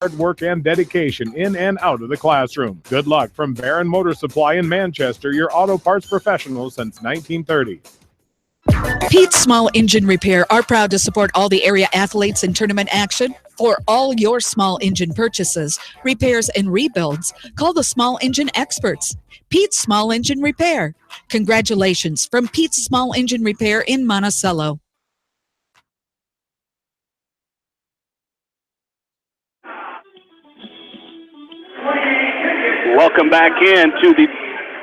hard work and dedication in and out of the classroom. Good luck from Barron Motor Supply in Manchester, your auto parts professional since 1930. Pete's Small Engine Repair are proud to support all the area athletes in tournament action. For all your small engine purchases, repairs, and rebuilds, call the Small Engine Experts. Pete's Small Engine Repair. Congratulations from Pete's Small Engine Repair in Monticello. Welcome back into the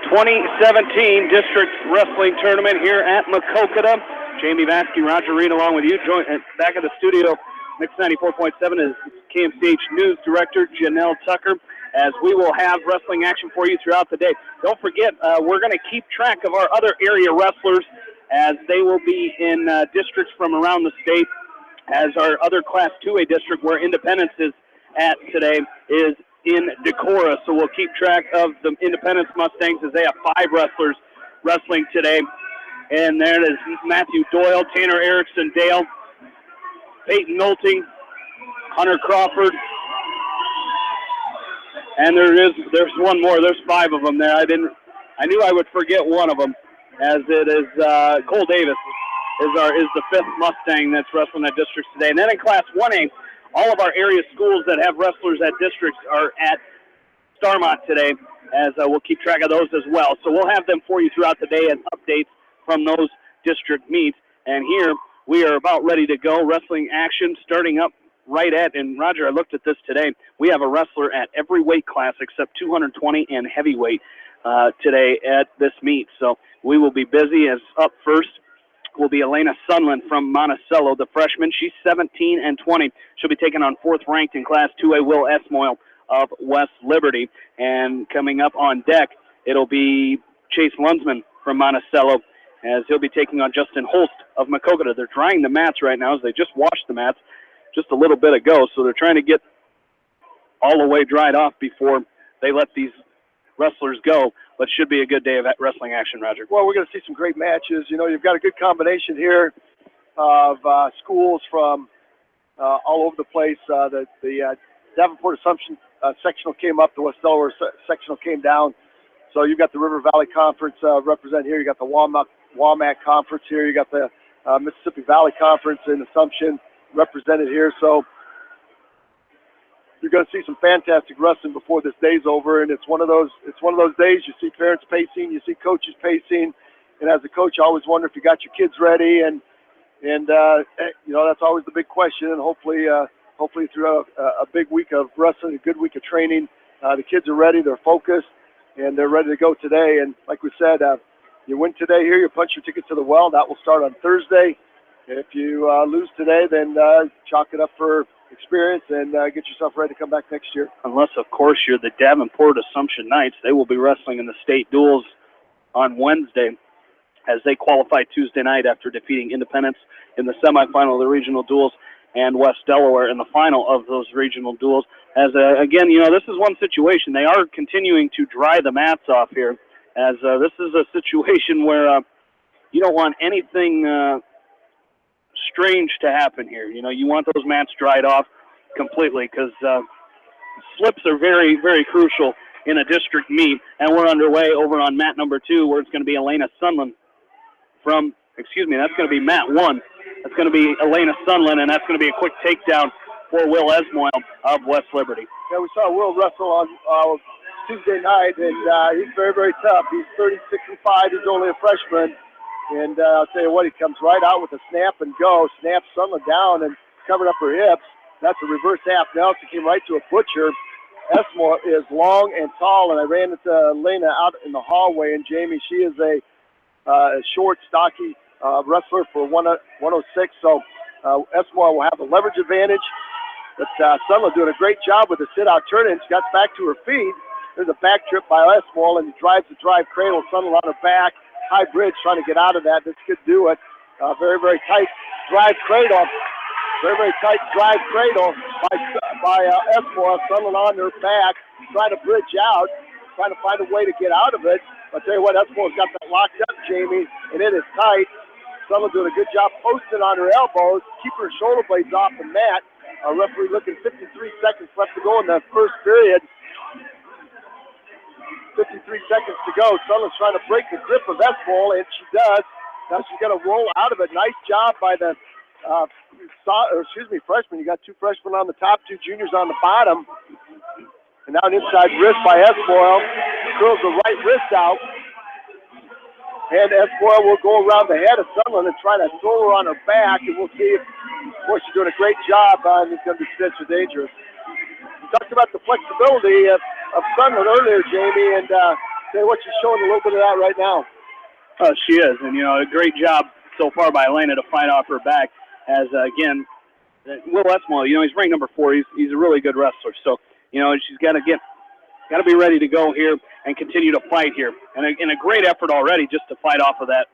2017 District Wrestling Tournament here at Maquoketa. Jamie Vasky, Roger Reed along with you. Back at the studio, Mix 94.7 is KMCH News Director Janelle Tucker, as we will have wrestling action for you throughout the day. Don't forget, we're going to keep track of our other area wrestlers as they will be in districts from around the state, as our other Class 2A district where Independence is at today is in Decorah. So we'll keep track of the Independence Mustangs as they have 5 wrestlers wrestling today. And there it is, Matthew Doyle, Tanner Erickson Dale, Peyton Nolting, Hunter Crawford. And there's one more. There's 5 of them there. I knew I would forget one of them, as it is Cole Davis is the 5th Mustang that's wrestling at districts today. And then in Class 1A, all of our area schools that have wrestlers at districts are at Starmont today, as we'll keep track of those as well. So we'll have them for you throughout the day and updates from those district meets. And here we are about ready to go. Wrestling action starting up right at, and Roger, I looked at this today, we have a wrestler at every weight class except 220 and heavyweight today at this meet. So we will be busy. As up first will be Elena Sunland from Monticello, the freshman. She's 17 and 20. She'll be taking on 4th ranked in Class 2A Will Esmoil of West Liberty. And coming up on deck, it'll be Chase Lunsman from Monticello, as he'll be taking on Justin Holst of Maquoketa. They're drying the mats right now, as they just washed the mats just a little bit ago, so they're trying to get all the way dried off before they let these wrestlers go. But should be a good day of wrestling action, Roger. Well, we're going to see some great matches. You know, you've got a good combination here of schools from all over the place. The Davenport Assumption sectional came up, the West Delaware sectional came down. So you've got the River Valley Conference represented here. You got the WAMAC Conference here. You got the Mississippi Valley Conference in Assumption represented here. So you're going to see some fantastic wrestling before this day's over, and it's one of those days you see parents pacing, you see coaches pacing, and as a coach, I always wonder if you got your kids ready, and you know, that's always the big question. And hopefully through a big week of wrestling, a good week of training, the kids are ready, they're focused, and they're ready to go today. And like we said, you win today here, you punch your ticket to the well. That will start on Thursday. If you lose today, then chalk it up for experience and get yourself ready to come back next year. Unless, of course, you're the Davenport Assumption Knights. They will be wrestling in the state duels on Wednesday, as they qualified Tuesday night after defeating Independence in the semifinal of the regional duels and West Delaware in the final of those regional duels. As again, you know, this is one situation. They are continuing to dry the mats off here, as this is a situation where you don't want anything strange to happen here. You know, you want those mats dried off completely, because slips are very, very crucial in a district meet. And we're underway over on mat number 2, where it's going to be Elena Sunland that's going to be mat 1. That's going to be Elena Sunland, and that's going to be a quick takedown for Will Esmoil of West Liberty. Yeah, we saw Will wrestle on Tuesday night, and he's very, very tough. He's 36-5. He's only a freshman. And I'll tell you what, he comes right out with a snap and go, snaps Sunland down and covered up her hips. That's a reverse half Nelson, came right to a butcher. Esmore is long and tall, and I ran into Elena out in the hallway, and Jamie, she is a short, stocky wrestler for 106, so Esmore will have a leverage advantage. But Sunland doing a great job with the sit-out turn-in. She got back to her feet. There's a back trip by Esmore, and he drives the drive cradle. Sunland on her back. High bridge trying to get out of that. This could do it. Very, very tight drive cradle. Very, very tight drive cradle by Esmore. Sunland on her back, trying to bridge out, trying to find a way to get out of it. I'll tell you what, Esmore's got that locked up, Jamie, and it is tight. Sunland doing a good job posting on her elbows, keeping her shoulder blades off the mat. Our referee looking 53 seconds left to go in the first period. 53 seconds to go. Sutherland's trying to break the grip of Espol, and she does. Now she's going to roll out of it. Nice job by the freshman. You got 2 freshmen on the top, 2 juniors on the bottom. And now an inside wrist by Espol. Curls the right wrist out. And Espol will go around the head of Sutherland and try to throw her on her back. And we'll see if, she's doing a great job. And it's going to be potentially dangerous. We talked about the flexibility of Sutherland earlier, Jamie, and say what she's showing a little bit of that right now. She is, and a great job so far by Elena to fight off her back. As again, Will Espol, he's ranked number 4. He's a really good wrestler. So she's got to be ready to go here and continue to fight here. And a great effort already just to fight off of that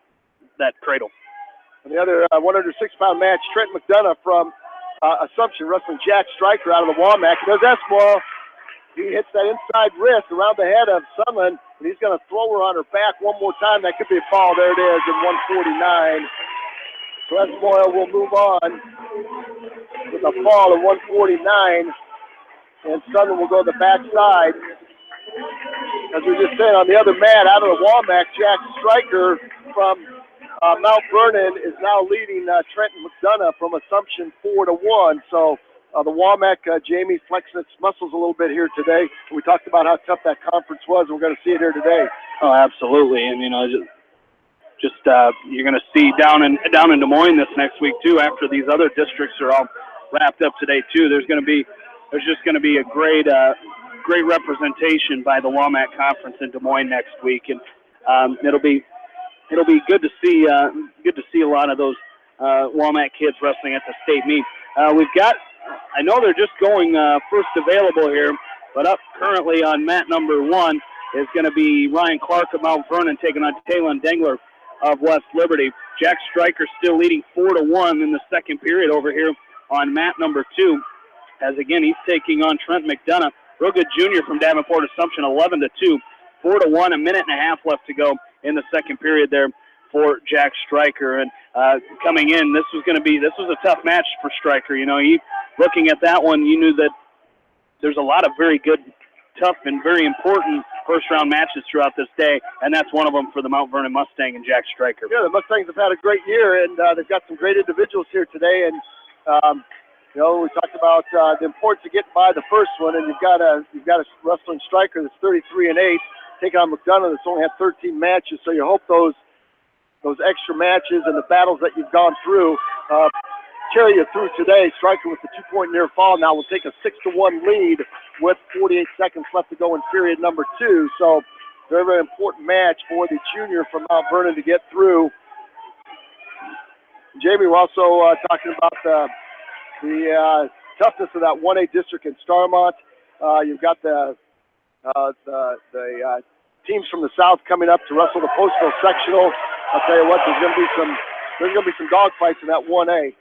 cradle. And the other 106-pound match, Trent McDonough from Assumption wrestling Jack Stryker out of the Womack. There's Espol. He hits that inside wrist around the head of Sutherland, and he's going to throw her on her back one more time. That could be a fall. There it is in 149. So Espol will move on with a fall of 149, and Sutherland will go to the backside. As we just said, on the other mat, out of the Womack, Jack Stryker from Mount Vernon is now leading Trenton McDonough from Assumption 4-1. So the Womack, Jamie, flexing its muscles a little bit here today. We talked about how tough that conference was, and we're going to see it here today. Oh, absolutely. And you're going to see down in Des Moines this next week too. After these other districts are all wrapped up today too, there's just going to be a great representation by the Womack Conference in Des Moines next week, and it'll be good to see a lot of those Womack kids wrestling at the state meet. I know they're just going first available here, but up currently on mat number 1 is going to be Ryan Clark of Mount Vernon taking on Talon Dengler of West Liberty. Jack Stryker still leading 4-1 in the second period over here on mat number 2, as again he's taking on Trent McDonough, real good junior from Davenport Assumption, 11-2, 4-1, a minute and a half left to go in the second period there for Jack Stryker. And coming in, this was a tough match for Stryker. Looking at that one, you knew that there's a lot of very good, tough, and very important first-round matches throughout this day, and that's one of them for the Mount Vernon Mustang and Jack Stryker. Yeah, the Mustangs have had a great year, and they've got some great individuals here today. And we talked about the importance of getting by the first one, and you've got a wrestling Stryker that's 33-8, taking on McDonough that's only had 13 matches. So you hope those extra matches and the battles that you've gone through carry you through today. Stryker with the 2-point near fall now will take a 6-1 lead with 48 seconds left to go in period number 2. So very, very important match for the junior from Mount Vernon to get through. Jamie, we're also talking about the toughness of that 1A district in Starmont. You've got the teams from the south coming up to wrestle the Postville sectional. I'll tell you what, there's going to be some dog fights in that 1A.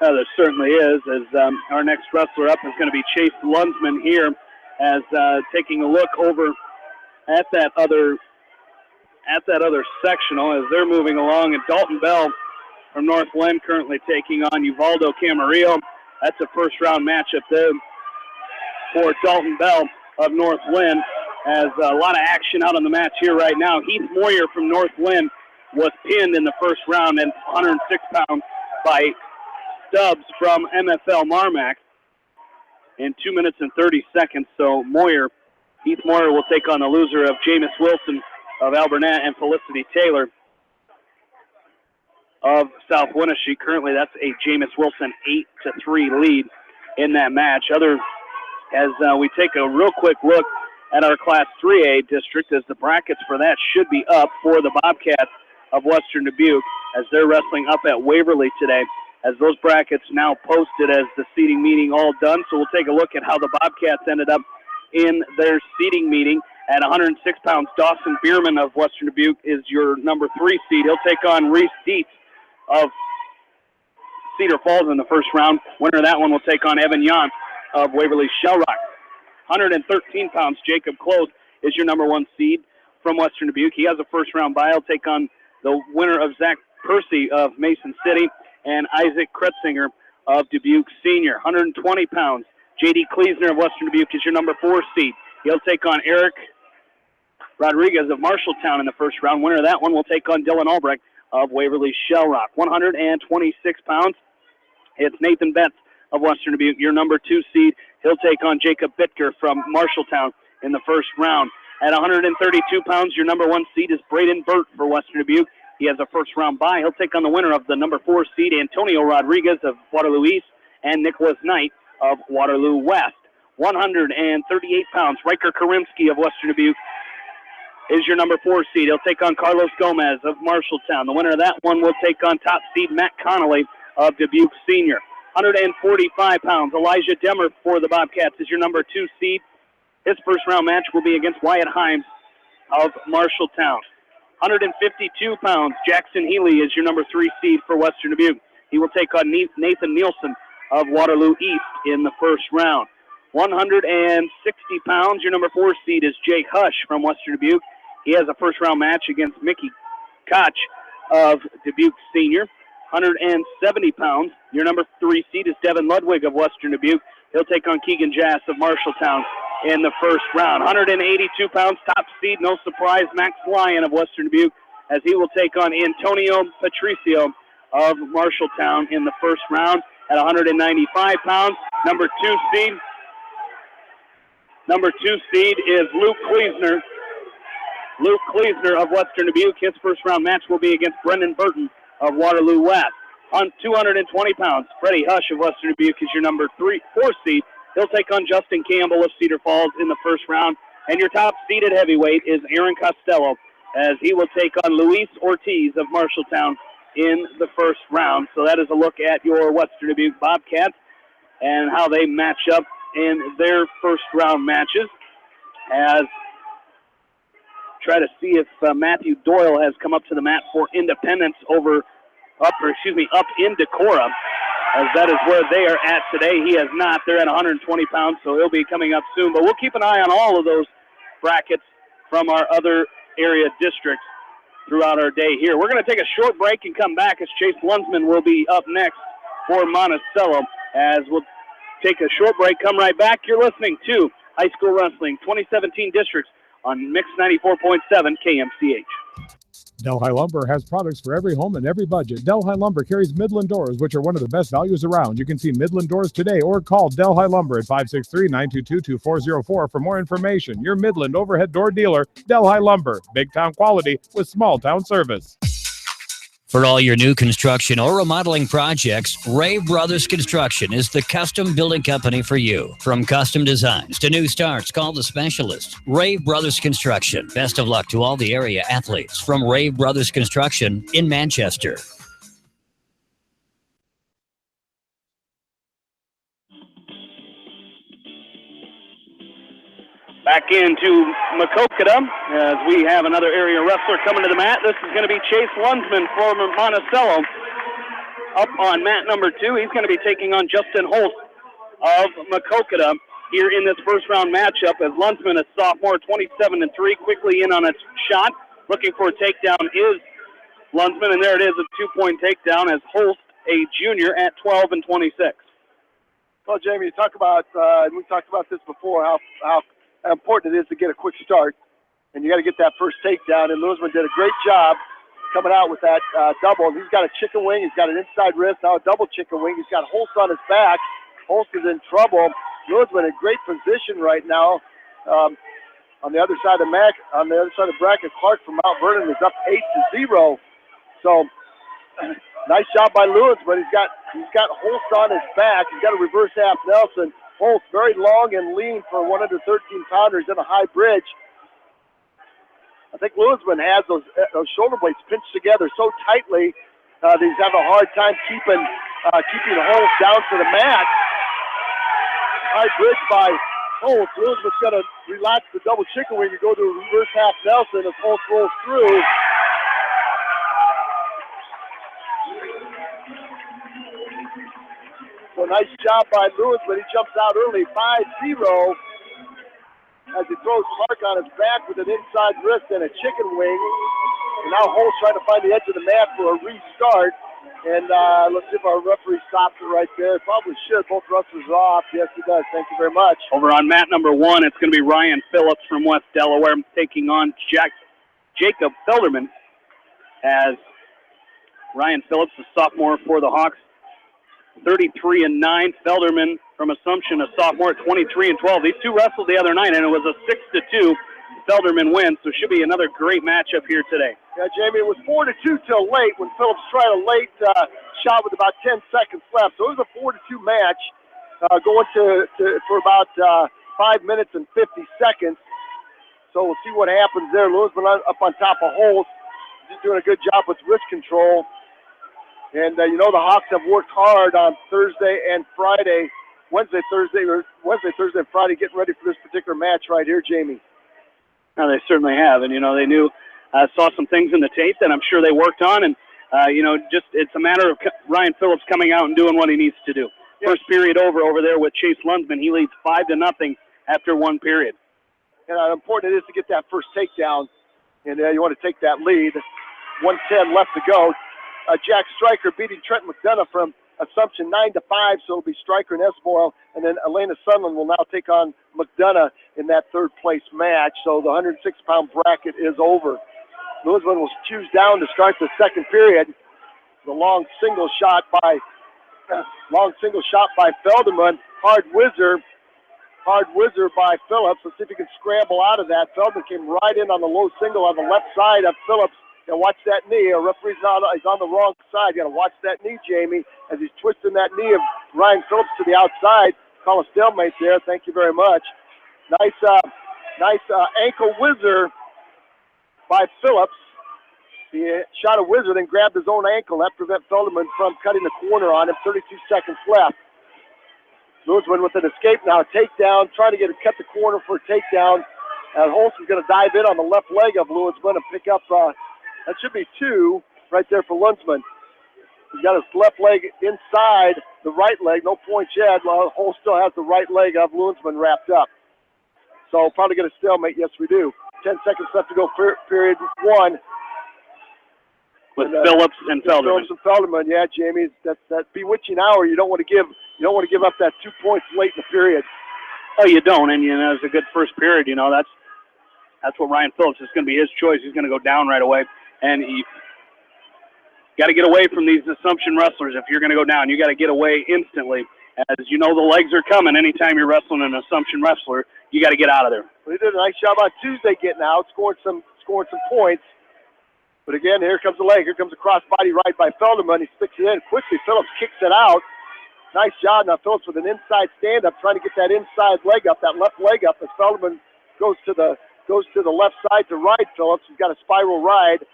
There certainly is. As our next wrestler up is going to be Chase Lunsman here, as taking a look over at that other sectional as they're moving along. And Dalton Bell from North Lynn currently taking on Uvaldo Camarillo. That's a first-round matchup there for Dalton Bell of North Lynn. As a lot of action out on the match here right now. Heath Moyer from North Lynn was pinned in the first round and 106 pounds by Stubbs from MFL Marmac in 2 minutes and 30 seconds. So Heath Moyer will take on the loser of Jameis Wilson of Alburnett and Felicity Taylor of South Winneshiek. Currently, that's a Jameis Wilson 8-3 lead in that match. As we take a real quick look at our Class 3A district, as the brackets for that should be up for the Bobcats of Western Dubuque, as they're wrestling up at Waverly today. As those brackets now posted as the seating meeting all done. So we'll take a look at how the Bobcats ended up in their seating meeting. At 106 pounds, Dawson Bierman of Western Dubuque is your number 3 seed. He'll take on Reese Dietz of Cedar Falls in the first round. Winner of that one will take on Evan Yant of Waverly Shell Rock. 113 pounds, Jacob Close is your number 1 seed from Western Dubuque. He has a first-round bye. He'll take on the winner of Zach Percy of Mason City and Isaac Kretzinger of Dubuque Senior. 120 pounds. J.D. Kleesner of Western Dubuque is your number 4 seed. He'll take on Eric Rodriguez of Marshalltown in the first round. Winner of that one will take on Dylan Albrecht of Waverly Shell Rock. 126 pounds. It's Nathan Betts of Western Dubuque, your number 2 seed. He'll take on Jacob Bittker from Marshalltown in the first round. At 132 pounds, your number 1 seed is Braden Burt for Western Dubuque. He has a first round bye. He'll take on the winner of the number 4 seed, Antonio Rodriguez of Waterloo East, and Nicholas Knight of Waterloo West. 138 pounds, Riker Karimsky of Western Dubuque is your number 4 seed. He'll take on Carlos Gomez of Marshalltown. The winner of that one will take on top seed Matt Connolly of Dubuque Senior. 145 pounds, Elijah Demmer for the Bobcats is your number 2 seed. His first round match will be against Wyatt Himes of Marshalltown. 152 pounds, Jackson Healy is your number 3 seed for Western Dubuque. He will take on Nathan Nielsen of Waterloo East in the first round. 160 pounds, your number 4 seed is Jake Hush from Western Dubuque. He has a first round match against Mickey Koch of Dubuque Senior. 170 pounds, your number 3 seed is Devin Ludwig of Western Dubuque. He'll take on Keegan Jass of Marshalltown in the first round. 182 pounds, top seed, no surprise, Max Lyon of Western Dubuque, as he will take on Antonio Patricio of Marshalltown in the first round. At 195 pounds, number 2 seed is Luke Kleesner. Luke Kleesner of Western Dubuque. His first round match will be against Brendan Burton of Waterloo West. On 220 pounds, Freddie Hush of Western Dubuque is your number 4 seed. He'll take on Justin Campbell of Cedar Falls in the first round. And your top seeded heavyweight is Aaron Costello, as he will take on Luis Ortiz of Marshalltown in the first round. So that is a look at your Western Dubuque Bobcats and how they match up in their first round matches. As try to see if Matthew Doyle has come up to the mat for Independence up in Decorah, as that is where they are at today. He has not. They're at 120 pounds, so he'll be coming up soon. But we'll keep an eye on all of those brackets from our other area districts throughout our day here. We're going to take a short break and come back, as Chase Lunsman will be up next for Monticello. As we'll take a short break, come right back. You're listening to High School Wrestling 2017 Districts on Mix 94.7 KMCH. Delhi Lumber has products for every home and every budget. Delhi Lumber carries Midland doors, which are one of the best values around. You can see Midland doors today or call Delhi Lumber at 563-922-2404 for more information. Your Midland overhead door dealer, Delhi Lumber. Big town quality with small town service. For all your new construction or remodeling projects, Ray Brothers Construction is the custom building company for you. From custom designs to new starts, call the specialists. Ray Brothers Construction. Best of luck to all the area athletes from Ray Brothers Construction in Manchester. Back into Maquoketa as we have another area wrestler coming to the mat. This is going to be Chase Lunsman from Monticello. Up on mat number 2, he's going to be taking on Justin Holst of Maquoketa here in this first round matchup, as Lunsman, a sophomore, 27-3, quickly in on a shot. Looking for a takedown is Lunsman, and there it is, a 2-point takedown, as Holst, a junior, at 12-26. Well, Jamie, you talk about, we talked about this before, how important it is to get a quick start, and you got to get that first takedown. And Lewisman did a great job coming out with that double. He's got a chicken wing. He's got an inside wrist. Now a double chicken wing. He's got Holst on his back. Holst is in trouble. Lewisman in great position right now. On the other side of the bracket, Clark from Mount Vernon is up 8-0. So nice job by Lewisman. He's got Holst on his back. He's got a reverse half Nelson. Holst very long and lean for 113-pounders in a high bridge. I think Lewisman has those shoulder blades pinched together so tightly that he's having a hard time keeping Holst down to the mat. High bridge by Holst. Lewisman's going to relax the double chicken wing and go to a reverse half Nelson as Holst rolls through. So nice job by Lewis, but he jumps out early, 5-0, as he throws Clark on his back with an inside wrist and a chicken wing. And now Holt's trying to find the edge of the mat for a restart. And let's see if our referee stops it right there. Probably should. Both wrestlers are off. Yes, he does. Thank you very much. Over on mat number 1, it's going to be Ryan Phillips from West Delaware taking on Jacob Felderman, as Ryan Phillips, a sophomore for the Hawks, 33-9. Felderman from Assumption, a sophomore, 23-12. These two wrestled the other night, and it was a 6-2 Felderman win, so should be another great matchup here today. Yeah, Jamie, it was 4-2 till late when Phillips tried a late shot with about 10 seconds left. So it was a 4-2 match going for about 5 minutes and 50 seconds. So we'll see what happens there. Lewisman up on top of Holt, just doing a good job with wrist control. And, the Hawks have worked hard on Thursday and Friday, Wednesday, Thursday, and Friday, getting ready for this particular match right here, Jamie. No, they certainly have. And, they knew, saw some things in the tape that I'm sure they worked on. And, just it's a matter of Ryan Phillips coming out and doing what he needs to do. Yep. First period over there with Chase Lunsman. He leads 5-0 after one period. And how important it is to get that first takedown. And you want to take that lead. 1:10 left to go. Jack Stryker beating Trent McDonough from Assumption 9-5, so it'll be Stryker and Esboil, and then Elena Sunland will now take on McDonough in that third place match. So the 106-pound bracket is over. Lewisman will choose down to start the second period. The long single shot by Felderman. Hard whizzer by Phillips. Let's see if he can scramble out of that. Feldman came right in on the low single on the left side of Phillips. You watch that knee. A referee's he's on the wrong side. You got to watch that knee, Jamie, as he's twisting that knee of Ryan Phillips to the outside. Call a stalemate there. Thank you very much. Nice ankle whizzer by Phillips. He shot a whizzer, then grabbed his own ankle. That prevents Felderman from cutting the corner on him. 32 seconds left. Lewisman with an escape now. Takedown, trying to cut the corner for a takedown. Holson's going to dive in on the left leg of Lewisman and pick up, that should be 2 right there for Lunsman. He's got his left leg inside the right leg. No points yet. Well, Holst still has the right leg of Lunsman wrapped up. So probably get a stalemate. Yes, we do. 10 seconds left to go, period 1. With Phillips and Felderman. Phillips and Felderman, yeah, Jamie. That's that bewitching hour. You don't want to give up that 2 points late in the period. Oh, you don't, and it's a good first period. That's what Ryan Phillips is going to be his choice. He's going to go down right away, and you got to get away from these Assumption wrestlers. If you're going to go down, you got to get away instantly. As you know, the legs are coming. Anytime you're wrestling an Assumption wrestler, you got to get out of there. Well, he did a nice job on Tuesday getting out, scoring some points. But again, here comes the leg. Here comes a crossbody right by Felderman. He sticks it in quickly. Phillips kicks it out. Nice job. Now Phillips with an inside stand-up, trying to get that inside leg up, that left leg up as Felderman goes to the left side to ride Phillips. He's got a spiral ride.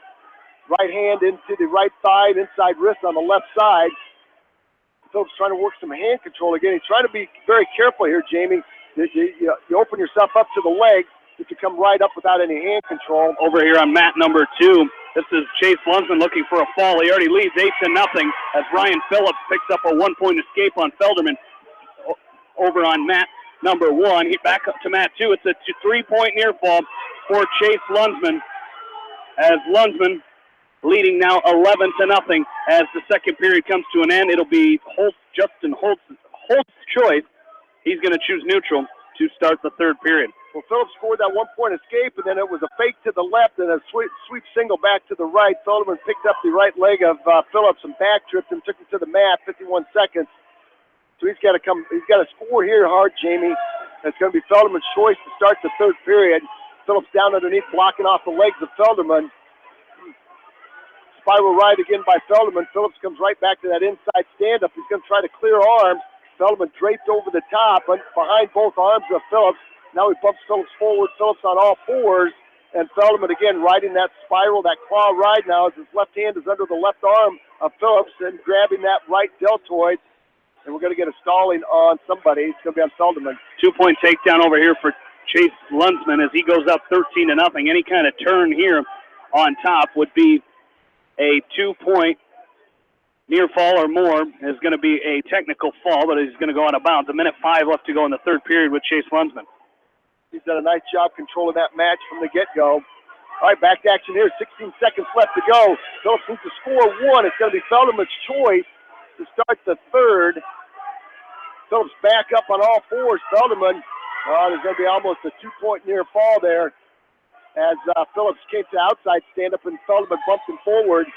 Right hand into the right thigh, inside wrist on the left side. Phillips trying to work some hand control again. He's trying to be very careful here, Jamie. You open yourself up to the legs if you come right up without any hand control. Over here on mat number 2, this is Chase Lunsman looking for a fall. He already leads 8-0 as Ryan Phillips picks up a 1-point escape on Felderman. Over on mat number 1, he back up to mat 2. It's a 3-point near fall for Chase Lunsman, as Lunsman leading now 11-0 as the second period comes to an end. It'll be Justin Holt's choice. He's going to choose neutral to start the third period. Well, Phillips scored that 1-point escape, and then it was a fake to the left and a sweep single back to the right. Felderman picked up the right leg of Phillips and back-tripped him, took him to the mat, 51 seconds. So he's got to score here hard, Jamie. It's going to be Felderman's choice to start the third period. Phillips down underneath, blocking off the legs of Felderman. Spiral ride again by Felderman. Phillips comes right back to that inside stand-up. He's going to try to clear arms. Felderman draped over the top, but behind both arms of Phillips. Now he bumps Phillips forward. Phillips on all fours. And Felderman again riding that spiral, that claw ride now as his left hand is under the left arm of Phillips and grabbing that right deltoid. And we're going to get a stalling on somebody. It's going to be on Felderman. 2-point takedown over here for Chase Lunsman as he goes up 13-0. Any kind of turn here on top would be a 2-point near fall or more. Is going to be a technical fall, but he's going to go out of bounds. 1:05 left to go in the third period with Chase Lunsman. He's done a nice job controlling that match from the get-go. All right, back to action here. 16 seconds left to go. Phillips needs to score one. It's going to be Feldman's choice to start the third. Phillips back up on all fours. Feldman, there's going to be almost a 2-point near fall there as Phillips came to outside stand-up and Feldman bumped him forward.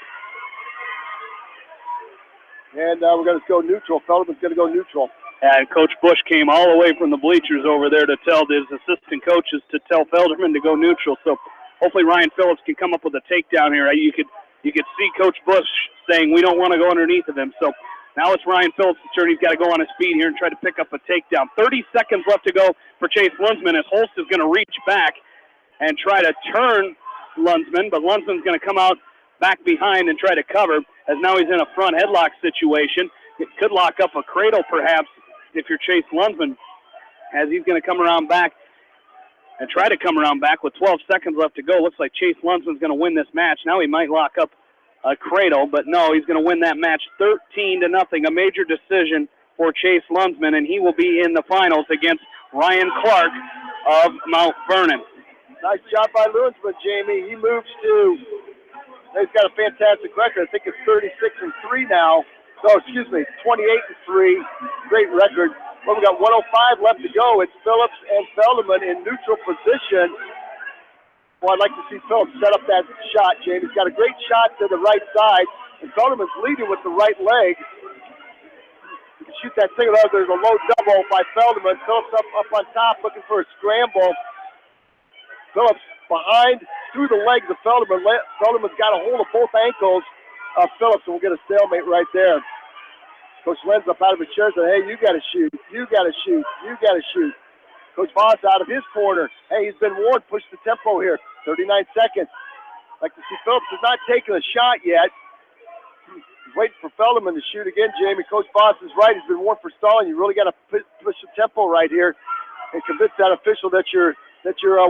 And we're going to go neutral. Feldman's going to go neutral. And Coach Bush came all the way from the bleachers over there to tell his assistant coaches to tell Felderman to go neutral. So hopefully Ryan Phillips can come up with a takedown here. You could see Coach Bush saying we don't want to go underneath of him. So now it's Ryan Phillips' turn. He's got to go on his feet here and try to pick up a takedown. 30 seconds left to go for Chase Lunsman as Holst is going to reach back and try to turn Lunsman, but Lunsman's going to come out back behind and try to cover as now he's in a front headlock situation. It could lock up a cradle perhaps if you're Chase Lunsman, as he's going to come around back and try to come around back with 12 seconds left to go. Looks like Chase Lunsman's going to win this match. Now he might lock up a cradle, but no, he's going to win that match 13-0. A major decision for Chase Lunsman, and he will be in the finals against Ryan Clark of Mount Vernon. Nice job by Lunsman, Jamie. He moves to, he's got a fantastic record. I think it's 36-3 now. So, 28-3. Great record. Well, we got 105 left to go. It's Phillips and Feldman in neutral position. Well, I'd like to see Phillips set up that shot, James. He's got a great shot to the right side, and Feldman's leading with the right leg. You can shoot that single out. There's a low double by Feldman. Phillips up on top looking for a scramble. Phillips behind through the legs of Feldman. Feldman's got a hold of both ankles of Phillips, and we'll get a stalemate right there. Coach Lenz up out of his chair and said, hey, you got to shoot. You got to shoot. You got to shoot. Coach Voss out of his corner. Hey, he's been warned. Push the tempo here. 39 seconds. Like to see Phillips has not taken a shot yet. He's waiting for Feldman to shoot again, Jamie. Coach Voss is right. He's been warned for stalling. You really got to push the tempo right here and convince that official that you're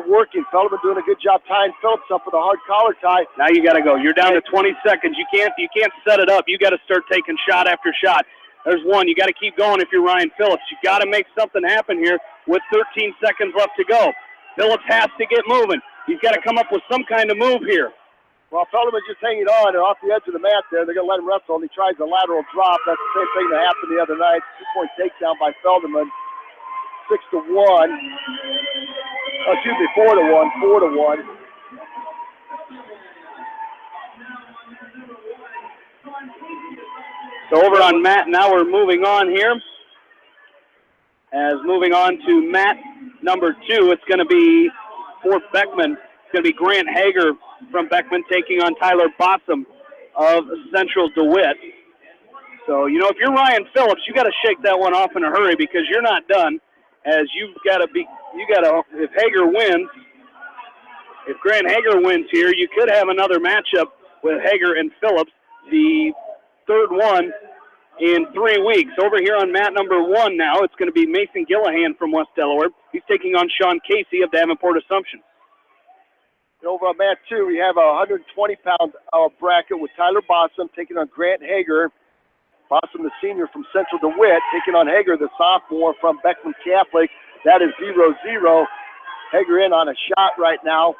working. Feldman doing a good job tying Phillips up with a hard collar tie. Now you got to go. You're down to 20 seconds. You can't set it up. You got to start taking shot after shot. There's one. You got to keep going if you're Ryan Phillips. You got to make something happen here with 13 seconds left to go. Phillips has to get moving. He's got to come up with some kind of move here. Well, Feldman's just hanging on. They're off the edge of the mat there. They're going to let him wrestle, and he tries a lateral drop. That's the same thing that happened the other night. 2-point takedown by Feldman. 6-1. 4-1. 4-1. So over on Matt, now we're moving on here. As moving on to mat number 2, it's going to be for Beckman. It's going to be Grant Hager from Beckman taking on Tyler Bossum of Central DeWitt. So, if you're Ryan Phillips, you got to shake that one off in a hurry because you're not done. As if Hager wins, if Grant Hager wins here, you could have another matchup with Hager and Phillips, the third one in 3 weeks. Over here on mat number 1 now, it's going to be Mason Gillihan from West Delaware. He's taking on Sean Casey of Davenport Assumption. Over on mat 2, we have a 120-pound bracket with Tyler Bossum taking on Grant Hager. Bossum, the senior from Central DeWitt, taking on Hager, the sophomore from Beckman Catholic. That is 0-0. Hager in on a shot right now.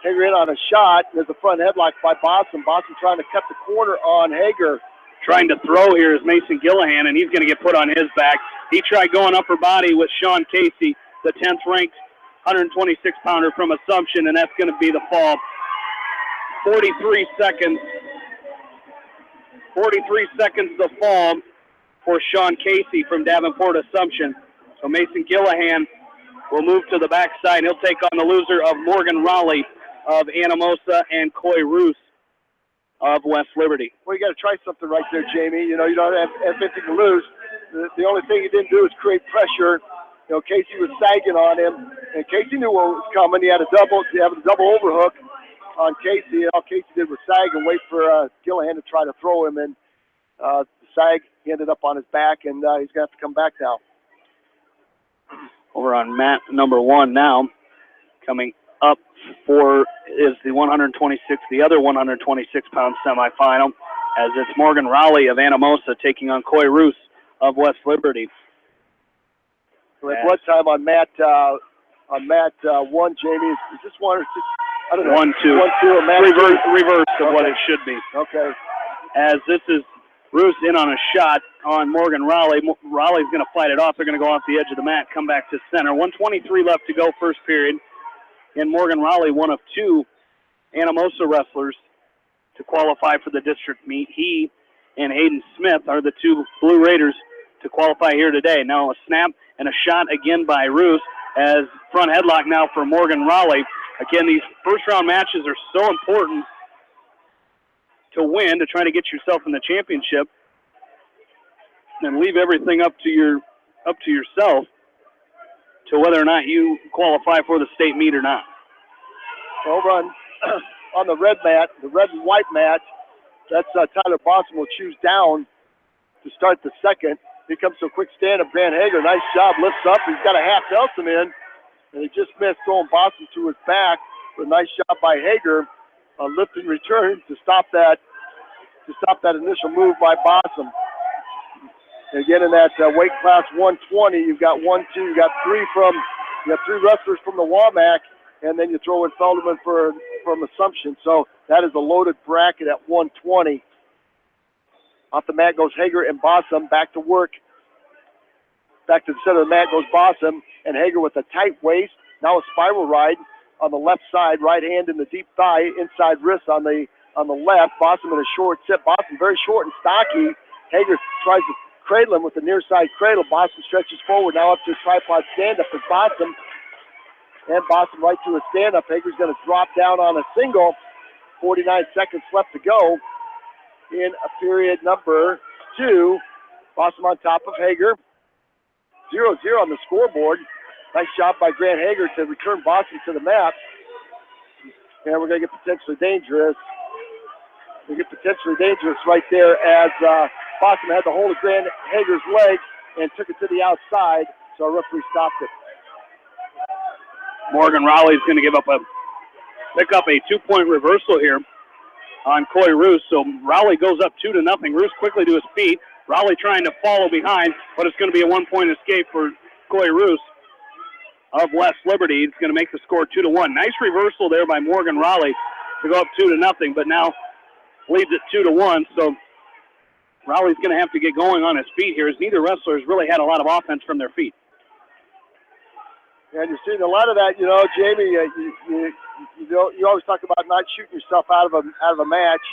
Hager in on a shot. There's a front headlock by Bossum. Bossum trying to cut the corner on Hager. Trying to throw here is Mason Gillihan, and he's going to get put on his back. He tried going upper body with Sean Casey, the 10th-ranked 126-pounder from Assumption, and that's going to be the fall. 43 seconds. 43 seconds the fall for Sean Casey from Davenport Assumption. So Mason Gillihan will move to the backside. He'll take on the loser of Morgan Raleigh of Anamosa and Coy Roos of West Liberty. Well, you got to try something right there, Jamie. You don't have anything to lose. The only thing he didn't do is create pressure. Casey was sagging on him, and Casey knew what was coming. He had a double overhook on Casey, and all Casey did was sag and wait for Gillihan to try to throw him, and the sag, he ended up on his back, and he's going to have to come back now. Over on mat number 1 now, coming up is the other 126-pound semifinal, as it's Morgan Raleigh of Anamosa taking on Coy Roos of West Liberty. We have blood time on mat mat 1, Jamie. Is this 1 or 2? I don't know. 1, 2. 1, 2, or mat Reverse of what Okay. it should be. Okay. As this is Roos in on a shot on Morgan Raleigh. Raleigh's going to fight it off. They're going to go off the edge of the mat, come back to center. 1:23 left to go, first period. And Morgan Raleigh, one of 2 Anamosa wrestlers to qualify for the district meet. He and Hayden Smith are the 2 Blue Raiders to qualify here today. Now a snap and a shot again by Roos as front headlock now for Morgan Raleigh. Again, these first-round matches are so important to win, to try to get yourself in the championship, and leave everything up to yourself to whether or not you qualify for the state meet or not. Over on the red mat, the red and white mat, that's Tyler Boston will choose down to start the second. Here comes a quick stand of Grant Hager. Nice job, lifts up. He's got a half Nelson in, and he just missed throwing Boston to his back. But a nice job by Hager, lift and return to stop that initial move by Boston. And again, in that weight class 120, you've got 1, 2, you got 3 wrestlers from the WAMAC, and then you throw in Felderman from Assumption. So that is a loaded bracket at 120. Off the mat goes Hager and Bossum. Back to work. Back to the center of the mat goes Bossum, and Hager with a tight waist. Now a spiral ride on the left side, right hand in the deep thigh, inside wrist on the left. Bossum in a short sit. Bossum very short and stocky. Hager tries to cradle him with the near side cradle. Bossum stretches forward now up to a tripod stand-up for Bossum. And Bossum right to a stand-up. Hager's going to drop down on a single. 49 seconds left to go in period number 2. Bossum on top of Hager. 0-0 on the scoreboard. Nice job by Grant Hager to return Bossum to the mat. And we're going to get potentially dangerous. We get potentially dangerous right there as Bossum had the hold of Grant Hager's leg and took it to the outside. So our referee stopped it. Morgan Raleigh's going to pick up a 2-point reversal here on Coy Roos. So Raleigh goes up 2-0. Roos quickly to his feet. Raleigh trying to follow behind, but it's going to be a 1-point escape for Coy Roos of West Liberty. It's going to make the score 2-1. Nice reversal there by Morgan Raleigh to go up 2-0, but now leads it 2-1. So Raleigh's going to have to get going on his feet here, as neither wrestler has really had a lot of offense from their feet. And you're seeing a lot of that, Jamie. You always talk about not shooting yourself out of a match,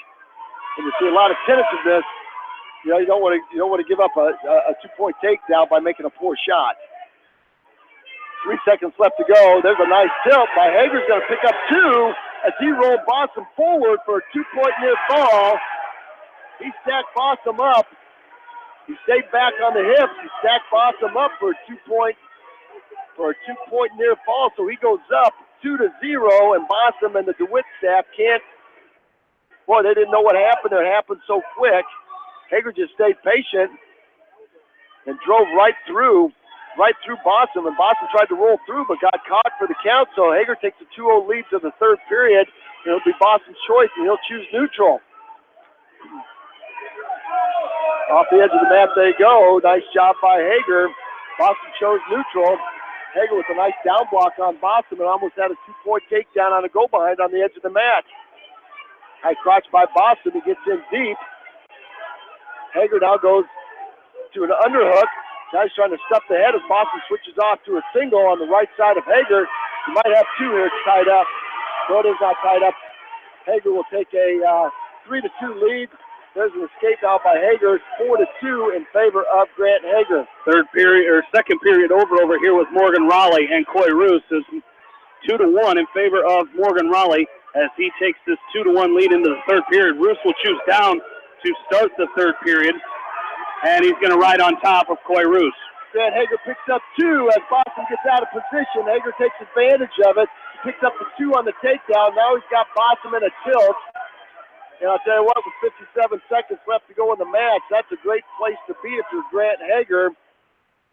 and you see a lot of tentativeness. You don't want to give up a 2-point takedown by making a poor shot. 3 seconds left to go. There's a nice tilt by Hager's going to pick up 2 as he rolled Bossum forward for a 2-point near fall. He stacked Bossum up. He stayed back on the hips. He stacked Bossum up for a 2-point near fall. So he goes up 2-0, and Bossum and the DeWitt staff can't. Boy, they didn't know what happened. It happened so quick. Hager just stayed patient and drove right through Bossum, and Bossum tried to roll through but got caught for the count. So Hager takes a 2-0 lead to the third period. It'll be Bossum's choice, and he'll choose neutral. Off the edge of the mat they go. Nice job by Hager. Bossum chose neutral. Hager with a nice down block on Bossum and almost had a 2-point takedown on a go-behind on the edge of the mat. High crotch by Bossum. He gets in deep. Hager now goes to an underhook. Now he's trying to stuff the head as Bossum switches off to a single on the right side of Hager. He might have 2 here tied up. No, it is not tied up. Hager will take a 3-2 lead. There's an escape now by Hager. 4-2 in favor of Grant Hager. Second period over here with Morgan Raleigh, and Coy Roos is 2-1 in favor of Morgan Raleigh as he takes this 2-1 lead into the third period. Roos will choose down to start the third period, and he's going to ride on top of Coy Roos. Grant Hager picks up 2 as Bossum gets out of position. Hager takes advantage of it. He picks up the 2 on the takedown. Now he's got Bossum in a tilt. And I'll tell you what, with 57 seconds left to go in the match, that's a great place to be if you're Grant Hager.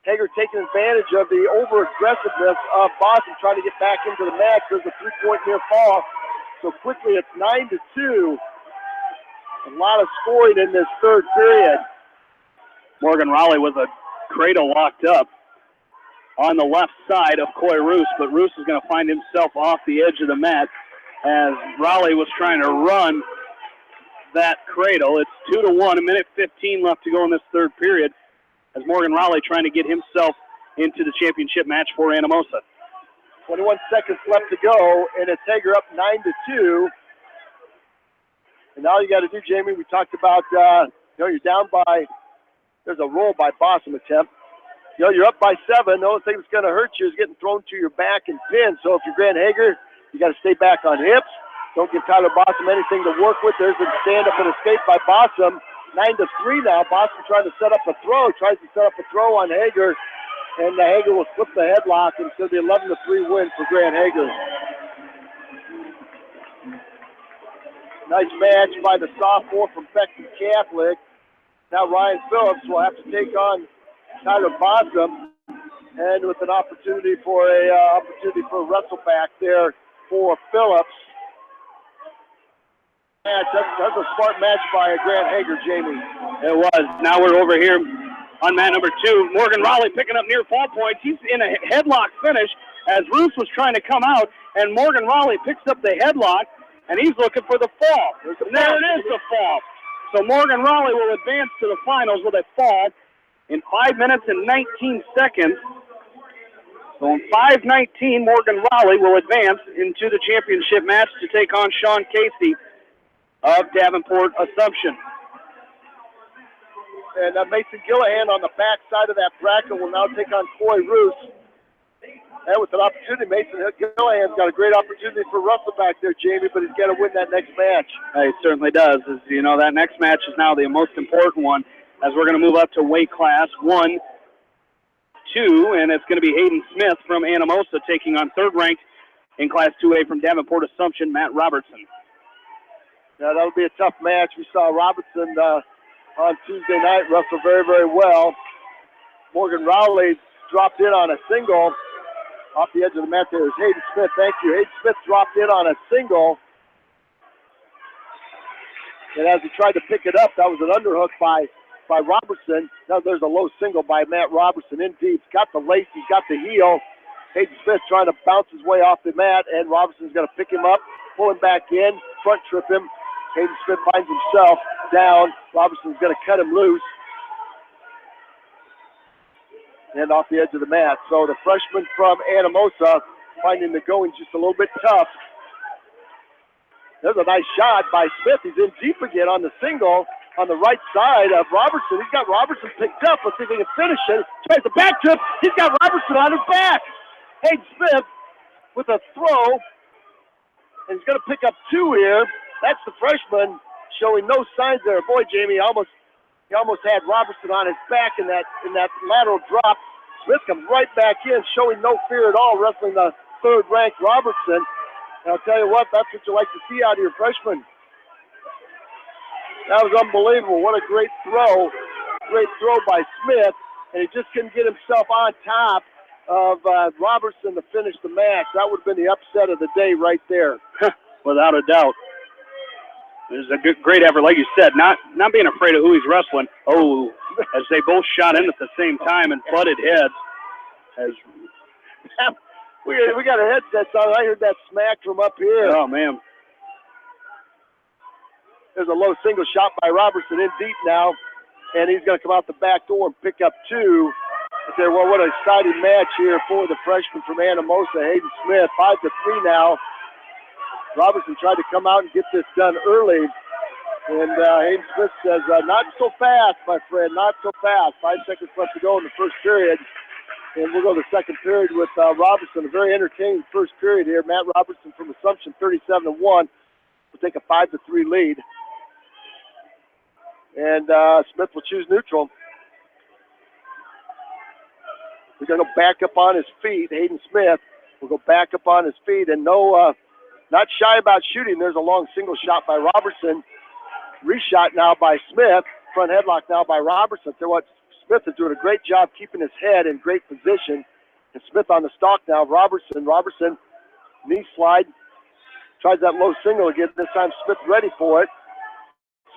Hager taking advantage of the over-aggressiveness of Bossum trying to get back into the match. There's a 3-point near fall. So quickly it's 9-2. A lot of scoring in this third period. Morgan Raleigh with a cradle locked up. on the left side of Coy Roos, but Roos is going to find himself off the edge of the mat as Raleigh was trying to run that cradle. It's 2-1, a minute 15 left to go in this third period as Morgan Raleigh trying to get himself into the championship match for Anamosa. 21 seconds left to go, and it's Hager up 9-2. And all you got to do, Jamie, we talked about, you're down by, there's a roll by Bossum attempt. You're up by 7. The only thing that's going to hurt you is getting thrown to your back and pinned. So if you're Grant Hager, you got to stay back on hips. Don't give Tyler Bossum anything to work with. There's a stand-up and escape by Bossum. 9-3 now. Bossum trying to set up a throw. Tries to set up a throw on Hager. And Hager will flip the headlock, and so the 11-3 win for Grant Hager. Nice match by the sophomore from Beckton Catholic. Now Ryan Phillips will have to take on Tyler Bossum, and with an opportunity for a wrestle back there for Phillips. That's a smart match by Grant Hager, Jamie. It was. Now we're over here on mat number 2. Morgan Raleigh picking up near fall points. He's in a headlock finish as Roos was trying to come out, and Morgan Raleigh picks up the headlock, and he's looking for the fall. And there it is, the fall. So Morgan Raleigh will advance to the finals with a fall in 5 minutes and 19 seconds. So in 5:19, Morgan Raleigh will advance into the championship match to take on Sean Casey of Davenport Assumption. And Mason Gillihan on the back side of that bracket will now take on Coy Roos. And with an opportunity, Mason Gillihan's got a great opportunity for Russell back there, Jamie, but he's got to win that next match. He certainly does. As you know, that next match is now the most important one as we're going to move up to weight class 1, 2, and it's going to be Hayden Smith from Anamosa taking on third-ranked in Class 2A from Davenport Assumption, Matt Robertson. Yeah, that'll be a tough match. We saw Robertson on Tuesday night wrestle very, very well. Morgan Raleigh dropped in on a single off the edge of the mat. There is Hayden Smith. Thank you. Hayden Smith dropped in on a single. And as he tried to pick it up, that was an underhook by Robertson. Now there's a low single by Matt Robertson. In deep. He's got the lace. He's got the heel. Hayden Smith trying to bounce his way off the mat, and Robertson's going to pick him up, pull him back in, front trip him. Hayden Smith finds himself down. Robertson's going to cut him loose. And off the edge of the mat. So the freshman from Anamosa finding the going just a little bit tough. There's a nice shot by Smith. He's in deep again on the single on the right side of Robertson. He's got Robertson picked up. Let's see if he can finish it. Tries the back trip. He's got Robertson on his back. Hayden Smith with a throw. And he's going to pick up 2 here. That's the freshman showing no signs there. Boy, Jamie, he almost had Robertson on his back in that lateral drop. Smith comes right back in, showing no fear at all, wrestling the third-ranked Robertson. And I'll tell you what, that's what you like to see out of your freshman. That was unbelievable. What a great throw. Great throw by Smith. And he just couldn't get himself on top of Robertson to finish the match. That would have been the upset of the day right there. Without a doubt. It was a great effort, like you said, not being afraid of who he's wrestling. Oh, as they both shot in at the same time and butted heads. As we got our headsets on. I heard that smack from up here. Oh, man. There's a low single shot by Robertson in deep now, and he's going to come out the back door and pick up 2. I say, well, what an exciting match here for the freshman from Anamosa, Hayden Smith. 5-3 now. Robertson tried to come out and get this done early. And Hayden Smith says, not so fast, my friend, not so fast. 5 seconds left to go in the first period. And we'll go to the second period with Robertson. A very entertaining first period here. Matt Robertson from Assumption, 37-1. Will take a 5-3 lead. And Smith will choose neutral. We're going to go back up on his feet. Hayden Smith will go back up on his feet. And not shy about shooting. There's a long single shot by Robertson. Reshot now by Smith. Front headlock now by Robertson. So what Smith is doing a great job keeping his head in great position. And Smith on the stalk now. Robertson, knee slide. Tries that low single again. This time Smith ready for it.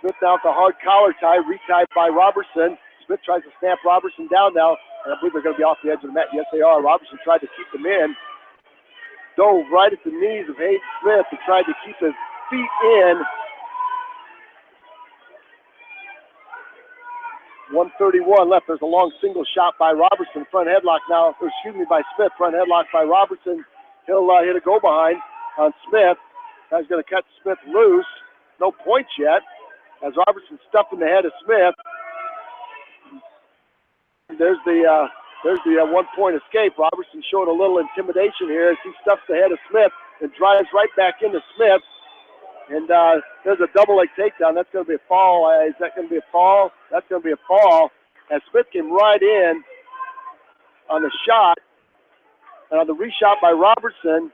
Smith now with the hard collar tie. Retied by Robertson. Smith tries to snap Robertson down now. And I believe they're going to be off the edge of the mat. Yes, they are. Robertson tried to keep them in. Dove right at the knees of Hayden Smith and tried to keep his feet in. 1:31 left. There's a long single shot by Robertson. Front headlock now. By Smith. Front headlock by Robertson. He'll hit a go behind on Smith. Guy's going to cut Smith loose. No points yet. As Robertson stuffed in the head of Smith. There's the 1-point escape. Robertson showed a little intimidation here as he stuffs the head of Smith and drives right back into Smith. And there's a double leg takedown. That's going to be a fall. Is that going to be a fall? That's going to be a fall. As Smith came right in on the shot. And on the reshot by Robertson.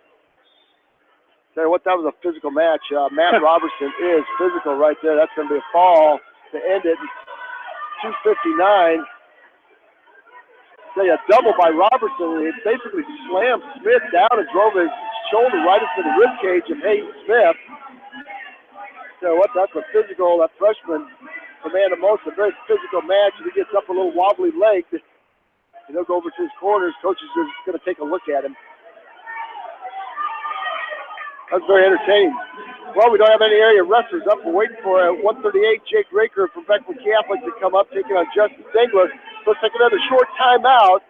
Tell you what, that was a physical match. Matt Robertson is physical right there. That's going to be a fall to end it. 2:59. Tell you, a double by Robertson. He basically slammed Smith down and drove his shoulder right into the ribcage of Hayden Smith. Tell you what, that's a physical, that freshman commanded most, a very physical match. If he gets up a little wobbly leg, and he'll go over to his corners. Coach is just going to take a look at him. That's very entertaining. Well, we don't have any area wrestlers up. We're waiting for 138 Jake Raker from Beckman Catholic to come up, taking on Justice Inglis. Let's take another short timeout.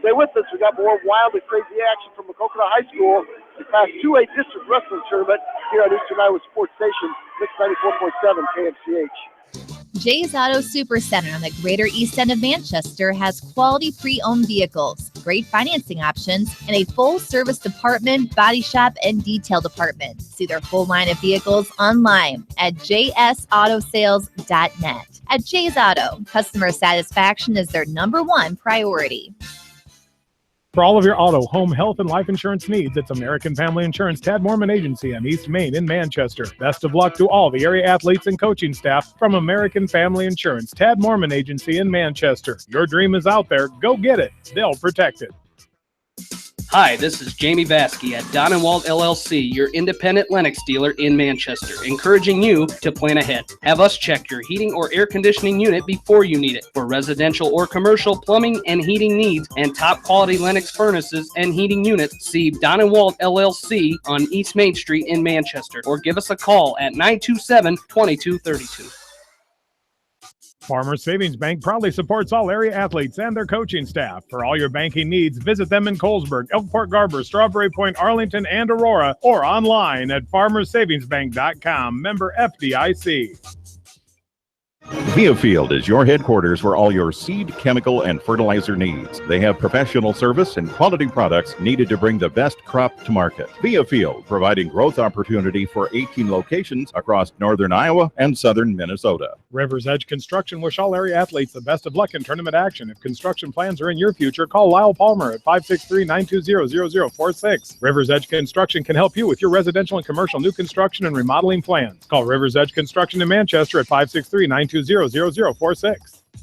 Stay with us. We got more wild and crazy action from Maquoketa High School, the Class 2A District Wrestling Tournament here on Eastern Iowa Sports Station, 694.7 KMCH. Jay's Auto Supercenter on the Greater East End of Manchester has quality pre-owned vehicles, great financing options, and a full-service department, body shop, and detail department. See their full line of vehicles online at jsautosales.net. At Jay's Auto, customer satisfaction is their #1 priority. For all of your auto, home, health, and life insurance needs, it's American Family Insurance Tad Mormon Agency on East Main in Manchester. Best of luck to all the area athletes and coaching staff from American Family Insurance Tad Mormon Agency in Manchester. Your dream is out there. Go get it. They'll protect it. Hi, this is Jamie Vaskey at Don & Walt LLC, your independent Lennox dealer in Manchester, encouraging you to plan ahead. Have us check your heating or air conditioning unit before you need it. For residential or commercial plumbing and heating needs and top quality Lennox furnaces and heating units, see Don & Walt LLC on East Main Street in Manchester, or give us a call at 927-2232. Farmers Savings Bank proudly supports all area athletes and their coaching staff. For all your banking needs, visit them in Colesburg, Elkport Garber, Strawberry Point, Arlington, and Aurora, or online at farmersavingsbank.com. Member FDIC. Viafield is your headquarters for all your seed, chemical, and fertilizer needs. They have professional service and quality products needed to bring the best crop to market. Viafield, providing growth opportunity for 18 locations across northern Iowa and southern Minnesota. River's Edge Construction wish all area athletes the best of luck in tournament action. If construction plans are in your future, call Lyle Palmer at 563-920-0046. River's Edge Construction can help you with your residential and commercial new construction and remodeling plans. Call River's Edge Construction in Manchester at 563-920-0046.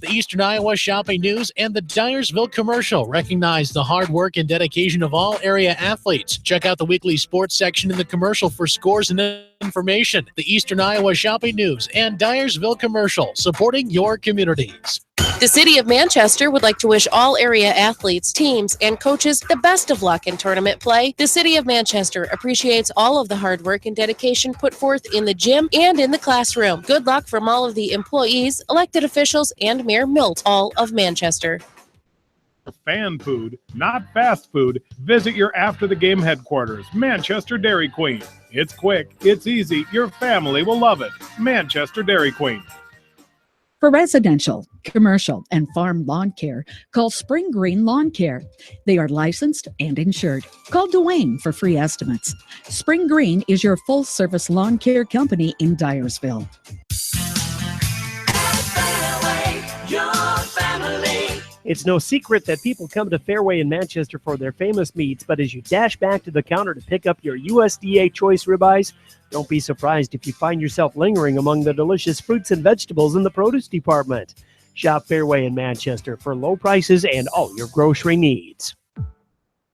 The Eastern Iowa Shopping News and the Dyersville Commercial recognize the hard work and dedication of all area athletes. Check out the weekly sports section in the commercial for scores and information. The Eastern Iowa Shopping News and Dyersville Commercial, supporting your communities. The City of Manchester would like to wish all area athletes, teams, and coaches the best of luck in tournament play. The City of Manchester appreciates all of the hard work and dedication put forth in the gym and in the classroom. Good luck from all of the employees, elected officials, and Mayor Milt, all of Manchester. Fan food, not fast food. Visit your after the game headquarters, Manchester Dairy Queen. It's quick, it's easy, your family will love it. Manchester Dairy Queen. For residential, commercial, and farm lawn care, call Spring Green Lawn Care. They are licensed and insured. Call Dwayne for free estimates. Spring Green is your full-service lawn care company in Dyersville. It's no secret that people come to Fairway in Manchester for their famous meats, but as you dash back to the counter to pick up your USDA choice ribeyes, don't be surprised if you find yourself lingering among the delicious fruits and vegetables in the produce department. Shop Fairway in Manchester for low prices and all your grocery needs.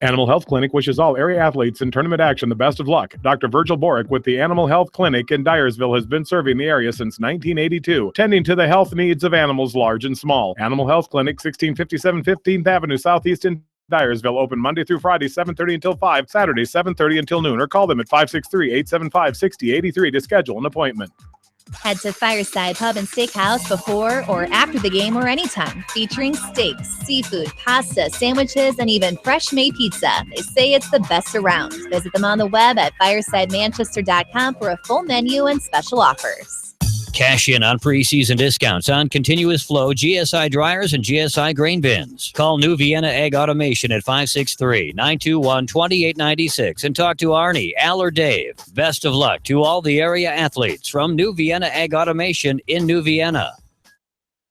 Animal Health Clinic wishes all area athletes in tournament action the best of luck. Dr. Virgil Borick with the Animal Health Clinic in Dyersville has been serving the area since 1982, tending to the health needs of animals large and small. Animal Health Clinic, 1657 15th Avenue Southeast in Dyersville, open Monday through Friday, 7:30 until 5, Saturday, 7:30 until noon, or call them at 563-875-6083 to schedule an appointment. Head to Fireside Pub and Steakhouse before or after the game or anytime, featuring steaks, seafood, pasta, sandwiches, and even fresh-made pizza. They say it's the best around. Visit them on the web at firesidemanchester.com for a full menu and special offers. Cash in on preseason discounts on continuous flow GSI dryers and GSI grain bins. Call New Vienna Ag Automation at 563-921-2896 and talk to Arnie, Al, or Dave. Best of luck to all the area athletes from New Vienna Ag Automation in New Vienna.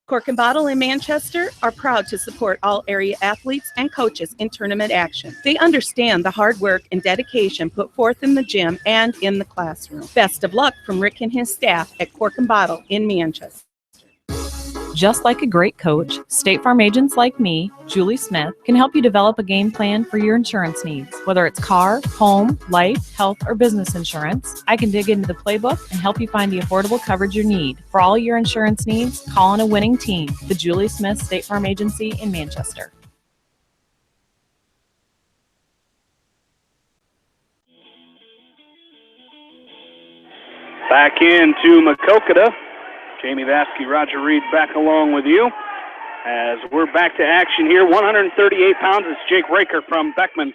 Cork and Bottle in Manchester are proud to support all area athletes and coaches in tournament action. They understand the hard work and dedication put forth in the gym and in the classroom. Best of luck from Rick and his staff at Cork and Bottle in Manchester. Just like a great coach, State Farm agents like me, Julie Smith, can help you develop a game plan for your insurance needs. Whether it's car, home, life, health, or business insurance, I can dig into the playbook and help you find the affordable coverage you need. For all your insurance needs, call on a winning team. The Julie Smith State Farm Agency in Manchester. Back into Maquoketa. Jamie Vasky, Roger Reed back along with you as we're back to action here. 138 pounds. It's Jake Raker from Beckman,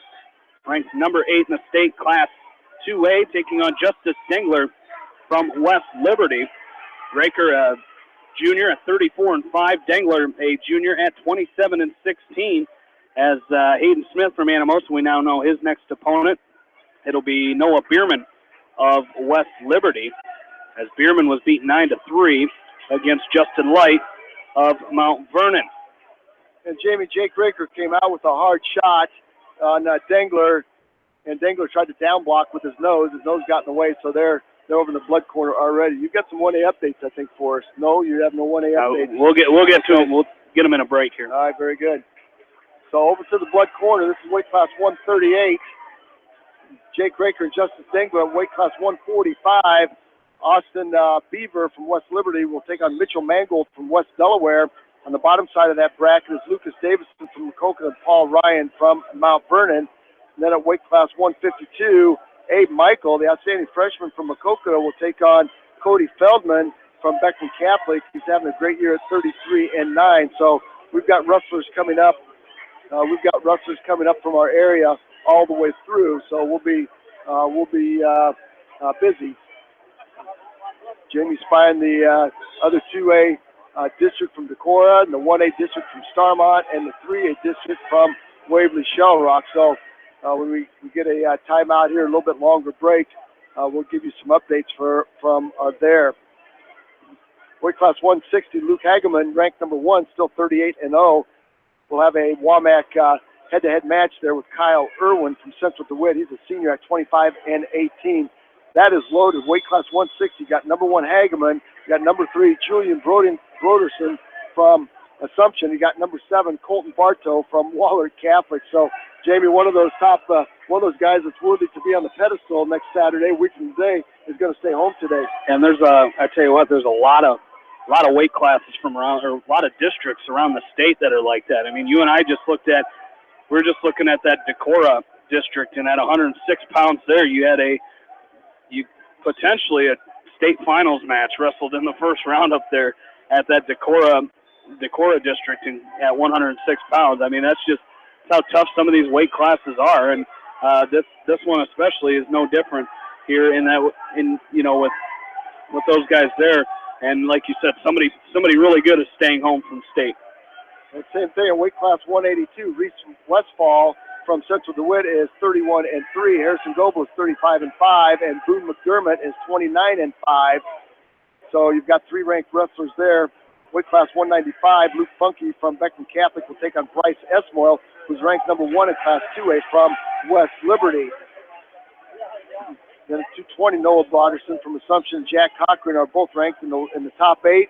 ranked number 8 in the state Class 2A, taking on Justice Dengler from West Liberty. Raker, a junior at 34-5. Dengler, a junior at 27-16. As Hayden Smith from Anamosa, we now know his next opponent. It'll be Noah Bierman of West Liberty, as Bierman was beaten 9-3 against Justin Light of Mount Vernon. And Jamie, Jake Raker came out with a hard shot on Dengler, and Dengler tried to down block with his nose. His nose got in the way, so they're over in the blood corner already. You've got some 1A updates, I think, for us. No, you have no 1A updates. We'll get to them. We'll get them in a break here. All right, very good. So over to the blood corner. This is weight class 138. Jake Raker and Justice Dengler at weight class 145. Austin Beaver from West Liberty will take on Mitchell Mangold from West Delaware. On the bottom side of that bracket is Lucas Davison from Maquoketa and Paul Ryan from Mount Vernon. And then at weight class 152, Abe Michael, the outstanding freshman from Maquoketa, will take on Cody Feldman from Beckman Catholic. He's having a great year at 33-9. So we've got wrestlers coming up. From our area all the way through. So we'll be busy. Jamie's spying the other 2A district from Decorah, and the 1A district from Starmont, and the 3A district from Waverly Shell Rock. So when we get a timeout here, a little bit longer break, we'll give you some updates from there. Weight class 160, Luke Hageman, ranked number 1, still 38-0. We'll have a WAMAC head-to-head match there with Kyle Irwin from Central DeWitt. He's a senior at 25-18. That is loaded. Weight class 160, got number 1 Hageman. You got number 3 Julian Broderson from Assumption. You got number 7 Colton Bartow from Wahlert Catholic. So, Jamie, one of those guys that's worthy to be on the pedestal next Saturday, week from today, is going to stay home today. And there's I tell you what, there's a lot of weight classes from around, or a lot of districts around the state that are like that. I mean, you and I we're just looking at that Decorah district, and at 106 pounds there, you had potentially a state finals match wrestled in the first round up there at that Decorah district at 106 pounds. I mean, that's how tough some of these weight classes are, and this one especially is no different here with those guys there. And like you said, somebody really good is staying home from state. And same thing in weight class 182. Reese Westfall from Central DeWitt is 31-3. Harrison Goebel is 35-5, and Boone McDermott is 29-5. So you've got 3 ranked wrestlers there. Weight class 195, Luke Funky from Beckman Catholic will take on Bryce Esmoil, who's ranked number 1 in class 2A from West Liberty. Then at 220, Noah Broderson from Assumption, Jack Cochran are both ranked in the top 8.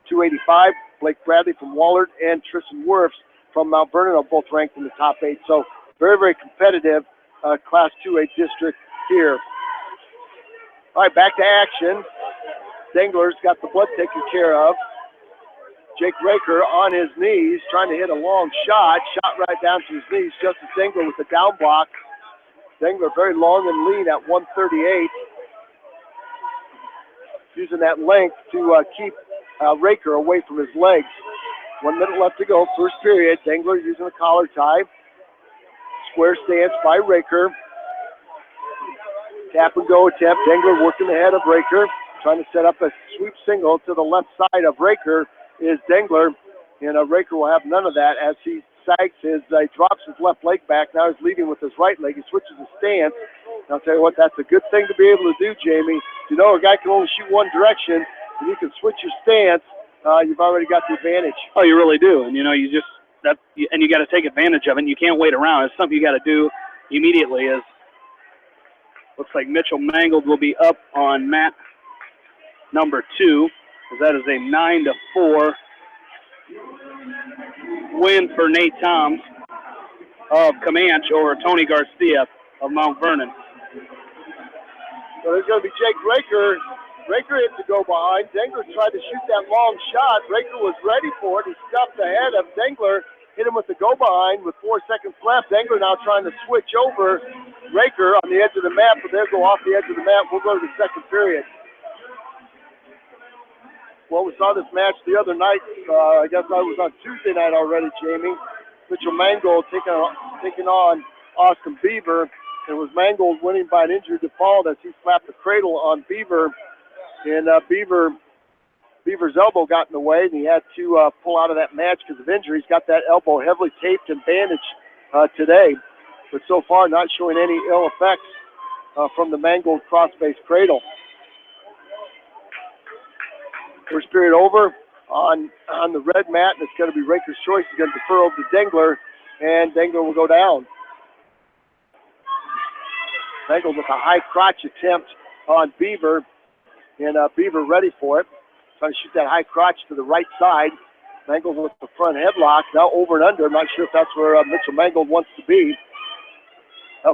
285, Blake Bradley from Wahlert and Tristan Wirfs from Mount Vernon are both ranked in the top 8. So very, very competitive Class 2A district here. All right, back to action. Dengler's got the blood taken care of. Jake Raker on his knees, trying to hit a long shot. Shot right down to his knees. Justice Dengler with the down block. Dengler very long and lean at 138. Using that length to keep Raker away from his legs. 1 minute left to go, first period. Dengler using a collar tie. Square stance by Raker. Tap and go attempt. Dengler working ahead of Raker. Trying to set up a sweep single to the left side of Raker is Dengler. And Raker will have none of that as he sags drops his left leg back. Now he's leading with his right leg. He switches his stance. And I'll tell you what, that's a good thing to be able to do, Jamie. You know, a guy can only shoot one direction, and you can switch your stance. You've already got the advantage. Oh, you really do. And, you know, you got to take advantage of it. And you can't wait around. It's something you got to do immediately. As looks like Mitchell Mangold will be up on mat number 2, as that is a 9-4 win for Nate Toms of Comanche over Tony Garcia of Mount Vernon. So there's going to be Jake Raker. Raker hit to go behind. Dengler tried to shoot that long shot. Raker was ready for it. He stuffed ahead of Dengler, hit him with the go behind with 4 seconds left. Dengler now trying to switch over Raker on the edge of the mat, but they'll go off the edge of the mat. We'll go to the second period. Well, we saw this match the other night. I guess I was on Tuesday night already, Jamie. Mitchell Mangold taking on Austin Beaver. It was Mangold winning by an injured default as he slapped the cradle on Beaver. And Beaver's elbow got in the way, and he had to pull out of that match because of injury. He's got that elbow heavily taped and bandaged today. But so far, not showing any ill effects from the Mangold cross-face cradle. First period over on the red mat, and it's going to be Raker's choice. He's going to defer over to Dengler, and Dengler will go down. Mangold with a high crotch attempt on Beaver, and Beaver ready for it. Trying to shoot that high crotch to the right side. Mangold with the front headlock, now over and under. I'm not sure if that's where Mitchell Mangold wants to be.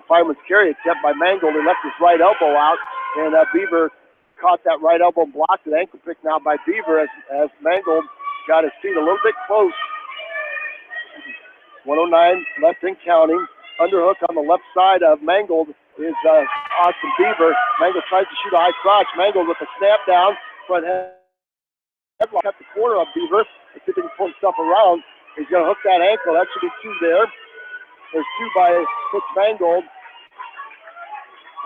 Fireman's carry attempt by Mangold. He left his right elbow out, and Beaver caught that right elbow and blocked it. Ankle pick now by Beaver as Mangold got his feet a little bit close. 109 left and counting. Underhook on the left side of Mangold is Austin Beaver. Mangold tries to shoot a high crotch. Mangold with a snap down. Front headlock at the corner of Beaver. If he can pull himself around, he's going to hook that ankle. That should be 2 there. There's 2 by Fitz Mangold.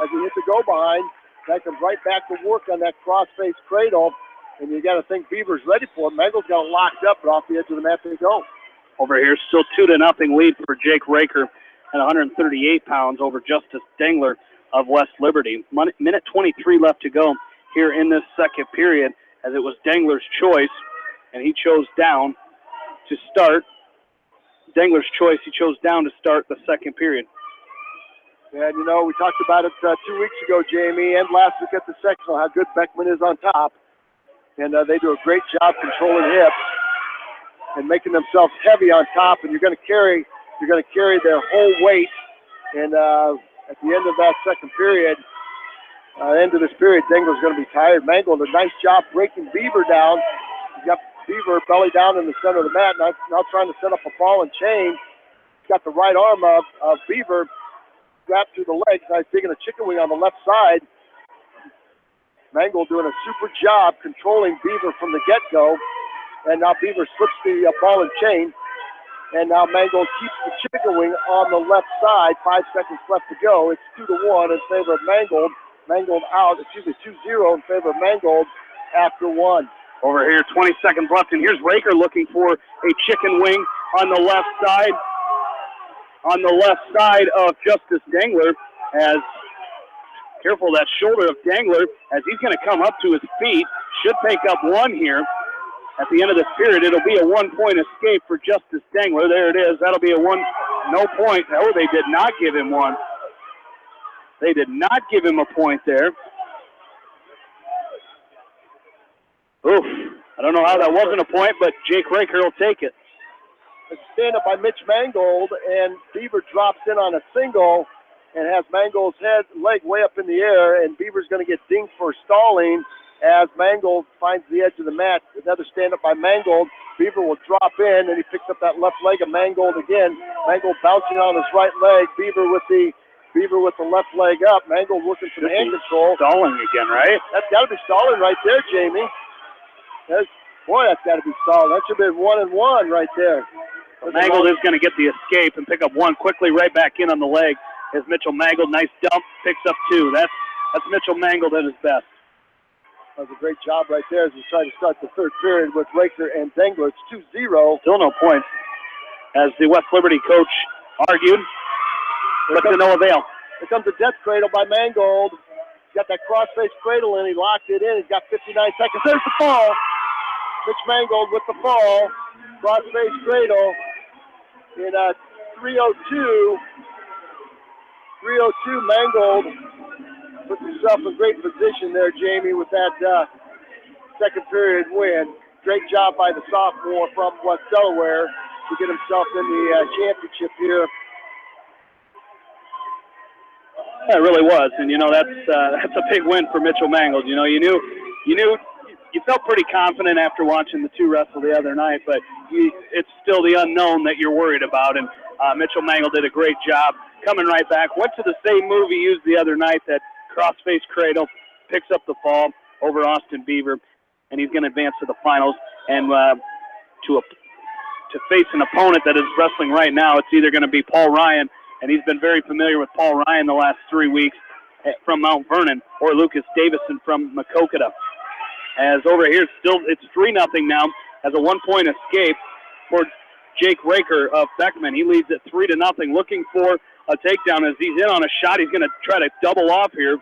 As he hit the go behind, that comes right back to work on that cross-face cradle. And you got to think Beaver's ready for it. Mangold's got it locked up, but off the edge of the mat they go. Over here, still 2-0 lead for Jake Raker at 138 pounds over Justice Dengler of West Liberty. Minute 23 left to go here in this second period, as it was Dengler's choice, and he chose down to start. Dengler's choice, he chose down to start the second period. And, you know, we talked about it 2 weeks ago, Jamie, and last week at the sectional, how good Beckman is on top. And they do a great job controlling hips and making themselves heavy on top, and you're going to carry their whole weight. And at the end of that second period, end of this period, Dengler's going to be tired. Mangold, a nice job breaking Beaver down. He's got Beaver belly down in the center of the mat, now trying to set up a ball and chain. He's got the right arm of Beaver wrapped through the legs. Now he's digging a chicken wing on the left side. Mangold doing a super job controlling Beaver from the get-go. And now Beaver slips the ball and chain. And now Mangold keeps the chicken wing on the left side. 5 seconds left to go. It's 2-1 in favor of Mangold. Mangold out, 2-0 in favor of Mangold after 1. Over here, 20 seconds left, and here's Raker looking for a chicken wing on the left side. On the left side of Justice Dengler, as careful that shoulder of Dengler as he's going to come up to his feet. Should take up 1 here. At the end of this period, it'll be a 1-point escape for Justice Dengler. There it is. That'll be a 1, no point. Oh, they did not give him 1. They did not give him a point there. Oof. I don't know how that wasn't a point, but Jake Raker will take it. It's a stand-up by Mitch Mangold, and Beaver drops in on a single and has Mangold's leg way up in the air, and Beaver's going to get dinged for stalling as Mangold finds the edge of the mat. Another stand-up by Mangold. Beaver will drop in, and he picks up that left leg of Mangold again. Mangold bouncing on his right leg. Beaver with the left leg up. Mangold looking for the hand control. Stalling again, right? That's got to be stalling right there, Jamie. That's got to be stalling. That should have been 1-1 right there. Mangold is going to get the escape and pick up one quickly right back in on the leg. As Mitchell Mangold, nice dump, picks up two. That's Mitchell Mangold at his best. That was a great job right there as we try to start the third period with Raker and Dengler. It's 2-0. Still no points, as the West Liberty coach argued, but to no avail. Here comes the death cradle by Mangold. He's got that cross-face cradle in. He locked it in. He's got 59 seconds. There's the fall. Mitch Mangold with the fall. Cross-face cradle in 3:02. 3:02, Mangold puts himself in great position there, Jamie, with that second period win. Great job by the sophomore from West Delaware to get himself in the championship here. Yeah, it really was, and that's a big win for Mitchell Mangold. You felt pretty confident after watching the two wrestle the other night, but it's still the unknown that you're worried about, and Mitchell Mangold did a great job coming right back. Went to the same move he used the other night, that cross-face cradle, picks up the fall over Austin Beaver, and he's going to advance to the finals. And to face an opponent that is wrestling right now, it's either going to be Paul Ryan, and he's been very familiar with Paul Ryan the last 3 weeks from Mount Vernon, or Lucas Davison from Maquoketa. As over here, it's 3-0 now, as a 1-point escape for Jake Raker of Beckman. He leads at 3-0, looking for a takedown as he's in on a shot. He's going to try to double off here.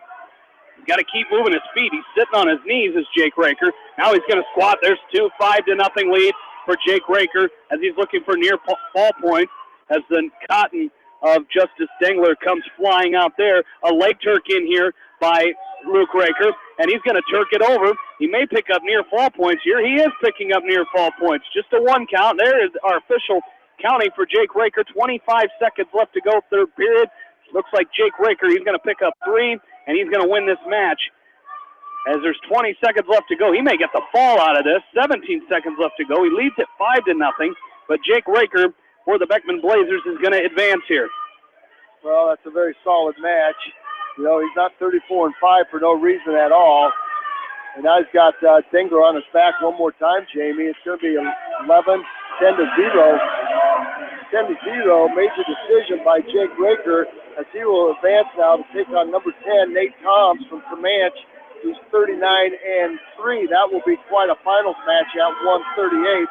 He's got to keep moving his feet. He's sitting on his knees as Jake Raker. Now he's going to squat. There's 5-0 lead for Jake Raker as he's looking for near fall points as the cotton of Justice Dengler comes flying out there. A leg turk in here by Luke Raker, and he's going to turk it over. He may pick up near fall points here. He is picking up near fall points. Just a 1 count. There is our official counting for Jake Raker. 25 seconds left to go, third period. Looks like Jake Raker, he's going to pick up 3, and he's going to win this match. As there's 20 seconds left to go, he may get the fall out of this. 17 seconds left to go. He leads at 5-0, but Jake Raker for the Beckman Blazers is going to advance here. Well, that's a very solid match. He's not 34-5 for no reason at all. And now he's got Dengler on his back one more time, Jamie. It's going to be 10-0. 10-0, major decision by Jake Raker as he will advance now to take on number 10, Nate Toms from Comanche. He's 39-3. That will be quite a finals match at 138.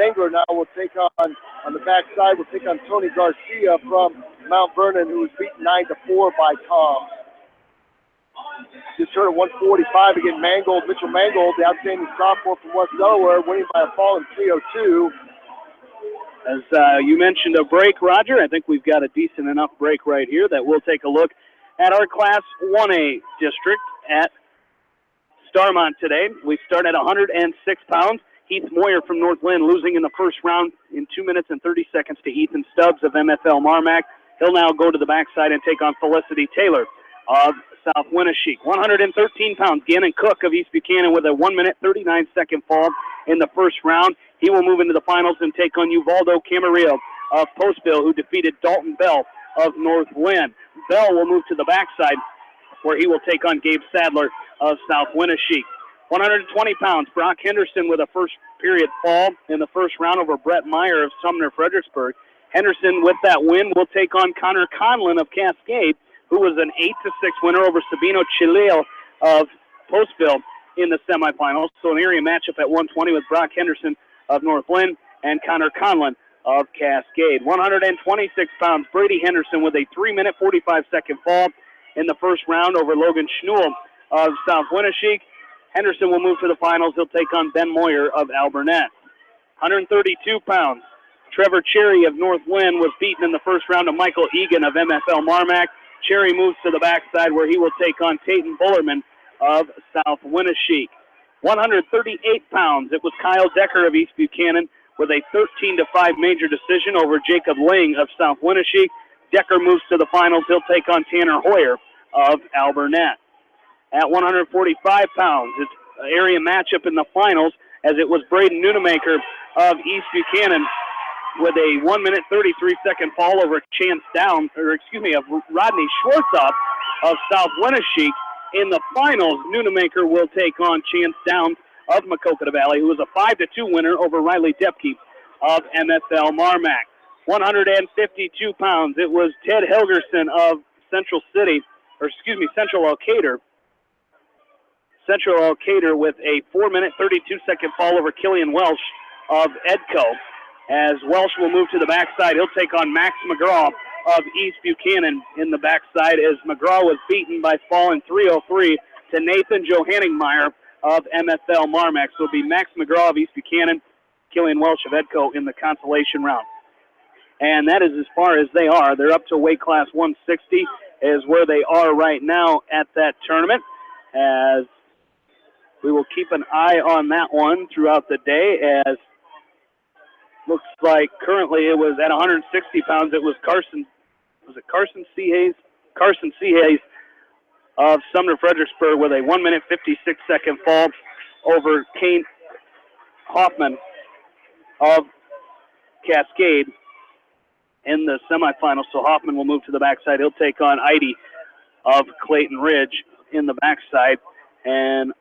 Dengler now will take on the backside, will take on Tony Garcia from Mount Vernon, who was beaten 9-4 by Toms. Just heard at 145 again, Mitchell Mangold, the outstanding sophomore from West Delaware, winning by a fall in 3:02. As you mentioned a break, Roger, I think we've got a decent enough break right here that we'll take a look at our Class 1A district at Starmont today. We start at 106 pounds. Heath Moyer from Northland losing in the first round in 2 minutes and 30 seconds to Ethan Stubbs of MFL Marmac. He'll now go to the backside and take on Felicity Taylor of South Winneshiek. 113 pounds, Gannon Cook of East Buchanan with a 1 minute 39 second fall in the first round. He will move into the finals and take on Uvaldo Camarillo of Postville, who defeated Dalton Bell of North Lynn. Bell will move to the backside where he will take on Gabe Sadler of South Winneshiek. 120 pounds, Brock Henderson with a first period fall in the first round over Brett Meyer of Sumner Fredericksburg. Henderson with that win will take on Connor Conlon of Cascade, who was an 8-6 winner over Sabino Chileo of Postville in the semifinals. So an area matchup at 120 with Brock Henderson of North Lynn and Connor Conlon of Cascade. 126 pounds, Brady Henderson with a 3 minute 45 second fall in the first round over Logan Schnuel of South Winneshiek. Henderson will move to the finals. He'll take on Ben Moyer of Alburnett. 132 pounds, Trevor Cherry of North Lynn was beaten in the first round of Michael Egan of MFL Marmac. Cherry moves to the backside where he will take on Tayton Bullerman of South Winneshiek. 138 pounds, it was Kyle Decker of East Buchanan with a 13-5 major decision over Jacob Ling of South Winneshiek. Decker moves to the finals. He'll take on Tanner Hoyer of Alburnett. At 145 pounds, it's an area matchup in the finals, as it was Braden Nunemaker of East Buchanan with a 1-minute 33-second fall over of Rodney Schwartzoff of South Winneshiek. In the finals, Nunemaker will take on Chance Downs of Maquoketa Valley, who was a 5-2 winner over Riley Depke of MFL Marmac. 152 pounds, it was Ted Helgerson of Central Elkader. Central Elkader with a 4-minute 32-second fall over Killian Welsh of Edco. As Welsh will move to the backside, he'll take on Max McGraw of East Buchanan in the backside, as McGraw was beaten by falling 303 to Nathan Johanningmeyer of MFL Marmac. So it'll be Max McGraw of East Buchanan, Killian Welsh of Edco in the consolation round. And that is as far as they are. They're up to weight class 160 is where they are right now at that tournament, as we will keep an eye on that one throughout the day, as looks like currently it was at 160 pounds. It was Carson C. Hayes? Carson C. Hayes of Sumner Fredericksburg with a 1-minute 56-second fall over Kane Hoffman of Cascade in the semifinals. So Hoffman will move to the backside. He'll take on Idy of Clayton Ridge in the backside. And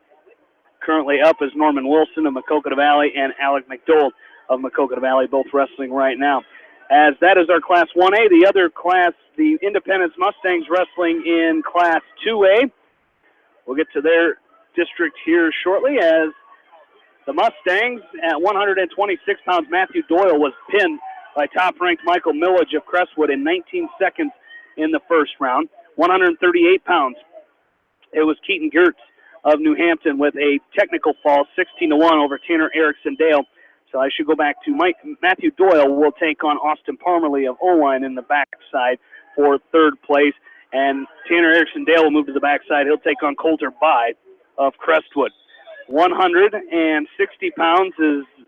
currently up is Norman Wilson of Maquoketa Valley and Alec McDowell of Maquoketa Valley, both wrestling right now. As that is our Class 1A. The other class, the Independence Mustangs, wrestling in Class 2A. We'll get to their district here shortly, as the Mustangs at 126 pounds, Matthew Doyle was pinned by top-ranked Michael Millage of Crestwood in 19 seconds in the first round. 138 pounds, it was Keaton Gertz of New Hampton with a technical fall, 16-1 over Tanner Erickson Dale. So I should go back to Matthew Doyle will take on Austin Parmerly of Owine in the backside for third place. And Tanner Erickson Dale will move to the backside. He'll take on Coulter By of Crestwood. 160 pounds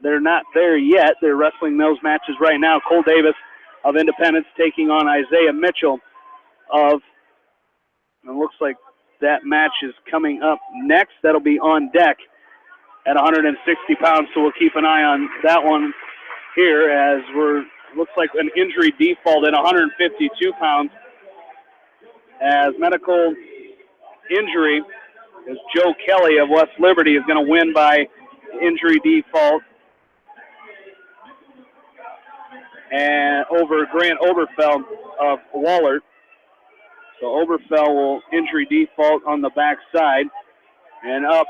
they're not there yet. They're wrestling those matches right now. Cole Davis of Independence taking on Isaiah Mitchell of, it looks like that match is coming up next. That'll be on deck at 160 pounds, so we'll keep an eye on that one here, as looks like an injury default at 152 pounds. As medical injury is Joe Kelly of West Liberty is going to win by injury default, and over Grant Oberfeld of Wahlert. So Oberfeld will injury default on the backside. And up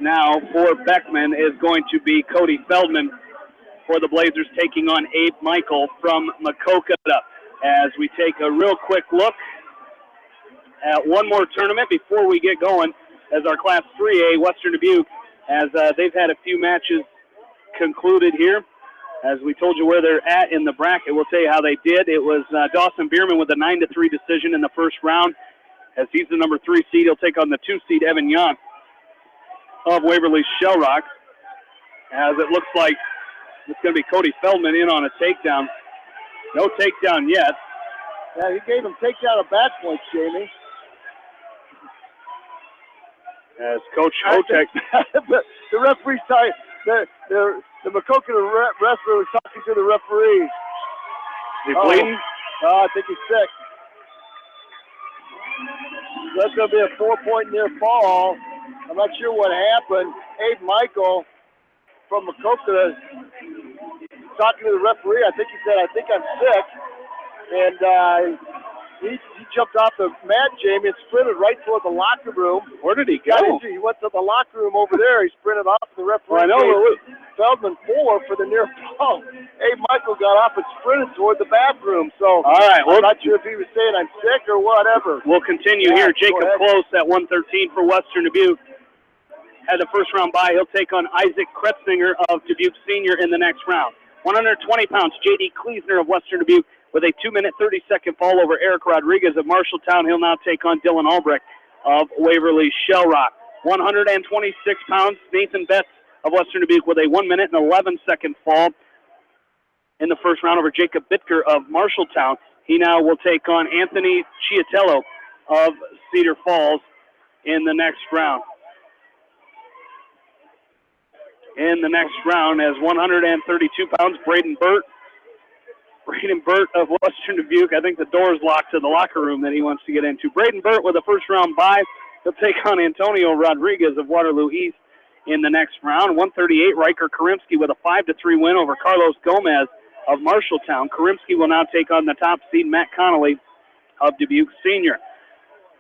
now for Beckman is going to be Cody Feldman for the Blazers, taking on Abe Michael from Maquoketa. As we take a real quick look at one more tournament before we get going, as our Class 3A, Western Dubuque, as they've had a few matches concluded here. As we told you where they're at in the bracket, we'll tell you how they did. It was Dawson Bierman with a 9-3 decision in the first round. As he's the number 3 seed, he'll take on the 2 seed, Evan Young of Waverly Shell Rock. As it looks like it's going to be Cody Feldman in on a takedown. No takedown yet. Yeah, he gave him takedown of back points, Jamie. As Coach Hotek. The referee's tight. The Maquoketa wrestler was talking to the referee. Is he bleeding? I think he's sick. So that's going to be a 4-point near fall. I'm not sure what happened. Abe Michael from Maquoketa talking to the referee. I think he said, I think I'm sick. And he jumped off the mat, Jamie, and sprinted right toward the locker room. Where did he go? He went to the locker room over there. He sprinted off the referee. I know. Feldman 4 for the near fall. Abe Michael got off and sprinted toward the bathroom. So all right, I'm not sure if he was saying I'm sick or whatever. We'll continue here. Jacob Close at 113 for Western Dubuque. Had the first round bye. He'll take on Isaac Kretzinger of Dubuque Senior in the next round. 120 pounds, J.D. Kleesner of Western Dubuque with a 2-minute 30-second fall over Eric Rodriguez of Marshalltown. He'll now take on Dylan Albrecht of Waverly Shell Rock. 126 pounds, Nathan Betts of Western Dubuque with a 1 minute and 11-second fall in the first round over Jacob Bittker of Marshalltown. He now will take on Anthony Chiatello of Cedar Falls in the next round. In the next round, as 132 pounds, Braden Burt of Western Dubuque. I think the door's locked to the locker room that he wants to get into. Braden Burt with a first-round bye. He'll take on Antonio Rodriguez of Waterloo East in the next round. 138, Riker Karimsky with a 5-3 win over Carlos Gomez of Marshalltown. Karimsky will now take on the top seed, Matt Connolly of Dubuque Senior.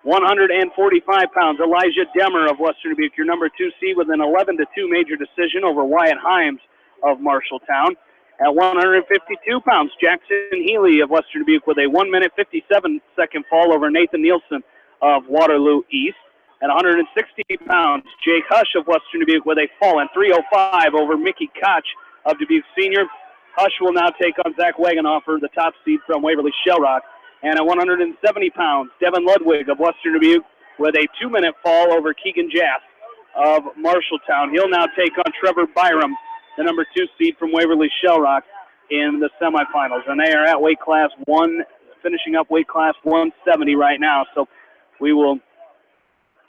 145 pounds, Elijah Demmer of Western Dubuque, your number 2 seed with an 11-2 major decision over Wyatt Himes of Marshalltown. At 152 pounds, Jackson Healy of Western Dubuque with a 1 minute 57-second fall over Nathan Nielsen of Waterloo East. At 160 pounds, Jake Hush of Western Dubuque with a fall in 3:05 over Mickey Koch of Dubuque Senior. Hush will now take on Zach Wagenhofer, the top seed from Waverly Shellrock. And at 170 pounds, Devin Ludwig of Western Dubuque with a 2-minute fall over Keegan Jass of Marshalltown. He'll now take on Trevor Byram, the number 2 seed from Waverly Shellrock, in the semifinals. And they are at weight class 1, finishing up weight class 170 right now. So we will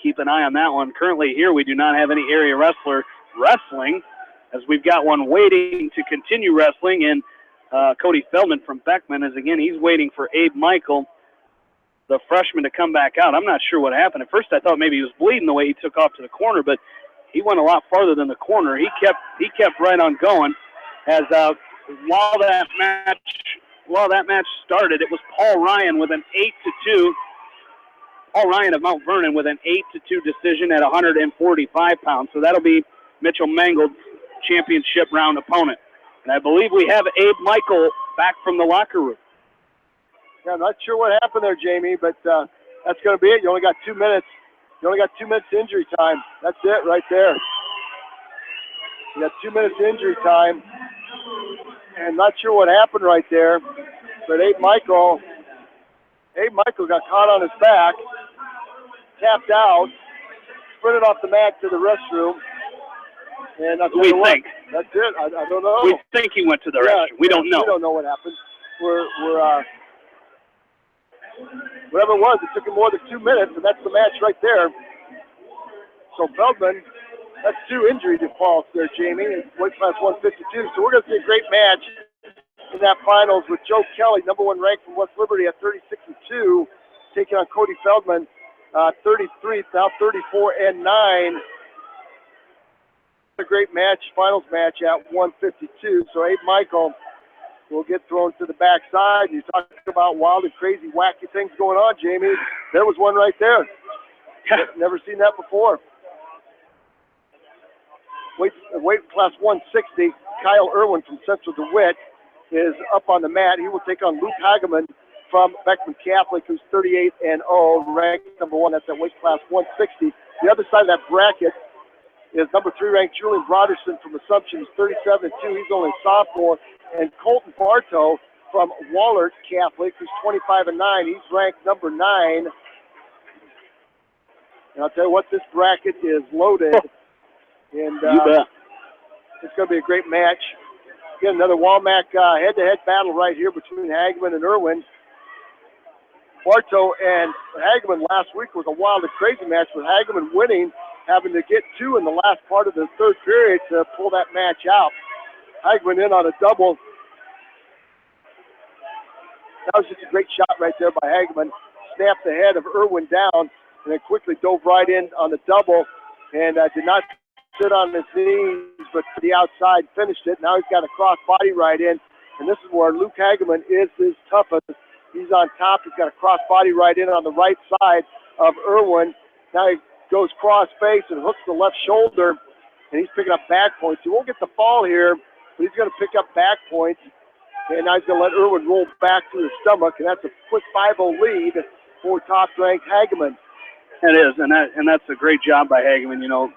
keep an eye on that one. Currently here we do not have any area wrestler wrestling, as we've got one waiting to continue wrestling, and Cody Feldman from Beckman is, again, he's waiting for Abe Michael, the freshman, to come back out. I'm not sure what happened. At first I thought maybe he was bleeding the way he took off to the corner, but he went a lot farther than the corner. He kept right on going. As while that match started, it was Paul Ryan with an 8-2. Paul Ryan of Mount Vernon with an 8-2 decision at 145 pounds. So that'll be Mitchell Mangold's championship round opponent. And I believe we have Abe Michael back from the locker room. Yeah, I'm not sure what happened there, Jamie, but that's going to be it. You only got 2 minutes. You only got 2 minutes injury time. That's it right there. You got 2 minutes injury time. And not sure what happened right there, but Abe Michael got caught on his back, tapped out, sprinted off the mat to the restroom. And I'll tell you what, that's it. I don't know. We think he went to the restroom. We don't know. We don't know what happened. We're whatever it was, it took him more than 2 minutes, and that's the match right there. So Feldman, that's 2 injury defaults there, Jamie, in weight class 152. So we're going to see a great match in that finals with Joe Kelly, number 1 ranked from West Liberty at 36-2, taking on Cody Feldman, 33, now 34-9. A great match, finals match at 152. So Abe Michael will get thrown to the backside. You talk about wild and crazy, wacky things going on, Jamie. There was one right there. Never seen that before. Weight class 160, Kyle Irwin from Central DeWitt is up on the mat. He will take on Luke Hageman from Beckman Catholic, who's 38-0, ranked number 1. That's at weight class 160. The other side of that bracket is number 3 ranked Julian Broderson from Assumption. He's 37-2. He's only a sophomore. And Colton Bartow from Wahlert Catholic, who's 25-9. He's ranked number 9. And I'll tell you what, this bracket is loaded. And you bet. It's going to be a great match. Again, another Walmack head-to-head battle right here between Hageman and Irwin. Bartow and Hageman last week was a wild and crazy match, with Hageman winning, having to get 2 in the last part of the third period to pull that match out. Hageman in on a double. That was just a great shot right there by Hageman. Snapped the head of Irwin down and then quickly dove right in on the double and did not sit on his knees, but to the outside finished it. Now he's got a cross body right in, and this is where Luke Hageman is his toughest. He's on top. He's got a cross body right in on the right side of Irwin. Now he goes cross face and hooks the left shoulder, and he's picking up back points. He won't get the fall here, but he's going to pick up back points, and now he's going to let Irwin roll back to his stomach, and that's a quick 5-0 lead for top-ranked Hageman. It is, and that's a great job by Hageman, you know,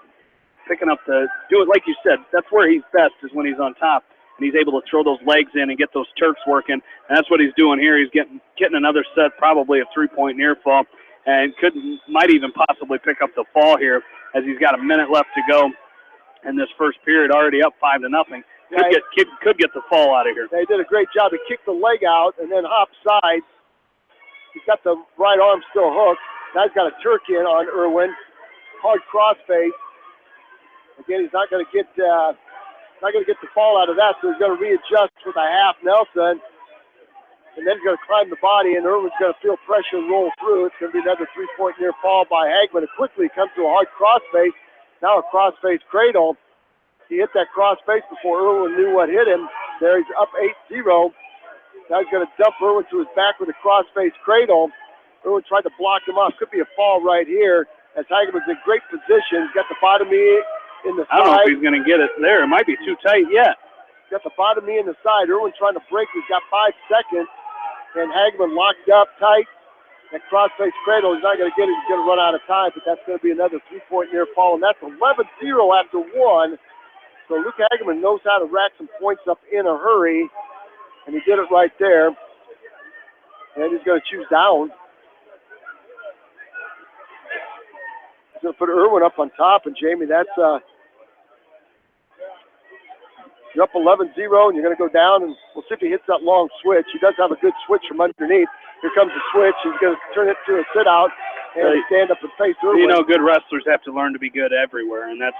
picking up do it like you said. That's where he's best, is when he's on top, and he's able to throw those legs in and get those Turks working, and that's what he's doing here. He's getting another set, probably a 3-point near fall, and might even possibly pick up the fall here, as he's got a minute left to go in this first period, already up 5-0. Yeah, Could get the fall out of here. They did a great job. He kicked the leg out and then hopped sides. He's got the right arm still hooked. Now he's got a Turk in on Irwin. Hard crossface. Again, he's not going to get the fall out of that, so he's going to readjust with a half Nelson. And then he's going to climb the body, and Irwin's going to feel pressure and roll through. It's going to be another 3-point near fall by Hagman. And quickly comes to a hard crossface. Now a crossface cradle. He hit that crossface before Irwin knew what hit him. There he's up 8-0. Now he's going to dump Irwin to his back with a crossface cradle. Irwin tried to block him off. Could be a fall right here as Hagman's in great position. He's got the bottom knee in the side. I don't know if he's going to get it there. It might be too tight yet. Got the bottom knee in the side. Irwin trying to break. He's got 5 seconds. And Hagman locked up tight. That crossface cradle, he's not going to get it. He's going to run out of time, but that's going to be another 3-point near fall. And that's 11-0 after 1. So Luke Hagman knows how to rack some points up in a hurry. And he did it right there. And he's going to choose down. He's going to put Irwin up on top. And Jamie, that's you're up 11-0, and you're going to go down, and we'll see if he hits that long switch. He does have a good switch from underneath. Here comes the switch. He's going to turn it to a sit-out and stand up and face Irwin. You know, good wrestlers have to learn to be good everywhere, and that's,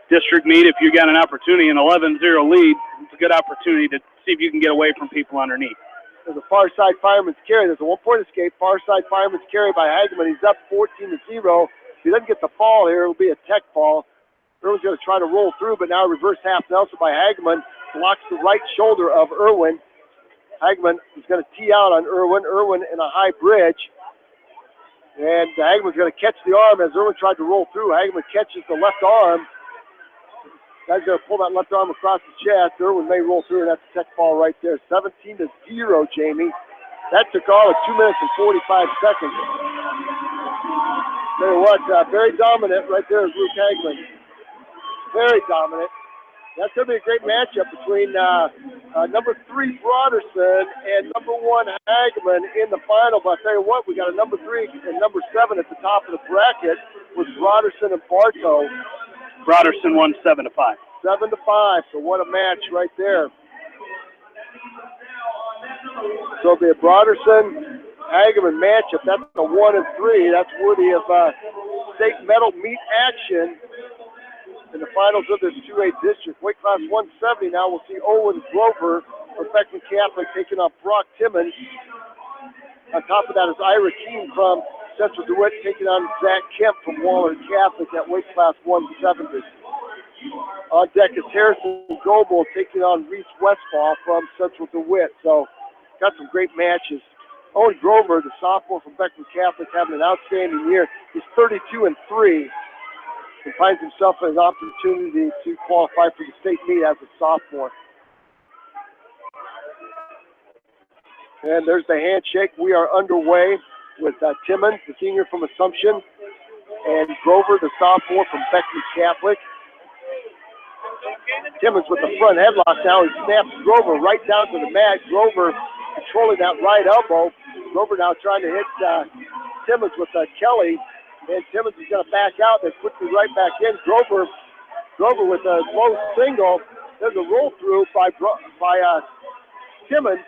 district meet. If you got an opportunity, an 11-0 lead, it's a good opportunity to see if you can get away from people underneath. There's a far side fireman's carry. There's a 1-point escape. Far side fireman's carry by Hagman. He's up 14-0. If he doesn't get the fall here, it'll be a tech fall. Irwin's going to try to roll through, but now reverse half Nelson by Hagman. Blocks the right shoulder of Irwin. Hagman is going to tee out on Irwin. Irwin in a high bridge. And Hagman's going to catch the arm as Irwin tried to roll through. Hagman catches the left arm. Guy's going to pull that left arm across the chest. Irwin may roll through, and that's a tech ball right there. 17-0, Jamie. That took all of 2 minutes and 45 seconds. Tell you what, very dominant right there is Luke Hagman. Very dominant. That's going to be a great matchup between number 3 Broderson and number 1 Hagman in the final. But I tell you what, we got a number 3 and number 7 at the top of the bracket with Broderson and Bartow. Broderson won 7-5. 7-5. So what a match right there. So it'll be a Broderson Hagman matchup. That's a 1 and 3. That's worthy of state medal meet action in the finals of this 2A district. Weight class 170 now. We'll see Owen Grover from Beckman Catholic taking on Brock Timmons. On top of that is Ira Keene from Central DeWitt taking on Zach Kemp from Waller Catholic at weight class 170. On deck is Harrison Goebel taking on Reese Westfall from Central DeWitt. So got some great matches. Owen Grover, the sophomore from Beckman Catholic, having an outstanding year. He's 32-3. And finds himself an opportunity to qualify for the state meet as a sophomore. And there's the handshake. We are underway with Timmons, the senior from Assumption, and Grover, the sophomore from Beckman Catholic. Timmons with the front headlock now. He snaps Grover right down to the mat. Grover controlling that right elbow. Grover now trying to hit Timmons with Kelly. And Timmons is going to back out, then quickly right back in. Grover with a low single. There's a roll through by Timmons.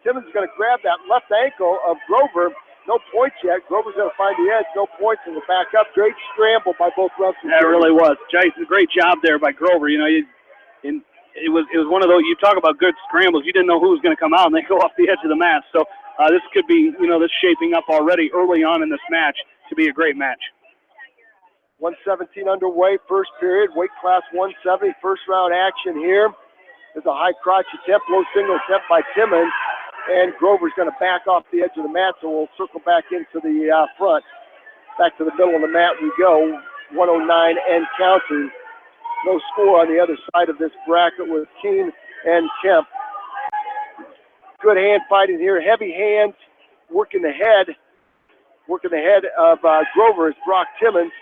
Timmons is going to grab that left ankle of Grover. No points yet. Grover's going to find the edge. No points in the back up. Great scramble by both wrestlers. Yeah, it really was. Jason, great job there by Grover. It was one of those, you talk about good scrambles. You didn't know who was going to come out, and they go off the edge of the mat. So this could be, this shaping up already early on in this match to be a great match. 117 underway, first period, weight class 170, first round action here. There's a high crotch attempt, low single attempt by Timmons, and Grover's going to back off the edge of the mat, so we'll circle back into the front. Back to the middle of the mat we go, 109 and counting. No score on the other side of this bracket with Keene and Kemp. Good hand fighting here, heavy hands, working the head of Grover is Brock Timmons.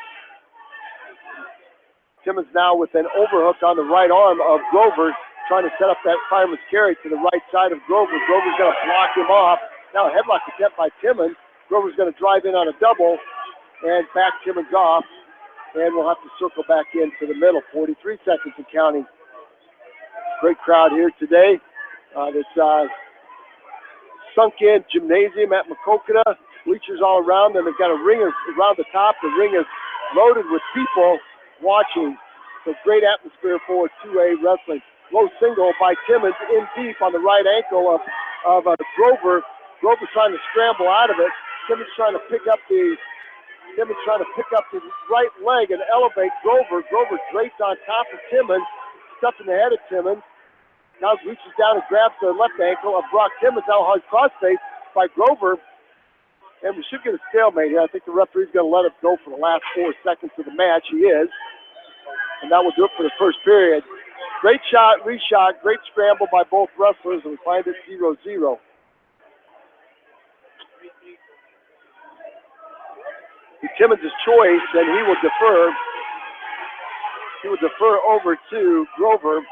Timmons now with an overhook on the right arm of Grover, trying to set up that fireman's carry to the right side of Grover. Grover's going to block him off. Now a headlock attempt by Timmons. Grover's going to drive in on a double and back Timmons off. And we'll have to circle back into the middle. 43 seconds and counting. Great crowd here today. This sunk-in gymnasium at Maquoketa. Bleachers all around them. They've got a ring around the top. The ring is loaded with people watching. So great atmosphere for 2A wrestling. Low single by Timmons in deep on the right ankle of Grover. Grover's trying to scramble out of it. Timmons trying to pick up the right leg and elevate Grover. Grover draped on top of Timmons, stuffed in the head of Timmons. Now reaches down and grabs the left ankle of Brock Timmons. Now hard crossface by Grover. And we should get a stalemate here. I think the referee's going to let us go for the last 4 seconds of the match. He is. And that will do it for the first period. Great shot, reshot, great scramble by both wrestlers, and we find it 0-0. Timmons' choice, and he will defer. He will defer over to Grover.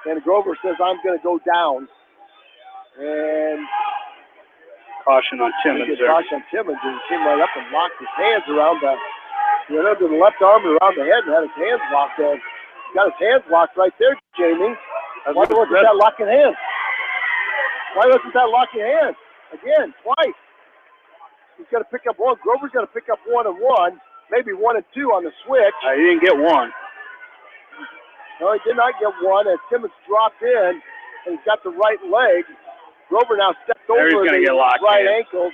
And Grover says, I'm going to go down. And caution on Timmons there. Caution on Timmons, and he came right up and locked his hands around the left arm around the head and had his hands locked there. He got his hands locked right there, Jamie. Why wasn't that locking hands? Why wasn't that locking hands? Again, twice. He's got to pick up one. Grover's got to pick up 1 and 1, maybe 1 and 2 on the switch. He didn't get one. No, he did not get one as Timmons dropped in, and he's got the right leg. Grover now stepped over the right ankle.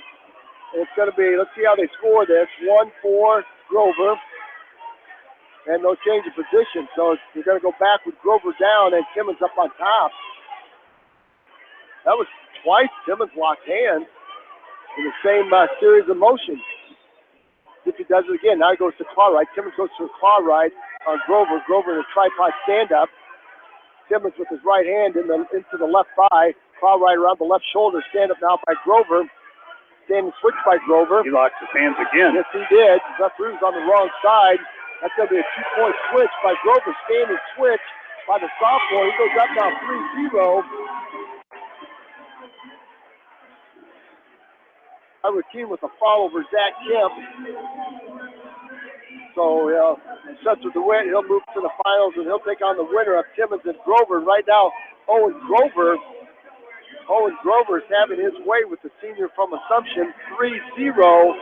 And it's going to be, let's see how they score this. 1-4 Grover. And no change of position. So you're going to go back with Grover down and Timmons up on top. That was twice Timmons locked hands in the same series of motions. If he does it again, now he goes to claw right. Timmons goes to a claw right on Grover. Grover in a tripod stand-up. Timmons with his right hand into the left thigh. Claw right around the left shoulder. Stand-up now by Grover. Standing switch by Grover. He locked his hands again. Yes, he did. The referee's on the wrong side. That's going to be a 2-point switch by Grover. Standing switch by the sophomore. He goes up now 3-0. Routine with a foul over Zach Kemp. So Spencer DeWitt, he'll move to the finals and he'll take on the winner of Timmons and Grover. Right now, Owen Grover is having his way with the senior from Assumption, 3-0.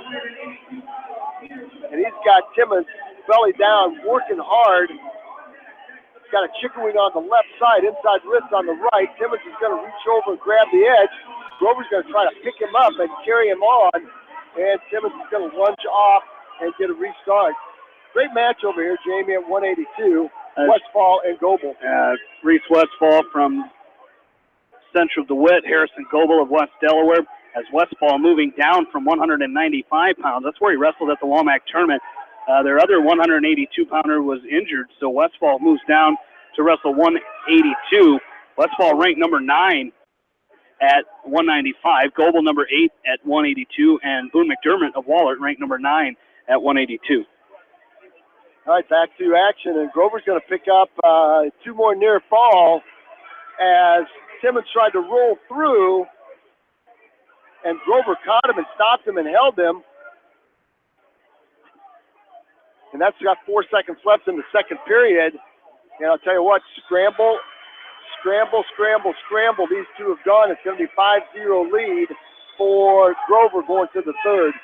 And he's got Timmons belly down, working hard. He's got a chicken wing on the left side, inside wrist on the right. Timmons is going to reach over and grab the edge. Grover's going to try to pick him up and carry him on. And Timmons is going to lunge off and get a restart. Great match over here, Jamie, at 182. Westfall and Goebel. Reese Westfall from Central DeWitt, Harrison Goebel of West Delaware. As Westfall moving down from 195 pounds. That's where he wrestled at the Womack tournament. Their other 182-pounder was injured, so Westfall moves down to wrestle 182. Westfall ranked number 9 at 195. Goebel number 8 at 182. And Boone McDermott of Wahlert ranked number 9 at 182. All right, back to action. And Grover's going to pick up 2 more near fall as Timmons tried to roll through. And Grover caught him and stopped him and held him. And that's got 4 seconds left in the second period. And I'll tell you what, scramble. These two have gone. It's going to be 5-0 lead for Grover going to the third.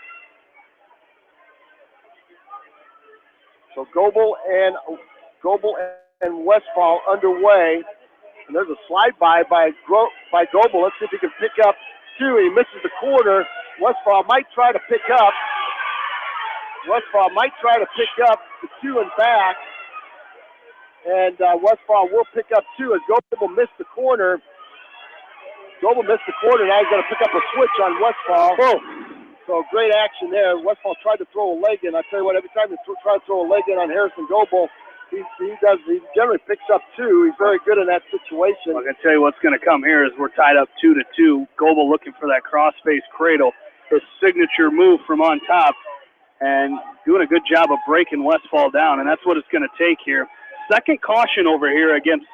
So Goebel and Westfall underway. And there's a slide by Goebel. Let's see if he can pick up 2. He misses the corner. Westfall might try to pick up the 2 and back. And Westfall will pick up 2 as Goebel missed the corner. Now he's going to pick up a switch on Westfall. So great action there. Westfall tried to throw a leg in. I tell you what, every time he tries to throw a leg in on Harrison Goebel, he generally picks up 2. He's very good in that situation. I can tell you what's going to come here is we're tied up 2-2. Goebel looking for that cross-face cradle, his signature move from on top, and doing a good job of breaking Westfall down, and that's what it's going to take here. Second caution over here against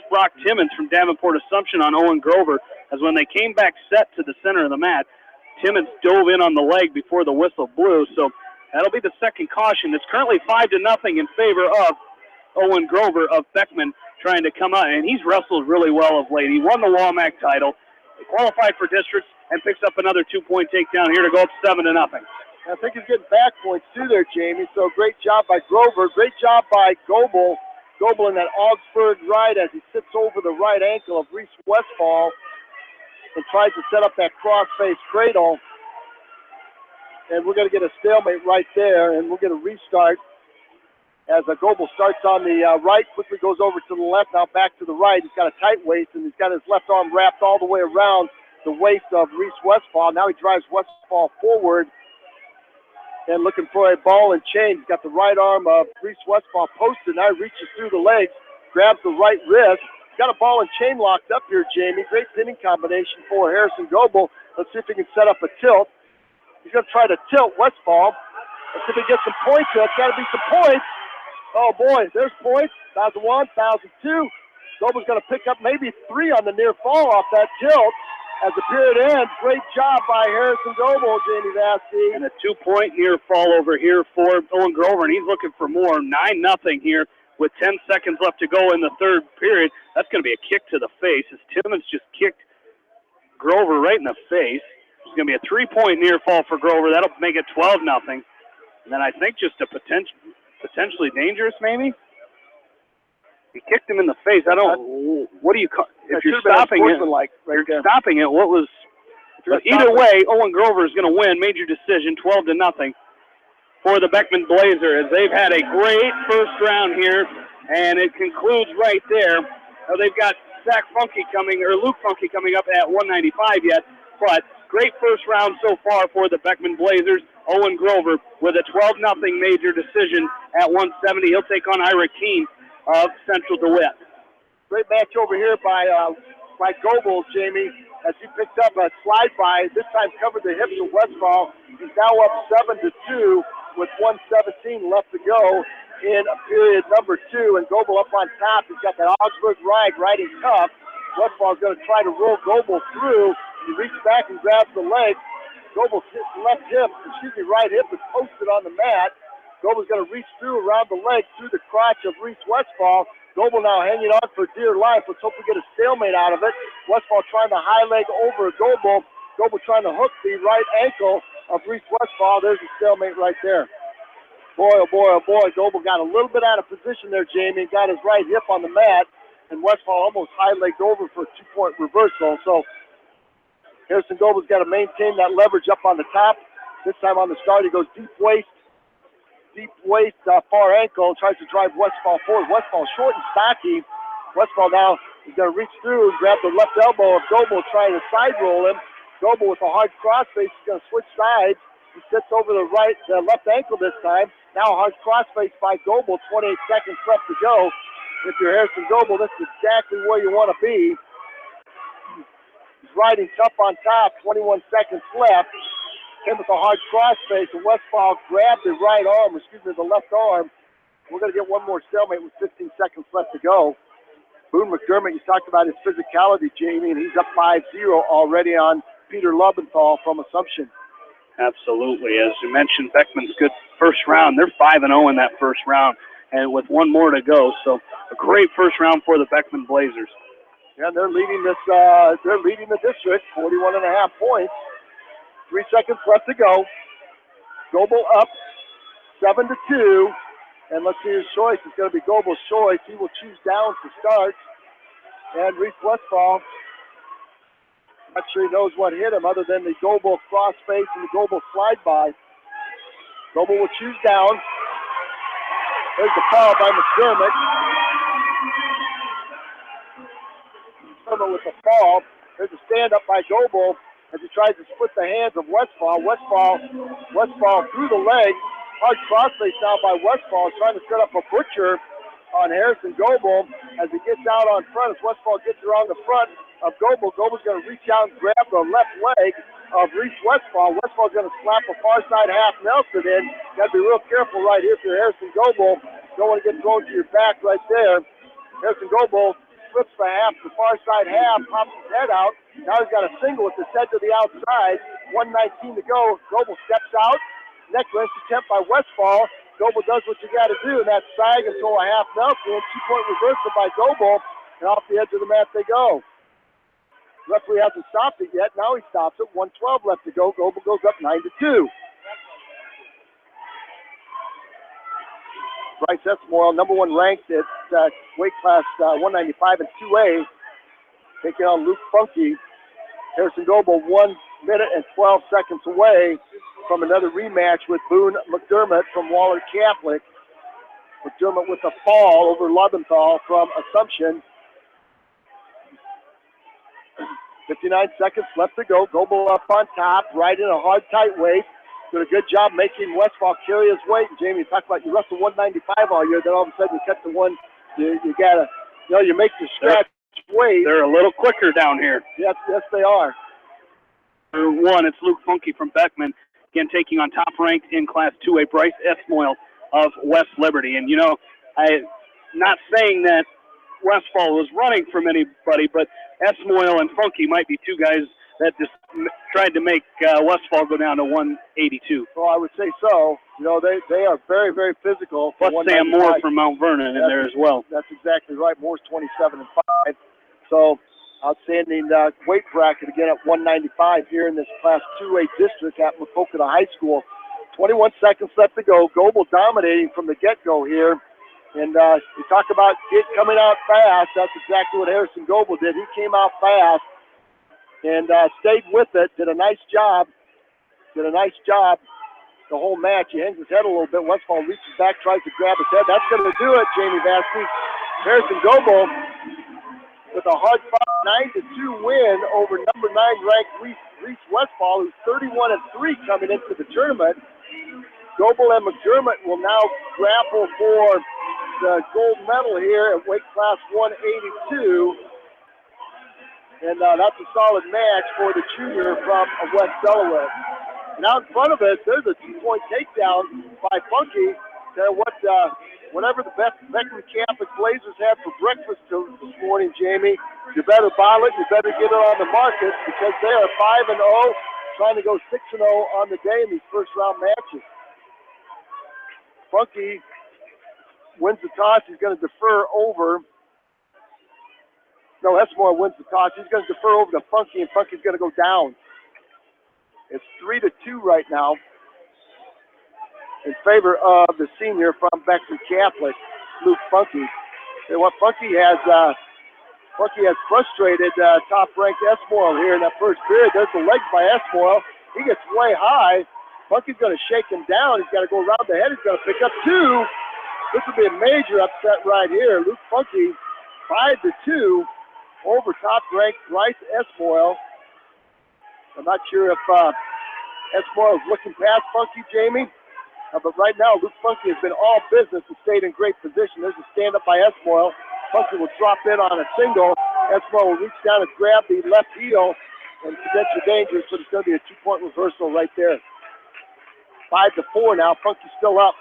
Brock Timmons from Davenport Assumption on Owen Grover, as when they came back set to the center of the mat, Timmons dove in on the leg before the whistle blew. So That'll be the second caution. It's currently 5-0 in favor of Owen Grover of Beckman, trying to come out, and he's wrestled really well of late. He won the WAMAC title, qualified for districts, and picks up another 2-point takedown here to go up 7-0. I think he's getting back points too there, Jamie. So great job by Grover. Great job by Goebel. Goebel in that Augsburg right as he sits over the right ankle of Reese Westfall and tries to set up that cross-face cradle. And we're going to get a stalemate right there, and we'll get a restart as Goebel starts on the right, quickly goes over to the left, now back to the right. He's got a tight waist, and he's got his left arm wrapped all the way around the waist of Reese Westfall. Now he drives Westfall forward and looking for a ball and chain. He's got the right arm of Reese Westfall posted. Now he reaches through the legs, grabs the right wrist. He's got a ball and chain locked up here, Jamie. Great pinning combination for Harrison Goebel. Let's see if he can set up a tilt. He's going to try to tilt Westfall. Let's see if he gets some points there. It's got to be some points. Oh, boy, there's points. 1,001, 1,002. Goebel's going to pick up maybe 3 on the near fall off that tilt. As the period ends, great job by Harrison Goebel, Jamie Vasky. And a 2-point near fall over here for Owen Grover, and he's looking for more. 9-0 here with 10 seconds left to go in the third period. That's going to be a kick to the face as Timmons just kicked Grover right in the face. It's going to be a 3-point near fall for Grover. That'll make it 12-0. And then I think just a potentially dangerous, maybe. He kicked him in the face. I don't. What do you call? If you're stopping it, you're stopping it. What was? But either way, Owen Grover is going to win. Major decision, 12-0 for the Beckman Blazer, as they've had a great first round here, and it concludes right there. Now they've got Zach Funky coming, or Luke Funky coming up at 195 yet, but great first round so far for the Beckman Blazers. Owen Grover with a 12-0 major decision at 170. He'll take on Ira Keene of Central DeWitt. Great match over here by Goebel, Jamie, as he picked up a slide by, this time covered the hips of Westfall. He's now up 7-2 with 1:17 left to go in period number 2, and Goebel up on top. He's got that Augsburg ride riding tough. Westfall's going to try to roll Goebel through. He reaches back and grabs the leg. Goebel's right hip is posted on the mat. Goebel's going to reach through around the leg through the crotch of Reese Westfall. Goebel now hanging on for dear life. Let's hope we get a stalemate out of it. Westfall trying to high leg over Goebel. Goebel trying to hook the right ankle of Reese Westfall. There's a stalemate right there. Boy, oh boy, oh boy. Goebel got a little bit out of position there, Jamie. Got his right hip on the mat, and Westfall almost high legged over for a 2-point reversal. So Harrison Goebel's got to maintain that leverage up on the top. This time on the start, he goes deep waist, far ankle, tries to drive Westfall forward. Westfall short and stocky. Westfall now is going to reach through and grab the left elbow of Goebel, trying to side roll him. Goebel with a hard crossface is going to switch sides. He sits over the left ankle this time. Now a hard crossface by Goebel, 28 seconds left to go. If you're Harrison Goebel, this is exactly where you want to be. He's riding tough on top, 21 seconds left. Came with a hard crossface, and Westfall grabbed the the left arm. We're going to get one more stalemate with 15 seconds left to go. Boone McDermott, you talked about his physicality, Jamie, and he's up 5-0 already on Peter Lubenthal from Assumption. Absolutely. As you mentioned, Beckman's good first round. They're 5-0 in that first round, and with one more to go. So a great first round for the Beckman Blazers. Yeah, they're leading the district, 41.5 points. 3 seconds left to go. Goebel up 7-2. And let's see his choice. It's going to be Goebel's choice. He will choose down to start. And Reese Westfall, not sure he knows what hit him other than the Goebel crossface and the Goebel slide by. Goebel will choose down. There's the foul by McDermott. McDermott with the fall. There's a stand up by Goebel as he tries to split the hands of Westfall. Westfall through the leg. Hard crossface now by Westfall, trying to set up a butcher on Harrison Goebel as he gets out on front. As Westfall gets around the front of Goebel, Goebel's going to reach out and grab the left leg of Reese Westfall. Westfall's going to slap a far side half Nelson in. Got to be real careful right here for Harrison Goebel. Don't want to get thrown to your back right there. Harrison Goebel flips the far side half, pops his head out. Now he's got a single with his head to the outside. 1:19 to go. Goebel steps out. necklace attempt by Westfall. Goebel does what you got to do, and that's sag until a half Nelson. 2-point reversal by Goebel, and off the edge of the mat they go. Referee hasn't stopped it yet. Now he stops it. 1:12 left to go. Goebel goes up 9-2. Bryce Esmore, number one ranked at weight class 195 and 2A, taking on Luke Funky. Harrison Goebel 1 minute and 12 seconds away from another rematch with Boone McDermott from Waller Catholic. McDermott with a fall over Leventhal from Assumption. 59 seconds left to go. Goebel up on top, right in a hard, tight weight. Did a good job making Westfall carry his weight. And Jamie, you talk about you wrestle 195 all year, then all of a sudden you cut to one. You gotta, you make your stretch weight. They're a little quicker down here. Yes, they are. One, it's Luke Funky from Beckman, again taking on top ranked in Class 2A Bryce Esmoyle of West Liberty. And I'm not saying that Westfall was running from anybody, but Esmoyle and Funky might be two guys that just tried to make Westfall go down to 182. Well, I would say so. They are very, very physical. Plus Sam Moore from Mount Vernon in there as well. That's exactly right. Moore's 27 and 5. So outstanding weight bracket again at 195 here in this Class 2A district at Maquoketa High School. 21 seconds left to go. Goebel dominating from the get-go here. And you talk about coming out fast. That's exactly what Harrison Goebel did. He came out fast and stayed with it. Did a nice job the whole match. He hangs his head a little bit. Westfall reaches back, tries to grab his head. That's going to do it, Jamie Vasky. Harrison Goebel with a hard-fought 9-2 win over number 9 ranked Reese Westfall, who's 31 and 3 coming into the tournament. Goebel and McDermott will now grapple for the gold medal here at weight class 182. And that's a solid match for the junior from West Delaware. And out in front of us, there's a 2-point takedown by Funky. Whatever the Beckman Catholic Blazers had for breakfast this morning, Jamie, you better bottle it. You better get it on the market because they are 5-0, trying to go 6-0 on the day in these first-round matches. Funky wins the toss. He's going to defer over. No, Esmore wins the toss. He's going to defer over to Funky, and Funky's going to go down. It's 3-2 right now in favor of the senior from Beckman Catholic, Luke Funky. And what Funky has frustrated top-ranked Esmore here in that first period. There's the legs by Esmore. He gets way high. Funky's going to shake him down. He's got to go around the head. He's going to pick up 2. This would be a major upset right here. Luke Funky, 5-2 over top-ranked Bryce Esmore. I'm not sure if Esmore is looking past Funky, Jamie. But right now, Luke Funky has been all business and stayed in great position. There's a stand-up by Esmore. Funky will drop in on a single. Esmore will reach down and grab the left heel and potential danger, so there's going to be a 2-point reversal right there. 5-4 now. Funky's still up.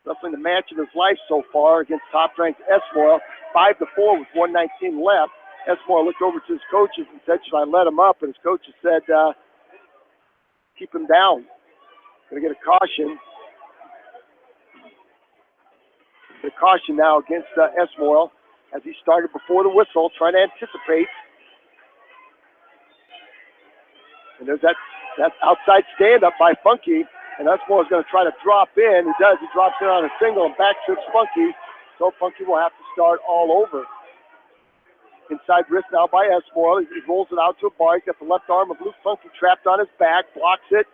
Wrestling the match of his life so far against top-ranked Esmore. 5-4 with 1:19 left. Esmore looked over to his coaches and said, should I let him up? And his coaches said, keep him down. Going to get a caution. The caution now against Esmore as he started before the whistle, trying to anticipate. And there's that outside stand-up by Funky. And Esmore is going to try to drop in. He does. He drops in on a single and back trips Funky. So Funky will have to start all over. Inside wrist now by Esmore. He rolls it out to a bar. He's got the left arm of Luke Funky trapped on his back. Blocks it.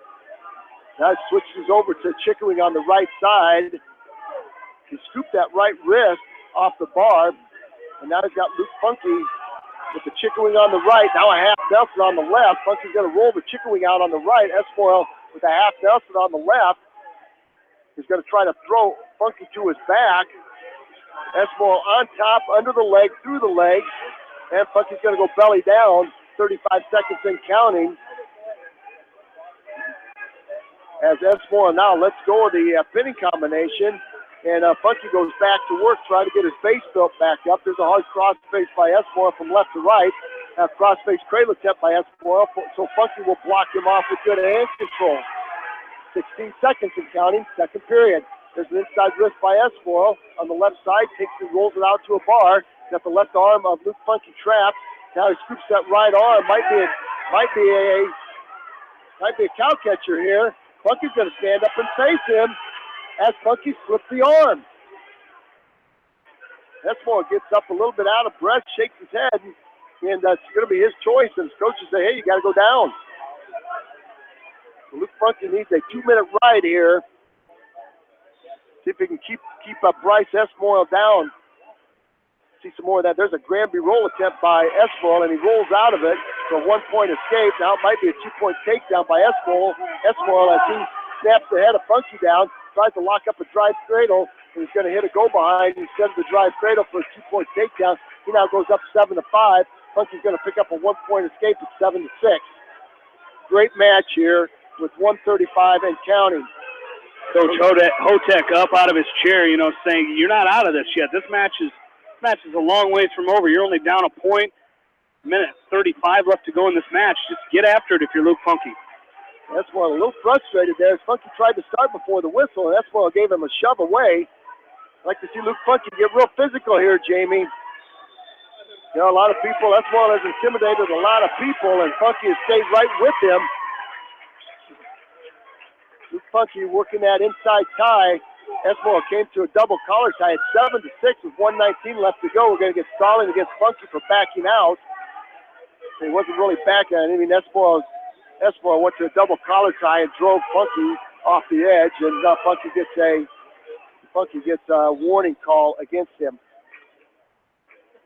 Now he switches over to Chickering on the right side. He scooped that right wrist off the bar. And now he's got Luke Funky with the Chickering on the right. Now a half Nelson on the left. Funky's going to roll the Chickering out on the right. Esmore with a half Nelson on the left. He's going to try to throw Funky to his back. Esmore on top, under the leg, through the leg. And Funky's going to go belly down. 35 seconds in counting. As Esmore now lets go of the pinning combination. And Funky goes back to work trying to get his face built back up. There's a hard cross face by Esmore from left to right. cross-face cradle attempt by Esquire, so Funky will block him off with good hand control. 16 seconds and counting, second period. There's an inside wrist by Esquire on the left side, takes and rolls it out to a bar. Got the left arm of Luke Funky trapped. Now he scoops that right arm. Might be a cow catcher here. Funky's going to stand up and face him as Funky slips the arm. Esquire gets up a little bit out of breath, shakes his head, and it's going to be his choice. And his coaches say, hey, you got to go down. So Luke Funky needs a 2-minute ride here. See if he can keep Bryce Esquire down. See some more of that. There's a Granby roll attempt by Esquire, and he rolls out of it for a 1-point escape. Now it might be a 2-point takedown by Esquire. Esquire, as he snaps the head of Funky down, tries to lock up a drive cradle, and he's going to hit a go behind instead of the drive cradle for a 2-point takedown. He now goes up 7-5. Funky's going to pick up a 1-point escape at 7-6. Great match here with 1:35 and counting. Coach Hotek up out of his chair, saying, you're not out of this yet. This match is a long ways from over. You're only down a point. Minute 35 left to go in this match. Just get after it if you're Luke Funky. That's why a little frustrated there. Funky tried to start before the whistle, and that's why I gave him a shove away. I'd like to see Luke Funky get real physical here, Jamie. A lot of people, that's why has intimidated a lot of people, and Funky has stayed right with him. Luke Funky working that inside tie. Esquire came to a double collar tie at 7-6 with 1:19 left to go. We're going to get stalling against Funky for backing out. He wasn't really backing out. I mean, Esquire went to a double collar tie and drove Funky off the edge, and Funky gets a warning call against him.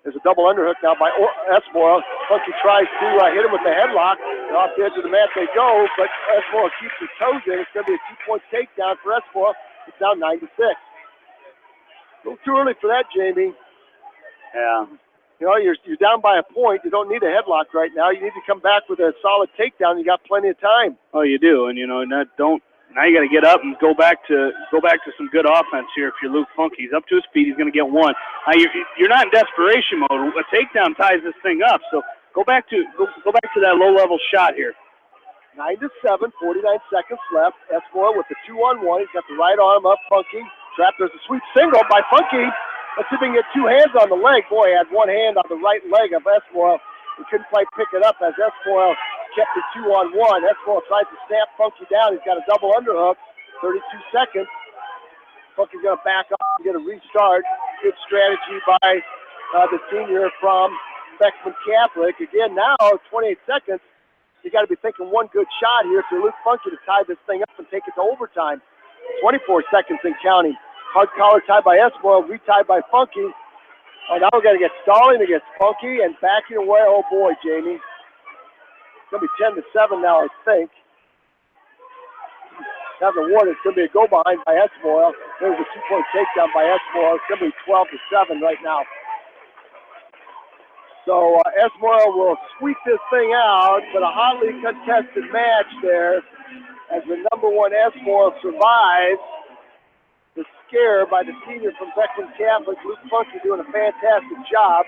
There's a double underhook now by Esquire. Funky tries to hit him with the headlock. And off the edge of the mat they go, but Esquire keeps his toes in. It's going to be a 2-point takedown for Esquire. It's down 9-6. A little too early for that, Jamie. Yeah. You're down by a point. You don't need a headlock right now. You need to come back with a solid takedown. You got plenty of time. Oh, you do, and now you got to get up and go back to some good offense here. If you're Luke Funky, he's up to his feet. He's going to get one. You're not in desperation mode. A takedown ties this thing up. So go back to that low level shot here. 9-7, 49 seconds left. Esquire with the 2-on-1. He's got the right arm up. Funky trapped. There's a sweet single by Funky. Let's see if he can get two hands on the leg. Boy, he had one hand on the right leg of Esquire. He couldn't quite pick it up as Esquire kept the 2-on-1. Esquire tried to snap Funky down. He's got a double underhook. 32 seconds. Funky's going to back up and get a restart. Good strategy by the senior from Beckman Catholic. Again, now 28 seconds. You got to be thinking one good shot here if you're Luke Funky to tie this thing up and take it to overtime. 24 seconds and counting. Hard collar tie by Esquire, retied by Funky. Oh, now we're going to get stalling against Funky and backing away. Oh boy, Jamie. It's going to be 10-7 now, I think. 7-1. It's going to be a go behind by Esquire. There's a 2-point takedown by Esquire. It's going to be 12-7 right now. So Esquire will sweep this thing out, but a hotly contested match there as the number one Esquire survives the scare by the senior from Beckman Catholic. Luke Funky doing a fantastic job.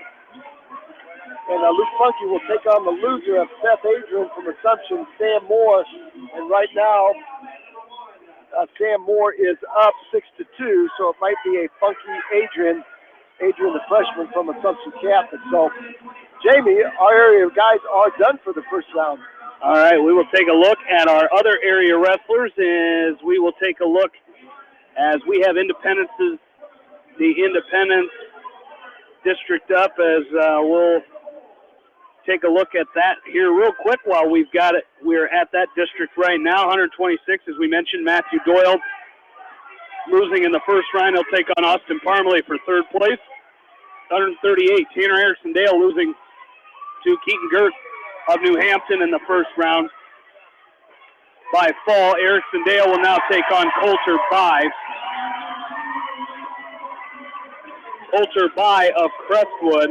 And Luke Funky will take on the loser of Seth Adrian from Assumption, Sam Moore. And right now, Sam Moore is up 6-2, so it might be a Funky Adrian the freshman from Assumption Catholic. So, Jamie, our area guys are done for the first round. All right, we will take a look at our other area wrestlers as we will take a look as we have the Independence district up as we'll take a look at that here real quick while we've got it. We're at that district right now, 126, as we mentioned. Matthew Doyle losing in the first round. He'll take on Austin Parmalee for third place. 138, Tanner Erickson-Dale losing to Keaton Gert of New Hampton in the first round by fall. Erickson-Dale will now take on Coulter By. Coulter By of Crestwood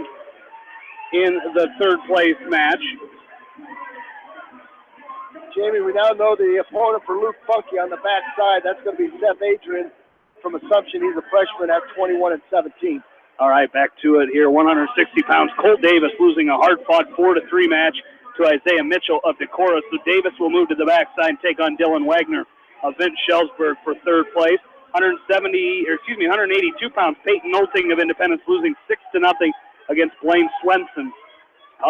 in the third place match. Jamie, we now know the opponent for Luke Funky on the backside. That's going to be Seth Adrian from Assumption. He's a freshman at 21-17. All right, back to it here. 160 pounds. Colt Davis losing a hard-fought 4-3 match to Isaiah Mitchell of Decorah. So Davis will move to the backside and take on Dylan Wagner of Vince Schellsburg for third place. 182 pounds. Peyton Nolting of Independence losing 6-0 against Blaine Swenson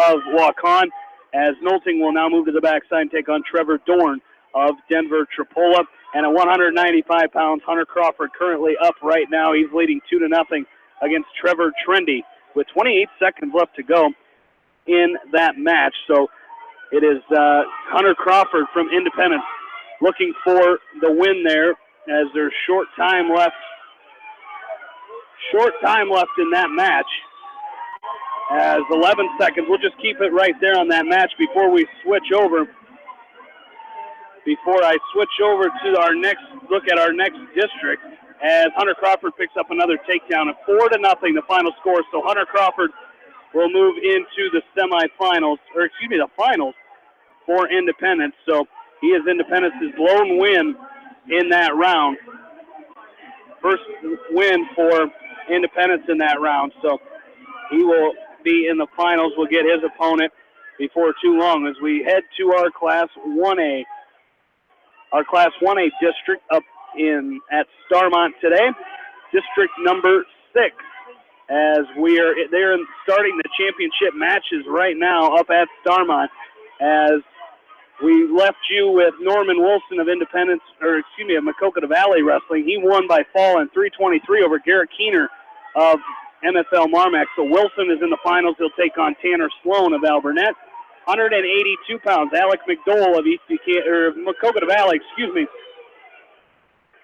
of Waukon, as Nolting will now move to the backside and take on Trevor Dorn of Denver Tripola. And at 195 pounds, Hunter Crawford currently up right now. He's leading 2-0 against Trevor Trendy with 28 seconds left to go in that match. So it is Hunter Crawford from Independence looking for the win there, as there's short time left in that match. As 11 seconds, we'll just keep it right there on that match before we switch over. Before I switch over to our next look at our next district, as Hunter Crawford picks up another takedown at 4-0, the final score. So Hunter Crawford will move into the semifinals, the finals for Independence. So he is Independence's lone win in that round. First win for Independence in that round. So he will be in the finals. We'll get his opponent before too long as we head to our Class 1A. Our Class 1A district up at Starmont today. District number 6. As they're starting the championship matches right now up at Starmont. As we left you with Norman Wilson of Independence, of Maquoketa Valley Wrestling. He won by fall in 323 over Garrett Keener of MFL Marmac. So Wilson is in the finals. He'll take on Tanner Sloan of Alburnett. 182 pounds, Alec McDowell of Maquoketa Valley,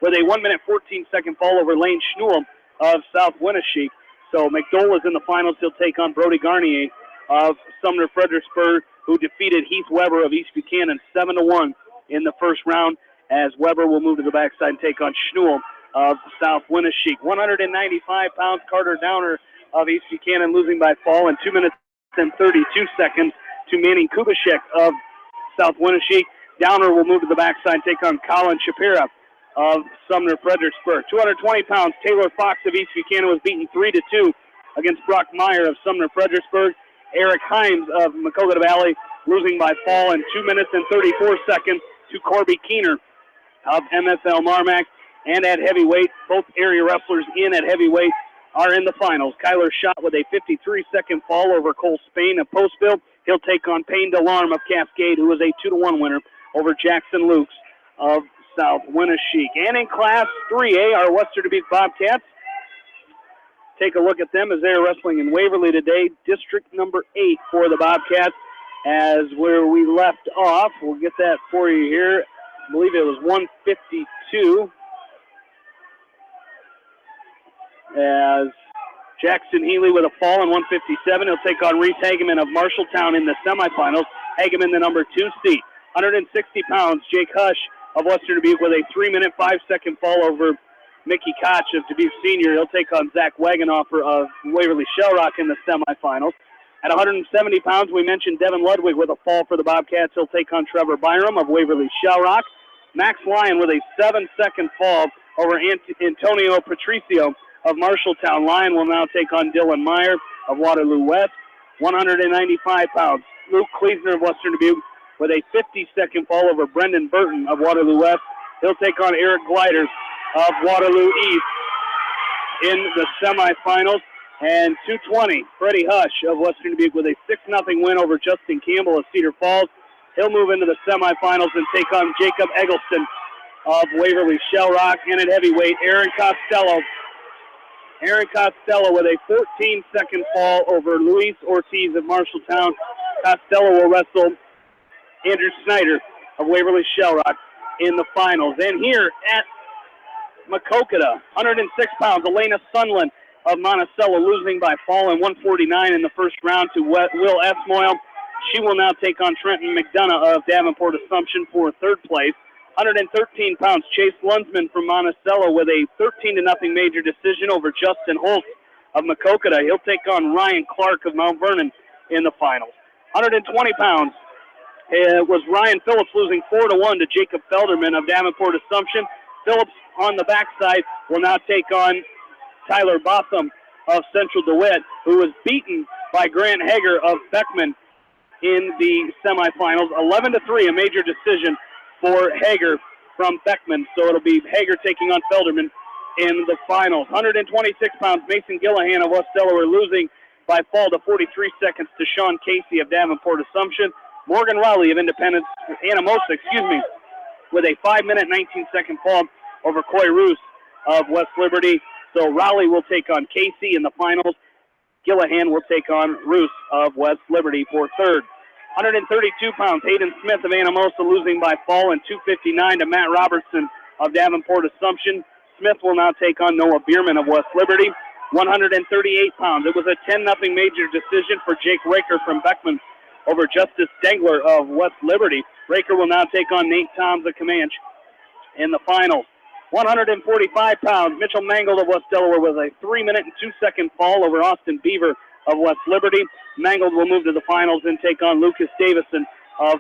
with a 1 minute 14 second fall over Lane Schnuel of South Winneshiek. So McDowell is in the finals. He'll take on Brody Garnier of Sumner Fredericksburg, who defeated Heath Weber of East Buchanan 7-1 in the first round, as Weber will move to the backside and take on Schnuel of South Winneshiek. 195 pounds, Carter Downer of East Buchanan losing by fall in 2 minutes and 32 seconds to Manning Kubashek of South Winneshiek. Downer will move to the backside and take on Colin Shapira of Sumner Fredericksburg. 220 pounds, Taylor Fox of East Buchanan was beaten 3-2 against Brock Meyer of Sumner Fredericksburg. Eric Himes of Maquoketa Valley losing by fall in 2 minutes and 34 seconds to Corby Keener of MFL Marmac. And at heavyweight, both area wrestlers at heavyweight are in the finals. Kyler Schott with a 53-second fall over Cole Spain of Postville. He'll take on Payne DeLarme of Cascade, who is a 2-1 winner over Jackson Lukes of South Winneshiek. And in Class 3A, our Western Dubuque Bobcats. Take a look at them as they're wrestling in Waverly today. District number 8 for the Bobcats. As where we left off, we'll get that for you here. I believe it was 152. As Jackson Healy with a fall in 157. He'll take on Reese Hageman of Marshalltown in the semifinals. Hageman, the number 2 seed. 160 pounds, Jake Hush of Western Dubuque with a 3 minute 5 second fall over Mickey Koch of Dubuque Senior. He'll take on Zach Wagenhofer of Waverly Shellrock in the semifinals. At 170 pounds, we mentioned Devin Ludwig with a fall for the Bobcats. He'll take on Trevor Byram of Waverly Shellrock. Max Lyon with a 7-second fall over Antonio Patricio of Marshalltown. Lyon will now take on Dylan Meyer of Waterloo West. 195 pounds, Luke Kleesner of Western Dubuque with a 50-second fall over Brendan Burton of Waterloo West. He'll take on Eric Gliders of Waterloo East in the semifinals. And 220, Freddie Hush of Western Dubuque with a 6-0 win over Justin Campbell of Cedar Falls. He'll move into the semifinals and take on Jacob Eggleston of Waverly Shellrock. And at heavyweight, Aaron Costello with a 14-second fall over Luis Ortiz of Marshalltown. Costello will wrestle Andrew Snyder of Waverly Shellrock in the finals. And here at Maquoketa, 106 pounds, Elena Sunland of Monticello losing by fall in 149 in the first round to Will Esmoyle. She will now take on Trenton McDonough of Davenport Assumption for third place. 113 pounds, Chase Lunsman from Monticello with a 13-0 major decision over Justin Holt of Maquoketa. He'll take on Ryan Clark of Mount Vernon in the finals. 120 pounds, it was Ryan Phillips losing 4-1 to Jacob Felderman of Davenport Assumption. Phillips on the backside will now take on Tyler Botham of Central DeWitt, who was beaten by Grant Hager of Beckman in the semifinals. 11-3, a major decision for Hager from Beckman. So it'll be Hager taking on Felderman in the finals. 126 pounds, Mason Gillahan of West Delaware losing by fall to 43 seconds to Sean Casey of Davenport Assumption. Morgan Rowley of Independence, Anamosa, with a 5-minute, 19-second fall over Coy Roos of West Liberty. So Rowley will take on Casey in the finals. Gillahan will take on Roos of West Liberty for third. 132 pounds, Hayden Smith of Anamosa losing by fall and 259 to Matt Robertson of Davenport Assumption. Smith will now take on Noah Bierman of West Liberty. 138 pounds. It was a 10-0 major decision for Jake Raker from Beckman over Justice Dengler of West Liberty. Raker will now take on Nate Toms of Comanche in the finals. 145 pounds, Mitchell Mangold of West Delaware with a 3-minute and 2-second fall over Austin Beaver of West Liberty. Mangold will move to the finals and take on Lucas Davison of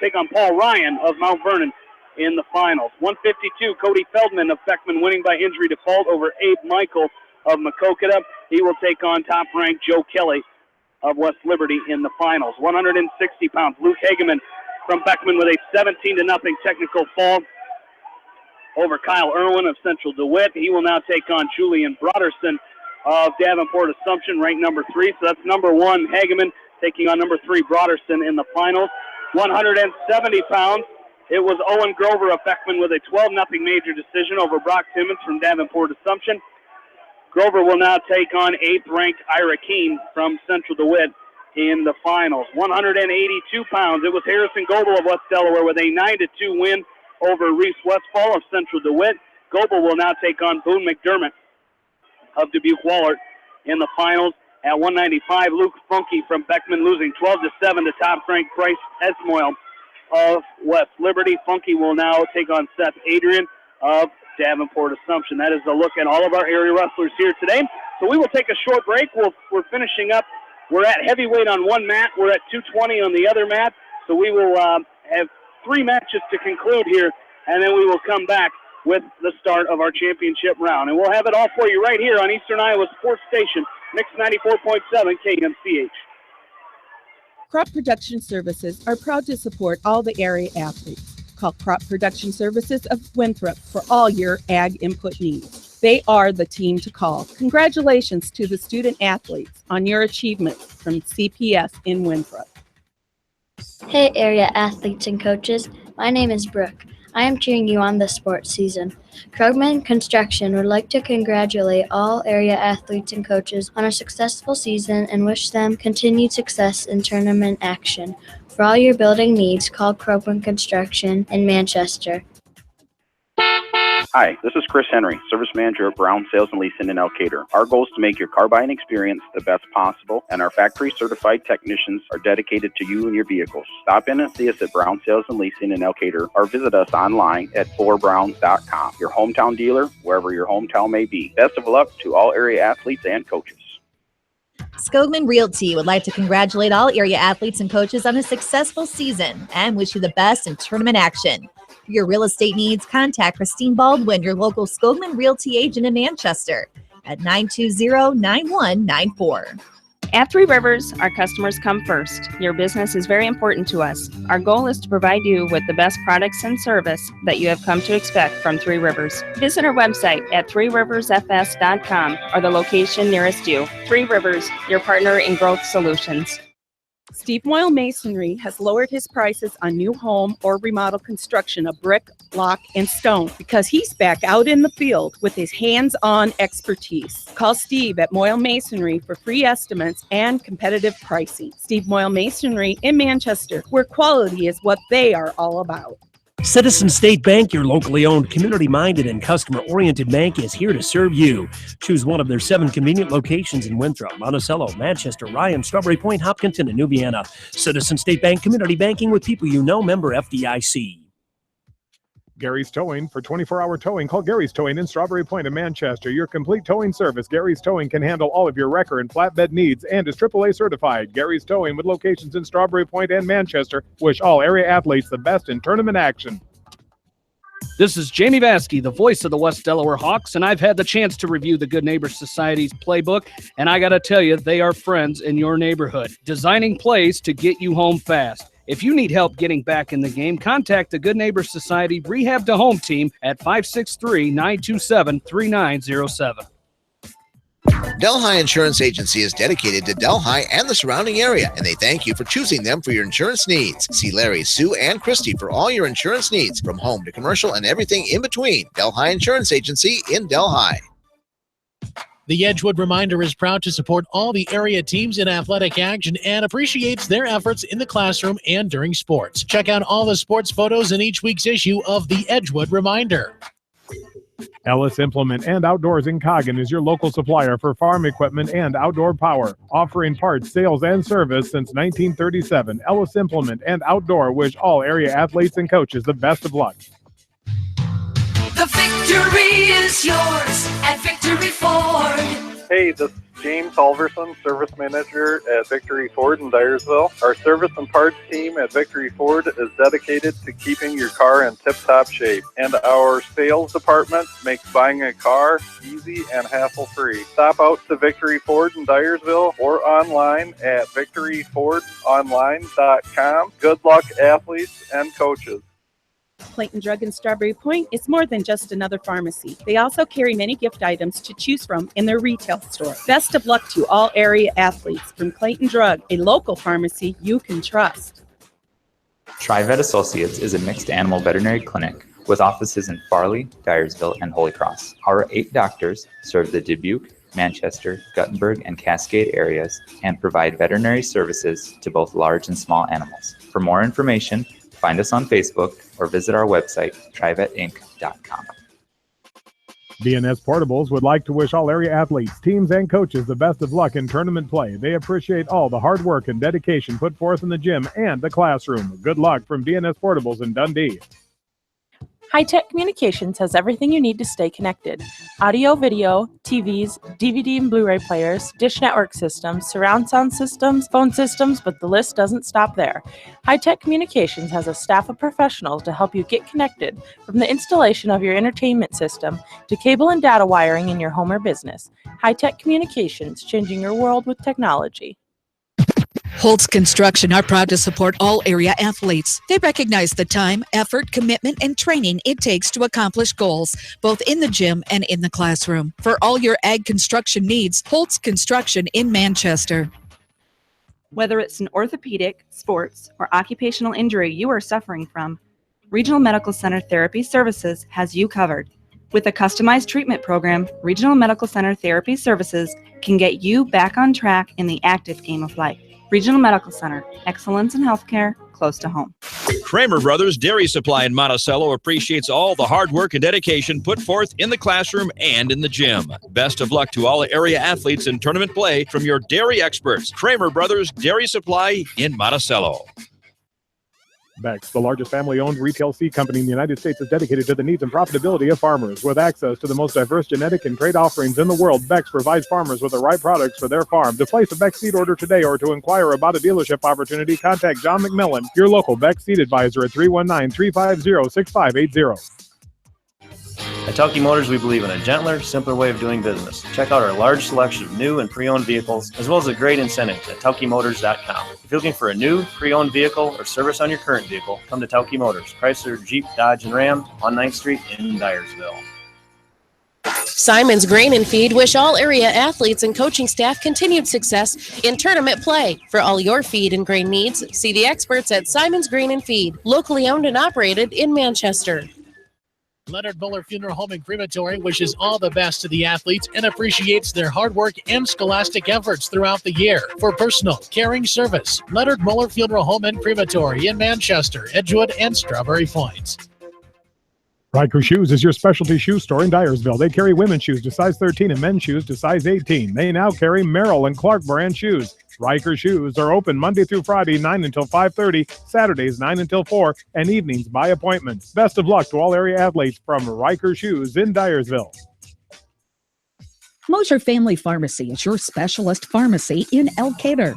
take on Paul Ryan of Mount Vernon in the finals. 152, Cody Feldman of Beckman winning by injury default over Abe Michael of Maquoketa. He will take on top-ranked Joe Kelly of West Liberty in the finals. 160 pounds, Luke Hageman from Beckman with a 17-0 technical fall over Kyle Irwin of Central DeWitt. He will now take on Julian Broderson of Davenport Assumption, ranked number 3. So that's number 1, Hageman, taking on number 3, Broderson in the finals. 170 pounds, it was Owen Grover of Beckman with a 12-0 major decision over Brock Timmons from Davenport Assumption. Grover will now take on 8th-ranked Ira Keene from Central DeWitt in the finals. 182 pounds, it was Harrison Goebel of West Delaware with a 9-2 win over Reese Westfall of Central DeWitt. Goebel will now take on Boone McDermott of Dubuque-Wahlert in the finals. At 195, Luke Funky from Beckman losing 12-7 to top-ranked Bryce Esmoil of West Liberty. Funky will now take on Seth Adrian of Davenport Assumption. That is a look at all of our area wrestlers here today. So we will take a short break. We're finishing up. We're at heavyweight on one mat. We're at 220 on the other mat. So we will have 3 matches to conclude here, and then we will come back with the start of our championship round. And we'll have it all for you right here on Eastern Iowa Sports Station, Mix 94.7 KMCH. Crop Production Services are proud to support all the area athletes. Call Crop Production Services of Winthrop for all your ag input needs. They are the team to call. Congratulations to the student athletes on your achievements from CPS in Winthrop. Hey area athletes and coaches, my name is Brooke. I am cheering you on this sports season. Krugman Construction would like to congratulate all area athletes and coaches on a successful season and wish them continued success in tournament action. For all your building needs, call Krugman Construction in Manchester. Hi, this is Chris Henry, Service Manager at Brown Sales and Leasing in Elkader. Our goal is to make your car buying experience the best possible, and our factory-certified technicians are dedicated to you and your vehicles. Stop in and see us at Brown Sales and Leasing in Elkader, or visit us online at FullerBrown.com. Your hometown dealer, wherever your hometown may be. Best of luck to all area athletes and coaches. Skogman Realty would like to congratulate all area athletes and coaches on a successful season and wish you the best in tournament action. For your real estate needs, contact Christine Baldwin, your local Skogman Realty agent in Manchester at 920-9194. At Three Rivers, our customers come first. Your business is very important to us. Our goal is to provide you with the best products and service that you have come to expect from Three Rivers. Visit our website at threeriversfs.com or the location nearest you. Three Rivers, your partner in growth solutions. Steve Moyle Masonry has lowered his prices on new home or remodel construction of brick, block, and stone because he's back out in the field with his hands-on expertise. Call Steve at Moyle Masonry for free estimates and competitive pricing. Steve Moyle Masonry in Manchester, where quality is what they are all about. Citizen State Bank, your locally owned, community-minded, and customer-oriented bank, is here to serve you. Choose one of their 7 convenient locations in Winthrop, Monticello, Manchester, Ryan, Strawberry Point, Hopkinton, and New Vienna. Citizen State Bank, community banking with people you know, member FDIC. Gary's Towing. For 24-hour towing, call Gary's Towing in Strawberry Point in Manchester. Your complete towing service. Gary's Towing can handle all of your wrecker and flatbed needs and is AAA certified. Gary's Towing, with locations in Strawberry Point and Manchester, wish all area athletes the best in tournament action. This is Jamie Baskey, the voice of the West Delaware Hawks, and I've had the chance to review the Good Neighbor Society's playbook, and I got to tell you, they are friends in your neighborhood, designing plays to get you home fast. If you need help getting back in the game, contact the Good Neighbor Society Rehab to Home team at 563-927-3907. Delhi Insurance Agency is dedicated to Delhi and the surrounding area, and they thank you for choosing them for your insurance needs. See Larry, Sue, and Christy for all your insurance needs, from home to commercial and everything in between. Delhi Insurance Agency in Delhi. The Edgewood Reminder is proud to support all the area teams in athletic action and appreciates their efforts in the classroom and during sports. Check out all the sports photos in each week's issue of the Edgewood Reminder. Ellis Implement and Outdoors in Coggin is your local supplier for farm equipment and outdoor power, offering parts, sales, and service since 1937. Ellis Implement and Outdoor wish all area athletes and coaches the best of luck. The victory is yours at Victory Ford. Hey, this is James Halverson, Service Manager at Victory Ford in Dyersville. Our service and parts team at Victory Ford is dedicated to keeping your car in tip-top shape. And our sales department makes buying a car easy and hassle-free. Stop out to Victory Ford in Dyersville or online at victoryfordonline.com. Good luck, athletes and coaches. Clayton Drug in Strawberry Point is more than just another pharmacy. They also carry many gift items to choose from in their retail store. Best of luck to all area athletes from Clayton Drug, a local pharmacy you can trust. TriVet Associates is a mixed animal veterinary clinic with offices in Farley, Dyersville, and Holy Cross. Our 8 doctors serve the Dubuque, Manchester, Guttenberg, and Cascade areas and provide veterinary services to both large and small animals. For more information, find us on Facebook or visit our website, trivetinc.com. DNS Portables would like to wish all area athletes, teams, and coaches the best of luck in tournament play. They appreciate all the hard work and dedication put forth in the gym and the classroom. Good luck from DNS Portables in Dundee. High-Tech Communications has everything you need to stay connected. Audio, video, TVs, DVD and Blu-ray players, dish network systems, surround sound systems, phone systems, but the list doesn't stop there. High-Tech Communications has a staff of professionals to help you get connected, from the installation of your entertainment system to cable and data wiring in your home or business. High-Tech Communications, changing your world with technology. Holtz Construction are proud to support all area athletes. They recognize the time, effort, commitment, and training it takes to accomplish goals, both in the gym and in the classroom. For all your ag construction needs, Holtz Construction in Manchester. Whether it's an orthopedic, sports, or occupational injury you are suffering from, Regional Medical Center Therapy Services has you covered. With a customized treatment program, Regional Medical Center Therapy Services can get you back on track in the active game of life. Regional Medical Center, excellence in healthcare, close to home. Kramer Brothers Dairy Supply in Monticello appreciates all the hard work and dedication put forth in the classroom and in the gym. Best of luck to all area athletes in tournament play from your dairy experts. Kramer Brothers Dairy Supply in Monticello. Beck's, the largest family-owned retail seed company in the United States, is dedicated to the needs and profitability of farmers. With access to the most diverse genetic and trait offerings in the world, Beck's provides farmers with the right products for their farm. To place a Beck's seed order today or to inquire about a dealership opportunity, contact John McMillan, your local Beck's seed advisor at 319-350-6580. At Telke Motors, we believe in a gentler, simpler way of doing business. Check out our large selection of new and pre-owned vehicles, as well as a great incentive at TelkeMotors.com. If you're looking for a new, pre-owned vehicle or service on your current vehicle, come to Telke Motors, Chrysler, Jeep, Dodge, and Ram on 9th Street in Dyersville. Simon's Grain and Feed wish all area athletes and coaching staff continued success in tournament play. For all your feed and grain needs, see the experts at Simon's Grain and Feed, locally owned and operated in Manchester. Leonard Muller Funeral Home and Crematory wishes all the best to the athletes and appreciates their hard work and scholastic efforts throughout the year. For personal, caring service, Leonard Muller Funeral Home and Crematory in Manchester, Edgewood, and Strawberry Points. Riker Shoes is your specialty shoe store in Dyersville. They carry women's shoes to size 13 and men's shoes to size 18. They now carry Merrill and Clark brand shoes. Riker Shoes are open Monday through Friday, 9 until 5:30, Saturdays, 9 until 4, and evenings by appointment. Best of luck to all area athletes from Riker Shoes in Dyersville. Mosher Family Pharmacy is your specialist pharmacy in Elkader.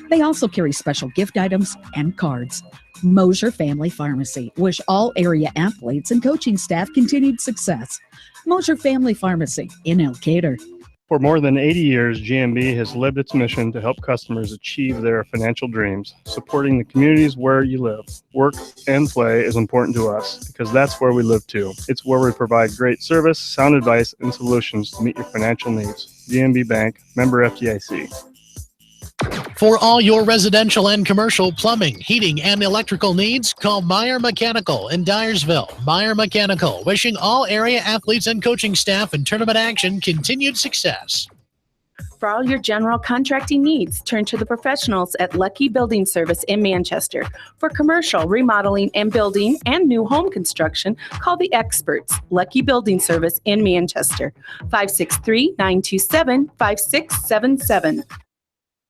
They also carry special gift items and cards. Mosher Family Pharmacy. Wish all area athletes and coaching staff continued success. Mosher Family Pharmacy in Elkader. For more than 80 years, GMB has lived its mission to help customers achieve their financial dreams. Supporting the communities where you live, work, and play is important to us because that's where we live too. It's where we provide great service, sound advice, and solutions to meet your financial needs. GMB Bank, member FDIC. For all your residential and commercial plumbing, heating, and electrical needs, call Meyer Mechanical in Dyersville. Meyer Mechanical, wishing all area athletes and coaching staff in tournament action continued success. For all your general contracting needs, turn to the professionals at Lucky Building Service in Manchester. For commercial, remodeling, and building and new home construction, call the experts, Lucky Building Service in Manchester, 563-927-5677.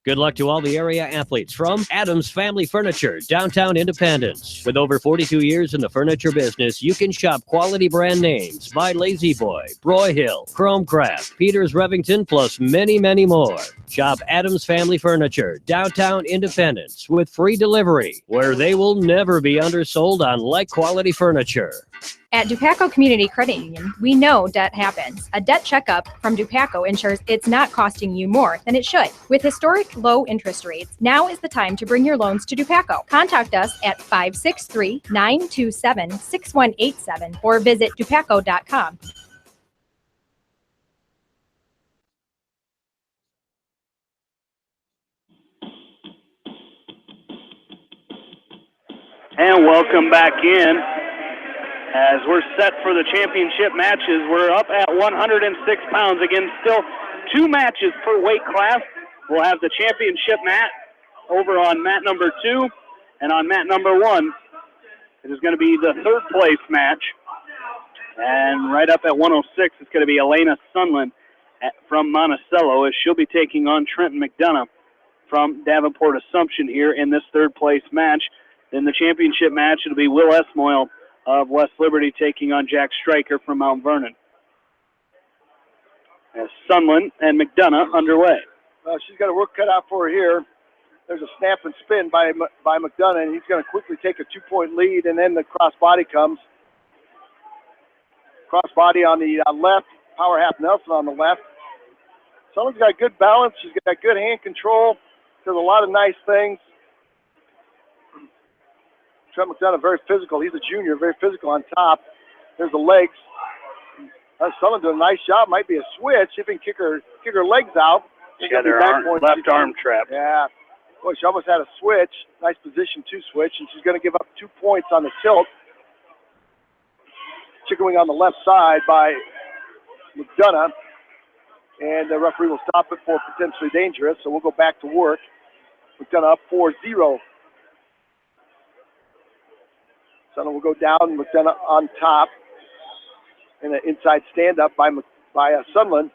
Good luck to all the area athletes from Adams Family Furniture, downtown Independence. With over 42 years in the furniture business, you can shop quality brand names by Lazy Boy, Broyhill, Chromecraft, Peters Revington, plus many, many more. Shop Adams Family Furniture, downtown Independence, with free delivery, where they will never be undersold on like-quality furniture. At Dupaco Community Credit Union, we know debt happens. A debt checkup from Dupaco ensures it's not costing you more than it should. With historic low interest rates, now is the time to bring your loans to Dupaco. Contact us at 563-927-6187 or visit dupaco.com. And welcome back in. As we're set for the championship matches, we're up at 106 pounds. Again, still 2 matches per weight class. We'll have the championship mat over on mat number 2, and on mat number 1, it is going to be the 3rd place match. And right up at 106, it's going to be Elena Sunland from Monticello, as she'll be taking on Trenton McDonough from Davenport Assumption here in this 3rd place match. In the championship match, it'll be Will Esmoyle of West Liberty taking on Jack Stryker from Mount Vernon. As Sunland and McDonough underway. She's got a work cut out for her here. There's a snap and spin by McDonough, and he's going to quickly take a 2-point lead, and then the crossbody comes. Crossbody on the left, power half Nelson on the left. Sunland's got good balance. She's got good hand control. Does a lot of nice things. Trent McDonough, very physical. He's a junior, very physical on top. There's the legs. Sunland doing a nice job. Might be a switch. If he can kick her legs out. She got her left arm trap. Yeah. Boy, she almost had a switch. Nice position to switch, and she's going to give up 2 points on the tilt. Chicken wing on the left side by McDonough. And the referee will stop it for potentially dangerous, so we'll go back to work. McDonough up 4-0. Sunland will go down, McDonough on top. And an inside stand-up by Sunland.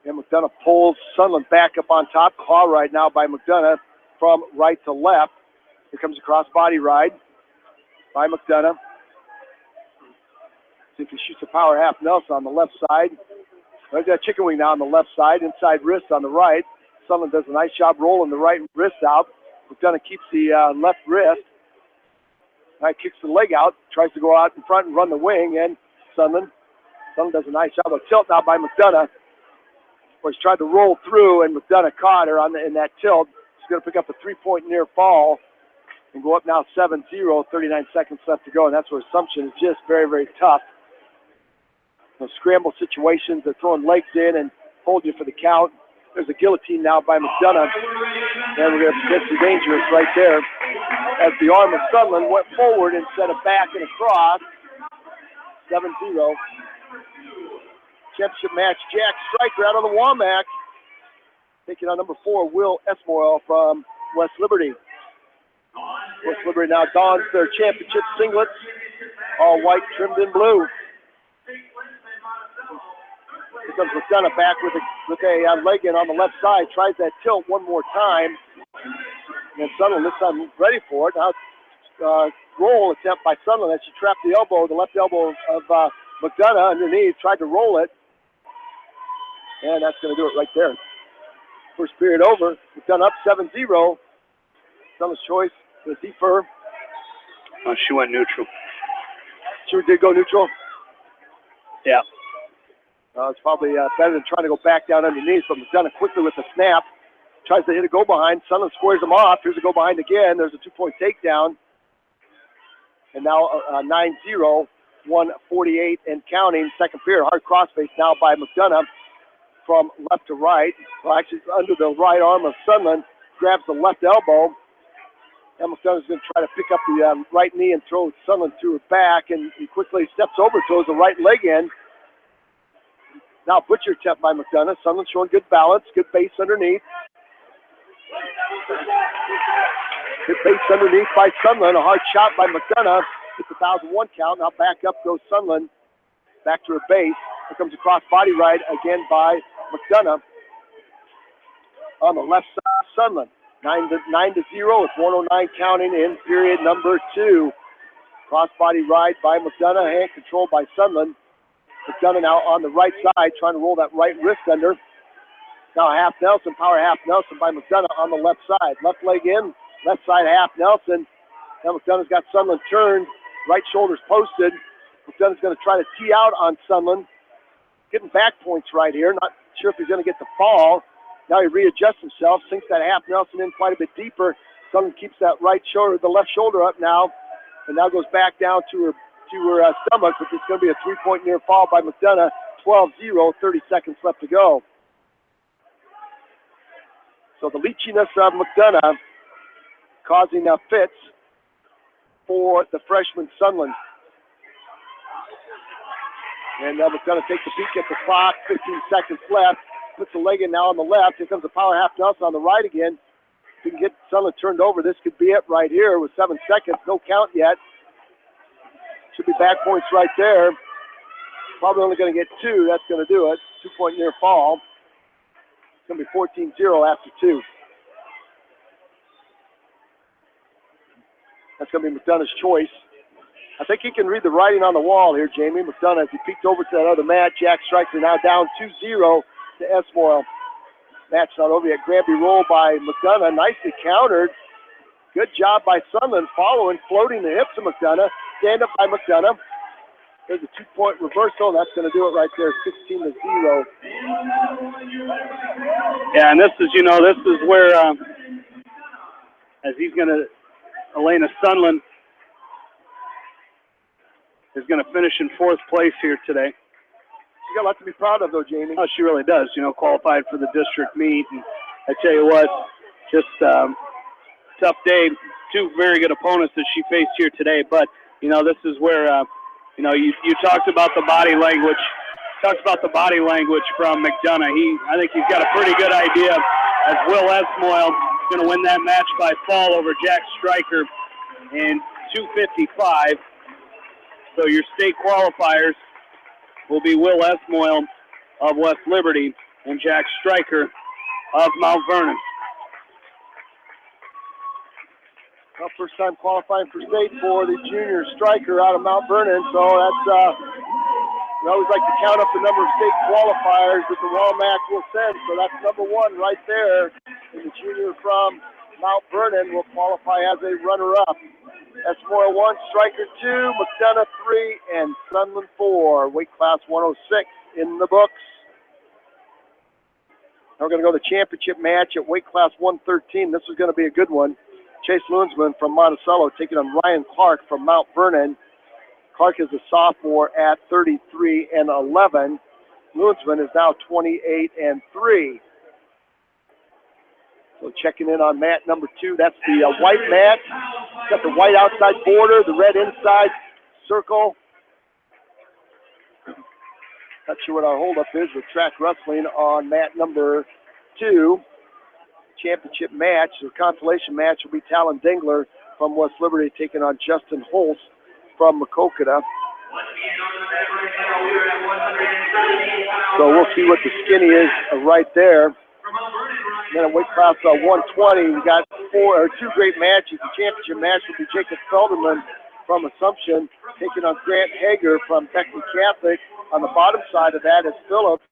And McDonough pulls Sunland back up on top. Claw ride now by McDonough from right to left. Here comes a cross-body ride by McDonough. See if he shoots a power half Nelson on the left side. There's that chicken wing now on the left side. Inside wrist on the right. Sunland does a nice job rolling the right wrist out. McDonough keeps the left wrist. Kicks the leg out, tries to go out in front and run the wing, and Sunland does a nice job of tilt now by McDonough. Where he's tried to roll through, and McDonough caught her in that tilt. She's going to pick up a 3-point near fall and go up now 7-0, 39 seconds left to go, and that's where Assumption is just very, very tough. Those scramble situations, they're throwing legs in and hold you for the count. There's a guillotine now by McDonough, and we're going to potentially dangerous right there. As the arm of Sunland went forward instead of back and across. 7-0. Championship match, Jack Stryker out of the Womack. Taking on number 4, Will Esmoyle from West Liberty. West Liberty now dons their championship singlets, all white trimmed in blue. Here comes McDonough back with a leg in on the left side. Tries that tilt one more time. And Sunland this time ready for it. Now roll attempt by Sunland as she trapped the elbow, the left elbow of McDonough underneath. Tried to roll it. And that's going to do it right there. First period over. McDonough up 7-0. Summer's choice to defer. She went neutral. She did go neutral? Yeah. It's probably better than trying to go back down underneath, but McDonough quickly with the snap. Tries to hit a go behind. Sunland squares him off. Here's a go behind again. There's a 2-point takedown. And now 9-0, 148 and counting. Second period, hard crossface now by McDonough from left to right. Well, actually, under the right arm of Sunland. Grabs the left elbow. And McDonough's going to try to pick up the right knee and throw Sunland to her back. And he quickly steps over, throws the right leg in. Now butcher attempt by McDonough. Sunland showing good balance, good base underneath. Good base underneath by Sunland. A hard shot by McDonough. It's a 1,001 count. Now back up goes Sunland. Back to her base. Here comes a cross body ride again by McDonough. On the left side, Sunland. 9-0. It's 109 counting in period number 2. Cross body ride by McDonough. Hand control by Sunland. McDonough now on the right side, trying to roll that right wrist under. Now half Nelson, power half Nelson by McDonough on the left side. Left leg in, left side half Nelson. Now McDonough's got Sunland turned, right shoulder's posted. McDonough's going to try to tee out on Sunland. Getting back points right here. Not sure if he's going to get the fall. Now he readjusts himself, sinks that half Nelson in quite a bit deeper. Sunland keeps that right shoulder, the left shoulder up now, and now goes back down to her stomach, but it's going to be a 3-point near fall by McDonough. 12-0, 30 seconds left to go. So the leachiness of McDonough causing fits for the freshman Sunland. And McDonough takes a peek at the clock, 15 seconds left. Puts the leg in now on the left. Here comes the power half Nelson on the right again. If we can get Sunland turned over, this could be it right here with 7 seconds. No count yet. Should be back points right there. Probably only going to get 2. That's going to do it. 2-point near fall. It's going to be 14-0 after 2. That's going to be McDonough's choice. I think he can read the writing on the wall here, Jamie. McDonough, as he peeked over to that other mat. Jack Stryker now down 2-0 to Esmoil. Match not over yet. Grabby roll by McDonough. Nicely countered. Good job by Sunland following, floating the hips of McDonough. Stand up by McDonough. There's a 2-point reversal. That's going to do it right there, 16-0. Yeah, and this is where, as he's going to, Elena Sunland is going to finish in 4th place here today. She's got a lot to be proud of, though, Jamie. Oh, she really does. Qualified for the district meet. And I tell you what, just tough day. 2 very good opponents that she faced here today. But, this is where, you talked about the body language. Talked about the body language from McDonough. I think he's got a pretty good idea as Will Esmoil is going to win that match by fall over Jack Stryker in 2:55. So your state qualifiers will be Will Esmoil of West Liberty and Jack Stryker of Mount Vernon. Well, first time qualifying for state for the junior striker out of Mount Vernon. So that's, we always like to count up the number of state qualifiers that the Walmack will send. So that's number 1 right there. And the junior from Mount Vernon will qualify as a runner-up. Esmoil 1, Stryker 2, McDonough 3, and Sunland 4. Weight class 106 in the books. Now we're going to go to the championship match at weight class 113. This is going to be a good one. Chase Luensman from Monticello taking on Ryan Clark from Mount Vernon. Clark is a sophomore at 33-11. Luensman is now 28-3. So checking in on mat number 2. That's the white mat. It's got the white outside border, the red inside circle. Not sure what our holdup is with track wrestling on mat number 2. Championship match, the consolation match will be Talon Dingler from West Liberty taking on Justin Holst from Maquoketa. So we'll see what the skinny is right there. And then in weight class 120, we got 2 great matches. The championship match will be Jacob Felderman from Assumption taking on Grant Hager from Beckman Catholic. On the bottom side of that is Phillips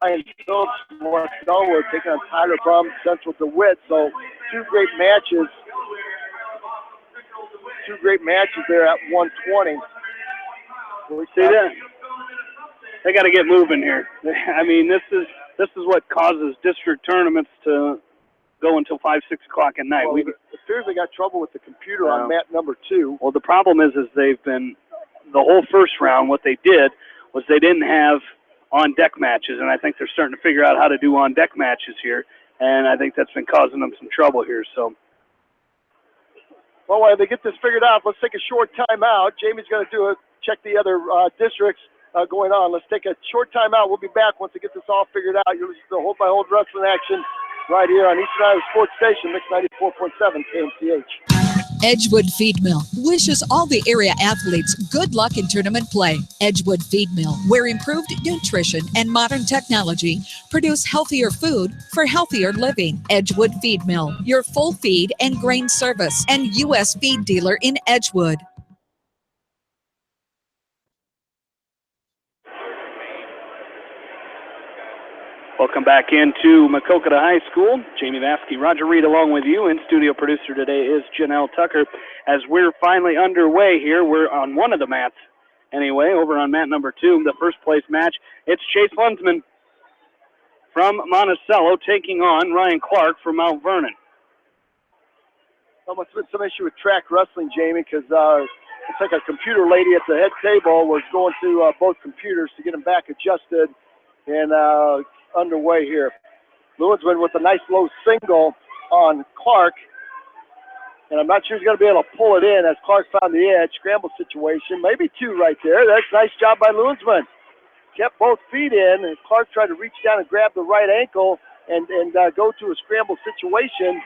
Ryan Phillips from West Elwood taking on Tyler Brum, Central DeWitt. So two great matches there at 120. We see that. They got to get moving here. I mean, this is what causes district tournaments to go until 5, 6 o'clock at night. Well, it appears they got trouble with the computer on mat number 2. Well, the problem is they've been, the whole first round, what they did was they didn't have on-deck matches, and I think they're starting to figure out how to do on-deck matches here, and I think that's been causing them some trouble here. So, well, while they get this figured out, let's take a short timeout. Jamie's going to check the other districts going on. Let's take a short timeout. We'll be back once we get this all figured out. You're listening to Hold by Hold Wrestling action right here on Eastern Iowa Sports Station, Mix 94.7 KMCH. Edgewood Feed Mill wishes all the area athletes good luck in tournament play. Edgewood Feed Mill, where improved nutrition and modern technology produce healthier food for healthier living. Edgewood Feed Mill, your full feed and grain service and U.S. feed dealer in Edgewood. welcome back into Maquoketa High School. Jamie Vasky, Roger Reed along with you, and studio producer today is Janelle Tucker. As we're finally underway here, we're on one of the mats anyway, over on mat number 2, the first place match. It's Chase Lunsman from Monticello taking on Ryan Clark from Mount Vernon. There must have been some issue with track wrestling, Jamie, because it's like a computer lady at the head table was going to both computers to get them back adjusted and underway here. Lewisman with a nice low single on Clark, and I'm not sure he's going to be able to pull it in as Clark found the edge. Scramble situation, maybe 2 right there. That's a nice job by Lewisman. Kept both feet in, and Clark tried to reach down and grab the right ankle and go to a scramble situation.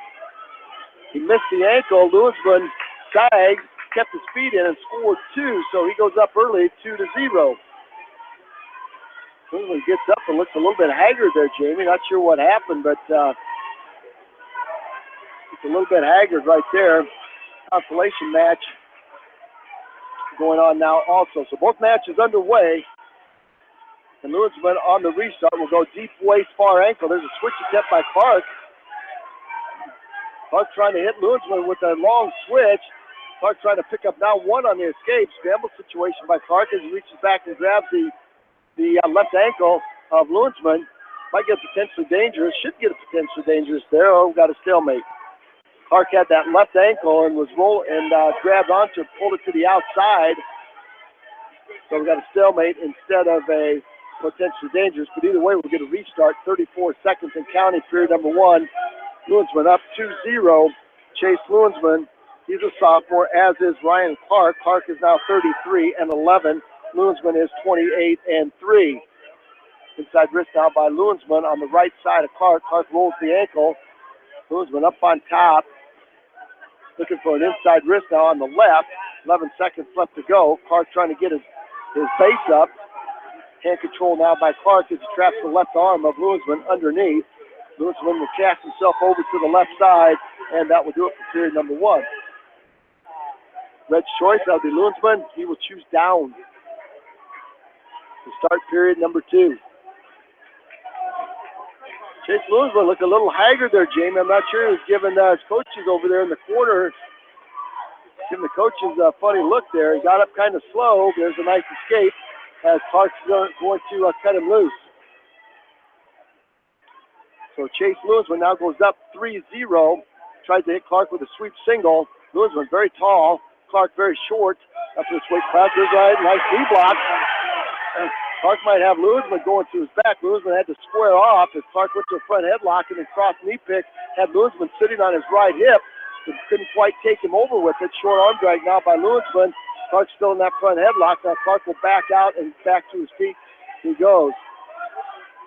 He missed the ankle. Lewisman sagged, kept his feet in, and scored 2, so he goes up early 2-0. Lewisman gets up and looks a little bit haggard there, Jamie. Not sure what happened, but it's a little bit haggard right there. Consolation match going on now also. So both matches underway. And Lewisman on the restart will go deep waist, far ankle. There's a switch attempt by Clark. Clark trying to hit Lewisman with a long switch. Clark trying to pick up now 1 on the escape. Scramble situation by Clark as he reaches back and grabs the left ankle of Lewisman. Might get potentially dangerous. Should get potentially dangerous there. Oh, got a stalemate. Clark had that left ankle and was grabbed onto it, pulled it to the outside. So we got a stalemate instead of a potentially dangerous. But either way, we'll get a restart. 34 seconds in counting, period number 1. Lewisman up 2-0. Chase Lewisman, he's a sophomore, as is Ryan Clark. Clark is now 33-11. Lewisman is 28-3. Inside wrist now by Lewisman on the right side of Clark. Clark rolls the ankle. Lewisman up on top. Looking for an inside wrist now on the left. 11 seconds left to go. Clark trying to get his base up. Hand control now by Clark as he traps the left arm of Lewisman underneath. Lewisman will cast himself over to the left side, and that will do it for period number 1. Red's choice, that'll be Lewisman. He will choose down to start period number 2. Chase Lewisman looked a little haggard there, Jamie. I'm not sure he was giving his coaches over there in the corner, giving the coaches a funny look there. He got up kind of slow. There's a nice escape as Clark's going to cut him loose. So Chase Lewisman now goes up 3-0. Tried to hit Clark with a sweep single. Lewisman very tall. Clark very short. Up to the weight class. There's a nice knee block. Clark might have Lewisman going to his back. Lewisman had to square off as Clark went to a front headlock and then cross knee pick. Had Lewisman sitting on his right hip. But couldn't quite take him over with it. Short arm drag now by Lewisman. Clark's still in that front headlock. Now Clark will back out and back to his feet. He goes.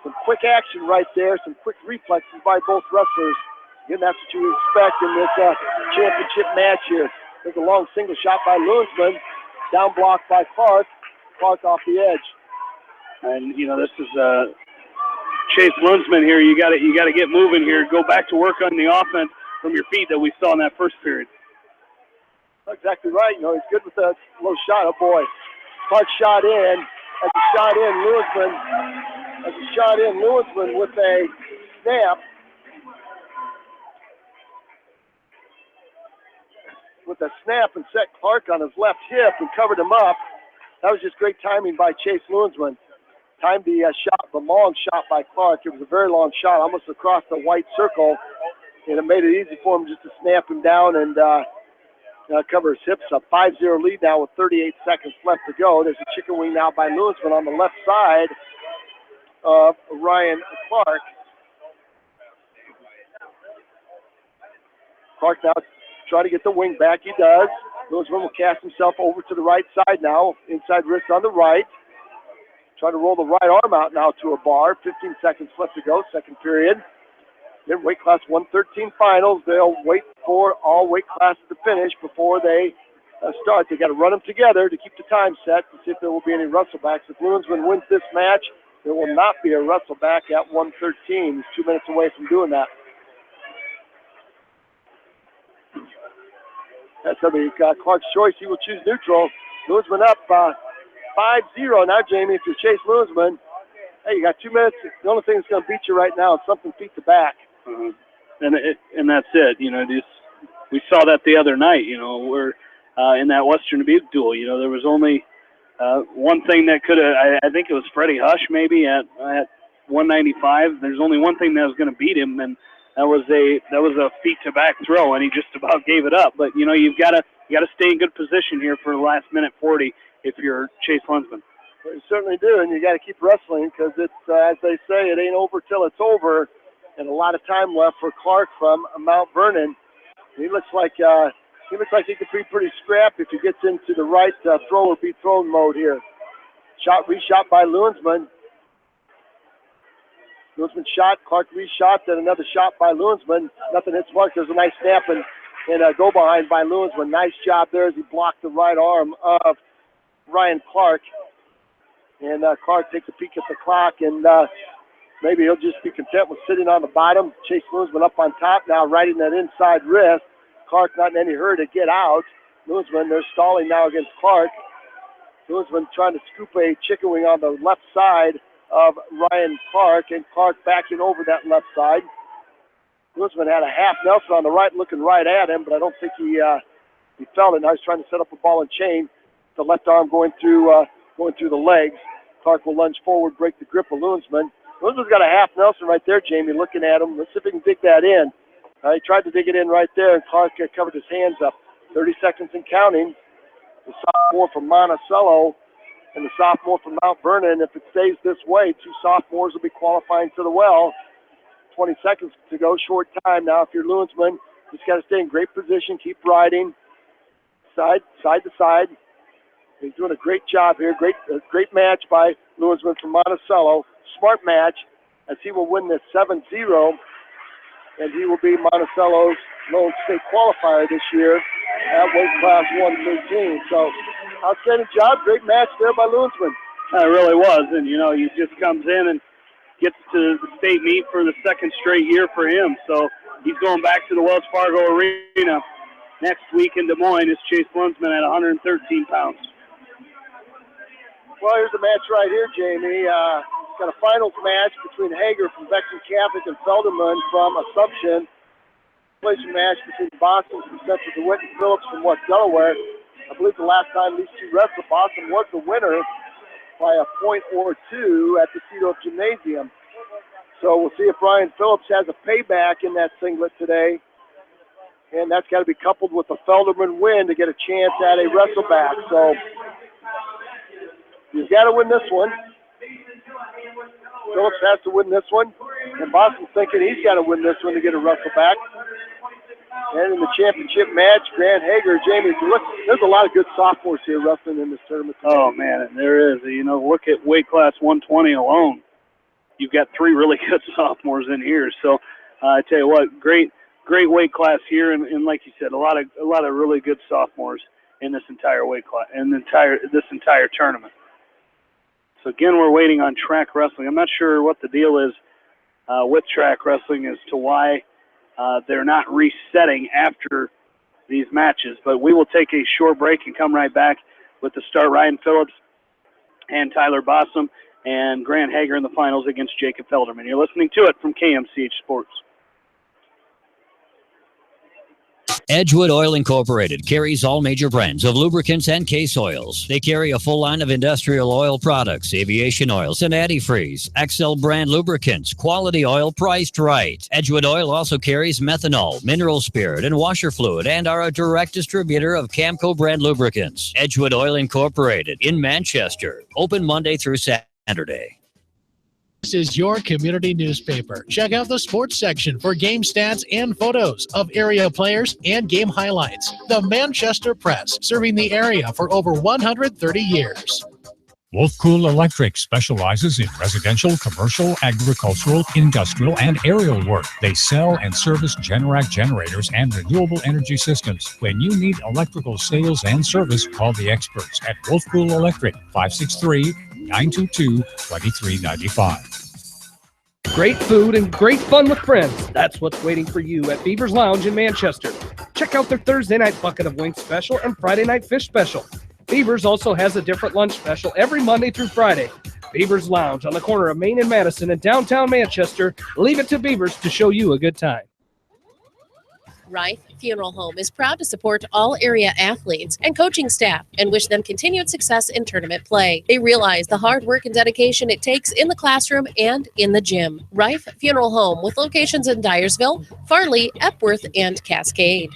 Some quick action right there. Some quick reflexes by both wrestlers. Again, that's what you expect in this championship match here. There's a long single shot by Lewisman. Down block by Clark. Clark off the edge. And this is Chase Lunsman here. You got to get moving here. Go back to work on the offense from your feet that we saw in that first period. Exactly right. He's good with a low shot. Oh boy, Clark shot in. As he shot in, Lewisman as a shot in. Lewisman with a snap. With a snap and set Clark on his left hip and covered him up. That was just great timing by Chase Lewisman. Timed the shot, the long shot by Clark. It was a very long shot, almost across the white circle, and it made it easy for him just to snap him down and cover his hips up. 5-0 lead now with 38 seconds left to go. There's a chicken wing now by Lewisman on the left side of Ryan Clark. Clark now trying to get the wing back. He does. Lewisman will cast himself over to the right side now. Inside wrist on the right. Trying to roll the right arm out now to a bar. 15 seconds left to go, second period. In weight class 113 finals, they'll wait for all weight classes to finish before they start. They got to run them together to keep the time set to see if there will be any wrestlebacks. If Lewisman wins this match, there will not be a wrestleback at 113. He's 2 minutes away from doing that. That's going to be Clark's choice. He will choose neutral. Lewisman up 5-0 now, Jamie. If you're Chase Lewisman, hey, you got 2 minutes. The only thing that's going to beat you right now is something feet to back. And that's it. You know, we saw that the other night. You know, we're in that Western Dubuque duel. You know, there was only one thing that could have. I think it was Freddie Hush maybe at 195. There's only one thing that was going to beat him, and that was a feet to back throw, and he just about gave it up. But you know, you got to stay in good position here for the last minute 40 if you're Chase Lewisman. Well, you certainly do, and you got to keep wrestling because it's as they say, it ain't over till it's over. And a lot of time left for Clark from Mount Vernon. He looks like he could be pretty scrappy if he gets into the right throw or be thrown mode here. Reshot by Lewisman. Lewisman shot, Clark reshot, then another shot by Lewisman. Nothing hits Clark. There's a nice snap and go behind by Lewisman. Nice job there as he blocked the right arm of Ryan Clark. And Clark takes a peek at the clock, and maybe he'll just be content with sitting on the bottom. Chase Lewisman up on top now, riding that inside wrist. Clark not in any hurry to get out. Lewisman, they're stalling now against Clark. Lewisman trying to scoop a chicken wing on the left side of Ryan Clark, and Clark backing over that left side. Lewisman had a half Nelson on the right, looking right at him, but I don't think he felt it. Now he's trying to set up a ball and chain. The left arm going through the legs. Clark will lunge forward, break the grip of Lewisman. Lewisman's got a half Nelson right there, Jamie, looking at him. Let's see if he can dig that in. He tried to dig it in right there, and Clark covered his hands up. 30 seconds and counting. The sophomore from Monticello and the sophomore from Mount Vernon. If it stays this way, two sophomores will be qualifying to the well. 20 seconds to go, short time now. If you're Lewisman, just got to stay in great position, keep riding, side to side. He's doing a great job here. Great match by Lewisman from Monticello. Smart match, as he will win this 7-0, and he will be Monticello's lone state qualifier this year at weight class 113. So, outstanding job. Great match there by Lewisman. It really was, and you know, he just comes in and gets to the state meet for the second straight year for him. So he's going back to the Wells Fargo Arena next week in Des Moines as Chase Lewisman at 113 pounds. Well, here's the match right here, Jamie. Got a finals match between Hager from Beckton Catholic and Felderman from Assumption. Place match between Boston from Central DeWitt and Phillips from West Delaware. I believe the last time these two wrestled, Boston was the winner by a point or two at the Cedar Gymnasium. So we'll see if Brian Phillips has a payback in that singlet today. And that's got to be coupled with a Felderman win to get a chance at a wrestleback. So you've got to win this one. Phillips has to win this one. And Boston's thinking he's got to win this one to get a wrestleback. And in the championship match, Grant Hager, Jamie, look, there's a lot of good sophomores here wrestling in this tournament today. Oh, man, there is. You know, look at weight class 120 alone. You've got three really good sophomores in here. So I tell you what, great weight class here, and like you said, a lot of really good sophomores in this entire weight class, in this entire tournament. So again, we're waiting on track wrestling. I'm not sure what the deal is with track wrestling as to why they're not resetting after these matches. But we will take a short break and come right back with the start. Ryan Phillips and Tyler Bossum and Grant Hager in the finals against Jacob Felderman. You're listening to it from KMCH Sports. Edgewood Oil Incorporated carries all major brands of lubricants and case oils. They carry a full line of industrial oil products, aviation oils, and antifreeze, XL brand lubricants, quality oil priced right. Edgewood Oil also carries methanol, mineral spirit, and washer fluid, and are a direct distributor of Camco brand lubricants. Edgewood Oil Incorporated in Manchester, open Monday through Saturday. This is your community newspaper. Check out the sports section for game stats and photos of area players and game highlights. The Manchester Press, serving the area for over 130 years. Wolfcool Electric specializes in residential, commercial, agricultural, industrial, and aerial work. They sell and service Generac generators and renewable energy systems. When you need electrical sales and service, call the experts at Wolfcool Electric, 563-922-2395. Great food and great fun with friends. That's what's waiting for you at Beaver's Lounge in Manchester. Check out their Thursday night bucket of wings special and Friday night fish special. Beaver's also has a different lunch special every Monday through Friday. Beaver's Lounge on the corner of Main and Madison in downtown Manchester. Leave it to Beaver's to show you a good time. Rife Funeral Home is proud to support all area athletes and coaching staff and wish them continued success in tournament play. They realize the hard work and dedication it takes in the classroom and in the gym. Rife Funeral Home with locations in Dyersville, Farley, Epworth, and Cascade.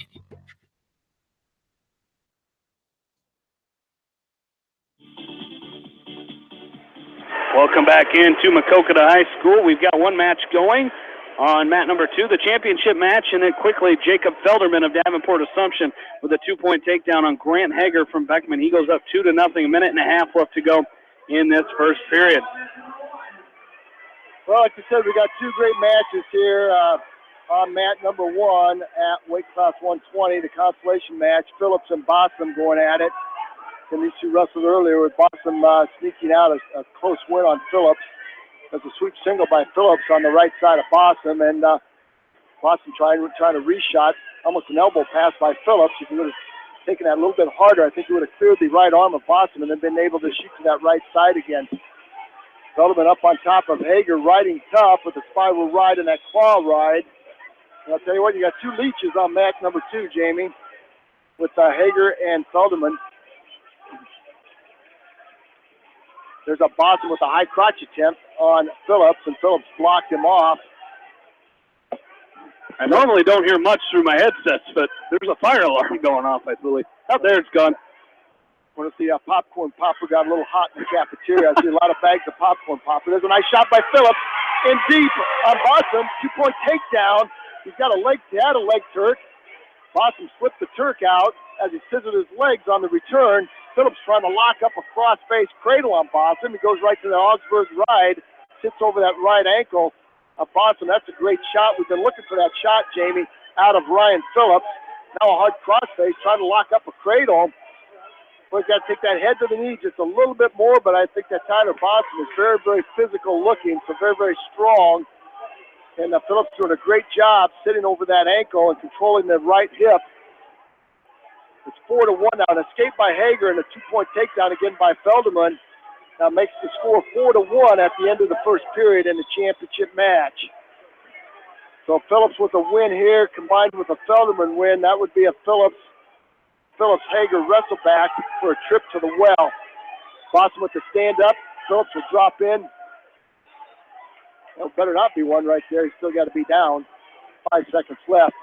Welcome back into Maquoketa High School. We've got one match going on mat number 2, the championship match, and then quickly Jacob Felderman of Davenport Assumption with a 2-point takedown on Grant Hager from Beckman. He goes up 2-0, a minute and a half left to go in this first period. Well, like I said, we got two great matches here on mat number 1 at weight class 120, the consolation match. Phillips and Bossum going at it. And these two wrestled earlier with Bossum sneaking out a close win on Phillips. There's a sweep single by Phillips on the right side of Bossum, and Bossum trying to reshot, almost an elbow pass by Phillips. If he would have taken that a little bit harder, I think he would have cleared the right arm of Bossum and then been able to shoot to that right side again. Feldman up on top of Hager, riding tough with the spiral ride and that claw ride. And I'll tell you what, you got two leeches on mat number 2, Jamie, with Hager and Feldman. There's a Bossum with a high crotch attempt on Phillips, and Phillips blocked him off. I normally don't hear much through my headsets, but there's a fire alarm going off, I believe. Oh, there it's gone. I wonder if the popcorn popper got a little hot in the cafeteria. I see a lot of bags of popcorn popper. There's a nice shot by Phillips in deep on Bossum. 2-point takedown. He's got a leg Turk. Bossum slipped the Turk out as he scissored his legs on the return. Phillips trying to lock up a cross-face cradle on Bossum. He goes right to the Augsburg ride, sits over that right ankle of Bossum. That's a great shot. We've been looking for that shot, Jamie, out of Ryan Phillips. Now a hard cross-face, trying to lock up a cradle. But he's got to take that head to the knee just a little bit more, but I think that Tyler Bossum is very, very physical looking, so very, very strong. And Phillips doing a great job sitting over that ankle and controlling the right hip. It's 4-1 now. An escape by Hager and a 2-point takedown again by Felderman. Now makes the score 4-1 at the end of the first period in the championship match. So Phillips with a win here combined with a Felderman win, that would be a Phillips-Hager wrestle back for a trip to the well. Bossum with the stand up. Phillips will drop in. Well, better not be one right there. He's still got to be down. 5 seconds left.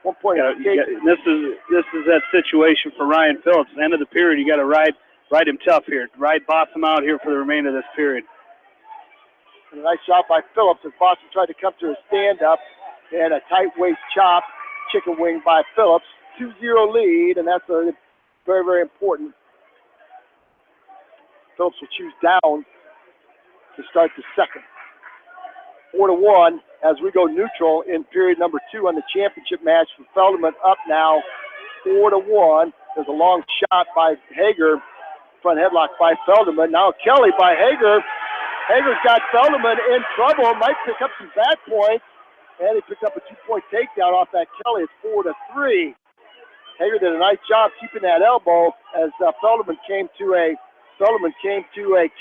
1 point. This is that situation for Ryan Phillips. At the end of the period, you got to ride him tough here. Ride Bossum out here for the remainder of this period. And a nice shot by Phillips as Bossum tried to come to a stand-up. And a tight waist chop, chicken wing by Phillips. 2-0 lead, and that's very, very important. Phillips will choose down to start the second. 4-1 as we go neutral in period number 2 on the championship match for Felderman. Up now 4-1. There's a long shot by Hager. Front headlock by Felderman. Now Kelly by Hager. Hager's got Felderman in trouble. Might pick up some back points. And he picked up a 2-point takedown off that Kelly. It's 4-3. Hager did a nice job keeping that elbow as Felderman came to a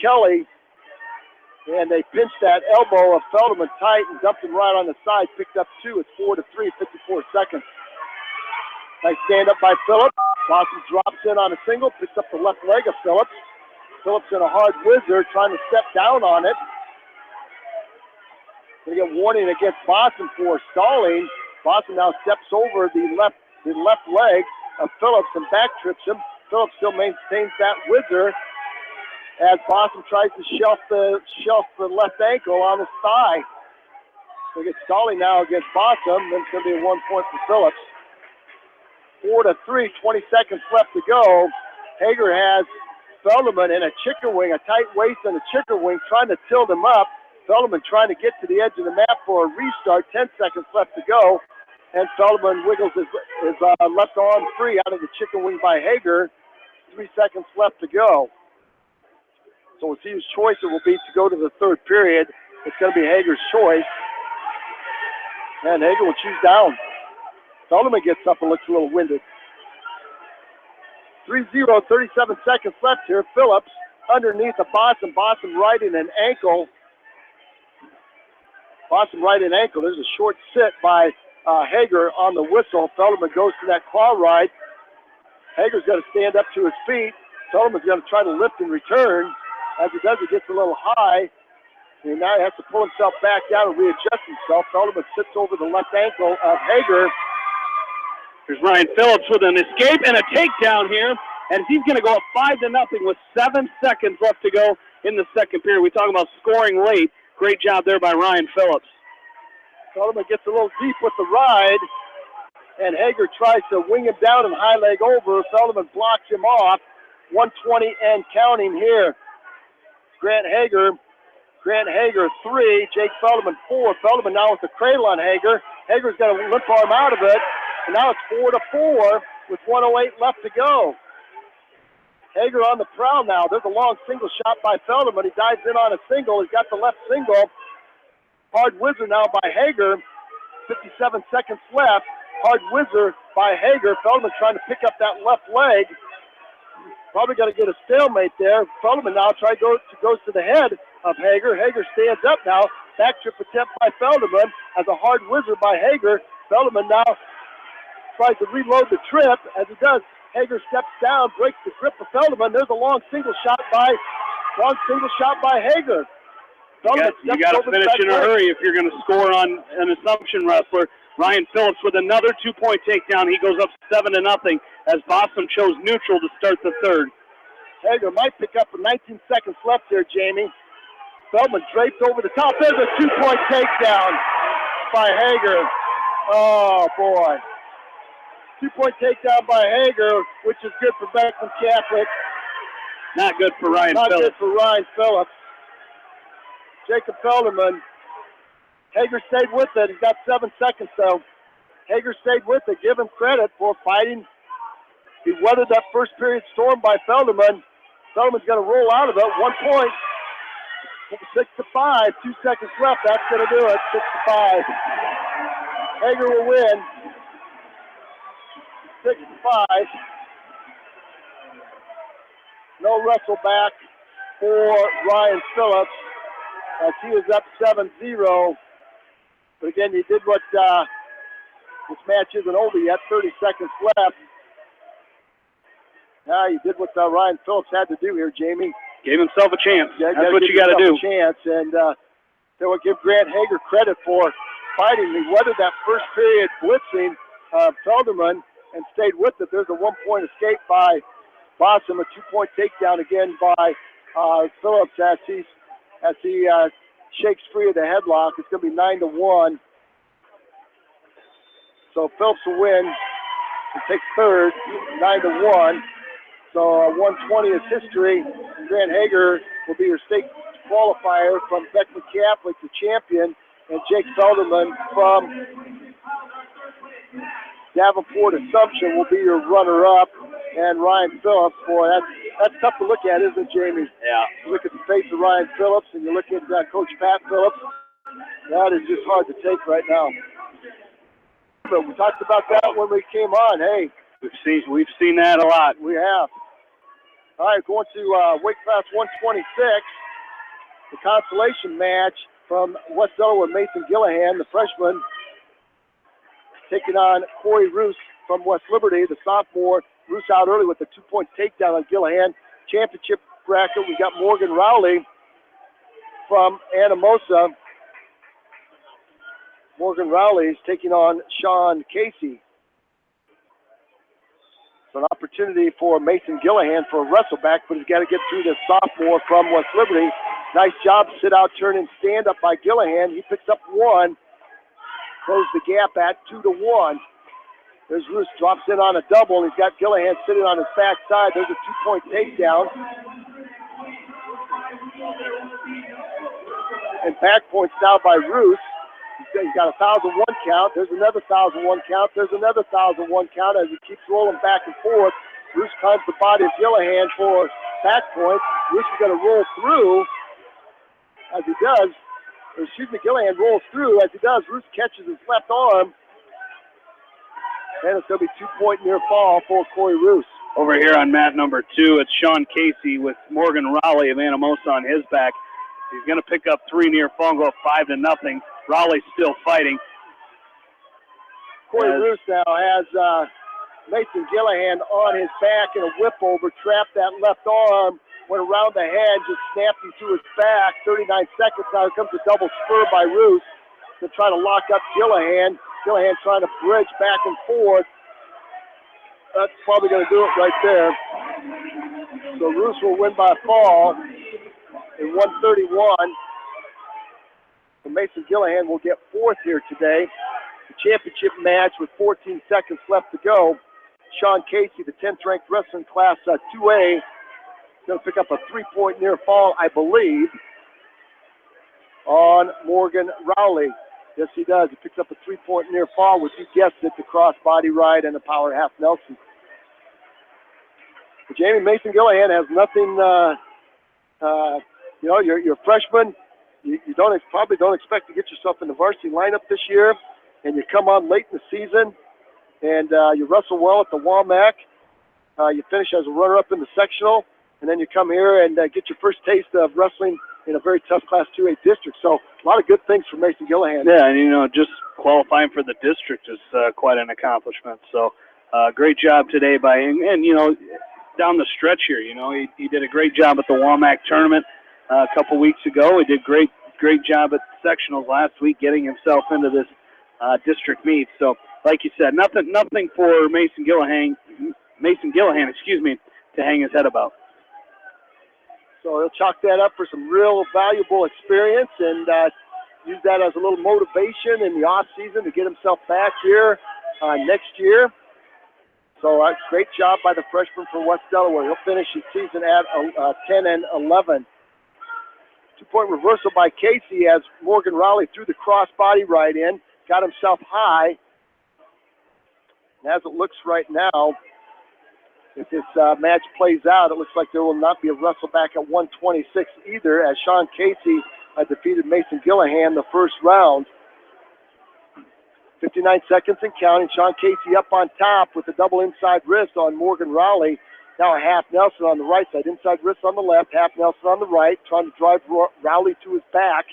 Kelly And they pinched that elbow of Felderman tight and dumped him right on the side. Picked up 2. It's 4-3, 54 seconds. Nice stand up by Phillips. Boston drops in on a single, picks up the left leg of Phillips. Phillips in a hard whizzer, trying to step down on it. They get warning against Boston for stalling. Boston now steps over the left leg of Phillips and back trips him. Phillips still maintains that whizzer as Boston tries to shelf the left ankle on his thigh. They get stalling now against Boston. Then it's going to be a 1 point for Phillips. 4-3, 20 seconds left to go. Hager has Felderman in a chicken wing, a tight waist and a chicken wing, trying to tilt him up. Felderman trying to get to the edge of the mat for a restart. 10 seconds left to go. And Felderman wiggles his left arm free out of the chicken wing by Hager. 3 seconds left to go. So we'll see whose choice it will be to go to the third period. It's going to be Hager's choice. And Hager will choose down. Felderman gets up and looks a little winded. 3-0, 37 seconds left here. Phillips underneath the Boston. Boston right in an ankle. Boston right in ankle. There's a short sit by Hager on the whistle. Felderman goes to that claw ride. Hager's got to stand up to his feet. Felderman's going to try to lift and return. As he does, he gets a little high. And now he has to pull himself back down and readjust himself. Felderman sits over the left ankle of Hager. There's Ryan Phillips with an escape and a takedown here. And he's going to go up 5-0 with 7 seconds left to go in the second period. We talk about scoring late. Great job there by Ryan Phillips. Felderman gets a little deep with the ride. And Hager tries to wing him down and high leg over. Felderman blocks him off. 120 and counting here. Grant Hager 3. Jake Felderman 4. Felderman now with the cradle on Hager. Hager's got a limp arm out of it. And now it's 4-4 with 1:08 left to go. Hager on the prowl now. There's a long single shot by Felderman. He dives in on a single. He's got the left single. Hard whizzer now by Hager. 57 seconds left. Hard whizzer by Hager. Felderman trying to pick up that left leg. Probably got to get a stalemate there. Felderman now goes to the head of Hager. Hager stands up now. Back trip attempt by Felderman as a hard whizzer by Hager. Felderman now tries to reload the trip. As he does, Hager steps down, breaks the grip of Felderman. There's a long single shot by Hager. You got to finish in a hurry if you're going to score on an assumption wrestler. Ryan Phillips with another 2-point takedown. He goes up 7-0 as Boston chose neutral to start the third. Hager might pick up with 19 seconds left there, Jamie. Feldman draped over the top. There's a 2-point takedown by Hager. Oh, boy. 2-point takedown by Hager, which is good for Beckman Catholic. Not good for Ryan Phillips. Not good for Ryan Phillips. Jacob Felderman. Hager stayed with it. He's got 7 seconds, though. Hager stayed with it. Give him credit for fighting. He weathered that first period storm by Felderman. Felderman's going to roll out of it. 1 point. 6-5. 2 seconds left. That's going to do it. 6-5. Hager will win. 6-5. No wrestle back for Ryan Phillips as he is up 7-0. But again, you did what this match isn't over yet. 30 seconds left. Now you did what Ryan Phillips had to do here, Jamie. Gave himself a chance. Yeah, that's what you got to do. Chance, and they will give Grant Hager credit for fighting. He weathered that first period blitzing Felderman and stayed with it. There's a 1-point escape by Boston, a 2-point takedown again by Phillips as he shakes free of the headlock. It's going to be 9-1. So Phillips will win and takes third, 9-1. So 120 is history. Grant Hager will be your state qualifier from Beckman Catholic, the champion, and Jake Felderman from Davenport Assumption will be your runner-up. And Ryan Phillips, boy, that's tough to look at, isn't it, Jamie? Yeah. You look at the face of Ryan Phillips and you look at Coach Pat Phillips. That is just hard to take right now. But we talked about that when we came on. Hey, we've seen that a lot. We have. All right, going to weight class 126. the consolation match from West Delaware, Mason Gillihan, the freshman, taking on Corey Roos from West Liberty, the sophomore. Roos out early with a 2-point takedown on Gillihan. Championship bracket, we got Morgan Rowley from Anamosa. Morgan Rowley is taking on Sean Casey. So an opportunity for Mason Gillihan for a wrestleback, but he's got to get through this sophomore from West Liberty. Nice job, sit out, turn, and stand up by Gillihan. He picks up one, close the gap at 2-1. There's Roos, drops in on a double. He's got Gillihan sitting on his backside. There's a 2-point takedown. And back points now by Roos. He's got a 1,001 count. There's another 1,001 count. There's another 1,001 count as he keeps rolling back and forth. Roos climbs the body of Gillihan for back points. Roos is going to roll through as he does. Gillihan rolls through as he does. Roos catches his left arm. And it's going to be 2-point near fall for Corey Roos. Over here on mat number 2, it's Sean Casey with Morgan Rowley of Anamosa on his back. He's going to pick up 3 near fall and go up 5-0. Rowley's still fighting. Corey Roos now has Mason Gillihan on his back in a whip over, trapped that left arm, went around the head, just snapped him to his back. 39 seconds now. Here comes a double spur by Roos to try to lock up Gillihan. Gillihan trying to bridge back and forth. That's probably going to do it right there. So Roos will win by fall in 131. And Mason Gillihan will get 4th here today. The championship match with 14 seconds left to go. Sean Casey, the 10th ranked wrestling class 2A, is going to pick up a 3-point near fall, I believe, on Morgan Rowley. Yes, he does. He picks up a 3-point near fall with, you guessed it, the cross-body ride and the power half Nelson. But Jamie, Mason Gillihan has nothing, you're a freshman. You probably don't expect to get yourself in the varsity lineup this year, and you come on late in the season, and you wrestle well at the WAMAC. You finish as a runner-up in the sectional, and then you come here and get your first taste of wrestling in a very tough Class 2A district. So a lot of good things for Mason Gillihan. Yeah, and, just qualifying for the district is quite an accomplishment. So great job today and down the stretch here, he did a great job at the WAMAC tournament a couple weeks ago. He did great job at sectionals last week getting himself into this district meet. So like you said, nothing for Mason Gillihan, to hang his head about. So he'll chalk that up for some real valuable experience and use that as a little motivation in the off season to get himself back here next year. So great job by the freshman from West Delaware. He'll finish his season at 10-11. 2-point reversal by Casey as Morgan Rowley threw the cross-body right in, got himself high. And as it looks right now, if this match plays out, it looks like there will not be a wrestle back at 126 either, as Sean Casey defeated Mason Gillihan the first round. 59 seconds and counting. Sean Casey up on top with a double inside wrist on Morgan Rowley. Now a half Nelson on the right side, inside wrist on the left, half Nelson on the right, trying to drive Rowley to his back.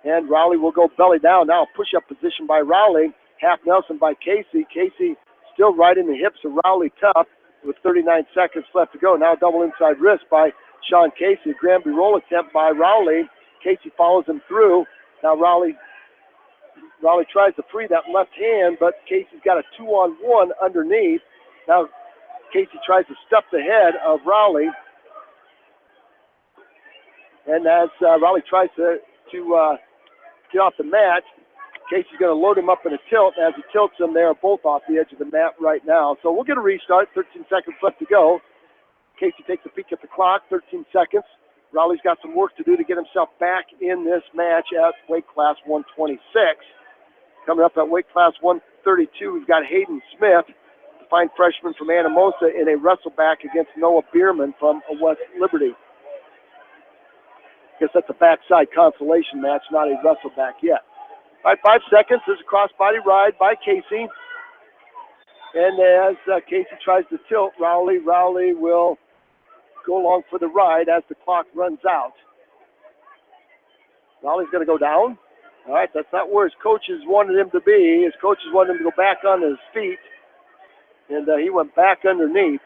And Rowley will go belly down. Now a push-up position by Rowley, half Nelson by Casey. Casey still right in the hips of Rowley tough with 39 seconds left to go. Now double inside wrist by Sean Casey. Granby roll attempt by Rowley. Casey follows him through. Now Rowley tries to free that left hand, but Casey's got a 2-on-1 underneath. Now Casey tries to stuff the head of Rowley. And as Rowley tries to get off the mat, Casey's going to load him up in a tilt. As he tilts him, they are both off the edge of the mat right now. So we'll get a restart. 13 seconds left to go. Casey takes a peek at the clock. 13 seconds. Rowley's got some work to do to get himself back in this match at weight class 126. Coming up at weight class 132, we've got Hayden Smith, the fine freshman from Anamosa, in a wrestle back against Noah Bierman from West Liberty. Guess that's a backside consolation match, not a wrestle back yet. All right, 5 seconds. There's a crossbody ride by Casey. And as Casey tries to tilt Rowley will go along for the ride as the clock runs out. Raleigh's going to go down. All right, that's not where his coaches wanted him to be. His coaches wanted him to go back on his feet, and he went back underneath.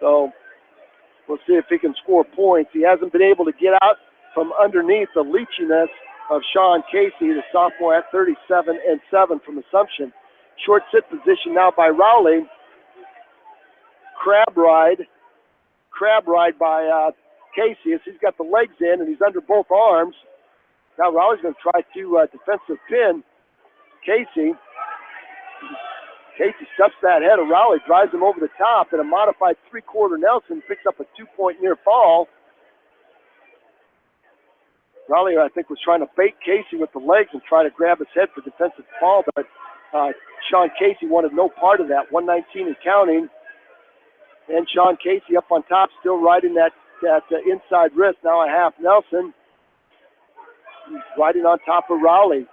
So we'll see if he can score points. He hasn't been able to get out from underneath the leachiness of Sean Casey, the sophomore at 37-7 from Assumption. Short sit position now by Rowley. Crab ride by Casey as he's got the legs in and he's under both arms. Now Rowley's going to try to defensive pin Casey. Casey stuffs that head of Rowley, drives him over the top, and a modified three-quarter Nelson picks up a 2-point near fall. Rowley, I think, was trying to bait Casey with the legs and try to grab his head for defensive fall, but Sean Casey wanted no part of that. 119 and counting. And Sean Casey up on top, still riding that inside wrist, now a half Nelson. He's riding on top of Rowley.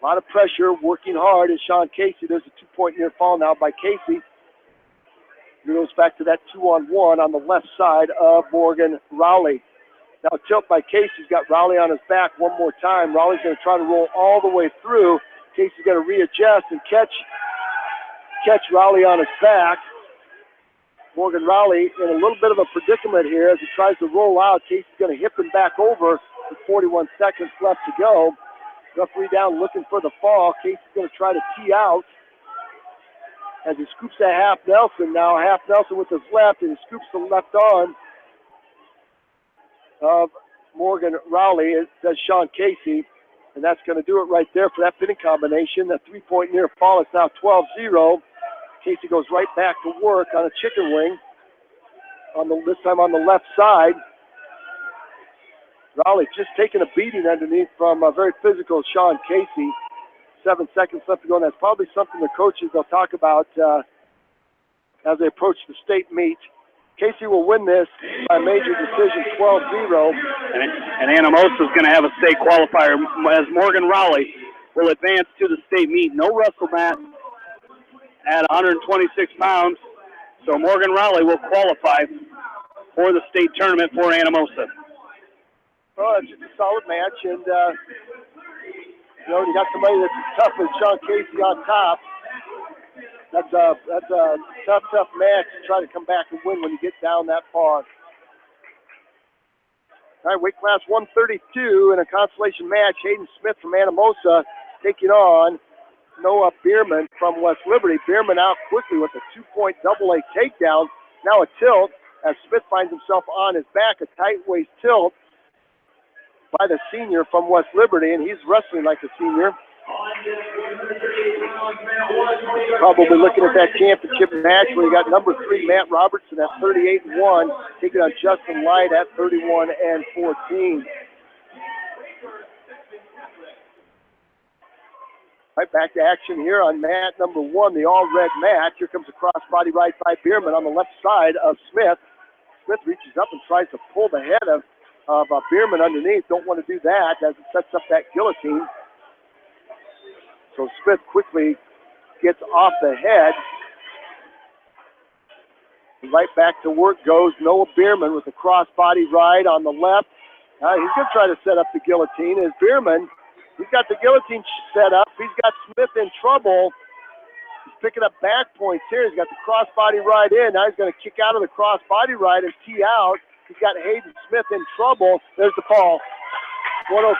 A lot of pressure, working hard is Sean Casey. There's a 2-point near fall now by Casey. He goes back to that 2-on-1 on the left side of Morgan Rowley. Now tilt by Casey's got Rowley on his back one more time. Rowley's going to try to roll all the way through. Casey's going to readjust and catch Rowley on his back. Morgan Rowley in a little bit of a predicament here as he tries to roll out. Casey's going to hip him back over with 41 seconds left to go. Referee down looking for the fall. Casey's going to try to tee out as he scoops that half Nelson. Now half Nelson with his left, and he scoops the left arm of Morgan Rowley. It says Sean Casey, and that's going to do it right there for that pinning combination. That 3-point near fall is now 12-0. Casey goes right back to work on a chicken wing, this time on the left side. Rowley just taking a beating underneath from a very physical Sean Casey. 7 seconds left to go, and that's probably something the coaches will talk about as they approach the state meet. Casey will win this by major decision, 12-0. And Anamosa is going to have a state qualifier as Morgan Rowley will advance to the state meet. No wrestle mat at 126 pounds. So Morgan Rowley will qualify for the state tournament for Anamosa. Well, it's just a solid match, and you got somebody that's as tough as Sean Casey on top. That's a tough match to try to come back and win when you get down that far. All right, weight class 132 in a consolation match. Hayden Smith from Anamosa taking on Noah Bierman from West Liberty. Bierman out quickly with a 2-point double-A takedown. Now a tilt as Smith finds himself on his back, a tight waist tilt by the senior from West Liberty, and he's wrestling like a senior. Probably looking at that championship match where you got number 3 Matt Robertson at 38-1, taking on Justin Light at 31-14. Right back to action here on mat number 1, the all-red mat. Here comes a crossbody right by Bierman on the left side of Smith. Smith reaches up and tries to pull the head of Bierman underneath. Don't want to do that as it sets up that guillotine. So Smith quickly gets off the head. Right back to work goes Noah Bierman with a crossbody ride on the left. He's going to try to set up the guillotine. As Bierman, he's got the guillotine set up. He's got Smith in trouble. He's picking up back points here. He's got the crossbody ride in. Now he's going to kick out of the crossbody ride and tee out. He's got Hayden Smith in trouble. There's the fall. 103.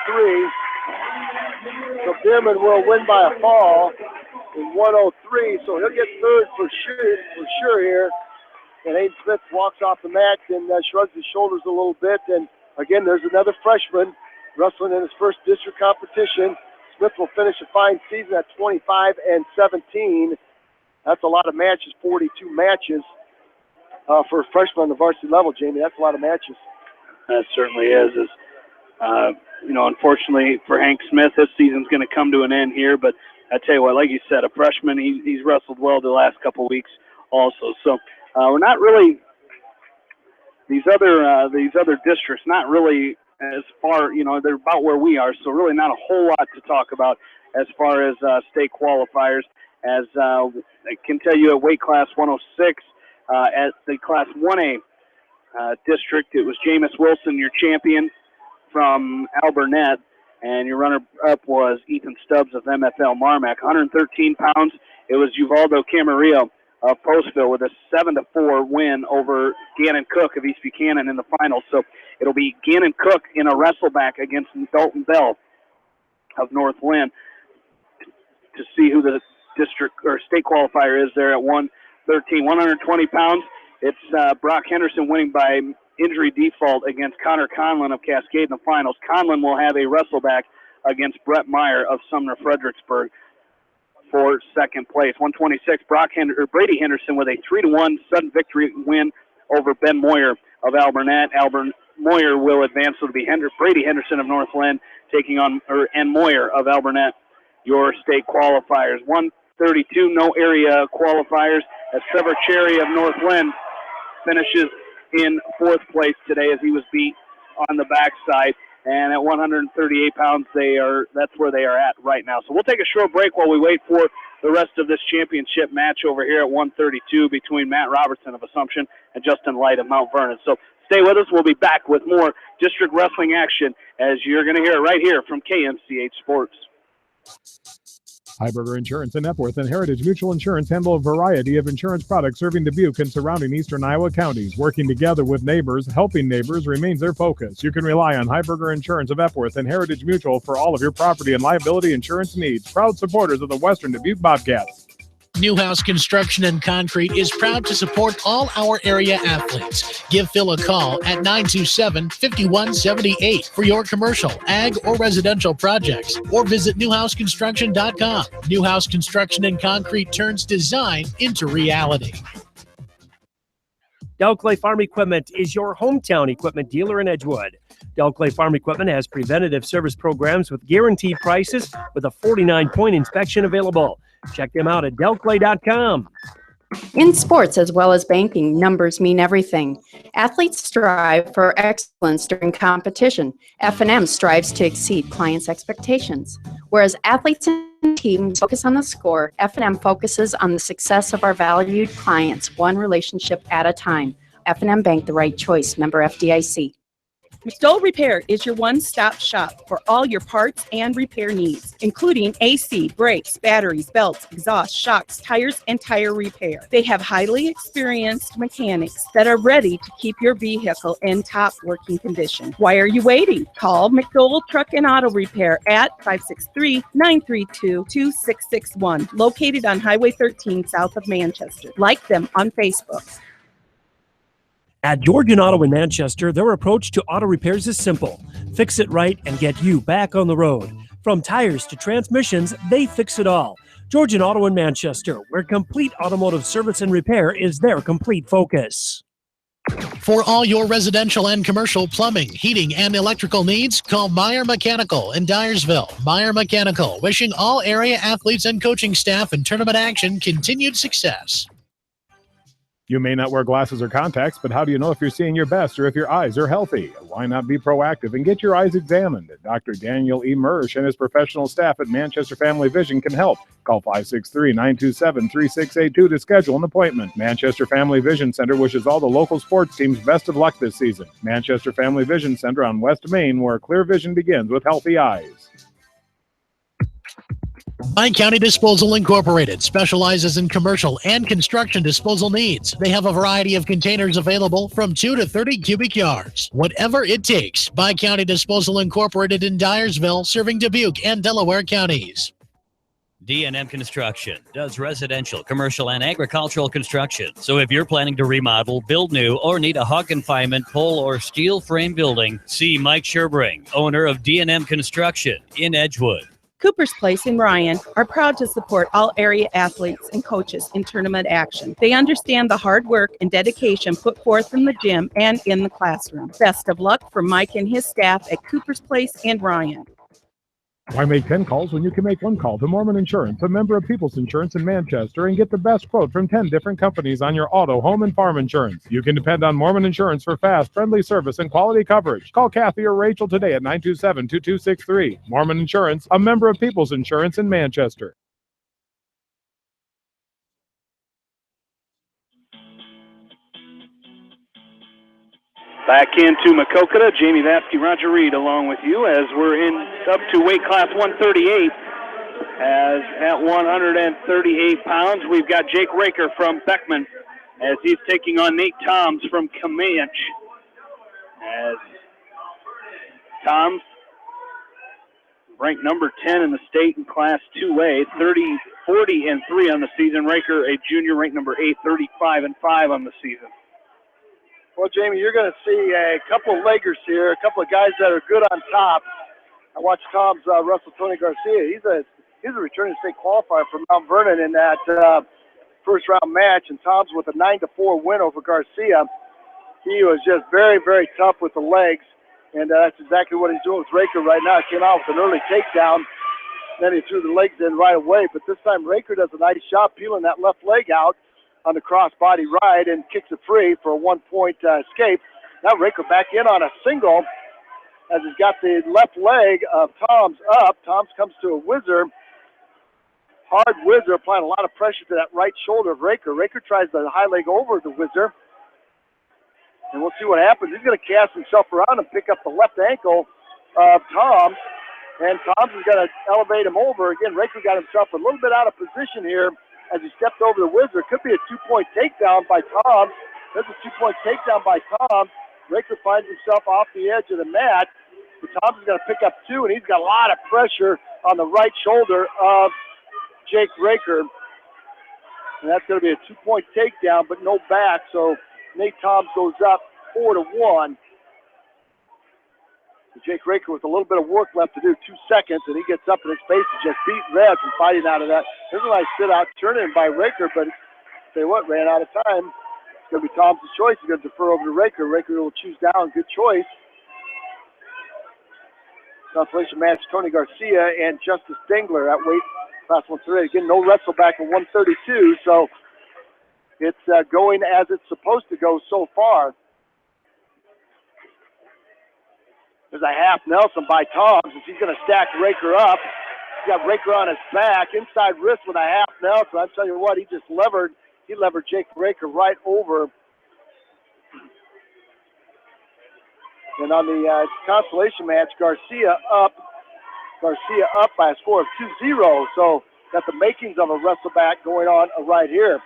So Bierman will win by a fall in 103. So he'll get third for sure here. And Hayden Smith walks off the mat and shrugs his shoulders a little bit. And again, there's another freshman wrestling in his first district competition. Smith will finish a fine season at 25-17. That's a lot of matches, 42 matches for a freshman on the varsity level, Jamie. That's a lot of matches. That certainly is. Unfortunately for Hank Smith, this season's going to come to an end here. But I tell you what, like you said, a freshman, he's wrestled well the last couple weeks also. So we're not really these other districts, not really as far, they're about where we are. So really not a whole lot to talk about as far as state qualifiers. As I can tell you, at weight class 106, at the class 1A district, it was Jameis Wilson, your champion. from Alburnett, and your runner-up was Ethan Stubbs of MFL Marmac. 113 pounds, it was Uvaldo Camarillo of Postville with a 7-4 win over Gannon Cook of East Buchanan in the finals. So it'll be Gannon Cook in a wrestleback against Dalton Bell of North Lynn to see who the district or state qualifier is there at 113. 120 pounds, it's Brock Henderson winning by injury default against Connor Conlon of Cascade in the finals. Conlon will have a wrestleback against Brett Meyer of Sumner Fredericksburg for second place. 126, Brady Henderson with a 3-1 sudden victory win over Ben Moyer of Alburnett. Moyer will advance, so it'll be Brady Henderson of North Lynn taking on, and Moyer of Alburnett, your state qualifiers. 132, no area qualifiers, as Trevor Cherry of North Lynn finishes in fourth place today as he was beat on the backside. And at 138 pounds, that's where they are at right now. So we'll take a short break while we wait for the rest of this championship match over here at 132 between Matt Robertson of Assumption and Justin Light of Mount Vernon. So stay with us. We'll be back with more district wrestling action, as you're going to hear it right here from KMCH Sports. Heiberger Insurance in Epworth and Heritage Mutual Insurance handle a variety of insurance products serving Dubuque and surrounding eastern Iowa counties. Working together with neighbors, helping neighbors remains their focus. You can rely on Heiberger Insurance of Epworth and Heritage Mutual for all of your property and liability insurance needs. Proud supporters of the Western Dubuque Bobcats. Newhouse Construction and Concrete is proud to support all our area athletes. Give Phil a call at 927-5178 for your commercial, ag, or residential projects, or visit newhouseconstruction.com. Newhouse Construction and Concrete turns design into reality. Delclay Farm Equipment is your hometown equipment dealer in Edgewood. Delclay Farm Equipment has preventative service programs with guaranteed prices with a 49-point inspection available. Check them out at delclay.com. In sports as well as banking, numbers mean everything. Athletes strive for excellence during competition. F&M strives to exceed clients' expectations. Whereas athletes and teams focus on the score, F&M focuses on the success of our valued clients, one relationship at a time. F&M Bank, the right choice. Member FDIC. McDowell Repair is your one-stop shop for all your parts and repair needs, including AC, brakes, batteries, belts, exhaust, shocks, tires, and tire repair. They have highly experienced mechanics that are ready to keep your vehicle in top working condition. Why are you waiting? Call McDowell Truck and Auto Repair at 563-932-2661, located on Highway 13 south of Manchester. Like them on Facebook. At Georgian Auto in Manchester, their approach to auto repairs is simple. Fix it right and get you back on the road. From tires to transmissions, they fix it all. Georgian Auto in Manchester, where complete automotive service and repair is their complete focus. For all your residential and commercial plumbing, heating, and electrical needs, call Meyer Mechanical in Dyersville. Meyer Mechanical, wishing all area athletes and coaching staff in tournament action continued success. You may not wear glasses or contacts, but how do you know if you're seeing your best or if your eyes are healthy? Why not be proactive and get your eyes examined? Dr. Daniel E. Mersch and his professional staff at Manchester Family Vision can help. Call 563-927-3682 to schedule an appointment. Manchester Family Vision Center wishes all the local sports teams best of luck this season. Manchester Family Vision Center on West Main, where clear vision begins with healthy eyes. Bi-County Disposal Incorporated specializes in commercial and construction disposal needs. They have a variety of containers available from 2 to 30 cubic yards. Whatever it takes, Bi-County Disposal Incorporated in Dyersville, serving Dubuque and Delaware counties. D&M Construction does residential, commercial, and agricultural construction. So if you're planning to remodel, build new, or need a hog confinement, pole, or steel frame building, see Mike Sherbring, owner of D&M Construction in Edgewood. Cooper's Place in Ryan are proud to support all area athletes and coaches in tournament action. They understand the hard work and dedication put forth in the gym and in the classroom. Best of luck from Mike and his staff at Cooper's Place in Ryan. Why make 10 calls when you can make one call to Mormon Insurance, a member of People's Insurance in Manchester, and get the best quote from 10 different companies on your auto, home, and farm insurance? You can depend on Mormon Insurance for fast, friendly service and quality coverage. Call Kathy or Rachel today at 927-2263. Mormon Insurance, a member of People's Insurance in Manchester. Back into Maquoketa, Jamie Vasky, Roger Reed along with you as we're up to weight class 138. As at 138 pounds, we've got Jake Raker from Beckman as he's taking on Nate Toms from Comanche. As Toms ranked number 10 in the state in Class 2A, 40-3 on the season. Raker, a junior, ranked number 8, 35-5 on the season. Well, Jamie, you're going to see a couple of leggers here, a couple of guys that are good on top. I watched Tom's wrestle Tony Garcia. He's a returning state qualifier for Mount Vernon in that first-round match, and Tom's with a 9-4 win over Garcia. He was just very, very tough with the legs, and that's exactly what he's doing with Raker right now. He came out with an early takedown, then he threw the legs in right away, but this time Raker does a nice job peeling that left leg out on the cross-body ride and kicks it free for a one-point escape. Now Raker back in on a single as he's got the left leg of Tom's up. Tom's comes to a whizzer. Hard whizzer, applying a lot of pressure to that right shoulder of Raker. Raker tries the high leg over the whizzer. And we'll see what happens. He's going to cast himself around and pick up the left ankle of Tom's. And Tom's is going to elevate him over. Again, Raker got himself a little bit out of position here as he stepped over the whizzer. Could be a 2-point takedown by Tom. There's a 2-point takedown by Tom. Raker finds himself off the edge of the mat. But Tom's is going to pick up 2, and he's got a lot of pressure on the right shoulder of Jake Raker. And that's going to be a 2-point takedown, but no back. So Nate Toms goes up 4-1. Jake Raker with a little bit of work left to do, 2 seconds, and he gets up and his face is just beaten red from fighting out of that. There's a nice sit-out turn-in by Raker, but say what, ran out of time. It's going to be Tom's choice. He's going to defer over to Raker. Raker will choose down. Good choice. Consolation match, Tony Garcia and Justice Dingler at weight class 138. Again, no wrestle back in 132, so it's going as it's supposed to go so far. There's a half Nelson by Toms as he's going to stack Raker up. He's got Raker on his back, inside wrist with a half Nelson. I'm telling you what, he levered Jake Raker right over. And on the consolation match, Garcia up by a score of 2-0. So got the makings of a wrestleback going on right here.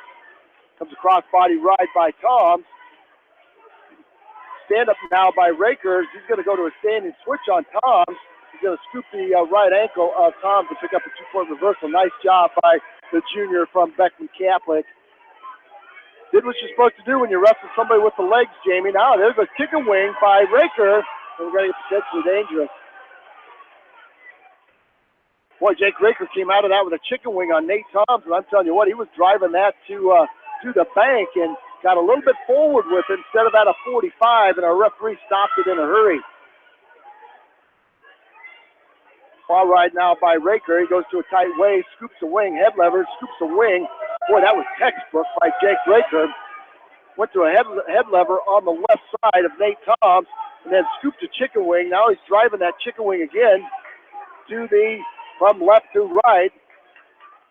Comes a cross-body ride by Toms. Stand up now by Raker. He's going to go to a standing switch on Toms. He's going to scoop the right ankle of Toms to pick up a 2-point reversal. Nice job by the junior from Beckman Catholic. Did what you're supposed to do when you wrestle somebody with the legs, Jamie. Now there's a chicken wing by Raker. And we're going to get potentially dangerous. Boy, Jake Raker came out of that with a chicken wing on Nate Toms. And I'm telling you what, he was driving that to the bank and got a little bit forward with it instead of at a 45, and our referee stopped it in a hurry. Ball ride now by Raker. He goes to a tight way, scoops a wing, head lever, scoops a wing. Boy, that was textbook by Jake Raker. Went to a head lever on the left side of Nate Toms, and then scooped a chicken wing. Now he's driving that chicken wing again from left to right.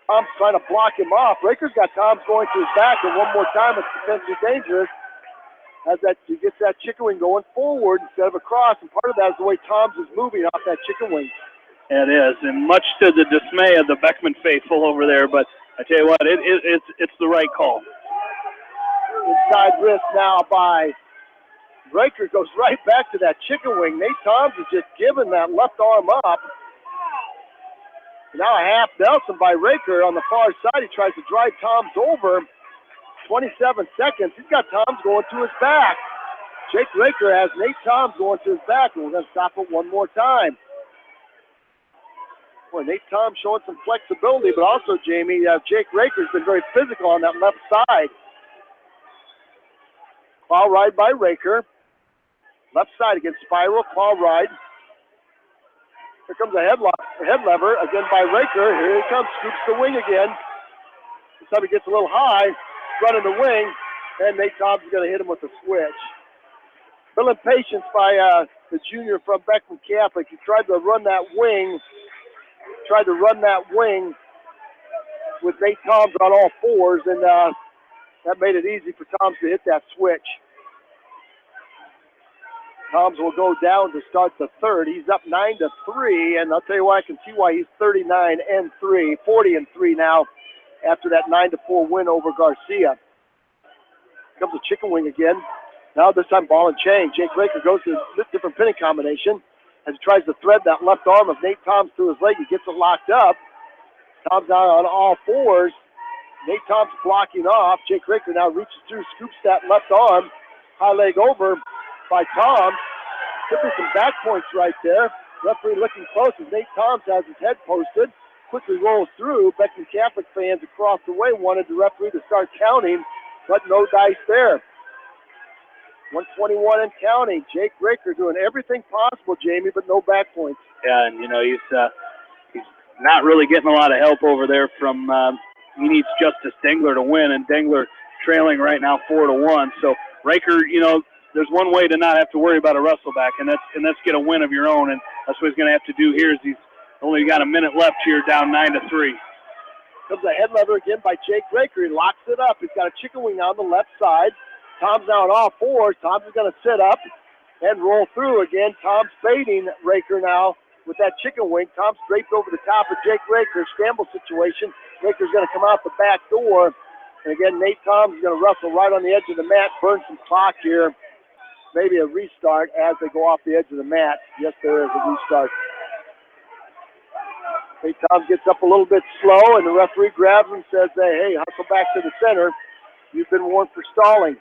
Tom's trying to block him off. Raker's got Tom's going to his back, and one more time it's potentially dangerous as he gets that chicken wing going forward instead of across, and part of that is the way Tom's is moving off that chicken wing. It is, and much to the dismay of the Beckman faithful over there, but I tell you what, it's the right call. Inside wrist now by Raker, goes right back to that chicken wing. Nate Toms is just giving that left arm up. Now a half Nelson by Raker on the far side. He tries to drive Toms over. 27 seconds. He's got Toms going to his back. Jake Raker has Nate Toms going to his back, and we're going to stop it one more time. Boy, Nate Toms showing some flexibility, but also, Jamie, Jake Raker's been very physical on that left side. Claw ride by Raker. Left side against Spiral. Claw ride. Here comes a head lever again by Raker. Here he comes, scoops the wing again. This time he gets a little high, running the wing, and Nate Toms is going to hit him with a switch. Little impatience by the junior from Beckman Catholic. He tried to run that wing with Nate Toms on all fours, and that made it easy for Toms to hit that switch. Toms will go down to start the third. He's up 9-3, and I'll tell you why, I can see why he's 39-3, 40-3 now after that 9-4 win over Garcia. Comes a chicken wing again. Now this time ball and chain. Jake Raker goes to a different pinning combination as he tries to thread that left arm of Nate Toms through his leg. He gets it locked up. Toms out on all fours. Nate Toms blocking off. Jake Raker now reaches through, scoops that left arm. High leg over by Toms. Could be some back points right there. Referee looking close as Nate Toms has his head posted. Quickly rolls through. Beckman Catholic fans across the way wanted the referee to start counting, but no dice there. 121 and counting. Jake Raker doing everything possible, Jamie, but no back points. Yeah, and he's not really getting a lot of help over there from. He needs Justice Dengler to win, and Dengler trailing right now 4-1. So Raker, there's one way to not have to worry about a wrestleback, and that's get a win of your own, and that's what he's going to have to do here. Is he's only got a minute left here, down 9-3. Comes a head lever again by Jake Raker. He locks it up. He's got a chicken wing on the left side. Tom's now on all fours. Tom's is going to sit up and roll through again. Tom's fading Raker now with that chicken wing. Tom's draped over the top of Jake Raker. Scramble situation. Raker's going to come out the back door. And again, Nate Tom's is going to wrestle right on the edge of the mat, burn some clock here. Maybe a restart as they go off the edge of the mat. Yes, there is a restart. Nate Tom gets up a little bit slow, and the referee grabs him and says, hey, hustle back to the center. You've been warned for stalling.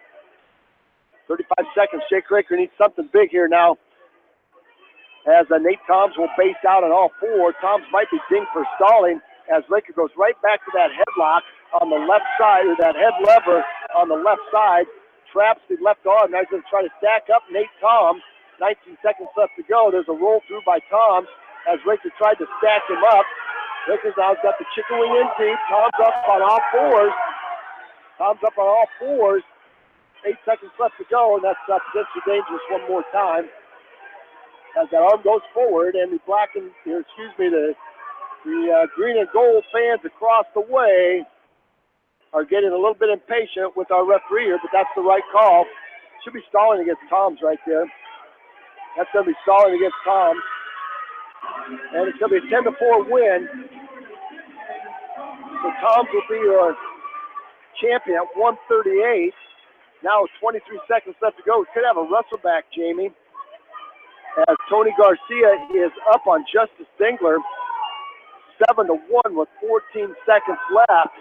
35 seconds. Jake Raker needs something big here now. As Nate Toms will base out on all four. Toms might be dinged for stalling as Raker goes right back to that headlock on the left side, or that head lever on the left side. Traps the left arm. Now he's going to try to stack up Nate Toms. 19 seconds left to go. There's a roll through by Toms as Raker tried to stack him up. Raker's now got the chicken wing in deep. Toms up on all fours. Toms up on all fours. 8 seconds left to go, and that's potentially dangerous one more time. As that arm goes forward, and the green and gold fans across the way are getting a little bit impatient with our referee here, but that's the right call. Should be stalling against Toms right there. That's going to be stalling against Toms. And it's going to be a 10-4 win. So Toms will be your champion at 138. Now with 23 seconds left to go. We could have a wrestle back, Jamie. As Tony Garcia is up on Justice Dengler. 7-1 with 14 seconds left.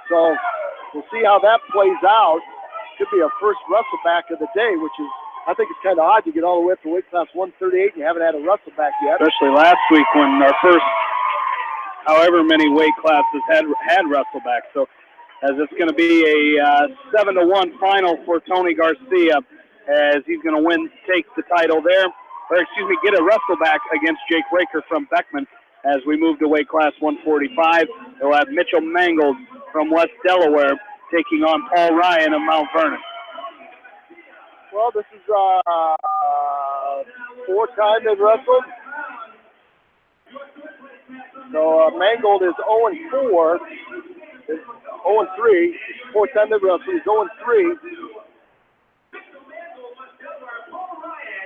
So we'll see how that plays out. Could be our first wrestle back of the day, which is, I think it's kind of odd to get all the way up to weight class 138 and you haven't had a wrestle back yet. Especially last week when our first however many weight classes had wrestle back. So as it's going to be a 7-1 final for Tony Garcia, as he's going to take the title there, get a wrestle back against Jake Raker from Beckman. As we move to weight class 145, we'll have Mitchell Mangold from West Delaware taking on Paul Ryan of Mount Vernon. Well, this is fourth time they've wrestled. So Mangold is 0-4. 0-3. Fourth time they've wrestled. He's 0-3.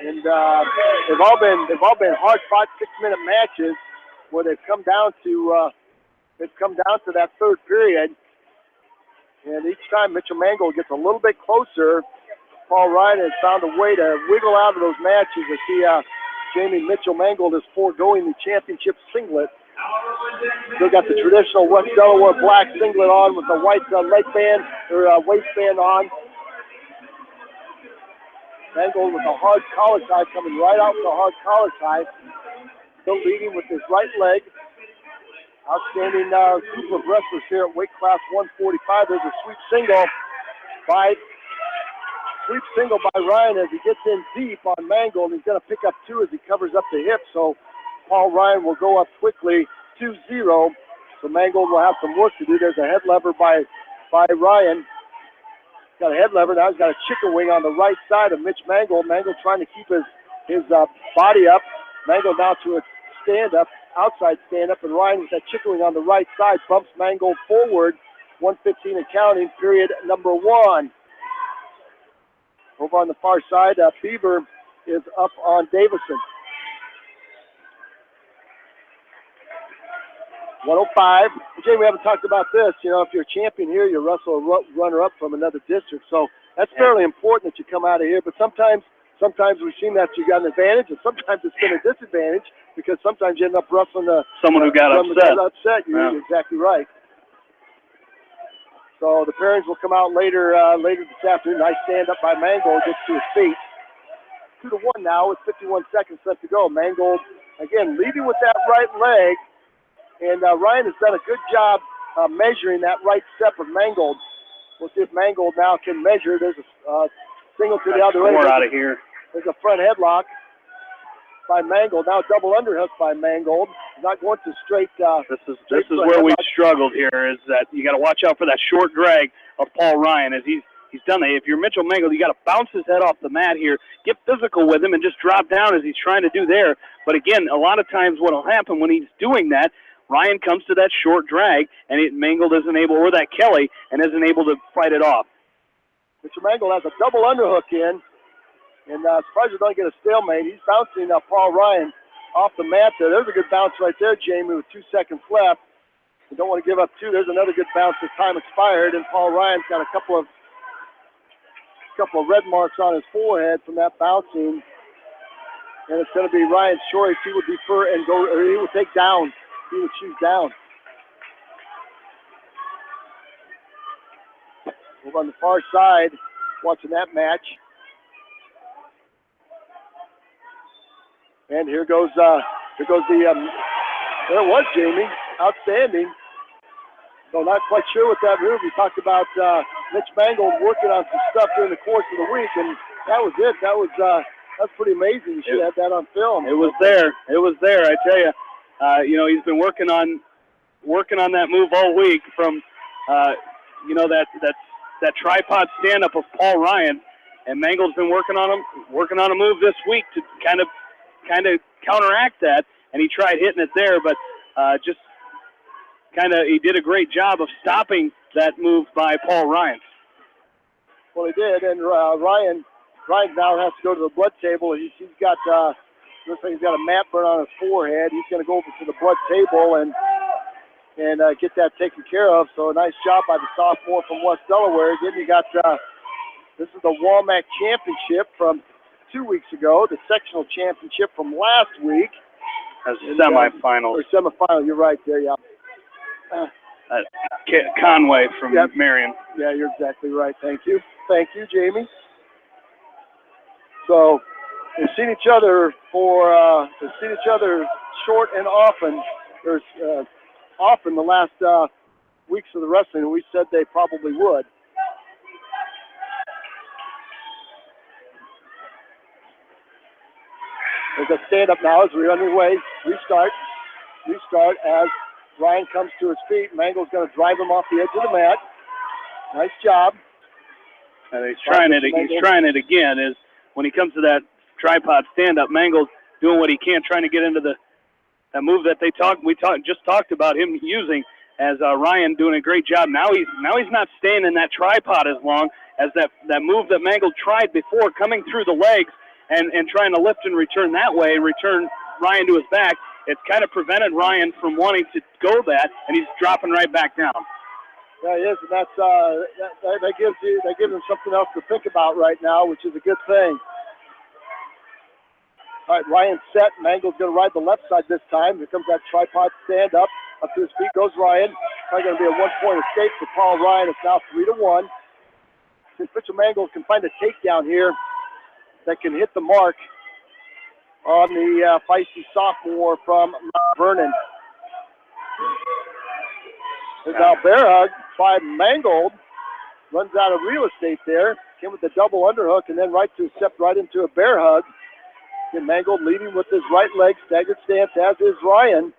And they've all been hard-fought 6-minute matches where they've come down to that third period. And each time Mitchell Mangold gets a little bit closer, Paul Ryan has found a way to wiggle out of those matches. I see Jamie Mitchell Mangold is foregoing the championship singlet. Still got the traditional West Delaware black singlet on with the white leg band or waistband on. Mangold with a hard collar tie, coming right out with a hard collar tie. Still leading with his right leg. Outstanding group of wrestlers here at weight class 145. There's a sweep single by Ryan as he gets in deep on Mangold. He's going to pick up 2 as he covers up the hip. So Paul Ryan will go up quickly 2-0. So Mangold will have some work to do. There's a head lever by Ryan. Got a head lever. Now he's got a chicken wing on the right side of Mitch Mangold. Mangold trying to keep his body up. Mangold now to a stand-up, outside stand-up, and Ryan with that chicken wing on the right side bumps Mangold forward. 1:15 and counting, period number 1. Over on the far side, Beaver is up on Davison. 105. Jay, we haven't talked about this. You know, if you're a champion here, you wrestle a runner-up from another district. So that's fairly important that you come out of here. But sometimes we've seen that you got an advantage, and sometimes it's been a disadvantage because sometimes you end up wrestling someone who got upset. You're exactly right. So the pairings will come out later this afternoon. Nice stand up by Mangold, gets to his feet. 2-1 now with 51 seconds left to go. Mangold, again, leading with that right leg. And Ryan has done a good job measuring that right step of Mangold. We'll see if Mangold now can measure. There's a single to the other end. Out of here. There's a front headlock by Mangold. Now double underhook by Mangold. Not going to straight. This is where we've struggled here. Is that you got to watch out for that short drag of Paul Ryan as he's done that. If you're Mitchell Mangold, you got to bounce his head off the mat here, get physical with him, and just drop down as he's trying to do there. But again, a lot of times what will happen when he's doing that, Ryan comes to that short drag, and Mangold isn't able, or that Kelly, and isn't able to fight it off. Mr. Mangold has a double underhook in, and surprised we don't get a stalemate. He's bouncing Paul Ryan off the mat there. There's a good bounce right there, Jamie, with 2 seconds left. You don't want to give up 2. There's another good bounce as time expired, and Paul Ryan's got a couple of red marks on his forehead from that bouncing. And it's going to be Ryan's choice. He would defer and go, or he would take down. He would choose down. Over on the far side, watching that match. And here goes there it was, Jamie. Outstanding. So not quite sure what that move. We talked about Mitch Mangold working on some stuff during the course of the week, and that was it. That's pretty amazing. You should have had that on film. It was there. I tell you. He's been working on that move all week from, that tripod stand-up of Paul Ryan, and Mangold's been working on a move this week to kind of counteract that, and he tried hitting it there, but he did a great job of stopping that move by Paul Ryan. Well, he did, and Ryan now has to go to the blood table. He's got looks like he's got a mat burn on his forehead. He's going to go over to the blood table and get that taken care of. So a nice job by the sophomore from West Delaware. Then you got this is the Walmack Championship from 2 weeks ago, the sectional championship from last week. As semifinals. Or semifinal, you're right there, yeah. Conway from Marion. Yeah, you're exactly right. Thank you, Jamie. So they've seen each other short and often. There's often the last weeks of the wrestling, and we said they probably would. There's a stand-up now as we're underway. Restart as Ryan comes to his feet. Mangold's going to drive him off the edge of the mat. Nice job. And he's trying it again. Is when he comes to that tripod stand-up, Mangold's doing what he can, trying to get into that move that we just talked about him using. As Ryan doing a great job. Now he's not staying in that tripod as long as that move that Mangold tried before, coming through the legs and trying to lift and return that way and return Ryan to his back. It's kind of prevented Ryan from wanting to go that, and he's dropping right back down. Yeah, he is, and that gives him something else to think about right now, which is a good thing. All right, Ryan's set. Mangold's going to ride the left side this time. Here comes that tripod stand up. Up to his feet goes Ryan. Probably going to be a one-point escape for Paul Ryan. It's now 3-1. Since Mitchell Mangold can find a takedown here that can hit the mark on the feisty sophomore from Mount Vernon. There's now bear hug by Mangold. Runs out of real estate there. Came with a double underhook and then stepped right into a bear hug. And Mangold leading with his right leg, staggered stance, as is Ryan.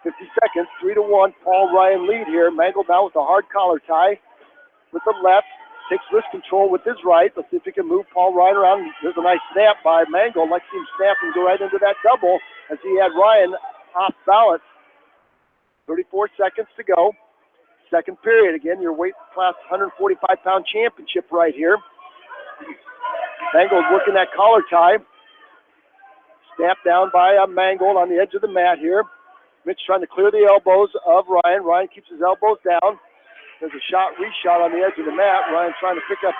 50 seconds, 3-1. Paul Ryan lead here. Mangold now with a hard collar tie with the left. Takes wrist control with his right. Let's see if he can move Paul Ryan around. There's a nice snap by Mangold. Like to see him snap and go right into that double as he had Ryan off balance. 34 seconds to go. Second period. Again, your weight class 145-pound championship right here. Mangold working that collar tie. Snap down by Mangold on the edge of the mat here. Mitch trying to clear the elbows of Ryan. Ryan keeps his elbows down. There's a reshot on the edge of the mat. Ryan trying to pick up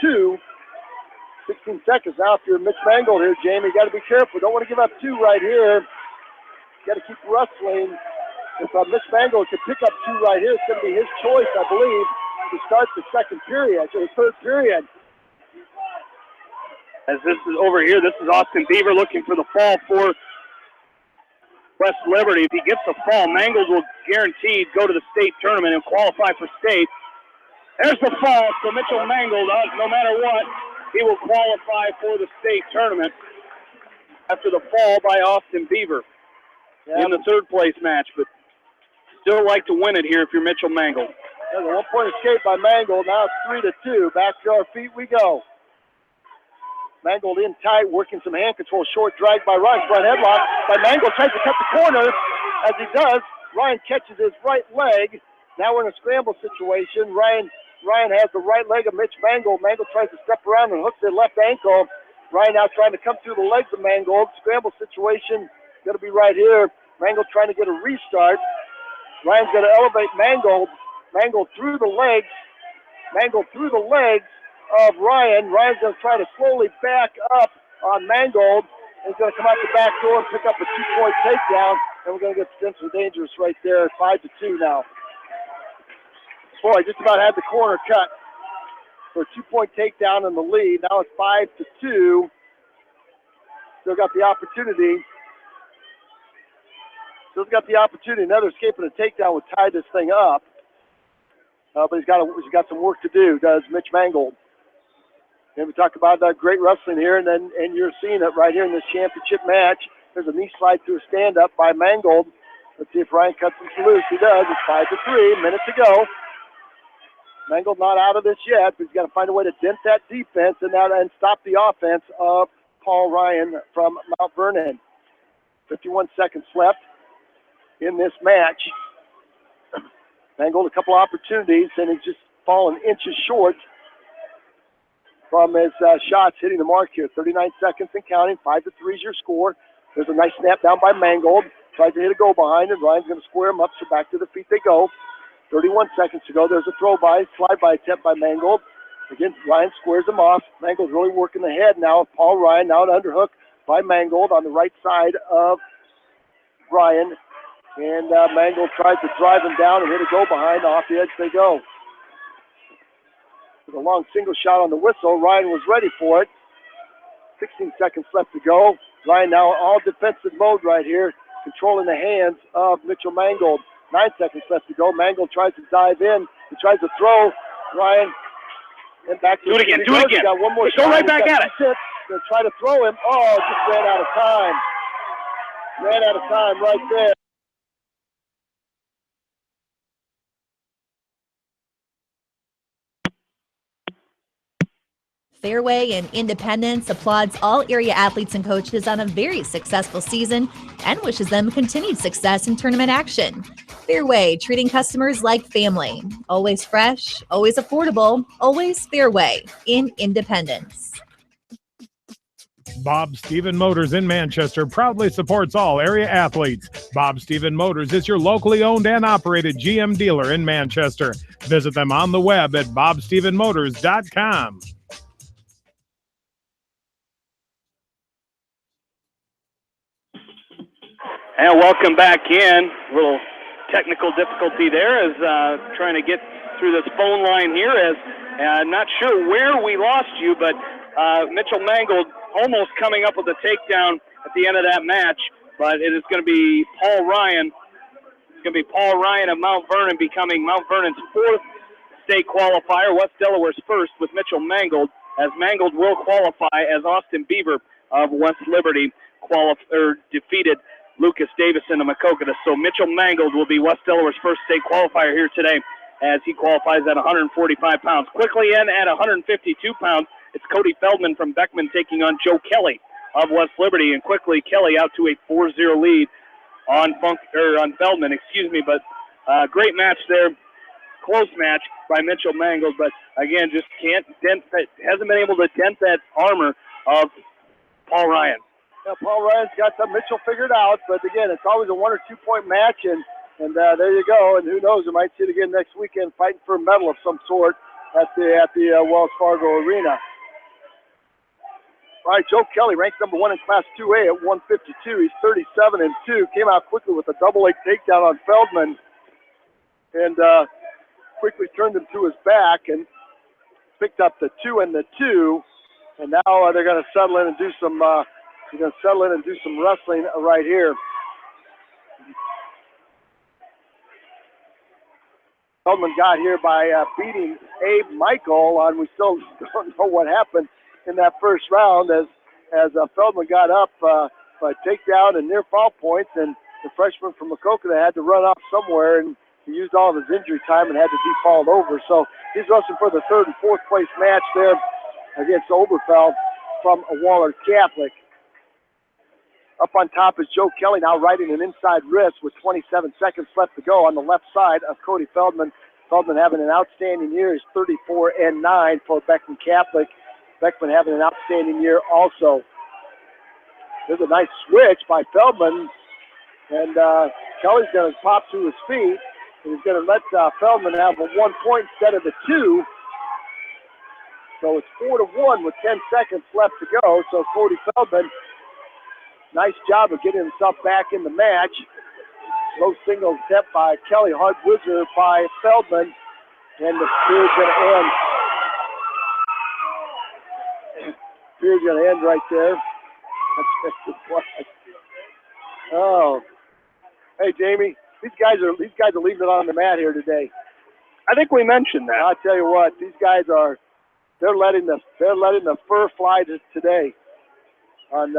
two. 16 seconds now if you're Mitch Mangold here, Jamie. You got to be careful. Don't want to give up two right here. You got to keep wrestling. If Mitch Mangold can pick up two right here, it's going to be his choice, I believe, to start the third period. As this is over here, this is Austin Beaver looking for the fall for West Liberty. If he gets the fall, Mangold will guaranteed go to the state tournament and qualify for state. There's the fall for Mitchell Mangold. No matter what, he will qualify for the state tournament after the fall by Austin Beaver in the third place match, but still like to win it here if you're Mitchell Mangold. There's a 1-point escape by Mangold. Now it's 3-2. Back to our feet we go. Mangold in tight, working some hand control. Short drag by Ryan. Front headlock by Mangold. Tries to cut the corner. As he does, Ryan catches his right leg. Now we're in a scramble situation. Ryan has the right leg of Mitch Mangold. Mangold tries to step around and hooks the left ankle. Ryan now trying to come through the legs of Mangold. Scramble situation going to be right here. Mangold trying to get a restart. Ryan's going to elevate Mangold. Mangold through the legs. Mangold through the legs of Ryan. Ryan's going to try to slowly back up on Mangold. He's going to come out the back door and pick up a 2-point takedown. And we're going to get Spencer Dangerous right there. 5-2 now. Boy, just about had the corner cut for a 2-point takedown in the lead. Now it's 5-2. Still got the opportunity. Another escape and a takedown would tie this thing up. But he's got some work to do, does Mitch Mangold. And we talk about great wrestling here, and you're seeing it right here in this championship match. There's a knee slide to a stand-up by Mangold. Let's see if Ryan cuts him loose. He does. It's 5-3. Minute to go. Mangold not out of this yet, but he's got to find a way to dent that defense and stop the offense of Paul Ryan from Mount Vernon. 51 seconds left in this match. Mangold a couple opportunities, and he's just fallen inches short from his shots hitting the mark here. 39 seconds and counting. 5-3 is your score. There's a nice snap down by Mangold. Tries to hit a go behind, and Ryan's going to square him up, so back to the feet they go. 31 seconds to go. There's a slide-by attempt by Mangold. Again, Ryan squares him off. Mangold's really working the head now of Paul Ryan. Now an underhook by Mangold on the right side of Ryan. And Mangold tries to drive him down and hit a go behind. Off the edge they go. With a long single shot on the whistle. Ryan was ready for it. 16 seconds left to go. Ryan now all defensive mode right here, controlling the hands of Mitchell Mangold. 9 seconds left to go. Mangold tries to dive in. He tries to throw. Ryan, and back to do it again. He's got one more Go right back at it. They'll try to throw him. Oh, just ran out of time. Ran out of time right there. Fairway and Independence applauds all area athletes and coaches on a very successful season and wishes them continued success in tournament action. Fairway, treating customers like family. Always fresh, always affordable, always Fairway in Independence. Bob Stephen Motors in Manchester proudly supports all area athletes. Bob Stephen Motors is your locally owned and operated GM dealer in Manchester. Visit them on the web at bobstephenmotors.com. And welcome back in. A little technical difficulty there as trying to get through this phone line here. As not sure where we lost you, but Mitchell Mangold almost coming up with a takedown at the end of that match. But it is going to be Paul Ryan. It's going to be Paul Ryan of Mount Vernon becoming Mount Vernon's fourth state qualifier, West Delaware's first with Mitchell Mangold, as Mangold will qualify as Austin Beaver of West Liberty defeated Lucas Davison of Maquoketa. So Mitchell Mangold will be West Delaware's first state qualifier here today as he qualifies at 145 pounds. Quickly in at 152 pounds, it's Cody Feldman from Beckman taking on Joe Kelly of West Liberty. And quickly, Kelly out to a 4-0 lead on Feldman, but great match there close match by Mitchell Mangold, but again, just can't dent that, hasn't been able to dent that armor of Paul Ryan. Yeah, Paul Ryan's got that Mitchell figured out, but again, it's always a 1 or 2 point match, and there you go. And who knows, we might see it again next weekend, fighting for a medal of some sort at the Wells Fargo Arena. All right, Joe Kelly, ranked number 1 in Class 2A at 152. He's 37-2. Came out quickly with a double leg takedown on Feldman, and quickly turned him to his back and picked up the 2 and the 2. And now they're going to settle in and do some. They're going to settle in and do some wrestling right here. Feldman got here by beating Abe Michael, and we still don't know what happened in that first round as Feldman got up by takedown and near foul points, and the freshman from Maquoketa had to run off somewhere, and he used all of his injury time and had to default over. So he's wrestling for the 3rd and 4th place match there against Oberfeld from Wahlert Catholic. Up on top is Joe Kelly, now riding an inside wrist with 27 seconds left to go on the left side of Cody Feldman. Feldman having an outstanding year. He's 34-9 for Beckman Catholic. Beckman having an outstanding year also. There's a nice switch by Feldman, and Kelly's going to pop to his feet, and he's going to let Feldman have a 1 point instead of the 2. So it's 4-1 with 10 seconds left to go. So Cody Feldman, nice job of getting himself back in the match. Low single step by Kelly, hard whizzer by Feldman, and the period's going to end. Period's going to end right there. Oh, hey Jamie, these guys are leaving it on the mat here today. I think we mentioned that. I'll tell you what, these guys are. They're letting the fur fly today. On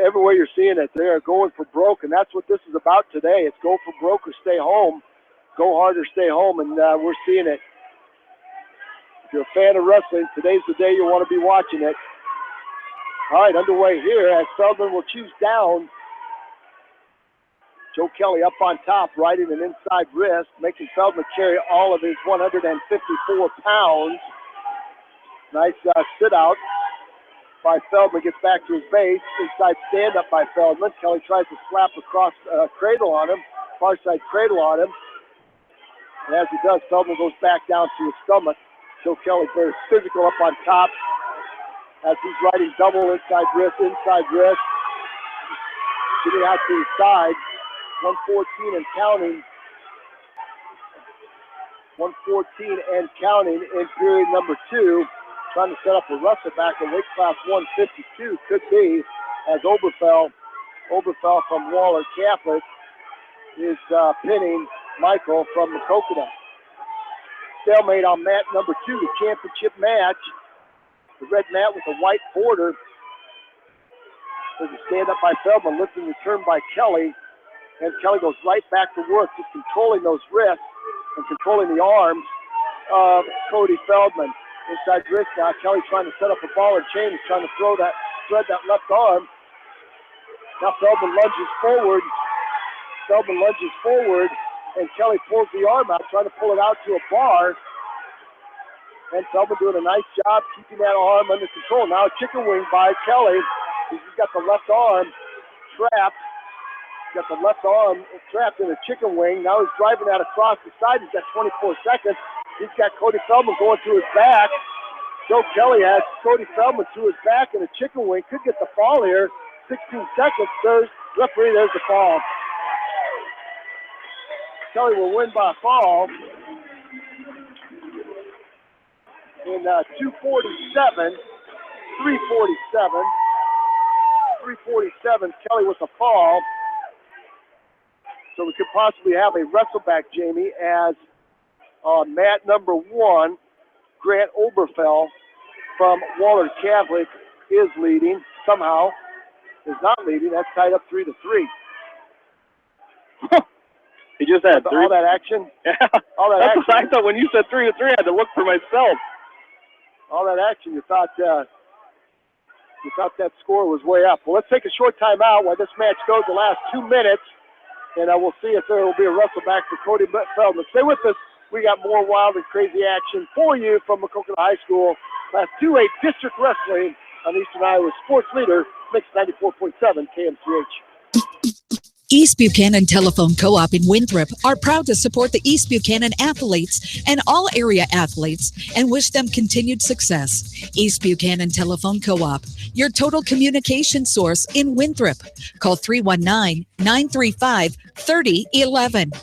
everywhere you're seeing it, they are going for broke, and that's what this is about today. It's go for broke or stay home, go hard or stay home, and we're seeing it. If you're a fan of wrestling, today's the day you want to be watching it. All right, underway here as Feldman will choose down. Joe Kelly up on top, riding an inside wrist, making Feldman carry all of his 154 pounds. Nice sit out by Feldman, gets back to his base. Inside stand up by Feldman. Kelly tries to slap across cradle on him, far side cradle on him. And as he does, Feldman goes back down to his stomach. Joe Kelly very physical up on top as he's riding double inside wrist. Getting out to his side. 114 and counting. 114 and counting in period number 2. Trying to set up a wrestle back in weight class 152. Could be as Oberfeld from Wahlert Catholic is pinning Michael from Maquoketa. Stalemate on mat number 2, the championship match. The red mat with the white border. There's a stand up by Feldman, lifting the turn by Kelly. And Kelly goes right back to work, just controlling those wrists and controlling the arms of Cody Feldman. Inside wrist now. Kelly trying to set up a ball and chain. He's trying to thread that left arm. Now Feldman lunges forward. And Kelly pulls the arm out, trying to pull it out to a bar. And Feldman doing a nice job keeping that arm under control. Now a chicken wing by Kelly. He's got the left arm trapped. He's got the left arm trapped in a chicken wing. Now he's driving that across the side. He's got 24 seconds. He's got Cody Feldman going to his back. Joe Kelly has Cody Feldman to his back in a chicken wing. Could get the fall here. 16 seconds. Referee, there's the fall. Kelly will win by a fall. In 247, 347, Kelly with a fall. So we could possibly have a wrestleback, Jamie, as mat number 1, Grant Oberfeld from Wahlert Catholic is leading. Somehow is not leading. That's tied up 3-3. He just had all that action. Yeah, all that that's action. what I thought when you said 3-3. I had to look for myself. All that action. You thought that score was way up. Well, let's take a short timeout while this match goes the last 2 minutes, and we'll see if there will be a wrestle back for Cody Feldman. Stay with us we got more wild and crazy action for you from Maquoketa High School. Class 2A District Wrestling on Eastern Iowa Sports Leader, Mix 94.7 KMCH. East Buchanan Telephone Co-op in Winthrop are proud to support the East Buchanan athletes and all area athletes and wish them continued success. East Buchanan Telephone Co-op, your total communication source in Winthrop. Call 319-935-3011.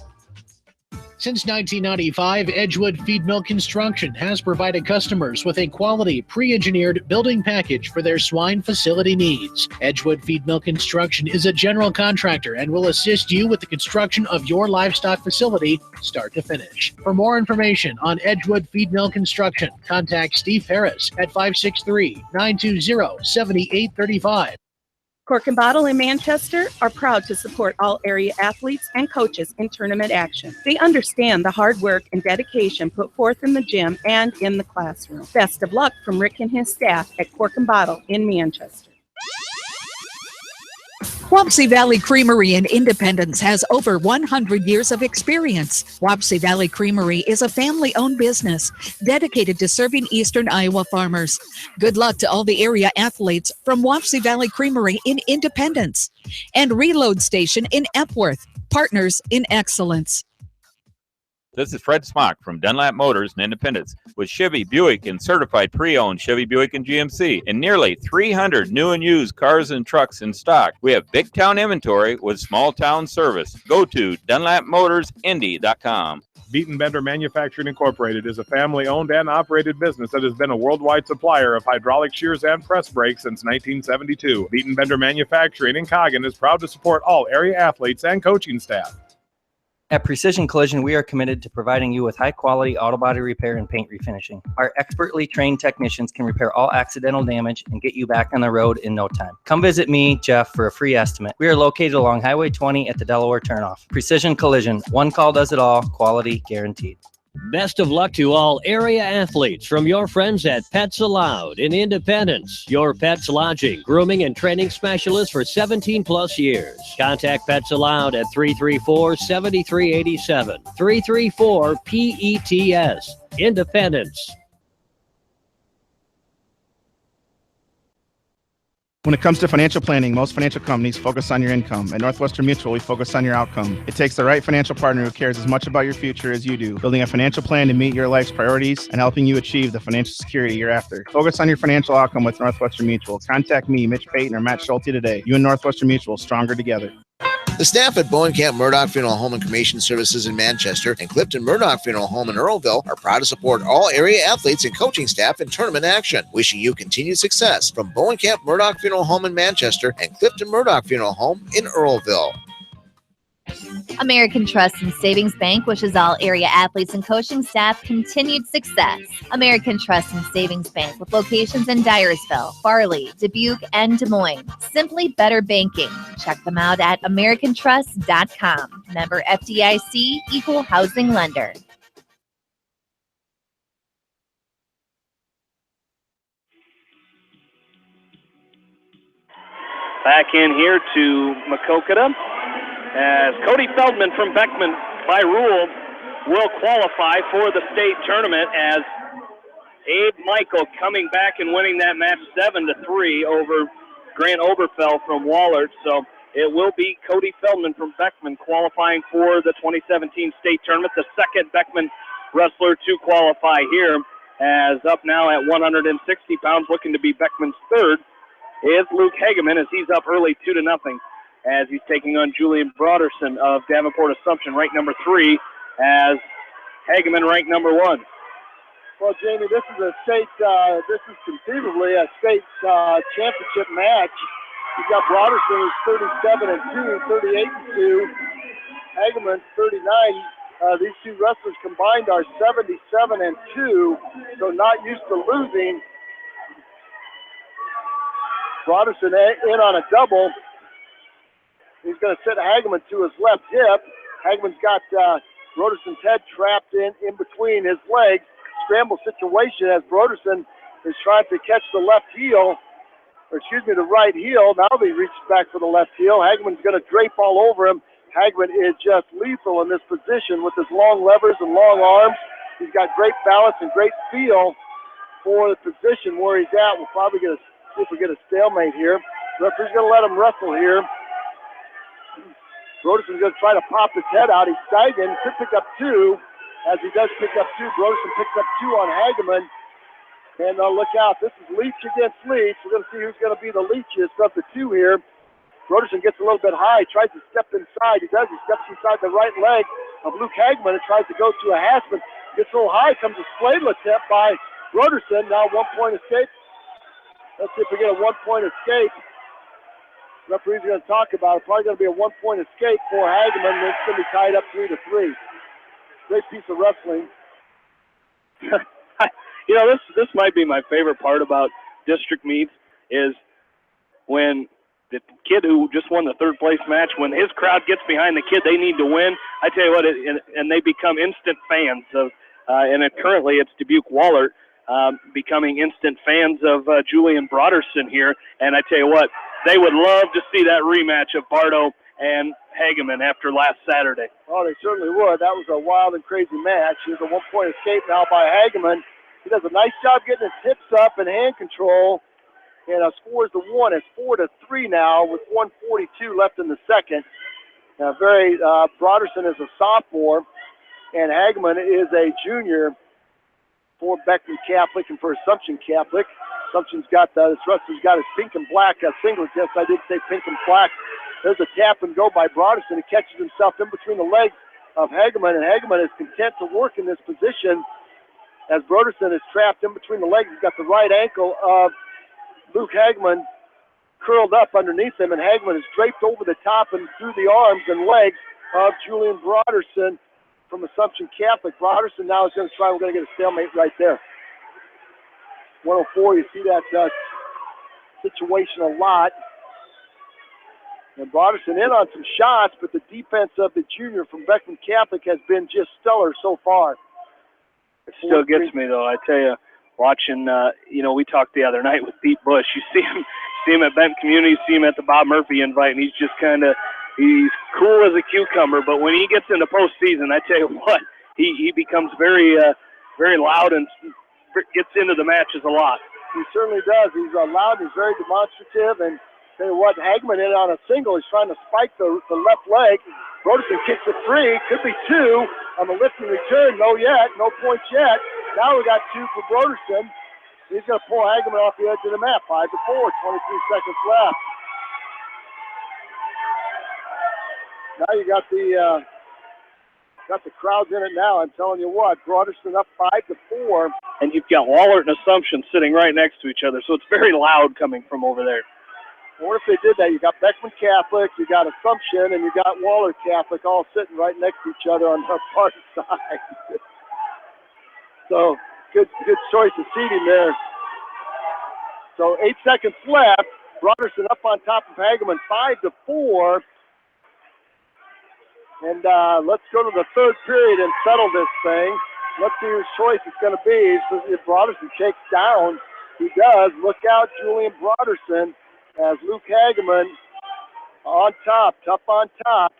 Since 1995, Edgewood Feed Mill Construction has provided customers with a quality, pre-engineered building package for their swine facility needs. Edgewood Feed Mill Construction is a general contractor and will assist you with the construction of your livestock facility, start to finish. For more information on Edgewood Feed Mill Construction, contact Steve Harris at 563-920-7835. Cork and Bottle in Manchester are proud to support all area athletes and coaches in tournament action. They understand the hard work and dedication put forth in the gym and in the classroom. Best of luck from Rick and his staff at Cork and Bottle in Manchester. Wapsie Valley Creamery in Independence has over 100 years of experience. Wapsie Valley Creamery is a family-owned business dedicated to serving Eastern Iowa farmers. Good luck to all the area athletes from Wapsie Valley Creamery in Independence and Reload Station in Epworth, partners in excellence. This is Fred Smock from Dunlap Motors in Independence with Chevy, Buick, and certified pre-owned Chevy, Buick, and GMC, and nearly 300 new and used cars and trucks in stock. We have big town inventory with small town service. Go to DunlapMotorsIndy.com. Beaton Bender Manufacturing Incorporated is a family-owned and operated business that has been a worldwide supplier of hydraulic shears and press brakes since 1972. Beaton Bender Manufacturing in Coggin is proud to support all area athletes and coaching staff. At Precision Collision, we are committed to providing you with high-quality auto body repair and paint refinishing. Our expertly trained technicians can repair all accidental damage and get you back on the road in no time. Come visit me, Jeff, for a free estimate. We are located along Highway 20 at the Delaware turnoff. Precision Collision, one call does it all, quality guaranteed. Best of luck to all area athletes from your friends at Pets Allowed in Independence, your pet's lodging, grooming, and training specialist for 17 plus years. Contact Pets Allowed at 334-7387, 334-PETS, Independence. When it comes to financial planning, most financial companies focus on your income. At Northwestern Mutual, we focus on your outcome. It takes the right financial partner who cares as much about your future as you do, building a financial plan to meet your life's priorities and helping you achieve the financial security you're after. Focus on your financial outcome with Northwestern Mutual. Contact me, Mitch Payton, or Matt Schulte today. You and Northwestern Mutual, stronger together. The staff at Bowenkamp Murdoch Funeral Home and Cremation Services in Manchester and Clifton Murdoch Funeral Home in Earlville are proud to support all area athletes and coaching staff in tournament action. Wishing you continued success from Bowenkamp Murdoch Funeral Home in Manchester and Clifton Murdoch Funeral Home in Earlville. American Trust and Savings Bank wishes all area athletes and coaching staff continued success. American Trust and Savings Bank with locations in Dyersville, Farley, Dubuque, and Des Moines. Simply better banking. Check them out at americantrust.com. Member FDIC, equal housing lender. Back in here to Maquoketa, as Cody Feldman from Beckman, by rule, will qualify for the state tournament as Abe Michael coming back and winning that match 7-3 over Grant Oberfell from Wahlert. So it will be Cody Feldman from Beckman qualifying for the 2017 state tournament, the second Beckman wrestler to qualify here, as up now at 160 pounds, looking to be Beckman's third, is Luke Hageman, as he's up early 2-0. As he's taking on Julian Broderson of Davenport Assumption, ranked number 3, as Hageman ranked number 1. Well, Jamie, this is conceivably a state championship match. You've got Broderson, who's 37-2, 38-2. Hageman, 39. These two wrestlers combined are 77-2, so not used to losing. Broderson in on a double. He's going to set Hageman to his left hip. Hageman's got Broderson's head trapped in between his legs. Scramble situation as Broderson is trying to catch the right heel. Now he reaches back for the left heel. Hageman's going to drape all over him, Hagman is just lethal in this position with his long levers and long arms. He's got great balance and great feel for the position where he's at. We'll probably see if we get a stalemate here. Referee's going to let him wrestle here. Broderson's going to try to pop his head out. He's sagging. Could pick up 2. As he does pick up 2, Broderson picks up 2 on Hageman. And look out. This is Leach against Leach. We're going to see who's going to be the Leachiest of the 2 here. Broderson gets a little bit high, tries to step inside. He does. He steps inside the right leg of Luke Hagman and tries to go to a Hassman. Gets a little high, comes a Spladle attempt by Broderson. Now 1-point escape. Let's see if we get a 1-point escape. Referees are going to talk about it. Probably going to be a 1-point escape for Hagman. It's going to be tied up 3-3. Great piece of wrestling. You know, this might be my favorite part about district meets is when the kid who just won the third place match, when his crowd gets behind the kid they need to win, I tell you what, and they become instant fans of, and currently it's Dubuque Wahlert becoming instant fans of Julian Broderson here. And I tell you what, they would love to see that rematch of Bardo and Hageman after last Saturday. Oh, they certainly would. That was a wild and crazy match. There's a 1-point escape now by Hageman. He does a nice job getting his hips up and hand control. And scores the 1. It's 4-3 now with 1:42 left in the second. Broderson is a sophomore, and Hageman is a junior for Beckman Catholic and for Assumption Catholic. Assumption's got this wrestler's got his pink and black singlet. Yes, I did say pink and black. There's a tap and go by Broderson. He catches himself in between the legs of Hageman, and Hageman is content to work in this position as Broderson is trapped in between the legs. He's got the right ankle of Luke Hagman curled up underneath him, and Hagman is draped over the top and through the arms and legs of Julian Broderson from Assumption Catholic. Broderson now is going to try. We're going to get a stalemate right there. 104, you see that situation a lot. And Broderson in on some shots, but the defense of the junior from Beckman Catholic has been just stellar so far. It still gets me, though. I tell you, watching, we talked the other night with Pete Bush. You see him at Benton Community, see him at the Bob Murphy invite, and he's just he's cool as a cucumber. But when he gets into postseason, I tell you what, he becomes very, very loud and gets into the matches a lot. He certainly does. He's loud. He's very demonstrative. And tell you what, Hagman in on a single. He's trying to spike the left leg. Broderson kicks it free. Could be 2 on the lift and return. No yet. No points yet. Now we got 2 for Broderson. He's going to pull Hagman off the edge of the mat. 5-4. 23 seconds left. Now you got the crowds in it now. I'm telling you what, Broderson up 5-4. And you've got Wahlert and Assumption sitting right next to each other, so it's very loud coming from over there. What if they did that? You got Beckman Catholic, you got Assumption, and you got Wahlert Catholic all sitting right next to each other on the far side. So good choice of seating there. So 8 seconds left. Broderson up on top of Hageman, 5-4. And let's go to the third period and settle this thing. Let's see whose choice it's going to be. So if Broderson shakes down, he does. Look out, Julian Broderson, as Luke Hageman on top, tough on top.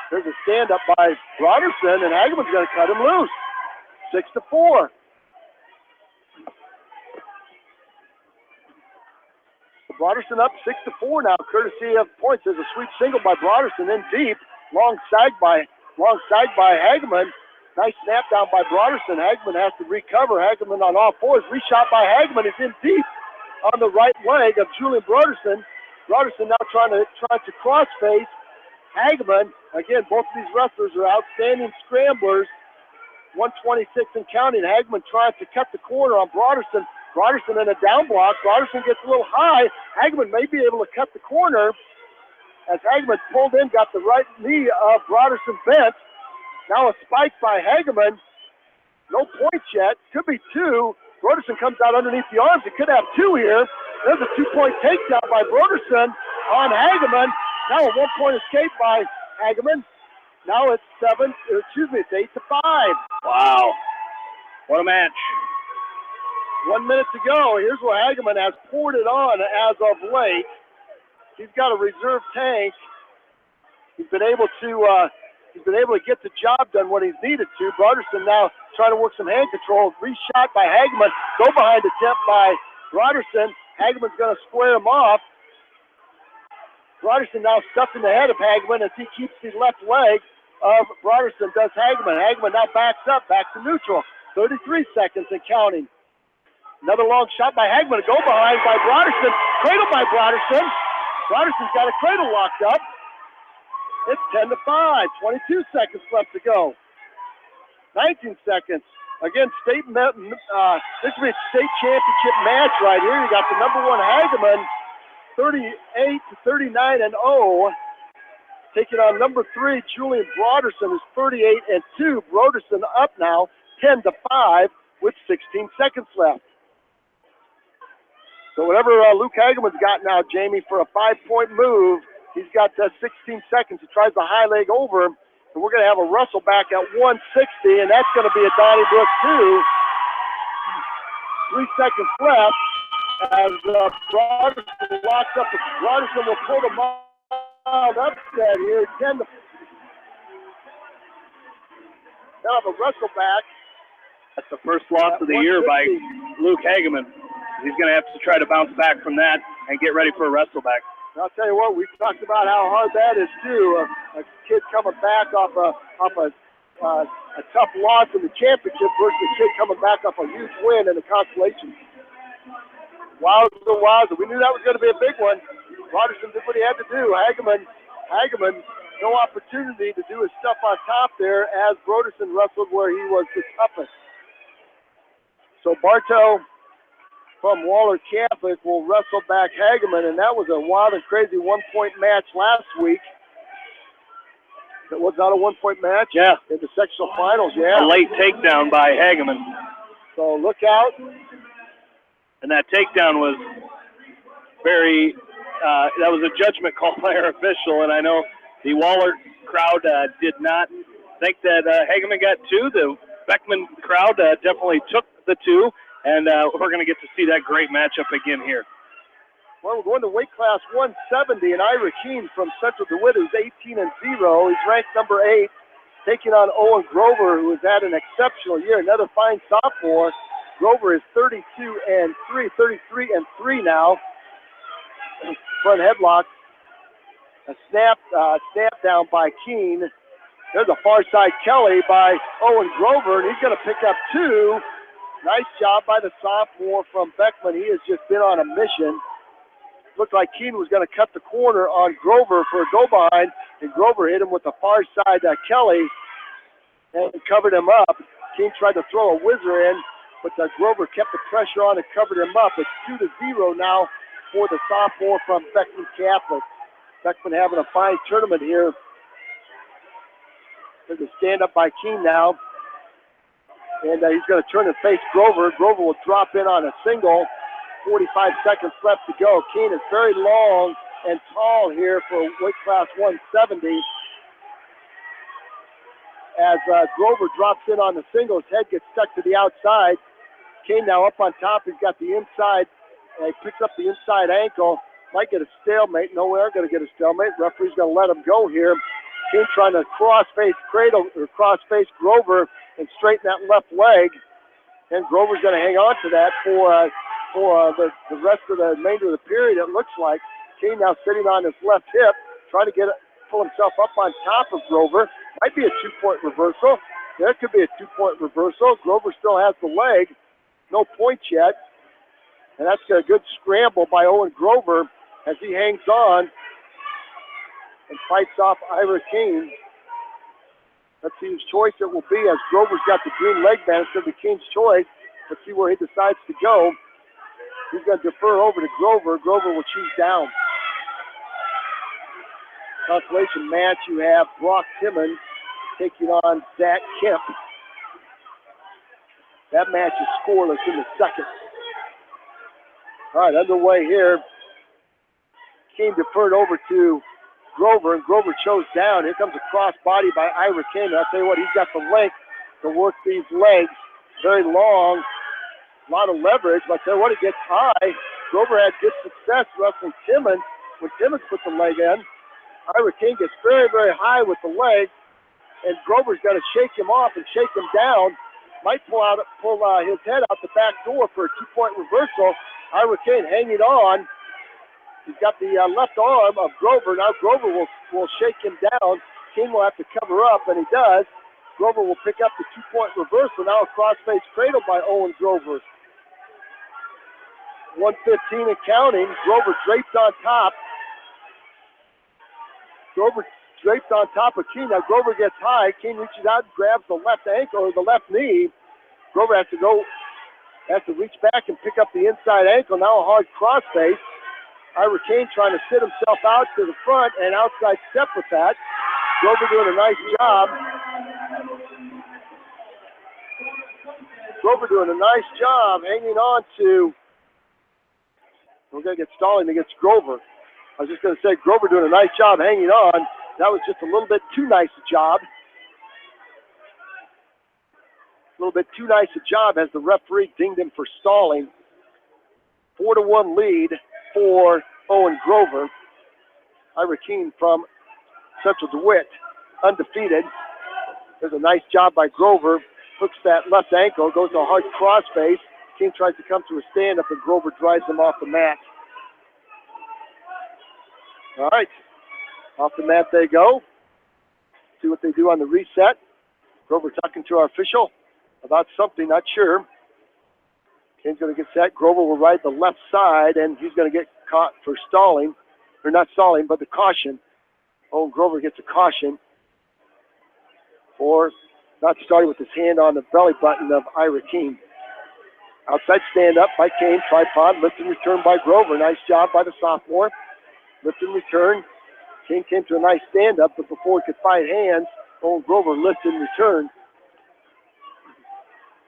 There's a stand-up by Broderson, and Hageman's going to cut him loose. 6-4. Broderson up 6-4 now, courtesy of points. There's a sweet single by Broderson in deep. Long side by Hageman. Nice snap down by Broderson. Hageman has to recover. Hageman on all fours. Reshot by Hageman is in deep on the right leg of Julian Broderson. Broderson now trying to cross-face Hageman. Again, both of these wrestlers are outstanding scramblers. 126 and counting. Hageman trying to cut the corner on Broderson. Broderson in a down block. Broderson gets a little high. Hageman may be able to cut the corner. As Hageman pulled in, got the right knee of Broderson bent. Now a spike by Hageman. No points yet. Could be 2. Broderson comes out underneath the arms. It could have 2 here. There's a 2-point takedown by Broderson on Hageman. Now a 1-point escape by Hageman. Now it's 8-5. Wow. What a match. 1 minute to go. Here's where Hageman has poured it on as of late. He's got a reserve tank He's been able to get the job done when he's needed to. Broderson now trying to work some hand control. Reshot by Hageman. Go behind attempt by Broderson. Hageman's going to square him off. Broderson now stuffed in the head of Hageman as he keeps the left leg of Broderson. Does Hageman. Hageman now backs up, back to neutral. 33 seconds and counting. Another long shot by Hageman. A go behind by Broderson. Cradle by Broderson. Broderson's got a cradle locked up. It's 10-5. 22 seconds left to go. 19 seconds. Again, this will be a state championship match right here. You got the number one Hageman, 38-39-0. Taking on number 3, Julian Broderson, who's 38-2. Broderson up now, 10-5, with 16 seconds left. So whatever Luke Hageman's got now, Jamie, for a 5-point move, he's got 16 seconds. He tries the high leg over, and we're going to have a wrestle back at 160, and that's going to be a Donnybrook 2. 3 seconds left as Broderson locks up. Broderson will pull the mild upset here. 10 to now have a wrestle back. That's the first loss of the year by Luke Hageman. He's going to have to try to bounce back from that and get ready for a wrestle back. I'll tell you what, we've talked about how hard that is too. A kid coming back off a tough loss in the championship versus a kid coming back off a huge win in the consolation. Wowza. We knew that was going to be a big one. Broderson did what he had to do. Hageman, no opportunity to do his stuff on top there as Broderson wrestled where he was the toughest. So Bartow from Waller Catholic will wrestle back Hageman, and that was a wild and crazy 1-point match last week. It was not a 1-point match? Yeah. In the sectional finals, yeah. A late takedown by Hageman. So look out. And that takedown was very, that was a judgment call by our official, and I know the Waller crowd did not think that Hageman got 2. The Beckman crowd definitely took the 2. And we're going to get to see that great matchup again here. Well, we're going to weight class 170, and Ira Keene from Central DeWitt, who's 18-0. He's ranked number 8, taking on Owen Grover, who has had an exceptional year. Another fine sophomore. Grover is 33-3 now. Front headlock. A snap down by Keene. There's a far side Kelly by Owen Grover, and he's going to pick up 2. Nice job by the sophomore from Beckman. He has just been on a mission. Looked like Keene was going to cut the corner on Grover for a go-behind, and Grover hit him with the far side Kelly and covered him up. Keene tried to throw a whizzer in, but Grover kept the pressure on and covered him up. It's 2-0 now for the sophomore from Beckman Catholic. Beckman having a fine tournament here. There's a stand-up by Keene now. And he's going to turn and face Grover. Grover will drop in on a single. 45 seconds left to go. Keene is very long and tall here for weight class 170. As Grover drops in on the single, his head gets stuck to the outside. Keene now up on top. He's got the inside. He picks up the inside ankle. Might get a stalemate. No, we aren't going to get a stalemate. Referee's going to let him go here. Keene trying to cross-face Grover and straighten that left leg, and Grover's going to hang on to that for the rest of the remainder of the period. It looks like Keene now sitting on his left hip, trying to pull himself up on top of Grover. Might be a 2-point reversal. There could be a 2-point reversal. Grover still has the leg, no points yet, and that's a good scramble by Owen Grover as he hangs on and fights off Ira Keene. Let's see whose choice it will be as Grover's got the green leg band instead of Keene's choice. Let's see where he decides to go. He's going to defer over to Grover. Grover will choose down. Consolation match, you have Brock Timmons taking on Zach Kemp. That match is scoreless in the second. All right, underway here. Keene deferred over to Grover, and Grover chose down. Here comes a cross body by Ira Keene. I'll tell you what, he's got the length to work these legs. Very long, a lot of leverage, but I'll tell you what, it gets high. Grover had good success wrestling Timmons when Timmons put the leg in. Ira King gets very, very high with the leg, and Grover's got to shake him off and shake him down. Might pull his head out the back door for a 2-point reversal. Ira King hanging on. He's got the left arm of Grover. Now Grover will shake him down. King will have to cover up, and he does. Grover will pick up the 2-point reversal. Now a cross-face cradle by Owen Grover. 1:15 and counting. Grover draped on top. Grover draped on top of King. Now Grover gets high. King reaches out and grabs the left ankle or the left knee. Grover has to reach back and pick up the inside ankle. Now a hard crossface. Ira King trying to sit himself out to the front and outside step with that. Grover doing a nice job. Grover doing a nice job hanging on to. We're going to get stalling against Grover. I was just going to say Grover doing a nice job hanging on. That was just a little bit too nice a job. A little bit too nice a job as the referee dinged him for stalling. 4-1 lead for Owen Grover. Ira King from Central DeWitt, undefeated. There's a nice job by Grover. Hooks that left ankle, goes to a hard crossface. King tries to come to a stand-up, and Grover drives him off the mat. All right, off the mat they go. See what they do on the reset. Grover talking to our official about something, not sure. King's going to get set. Grover will ride the left side, and he's going to get caught for stalling. Or not stalling, but the caution. Owen Grover gets a caution for not starting with his hand on the belly button of Ira King. Outside stand-up by Kane. Tripod, lift and return by Grover. Nice job by the sophomore. Lift and return. King came to a nice stand-up, but before he could find hands, Owen Grover lift and return.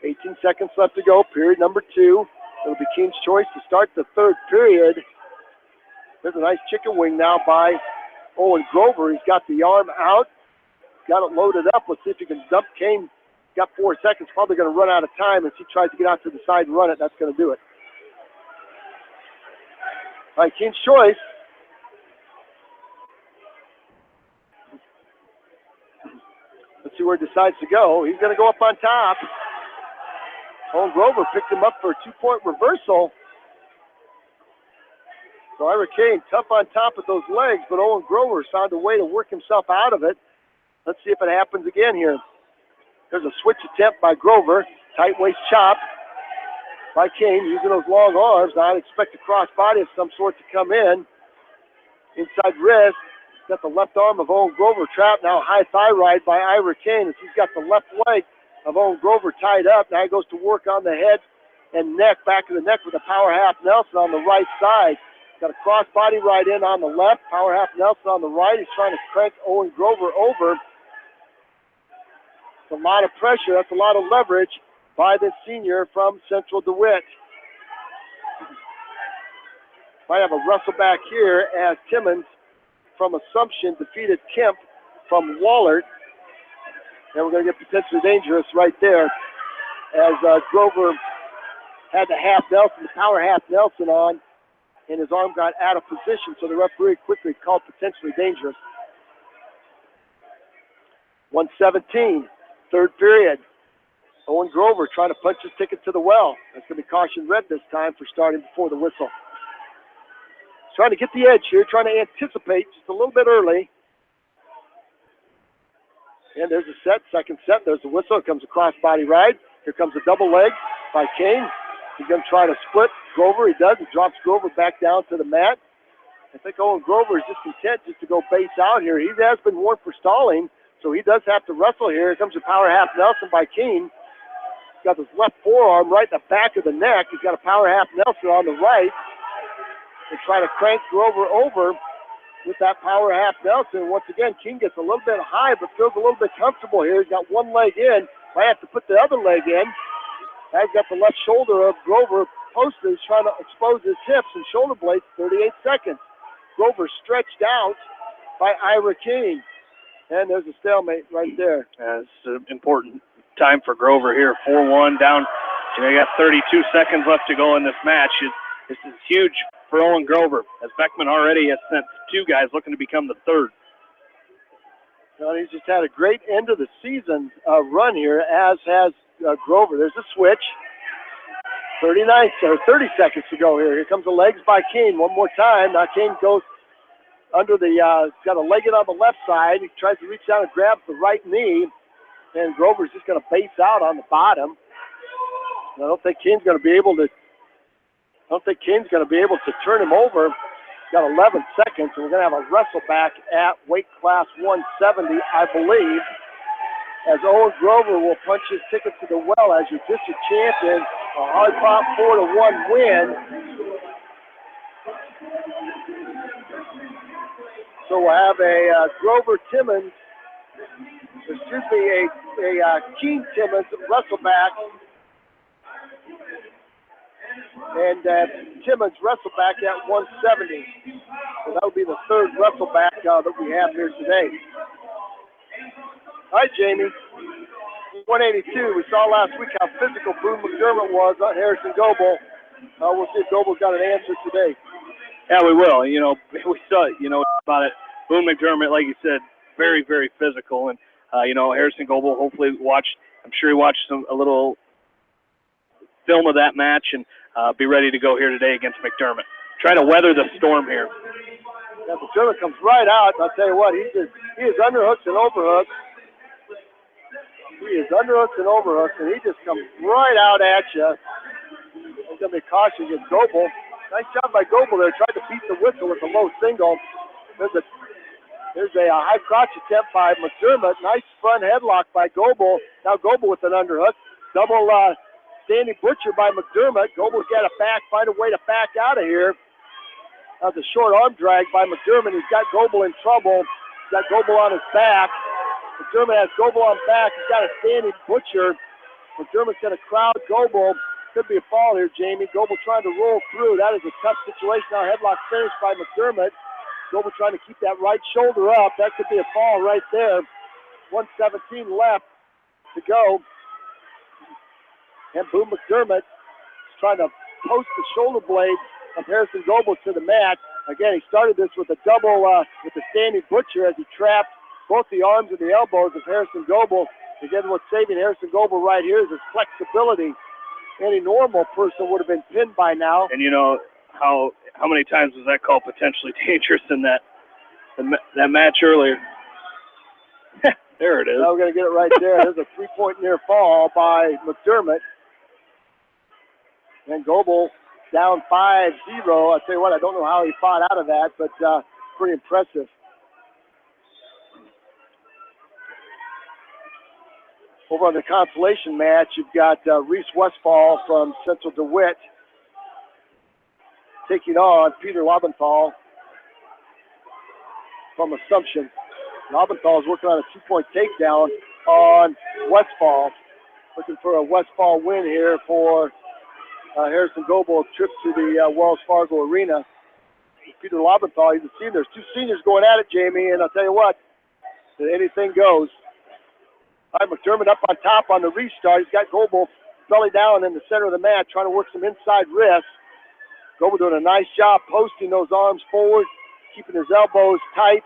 18 seconds left to go, period number 2. It'll be King's choice to start the third period. There's a nice chicken wing now by Owen Grover. He's got the arm out, got it loaded up. Let's see if he can dump. Kane got 4 seconds, probably going to run out of time as he tries to get out to the side and run it. That's going to do it. All right, King's choice. Let's see where he decides to go. He's going to go up on top. Owen Grover picked him up for a 2-point reversal. So Ira King tough on top of those legs, but Owen Grover found a way to work himself out of it. Let's see if it happens again here. There's a switch attempt by Grover. Tight waist chop by King using those long arms. Now I'd expect a crossbody of some sort to come in. Inside wrist. Got the left arm of Owen Grover trapped. Now high thigh ride by Ira King as he's got the left leg of Owen Grover tied up. Now he goes to work on the head and neck, back of the neck with a power half Nelson on the right side. Got a cross body right in on the left, power half Nelson on the right. He's trying to crank Owen Grover over. It's a lot of pressure. That's a lot of leverage by this senior from Central DeWitt. Might have a wrestle back here as Timmons from Assumption defeated Kemp from Wallert. And we're going to get potentially dangerous right there as Grover had the half Nelson, the power half Nelson on, and his arm got out of position, so the referee quickly called potentially dangerous. 1:17, third period. Owen Grover trying to punch his ticket to the well. That's going to be caution red this time for starting before the whistle. He's trying to get the edge here, trying to anticipate just a little bit early. And there's a set, second set. There's the whistle. It comes a cross-body ride. Here comes a double leg by Kane. He's going to try to split Grover. He does. He drops Grover back down to the mat. I think Owen Grover is just content just to go base out here. He has been warned for stalling, so he does have to wrestle here. Here comes a power half Nelson by King. He's got his left forearm right in the back of the neck. He's got a power half Nelson on the right. They try to crank Grover over with that power half Nelson. Once again, King gets a little bit high, but feels a little bit comfortable here. He's got one leg in. Might have to put the other leg in. Has got the left shoulder of Grover posted. He's trying to expose his hips and shoulder blades. 38 seconds. Grover stretched out by Ira King. And there's a stalemate right there. It's an important time for Grover here. 4-1 down. You got 32 seconds left to go in this match. This is huge for Owen Grover, as Beckman already has sent 2 guys looking to become the third. Well, he's just had a great end of the season run here, as has Grover. There's a switch. 30 seconds to go here. Here comes the legs by Kane one more time. Now Kane goes under the, got a leg it on the left side. He tries to reach down and grabs the right knee, and Grover's just going to base out on the bottom. I don't think Kane's going to be able to turn him over. Got 11 seconds, and we're going to have a wrestle back at weight class 170, I believe, as Owen Grover will punch his ticket to the well as your district champion. A hard-fought 4-1 win. So we'll have a Grover Timmons, a Keene Timmons wrestle back. And Timmons wrestle back at 170. So that would be the third wrestle back that we have here today. All right, Jamie. 182. We saw last week how physical Boone McDermott was on Harrison Goble. We'll see if Goble's got an answer today. Yeah, we will. You know, we saw it, about it. Boone McDermott, like you said, very, very physical. And, Harrison Goble hopefully I'm sure he watched a little film of that match and be ready to go here today against McDermott. Trying to weather the storm here. Yeah, McDermott comes right out. I'll tell you what, he is underhooks and overhooks. He is underhooks and overhooks, and he just comes right out at you. There's going to be a caution against Goble. Nice job by Goble there. Tried to beat the whistle with a low single. There's a high crotch attempt by McDermott. Nice front headlock by Goble. Now Goble with an underhook. Double standing butcher by McDermott. Goble's got to find a way to back out of here. That's a short arm drag by McDermott. He's got Goble in trouble. He's got Goble on his back. McDermott has Goble on back. He's got a standing butcher. McDermott's going to crowd Goble. Could be a fall here, Jamie. Goble trying to roll through. That is a tough situation. Now headlock finished by McDermott. Goble trying to keep that right shoulder up. That could be a fall right there. 1:17 left to go. And Boone McDermott is trying to post the shoulder blade of Harrison Goble to the mat. Again, he started this with a double, with a standing butcher as he trapped both the arms and the elbows of Harrison Goble. Again, what's saving Harrison Goble right here is his flexibility. Any normal person would have been pinned by now. And how many times was that call potentially dangerous in that match earlier? There it is. Now we're going to get it right there. There's a 3-point near fall by McDermott. And Goble down 5-0. I'll tell you what, I don't know how he fought out of that, but pretty impressive. Over on the consolation match, you've got Reese Westfall from Central DeWitt taking on Peter Lobenthal from Assumption. Lobenthal is working on a 2-point takedown on Westfall. Looking for a Westfall win here for Harrison Goble, a trip to the Wells Fargo Arena. Peter Lobenthal, he's a senior. There's two seniors going at it, Jamie, and I'll tell you what, anything goes. All right, McDermott up on top on the restart. He's got Goble belly down in the center of the mat, trying to work some inside wrists. Goble doing a nice job posting those arms forward, keeping his elbows tight.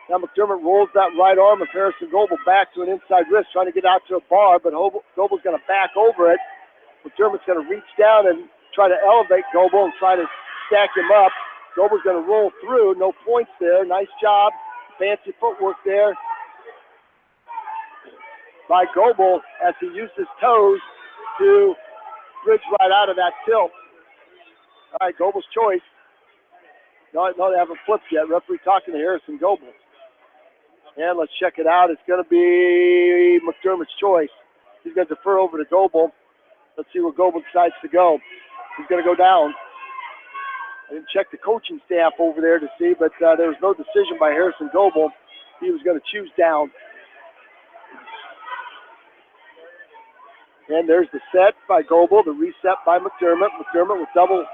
Now McDermott rolls that right arm of Harrison Goble back to an inside wrist, trying to get out to a bar, but Goble's going to back over it. McDermott's going to reach down and try to elevate Goble and try to stack him up. Goble's going to roll through. No points there. Nice job. Fancy footwork there by Goble as he used his toes to bridge right out of that tilt. All right, Goble's choice. No, they haven't flipped yet. Referee talking to Harrison Goble. And let's check it out. It's going to be McDermott's choice. He's going to defer over to Goble. Let's see where Goble decides to go. He's going to go down. I didn't check the coaching staff over there to see, but there was no decision by Harrison Goble. He was going to choose down. And there's the set by Goble, the reset by McDermott. McDermott with double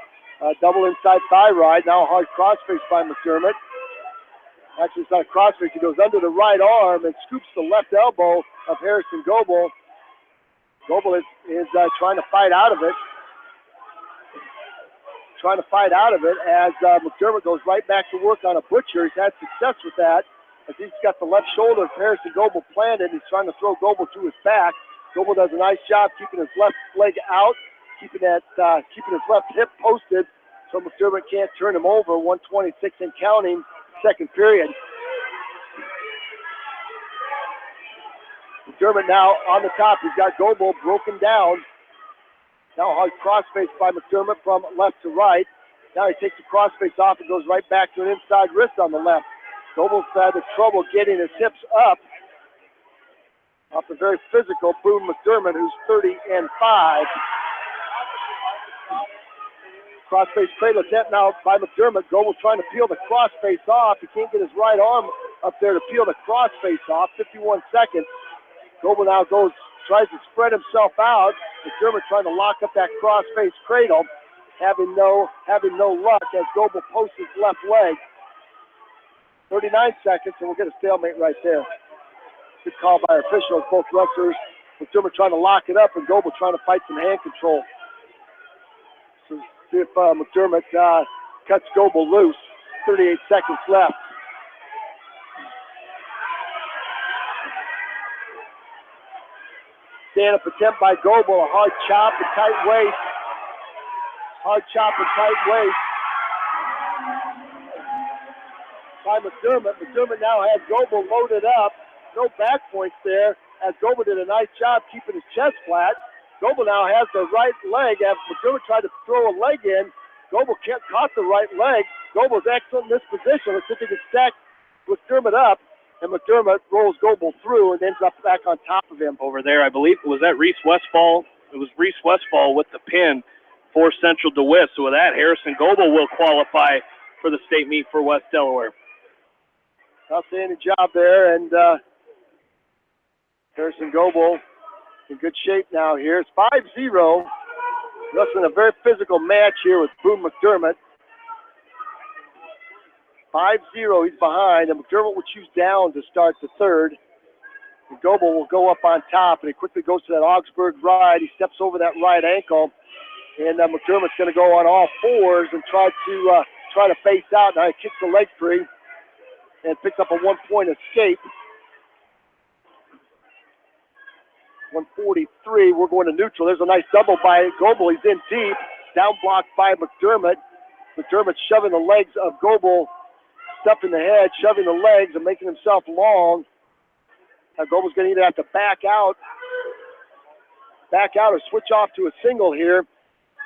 inside thigh ride. Now a hard crossface by McDermott. Actually, it's not a crossface. He goes under the right arm and scoops the left elbow of Harrison Goble. Goble is trying to fight out of it. As McDermott goes right back to work on a butcher. He's had success with that. as he's got the left shoulder of Harrison Goble planted. He's trying to throw Goble to his back. Goble does a nice job keeping his left leg out, keeping his left hip posted so McDermott can't turn him over. 126 and counting, second period. McDermott now on the top. He's got Goble broken down. Now hard crossface by McDermott from left to right. Now he takes the crossface off and goes right back to an inside wrist on the left. Goble's had the trouble getting his hips up. Off the very physical Boone McDermott, who's 30-5. Crossface cradle attempt now by McDermott. Goble trying to peel the crossface off. He can't get his right arm up there to peel the crossface off. 51 seconds. Goble now tries to spread himself out. McDermott trying to lock up that crossface cradle, having no luck as Goble posts his left leg. 39 seconds, and we'll get a stalemate right there. Good call by our officials, both wrestlers. McDermott trying to lock it up, and Goble trying to fight some hand control. So see if McDermott cuts Goble loose. 38 seconds left. Stand-up attempt by Goble, a hard chop and tight waist. Hard chop and tight waist by McDermott. McDermott now has Goble loaded up. No back points there, as Goble did a nice job keeping his chest flat. Goble now has the right leg. As McDermott tried to throw a leg in, Goble caught the right leg. Goble's excellent in this position. Let's see if he can stack McDermott up. And McDermott rolls Goble through and ends up back on top of him. Over there, I believe, was that Reese Westfall? It was Reese Westfall with the pin for Central DeWitt. So with that, Harrison Goble will qualify for the state meet for West Delaware. Outstanding job there, and Harrison Goble in good shape now here. It's 5-0. Wrestling a very physical match here with Boone McDermott. 5-0, he's behind, and McDermott will choose down to start the third. And Goble will go up on top, and he quickly goes to that Augsburg ride. He steps over that right ankle, and McDermott's going to go on all fours and try to face out. Now he kicks the leg free and picks up a 1-point escape. 143, we're going to neutral. There's a nice double by Goble. He's in deep, down blocked by McDermott. McDermott's shoving the legs of Goble, stuffing the head, shoving the legs, and making himself long. Now Goble's going to either have to back out or switch off to a single here.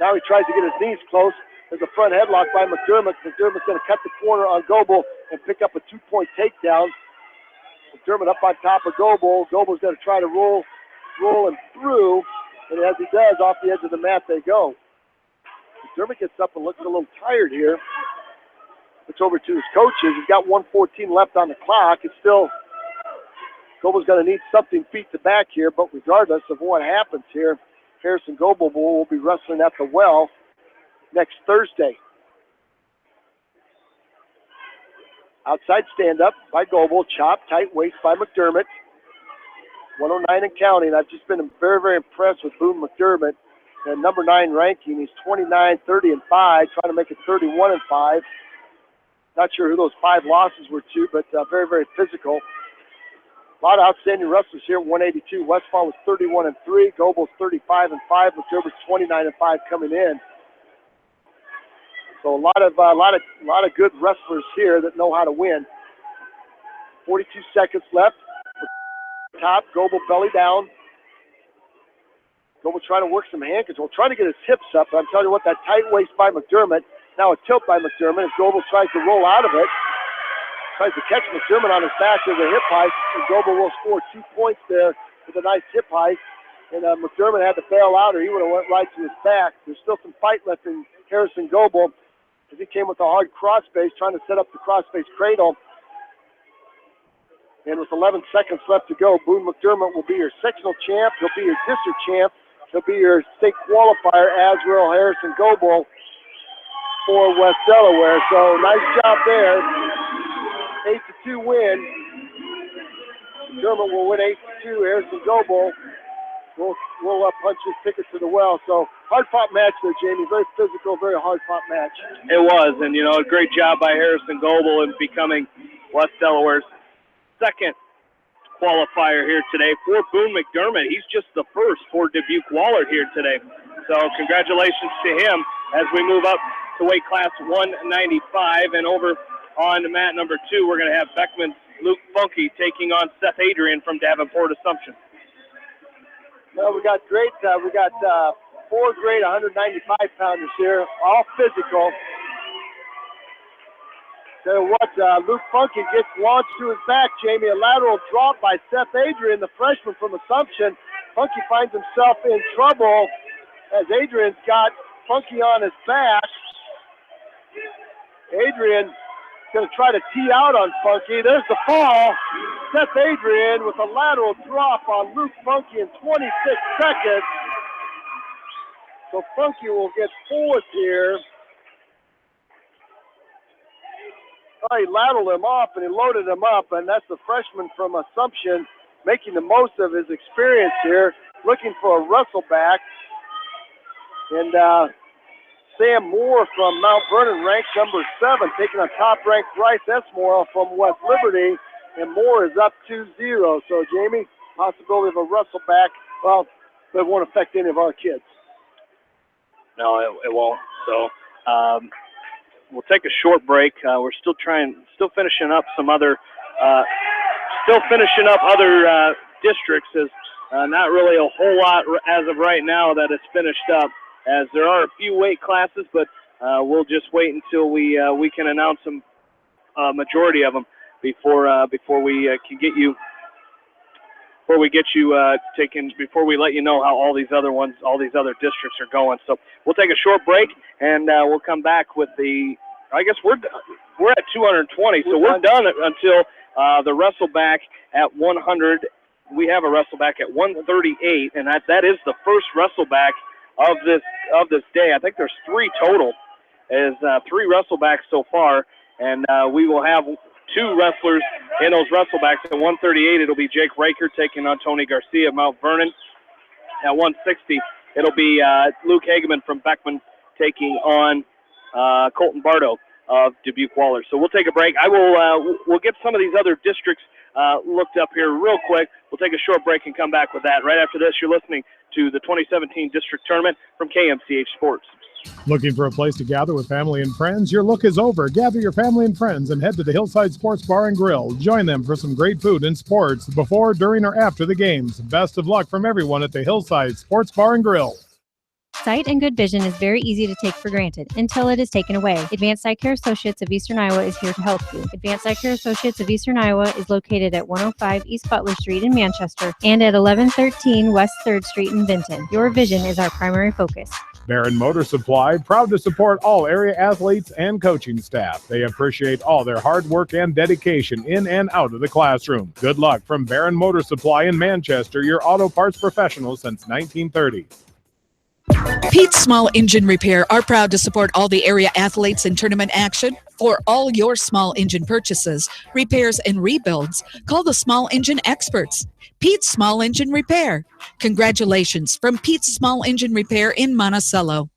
Now he tries to get his knees close. There's a front headlock by McDermott. McDermott's going to cut the corner on Goble and pick up a 2-point takedown. McDermott up on top of Goble. Goble's going to try to roll him through, and as he does, off the edge of the mat they go. McDermott gets up and looks a little tired here. Looks over to his coaches. He's got 1:14 left on the clock. It's still, Goble's going to need something feet to back here, but regardless of what happens here, Harrison Goble will be wrestling at the well next Thursday. Outside stand-up by Goble, chop, tight waist by McDermott. 109 and counting. I've just been very, very impressed with Boone McDermott. At number 9 ranking, he's 29, 30, and 5, trying to make it 31 and 5. Not sure who those 5 losses were to, but very, very physical. A lot of outstanding wrestlers here at 182. Westfall was 31 and 3. Goble's 35 and 5. McDermott's 29 and 5 coming in. So a lot of good wrestlers here that know how to win. 42 seconds left. Top, Goble belly down. Goble trying to work some hand control, trying to get his hips up. But I'm telling you what, that tight waist by McDermott. Now a tilt by McDermott as Goble tries to roll out of it. Tries to catch McDermott on his back. There's a hip heist, and Goble will score 2 points there with a nice hip heist. And McDermott had to bail out, or he would have went right to his back. There's still some fight left in Harrison Goble as he came with a hard crossface, trying to set up the crossface cradle. And with 11 seconds left to go, Boone McDermott will be your sectional champ. He'll be your district champ. He'll be your state qualifier, as will Harrison Goble for West Delaware. So nice job there. 8-2 win. McDermott will win 8-2. Harrison Goble will punch his ticket to the well. So hard-fought match there, Jamie. Very physical, very hard-fought match. It was, and a great job by Harrison Goble in becoming West Delaware's second qualifier here today for Boone McDermott. He's just the first for Dubuque Wahlert here today. So congratulations to him as we move up to weight class 195. And over on mat number 2, we're going to have Beckman's Luke Funky taking on Seth Adrian from Davenport Assumption. Well, we got 4 great 195-pounders here, all physical. Tell you what, Luke Funky gets launched to his back, Jamie. A lateral drop by Seth Adrian, the freshman from Assumption. Funky finds himself in trouble as Adrian's got Funky on his back. Adrian going to try to tee out on Funky. There's the fall. Seth Adrian with a lateral drop on Luke Funky in 26 seconds. So Funky will get 4th here. Oh, he lateraled him off and he loaded him up, and that's the freshman from Assumption making the most of his experience here, looking for a wrestle back. And Sam Moore from Mount Vernon ranked number 7, taking on top-ranked Bryce Esmore from West Liberty, and Moore is up 2-0. So, Jamie, possibility of a wrestle back. Well, that won't affect any of our kids. No, it won't. So we'll take a short break. We're still finishing up some other, districts. As not really a whole lot as of right now that is finished up, as there are a few weight classes, but we'll just wait until we can announce some majority of them before we can get you. Before we let you know how all these other districts are going. So we'll take a short break, and we'll come back with I guess we're at 220, so we're done until the wrestleback at 100. We have a wrestleback at 138, and that is the first wrestleback of this day. I think there's 3 total. There's 3 wrestlebacks so far, and we will have 2 wrestlers in those wrestlebacks. At 138, it'll be Jake Raker taking on Tony Garcia of Mount Vernon. At 160, it'll be Luke Hageman from Beckman taking on Colton Bardo of Dubuque Wahlert. So we'll take a break. We'll get some of these other districts looked up here real quick. We'll take a short break and come back with that. Right after this, you're listening to the 2017 district tournament from KMCH Sports. Looking for a place to gather with family and friends? Your look is over. Gather your family and friends and head to the Hillside Sports Bar and Grill. Join them for some great food and sports before, during, or after the games. Best of luck from everyone at the Hillside Sports Bar and Grill. Sight and good vision is very easy to take for granted until it is taken away. Advanced Eye Care Associates of Eastern Iowa is here to help you. Advanced Eye Care Associates of Eastern Iowa is located at 105 East Butler Street in Manchester and at 1113 West 3rd Street in Vinton. Your vision is our primary focus. Barron Motor Supply, proud to support all area athletes and coaching staff. They appreciate all their hard work and dedication in and out of the classroom. Good luck from Barron Motor Supply in Manchester, your auto parts professional since 1930. Pete's Small Engine Repair are proud to support all the area athletes in tournament action. For all your small engine purchases, repairs, and rebuilds, call the Small Engine Experts. Pete's Small Engine Repair. Congratulations from Pete's Small Engine Repair in Monticello.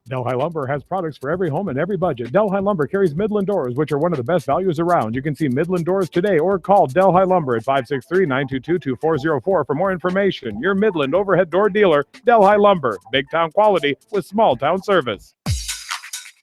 Delhi Lumber has products for every home and every budget. Delhi Lumber carries Midland doors, which are one of the best values around. You can see Midland doors today or call Delhi Lumber at 563-922-2404 for more information. Your Midland overhead door dealer, Delhi Lumber. Big town quality with small town service.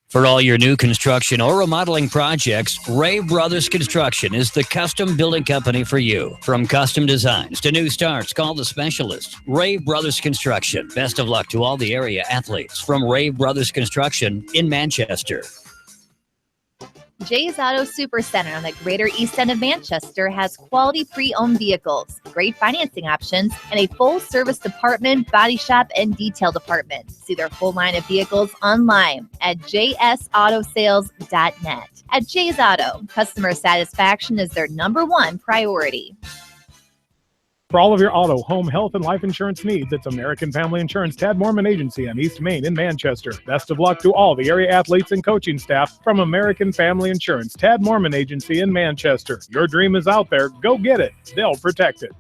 For all your new construction or remodeling projects, Ray Brothers Construction is the custom building company for you. From custom designs to new starts, call the specialist. Ray Brothers Construction. Best of luck to all the area athletes from Ray Brothers Construction in Manchester. Jay's Auto Supercenter on the Greater East End of Manchester has quality pre-owned vehicles, great financing options, and a full-service department, body shop, and detail department. See their full line of vehicles online at jsautosales.net. At Jay's Auto, customer satisfaction is their #1 priority. For all of your auto, home, health, and life insurance needs, it's American Family Insurance Tad Mormon Agency on East Main in Manchester. Best of luck to all the area athletes and coaching staff from American Family Insurance Tad Mormon Agency in Manchester. Your dream is out there. Go get it. They'll protect it.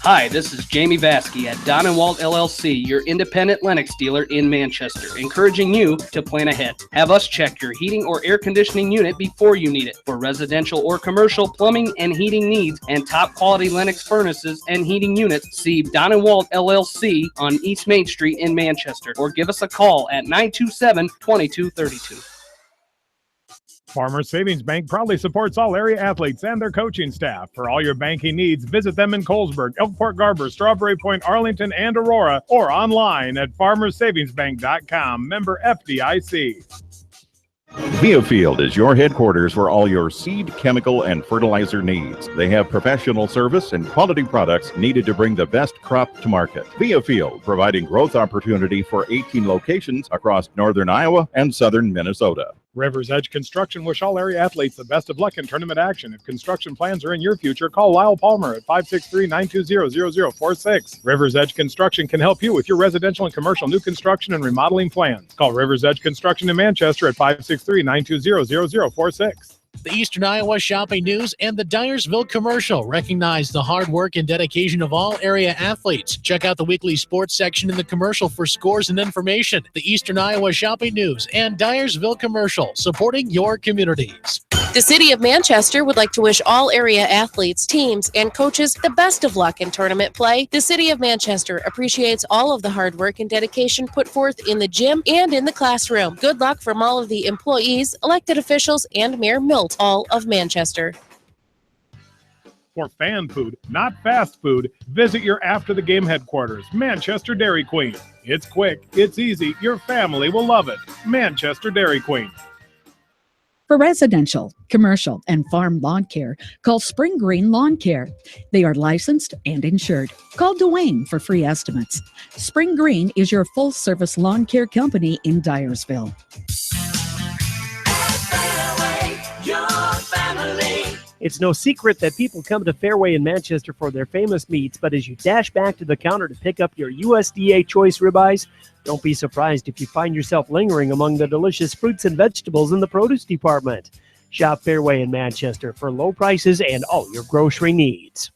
Hi, this is Jamie Vaskey at Don & Walt LLC, your independent Lennox dealer in Manchester, encouraging you to plan ahead. Have us check your heating or air conditioning unit before you need it. For residential or commercial plumbing and heating needs and top quality Lennox furnaces and heating units, see Don & Walt LLC on East Main Street in Manchester, or give us a call at 927-2232. Farmers Savings Bank proudly supports all area athletes and their coaching staff. For all your banking needs, visit them in Colesburg, Elkport Garber, Strawberry Point, Arlington, and Aurora, or online at farmersavingsbank.com. Member FDIC. Biofield is your headquarters for all your seed, chemical, and fertilizer needs. They have professional service and quality products needed to bring the best crop to market. Biofield, providing growth opportunity for 18 locations across northern Iowa and southern Minnesota. River's Edge Construction wish all area athletes the best of luck in tournament action. If construction plans are in your future, call Lyle Palmer at 563-920-0046. River's Edge Construction can help you with your residential and commercial new construction and remodeling plans. Call River's Edge Construction in Manchester at 563-920-0046. The Eastern Iowa Shopping News and the Dyersville Commercial recognize the hard work and dedication of all area athletes. Check out the weekly sports section in the commercial for scores and information. The Eastern Iowa Shopping News and Dyersville Commercial, supporting your communities. The City of Manchester would like to wish all area athletes, teams, and coaches the best of luck in tournament play. The City of Manchester appreciates all of the hard work and dedication put forth in the gym and in the classroom. Good luck from all of the employees, elected officials, and Mayor Milt, all of Manchester. For fan food, not fast food, visit your after-the-game headquarters, Manchester Dairy Queen. It's quick, it's easy, your family will love it. Manchester Dairy Queen. For residential, commercial, and farm lawn care, call Spring Green Lawn Care. They are licensed and insured. Call Dwayne for free estimates. Spring Green is your full-service lawn care company in Dyersville. It's no secret that people come to Fairway in Manchester for their famous meats, but as you dash back to the counter to pick up your USDA choice ribeyes, don't be surprised if you find yourself lingering among the delicious fruits and vegetables in the produce department. Shop Fairway in Manchester for low prices and all your grocery needs.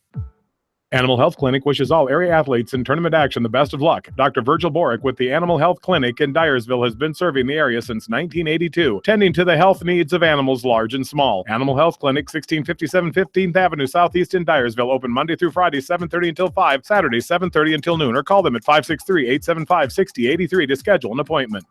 Animal Health Clinic wishes all area athletes in tournament action the best of luck. Dr. Virgil Borick with the Animal Health Clinic in Dyersville has been serving the area since 1982, tending to the health needs of animals large and small. Animal Health Clinic, 1657 15th Avenue Southeast in Dyersville, open Monday through Friday, 7:30 until 5, Saturday, 7:30 until noon, or call them at 563-875-6083 to schedule an appointment.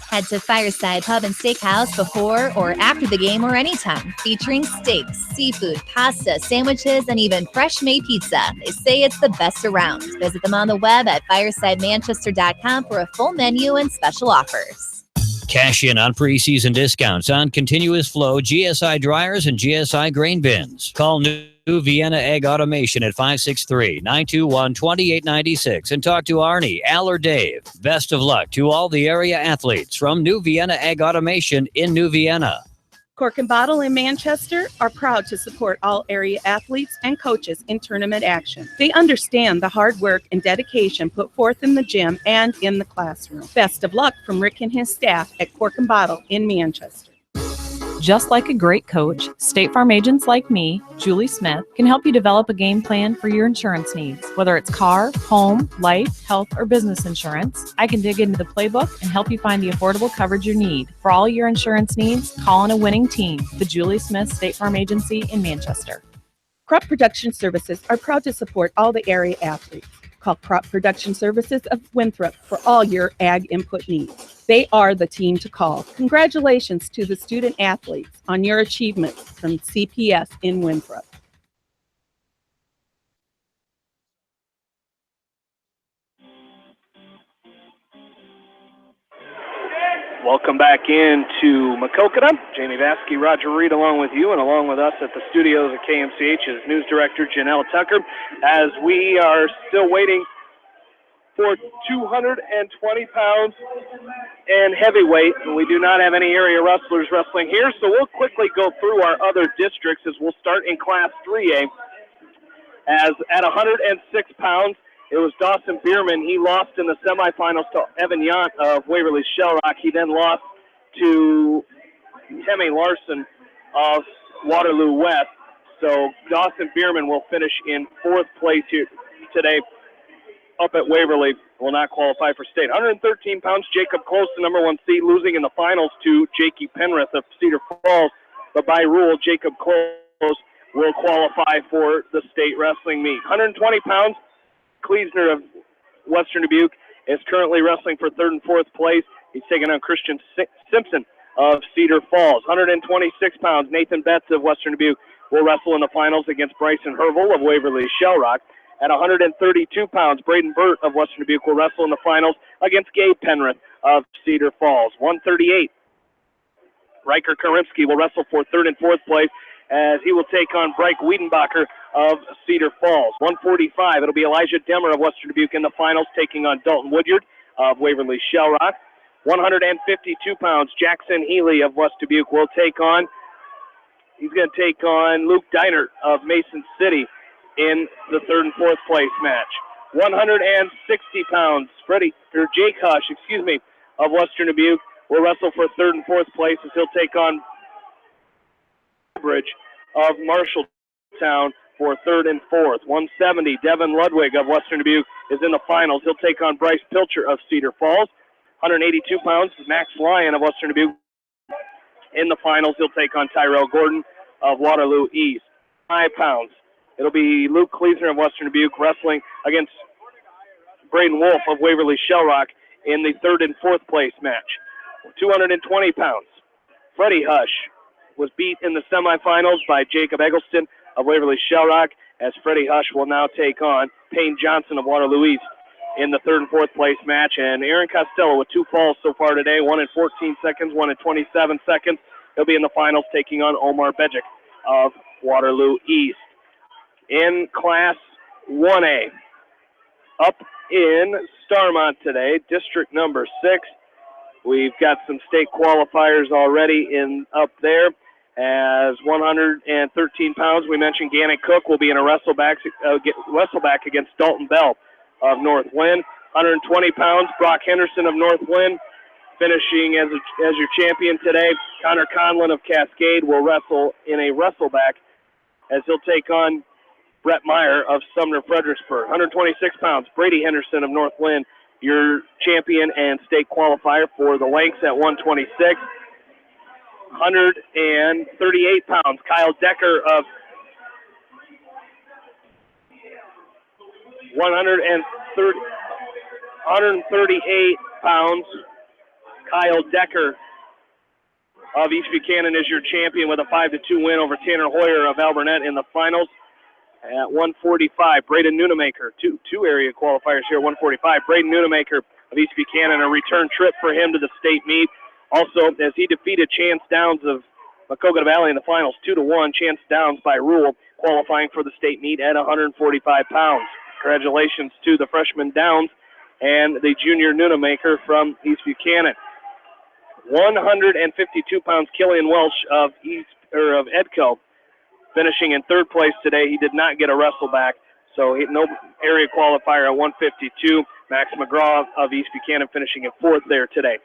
Head to Fireside Pub and Steakhouse before or after the game or anytime, featuring steaks, seafood, pasta, sandwiches, and even fresh-made pizza. They say it's the best around. Visit them on the web at firesidemanchester.com for a full menu and special offers. Cash in on preseason discounts on continuous flow GSI dryers and GSI grain bins. Call New Vienna Egg Automation at 563-921-2896 and talk to Arnie, Al, or Dave. Best of luck to all the area athletes from New Vienna Egg Automation in New Vienna. Cork and Bottle in Manchester are proud to support all area athletes and coaches in tournament action. They understand the hard work and dedication put forth in the gym and in the classroom. Best of luck from Rick and his staff at Cork and Bottle in Manchester. Just like a great coach, State Farm agents like me, Julie Smith, can help you develop a game plan for your insurance needs. Whether it's car, home, life, health, or business insurance, I can dig into the playbook and help you find the affordable coverage you need. For all your insurance needs, call on a winning team, the Julie Smith State Farm Agency in Manchester. Crop Production Services are proud to support all the area athletes. Call Crop Production Services of Winthrop for all your ag input needs. They are the team to call. Congratulations to the student athletes on your achievements from CPS in Winthrop. Welcome back into Maquoketa. Jamie Vaskey, Roger Reed along with you, and along with us at the studios at KMCH is News Director Janelle Tucker, as we are still waiting for 220 pounds and heavyweight, and we do not have any area wrestlers wrestling here, so we'll quickly go through our other districts as we'll start in Class 3A. As at 106 pounds, it was Dawson Bierman. He lost in the semifinals to Evan Yount of Waverly Shell Rock. He then lost to Temmie Larson of Waterloo West. So Dawson Bierman will finish in fourth place here today up at Waverly will not qualify for state. 113 pounds, Jacob Close, the number 1 seed, losing in the finals to Jakey Penrith of Cedar Falls. But by rule, Jacob Close will qualify for the state wrestling meet. 120 pounds, Kleesner of Western Dubuque is currently wrestling for 3rd and 4th place. He's taking on Christian Simpson of Cedar Falls. 126 pounds, Nathan Betts of Western Dubuque will wrestle in the finals against Bryson Hervel of Waverly Shell Rock. At 132 pounds, Braden Burt of Western Dubuque will wrestle in the finals against Gabe Penrith of Cedar Falls. 138, Riker Karimsky will wrestle for 3rd and 4th place as he will take on Bryke Wiedenbacher of Cedar Falls. 145, it'll be Elijah Demmer of Western Dubuque in the finals, taking on Dalton Woodyard of Waverly Shell Rock. 152 pounds, Jackson Healy of West Dubuque will take on, he's going to take on Luke Deinert of Mason City in the 3rd and 4th place match. 160 pounds, Jake Hush, of Western Dubuque will wrestle for 3rd and 4th place as he'll take on Bridge of Marshalltown for 3rd and 4th. 170, Devin Ludwig of Western Dubuque is in the finals. He'll take on Bryce Pilcher of Cedar Falls. 182 pounds, Max Lyon of Western Dubuque in the finals. He'll take on Tyrell Gordon of Waterloo East. 5 pounds, it'll be Luke Kleesner of Western Dubuque wrestling against Braden Wolf of Waverly Shell Rock in the 3rd and 4th place match. 220 pounds, Freddie Hush was beat in the semifinals by Jacob Eggleston of Waverly Shell Rock, as Freddie Hush will now take on Payne Johnson of Waterloo East in the 3rd and 4th place match. And Aaron Costello with 2 falls so far today, 1 in 14 seconds, 1 in 27 seconds. He'll be in the finals taking on Omar Bejic of Waterloo East. In Class 1A, up in Starmont today, district number 6. We've got some state qualifiers already up there. As 113 pounds, we mentioned Gannon Cook will be in a wrestleback against Dalton Bell of North Lynn. 120 pounds, Brock Henderson of North Lynn finishing as your champion today. Connor Conlon of Cascade will wrestle in a wrestleback as he'll take on Brett Meyer of Sumner Fredericksburg. 126 pounds, Brady Henderson of North Lynn, your champion and state qualifier for the lengths at 126. 138 pounds, Kyle Decker of 138 pounds, Kyle Decker of East Buchanan is your champion with a 5-2 win over Tanner Hoyer of Alburnett in the finals. At 145, Braden Nunemaker, two area qualifiers here, 145. Braden Nunemaker of East Buchanan, a return trip for him to the state meet. Also, as he defeated Chance Downs of Maquoketa Valley in the finals 2-1, Chance Downs by rule qualifying for the state meet at 145 pounds. Congratulations to the freshman Downs and the junior Nunemaker from East Buchanan. 152 pounds, Killian Welsh of Edco, finishing in 3rd place today. He did not get a wrestleback, so no area qualifier at 152. Max McGraw of East Buchanan finishing in 4th there today.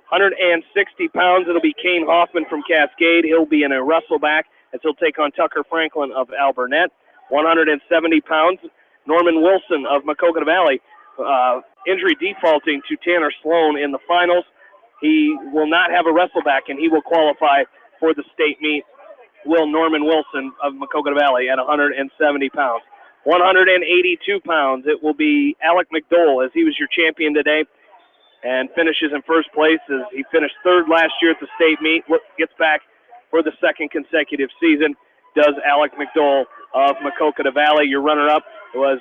160 pounds, it'll be Kane Hoffman from Cascade. He'll be in a wrestleback as he'll take on Tucker Franklin of Alburnett. 170 pounds, Norman Wilson of Maquoketa Valley, injury defaulting to Tanner Sloan in the finals. He will not have a wrestleback, and he will qualify for the state meet. Will Norman Wilson of Maquoketa Valley at 170 pounds. 182 pounds, it will be Alec McDowell, as he was your champion today and finishes in 1st place as he finished 3rd last year at the state meet. Gets back for the 2nd consecutive season, does Alec McDowell of Maquoketa Valley. Your runner-up was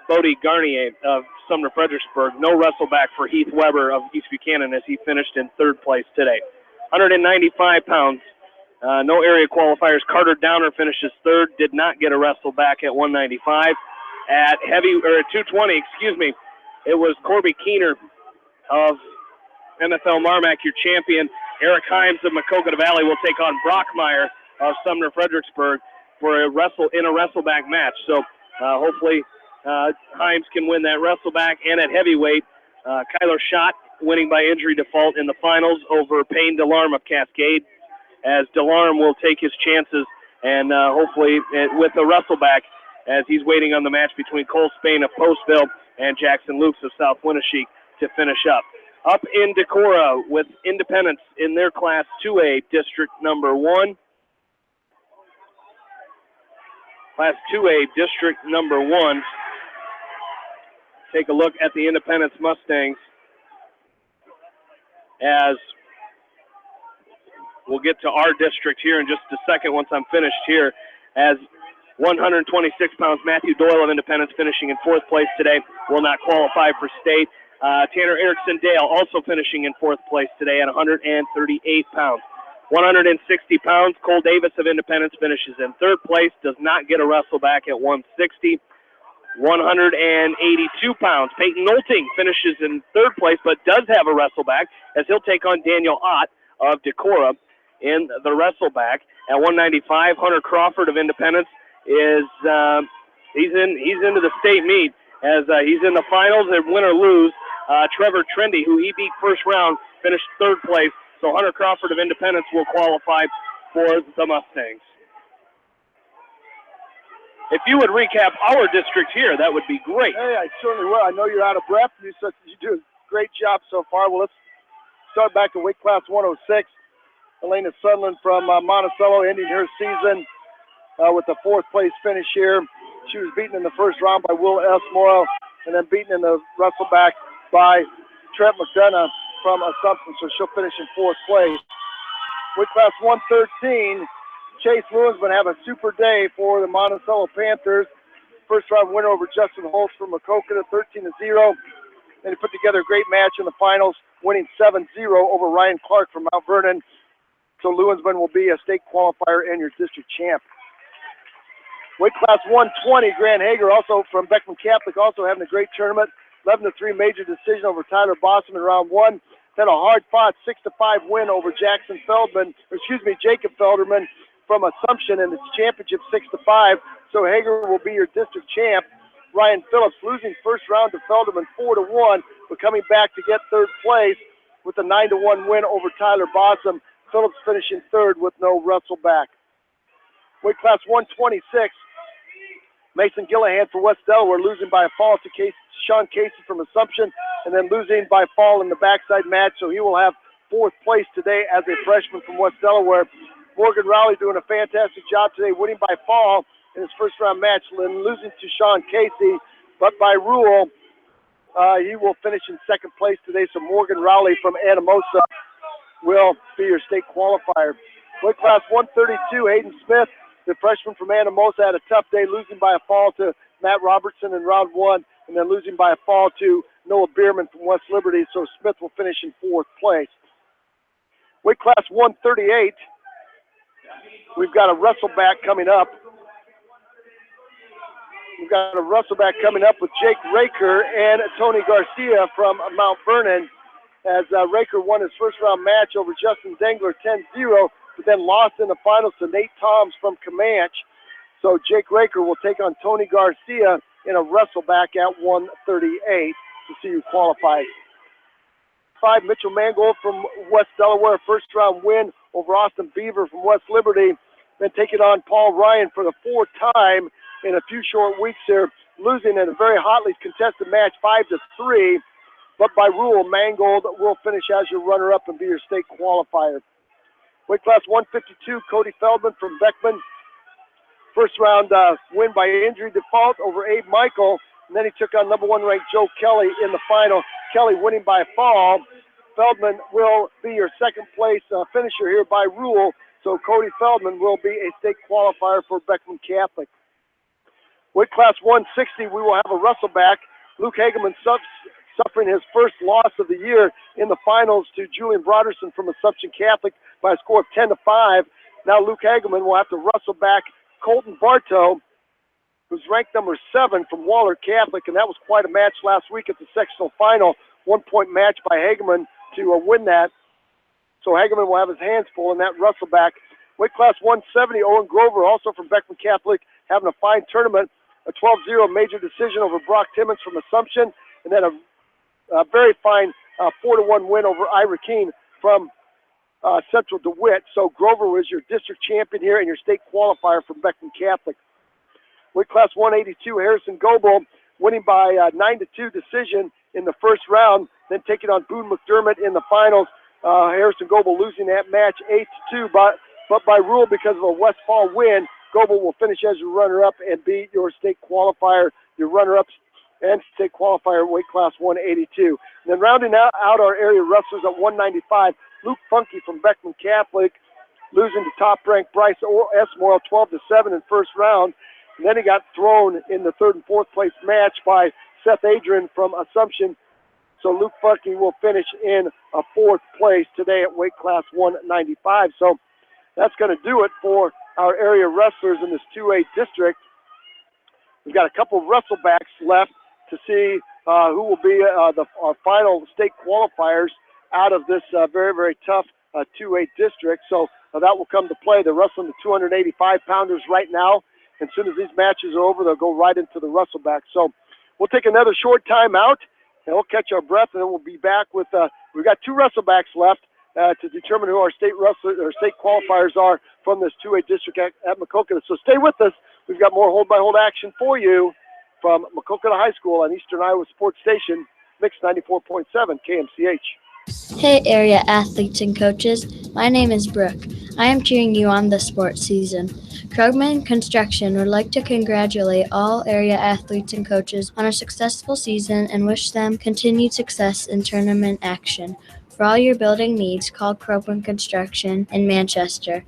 Bodie Garnier of Sumner Fredericksburg. No wrestleback for Heath Weber of East Buchanan as he finished in 3rd place today. 195 pounds, no area qualifiers. Carter Downer finishes 3rd, did not get a wrestleback at 195. At 220, it was Corby Keener of MFL Marmac, your champion. Eric Himes of Maquoketa Valley will take on Brockmeyer of Sumner Fredericksburg for a wrestleback match. So hopefully Himes can win that wrestleback. And at heavyweight, Kyler Schott winning by injury default in the finals over Payne Delarme of Cascade, as Delarme will take his chances and hopefully with a wrestleback as he's waiting on the match between Cole Spain of Postville and Jackson Lukes of South Winneshiek to finish up. Up in Decorah with Independence in their Class 2A District number 1. Class 2A District number 1. Take a look at the Independence Mustangs as we'll get to our district here in just a second once I'm finished here, as 126 pounds Matthew Doyle of Independence finishing in 4th place today will not qualify for state. Tanner Erickson Dale also finishing in 4th place today at 138 pounds. 160 pounds, Cole Davis of Independence finishes in 3rd place, does not get a wrestle back at 160. 182 pounds, Peyton Nolting finishes in 3rd place, but does have a wrestle back as he'll take on Daniel Ott of Decorah in the wrestle back. At 195, Hunter Crawford of Independence is he's into the state meet as he's in the finals and win or lose. Trevor Trendy, who he beat first round, finished 3rd place. So Hunter Crawford of Independence will qualify for the Mustangs. If you would recap our district here, that would be great. Hey, I certainly will. I know you're out of breath. You do a great job so far. Well, let's start back to weight class 106. Elena Sutherland from Monticello ending her season with a 4th place finish here. She was beaten in the first round by Will S. Morrow and then beaten in the wrestleback by Trent McDonough from Assumption, so she'll finish in 4th place. Weight class 113, Chase Lewis been having a super day for the Monticello Panthers. First round winner over Justin Holtz from Maquoketa, 13-0. And he put together a great match in the finals, winning 7-0 over Ryan Clark from Mount Vernon. So Lewinsman will be a state qualifier and your district champ. Weight class 120, Grant Hager, also from Beckman Catholic, also having a great tournament. 11-3 major decision over Tyler Bossman in round 1. Then a hard-fought 6-5 win over Jacob Felderman from Assumption in its championship 6-5. So Hager will be your district champ. Ryan Phillips losing first round to Felderman 4-1, but coming back to get 3rd place with a 9-1 win over Tyler Bossam. Phillips finishing 3rd with no wrestle back. Weight class 126, Mason Gillihan for West Delaware losing by a fall to Sean Casey from Assumption, and then losing by fall in the backside match, so he will have 4th place today as a freshman from West Delaware. Morgan Rowley doing a fantastic job today, winning by fall in his first round match, and losing to Sean Casey, but by rule, he will finish in 2nd place today, so Morgan Rowley from Anamosa will be your state qualifier. Weight class 132, Hayden Smith, the freshman from Anamosa, had a tough day, losing by a fall to Matt Robertson in round 1, and then losing by a fall to Noah Bierman from West Liberty, so Smith will finish in 4th place. Weight class 138, we've got a wrestleback coming up. We've got a wrestleback coming up with Jake Raker and Tony Garcia from Mount Vernon, as Raker won his first round match over Justin Dengler 10-0, but then lost in the finals to Nate Toms from Comanche. So Jake Raker will take on Tony Garcia in a wrestleback at 138 to see who qualifies. 5, Mitchell Mangold from West Delaware, first round win over Austin Beaver from West Liberty. Then taking on Paul Ryan for the 4th time in a few short weeks here, losing in a very hotly contested match 5-3. But by rule, Mangold will finish as your runner-up and be your state qualifier. Weight class 152, Cody Feldman from Beckman. First round win by injury default over Abe Michael, and then he took on number 1 ranked Joe Kelly in the final. Kelly winning by fall. Feldman will be your 2nd place finisher here by rule, so Cody Feldman will be a state qualifier for Beckman Catholic. Weight class 160, we will have a wrestleback. Luke Hageman suffering his first loss of the year in the finals to Julian Broderson from Assumption Catholic by a score of 10-5. Now Luke Hageman will have to wrestle back Colton Bartow, who's ranked number 7 from Waller Catholic, and that was quite a match last week at the sectional final. 1-point match by Hageman to win that. So Hageman will have his hands full in that wrestleback. Weight class 170, Owen Grover, also from Beckman Catholic, having a fine tournament. A 12-0 major decision over Brock Timmons from Assumption, and then a very fine 4-1 win over Ira Keene from Central DeWitt. So Grover was your district champion here and your state qualifier from Beckman Catholic. weight class 182, Harrison Goebel winning by 9-2 decision in the first round, then taking on Boone McDermott in the finals. Harrison Goebel losing that match 8-2, but by rule because of a Westfall win, Goebel will finish as your runner-up and be your state qualifier, your runner-ups and state qualifier weight class 182. And then rounding out our area wrestlers at 195, Luke Funky from Beckman Catholic, losing to top-ranked Bryce Esmore 12-7 in first round. And then he got thrown in the third and fourth place match by Seth Adrian from Assumption. So Luke Funky will finish in a fourth place today at weight class 195. So that's going to do it for our area wrestlers in this 2A district. We've got a couple of wrestlebacks left to see who will be our final state qualifiers out of this very, very tough 2A district. So that will come to play. They're wrestling the 285-pounders right now. As soon as these matches are over, they'll go right into the wrestleback. So we'll take another short time out, and we'll catch our breath, and then we'll be back with we've got two wrestlebacks left to determine who our state qualifiers are from this 2A district at Maquoketa. So stay with us. We've got more hold-by-hold action for you from Maquoketa High School on Eastern Iowa Sports Station, Mix 94.7 KMCH. Hey area athletes and coaches, my name is Brooke. I am cheering you on the sports season. Krugman Construction would like to congratulate all area athletes and coaches on a successful season and wish them continued success in tournament action. For all your building needs, call Krugman Construction in Manchester.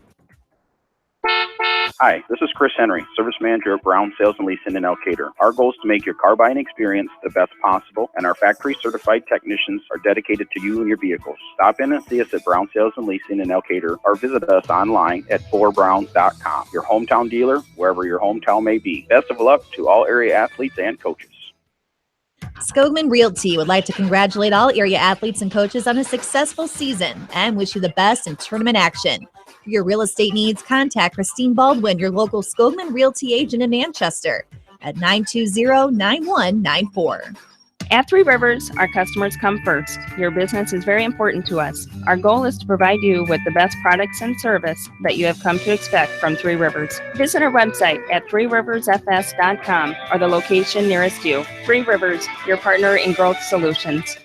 Hi, this is Chris Henry, Service Manager at Brown Sales and Leasing in Elkader. Our goal is to make your car buying experience the best possible, and our factory-certified technicians are dedicated to you and your vehicles. Stop in and see us at Brown Sales and Leasing in Elkader, or visit us online at FullerBrown.com. Your hometown dealer, wherever your hometown may be. Best of luck to all area athletes and coaches. Skogman Realty would like to congratulate all area athletes and coaches on a successful season and wish you the best in tournament action. For your real estate needs, contact Christine Baldwin, your local Skogman Realty agent in Manchester at 920-9194. At Three Rivers, our customers come first. Your business is very important to us. Our goal is to provide you with the best products and service that you have come to expect from Three Rivers. Visit our website at threeriversfs.com or the location nearest you. Three Rivers, your partner in growth solutions.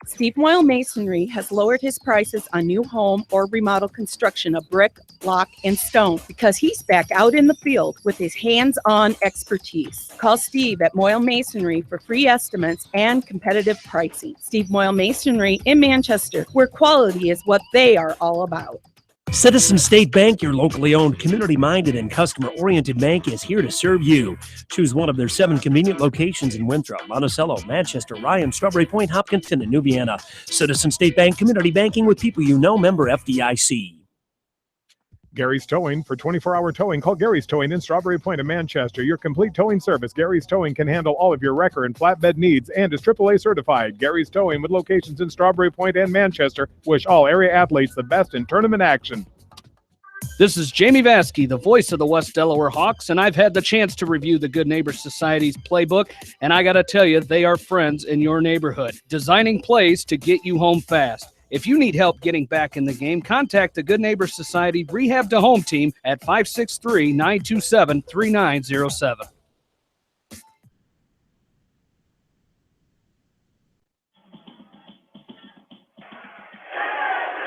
Steve Moyle Masonry has lowered his prices on new home or remodel construction of brick, block, and stone because he's back out in the field with his hands-on expertise. Call Steve at Moyle Masonry for free estimates and competitive pricing. Steve Moyle Masonry in Manchester, where quality is what they are all about. Citizen State Bank, your locally owned, community-minded, and customer-oriented bank, is here to serve you. Choose one of their 7 convenient locations in Winthrop, Monticello, Manchester, Ryan, Strawberry Point, Hopkinton, and New Vienna. Citizen State Bank, community banking with people you know, member FDIC. Gary's Towing. For 24-hour towing, call Gary's Towing in Strawberry Point in Manchester. Your complete towing service. Gary's Towing can handle all of your wrecker and flatbed needs and is AAA certified. Gary's Towing, with locations in Strawberry Point and Manchester, wish all area athletes the best in tournament action. This is Jamie Vaskey, the voice of the West Delaware Hawks, and I've had the chance to review the Good Neighbor Society's playbook, and I got to tell you, they are friends in your neighborhood, designing plays to get you home fast. If you need help getting back in the game, contact the Good Neighbor Society Rehab to Home team at 563-927-3907.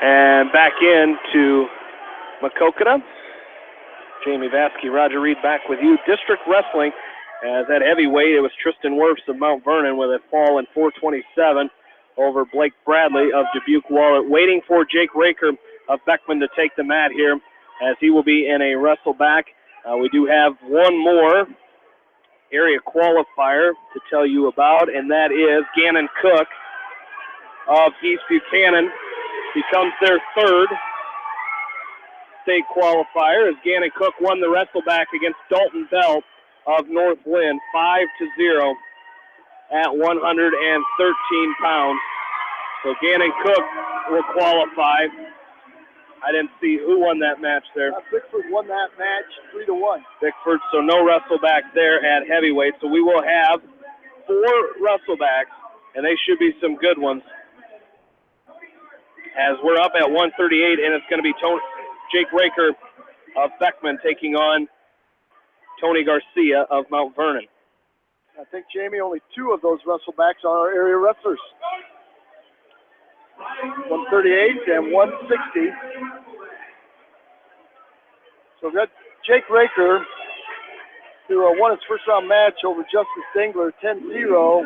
And back into Maquoketa. Jamie Vaskey, Roger Reed back with you. District Wrestling, as at heavyweight, it was Tristan Wirfs of Mount Vernon with a fall in 427 over Blake Bradley of Dubuque Waller. Waiting for Jake Raker of Beckman to take the mat here, as he will be in a wrestle back. We do have one more area qualifier to tell you about, and that is Gannon Cook of East Buchanan. Becomes their third state qualifier, as Gannon Cook won the wrestle back against Dalton Bell of North Lynn 5-0 at 113 pounds. So Gannon Cook will qualify. I didn't see who won that match there. Bickford won that match 3-1. Bickford, so no wrestleback there at heavyweight. So we will have 4 wrestlebacks, and they should be some good ones. As we're up at 138, and it's going to be Jake Raker of Beckman taking on Tony Garcia of Mount Vernon. I think, Jamie, only 2 of those wrestlebacks are our area wrestlers. 138 and 160. So we've got Jake Raker, who won his first round match over Justice Dingler 10-0.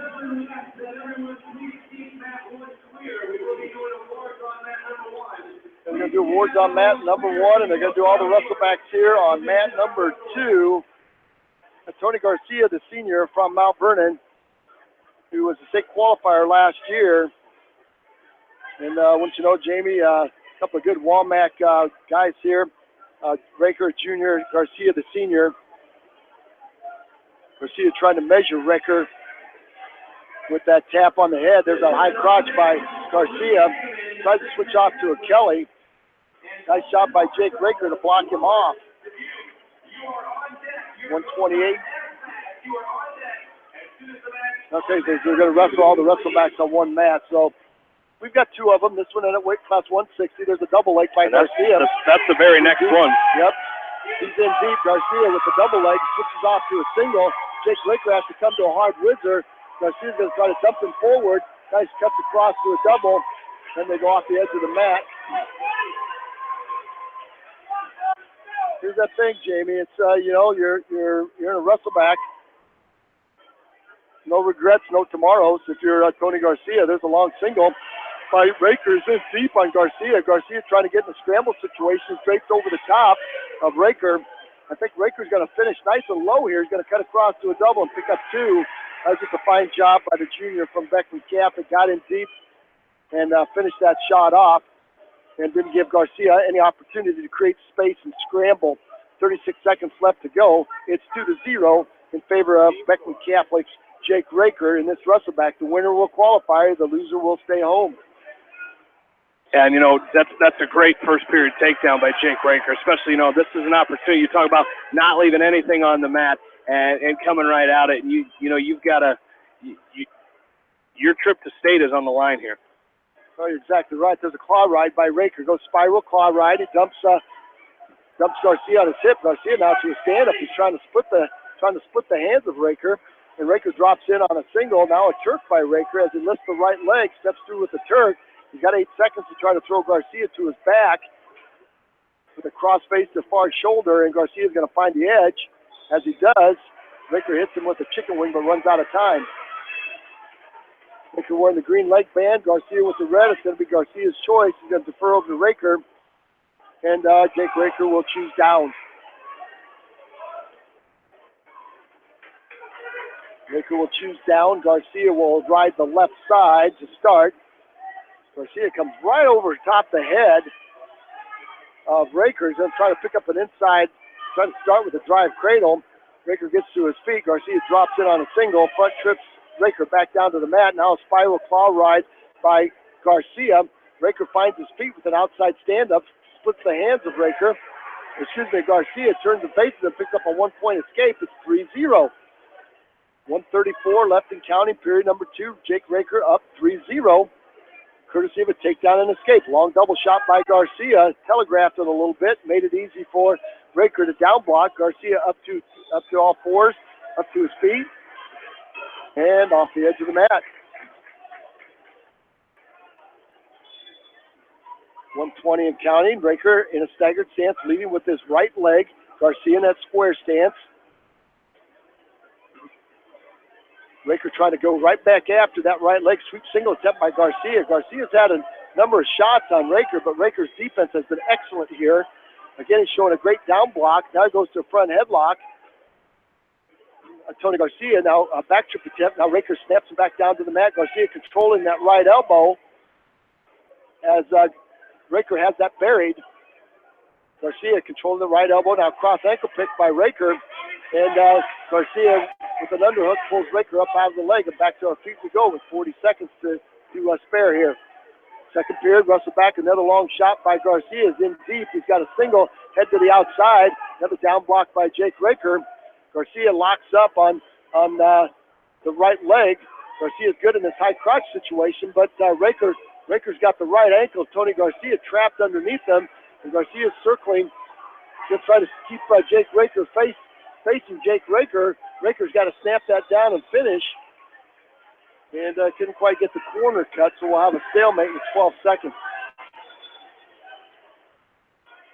They're going to do awards on mat number 1, and they're going to do all the wrestlebacks here on mat number 2. Tony Garcia, the senior from Mount Vernon, who was a state qualifier last year. And wouldn't you know, Jamie, a couple of good Walmack guys here. Raker Jr., Garcia the senior. Garcia trying to measure Raker with that tap on the head. There's a high crotch by Garcia. Tries to switch off to a Kelly. Nice shot by Jake Raker to block him off. 128. Okay, so they're going to wrestle all the wrestlebacks on one mat. So we've got 2 of them. This one in at weight class 160. There's a double leg by Garcia. That's the very next one. Yep. He's in deep. Garcia with the double leg switches off to a single. Jake Raker has to come to a hard whizzer. Garcia's going to try to dump him forward. Nice cuts across to a double. Then they go off the edge of the mat. Here's that thing, Jamie. It's you're in a wrestleback. No regrets, no tomorrows. If you're Tony Garcia, there's a long single by Raker. Is in deep on Garcia. Garcia trying to get in a scramble situation, draped over the top of Raker. I think Raker's going to finish nice and low here. He's going to cut across to a double and pick up 2. That was just a fine job by the junior from Beckman Catholic. Got in deep and finished that shot off and didn't give Garcia any opportunity to create space and scramble. 36 seconds left to go. It's 2-0 in favor of Beckman Catholic's Jake Raker in this wrestleback. The winner will qualify. The loser will stay home. And, that's a great first period takedown by Jake Raker, especially, this is an opportunity. You talk about not leaving anything on the mat and coming right at it. And, you've got your trip to state is on the line here. Oh, you're exactly right. There's a claw ride by Raker. Goes spiral, claw ride. He dumps Garcia on his hip. Garcia now to a stand-up. He's trying to split the hands of Raker. And Raker drops in on a single. Now a Turk by Raker as he lifts the right leg, steps through with the Turk. He's got 8 seconds to try to throw Garcia to his back with a crossface to far shoulder, and Garcia's going to find the edge. As he does, Raker hits him with a chicken wing but runs out of time. Raker wearing the green leg band, Garcia with the red. It's going to be Garcia's choice. He's going to defer over to Raker, and Jake Raker will choose down. Raker will choose down. Garcia will ride the left side to start. Garcia comes right over top the head of Raker. He's going to try to pick up an inside, trying to start with a drive cradle. Raker gets to his feet. Garcia drops in on a single. Front trips Raker back down to the mat. Now a spiral claw ride by Garcia. Raker finds his feet with an outside stand-up, splits the hands of Raker. Garcia turns and faces and picks up a 1-point escape. It's 3-0. 1:34 left in counting, period number 2. Jake Raker up 3-0. Courtesy of a takedown and escape. Long double shot by Garcia. Telegraphed it a little bit. Made it easy for Raker to down block. Garcia up to all fours, up to his feet, and off the edge of the mat. 120 and counting. Raker in a staggered stance, leading with his right leg. Garcia in that square stance. Raker trying to go right back after that right leg sweep single attempt by Garcia. Garcia's had a number of shots on Raker, but Raker's defense has been excellent here. Again, he's showing a great down block. Now he goes to a front headlock. Tony Garcia now a back trip attempt. Now Raker snaps him back down to the mat. Garcia controlling that right elbow as Raker has that buried. Garcia controlling the right elbow. Now cross ankle pick by Raker. And Garcia with an underhook pulls Raker up out of the leg and back to our feet we go with 40 seconds to spare here. Second period, wrestle back, another long shot by Garcia is in deep. He's got a single, head to the outside, another down block by Jake Raker. Garcia locks up on the right leg. Garcia's good in this high crotch situation, but Raker's got the right ankle. Tony Garcia trapped underneath him, and Garcia's circling to try to keep Jake Raker face facing Jake Raker. Raker's got to snap that down and finish. And couldn't quite get the corner cut, so we'll have a stalemate with 12 seconds.